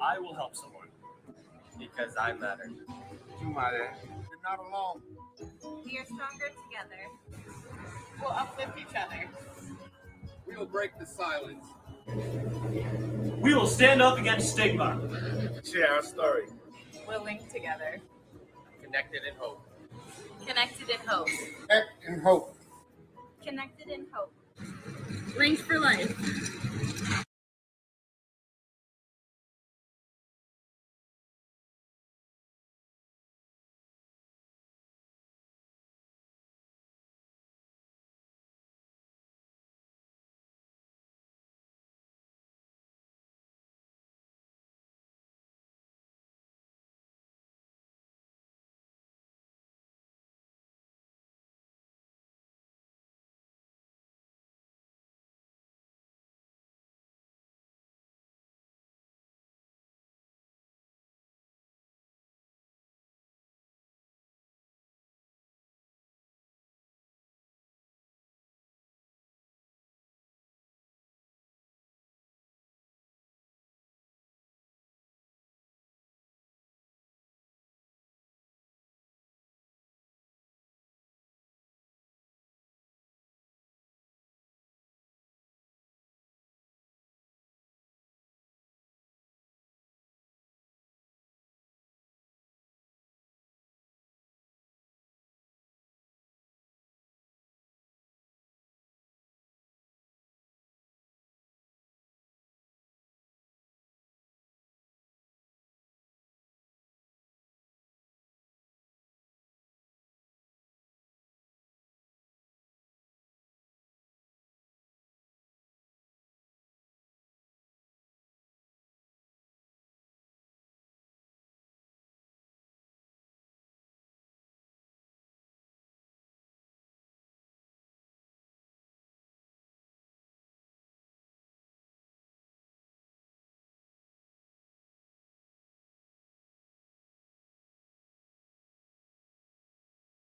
I will help someone. Because I matter. You matter. You're not alone. We are stronger together. We'll uplift each other. We will break the silence. We will stand up against stigma. Share our story. We'll link together. Connected in hope. Connected in hope. Connect in hope. Connected in hope. Linked for life.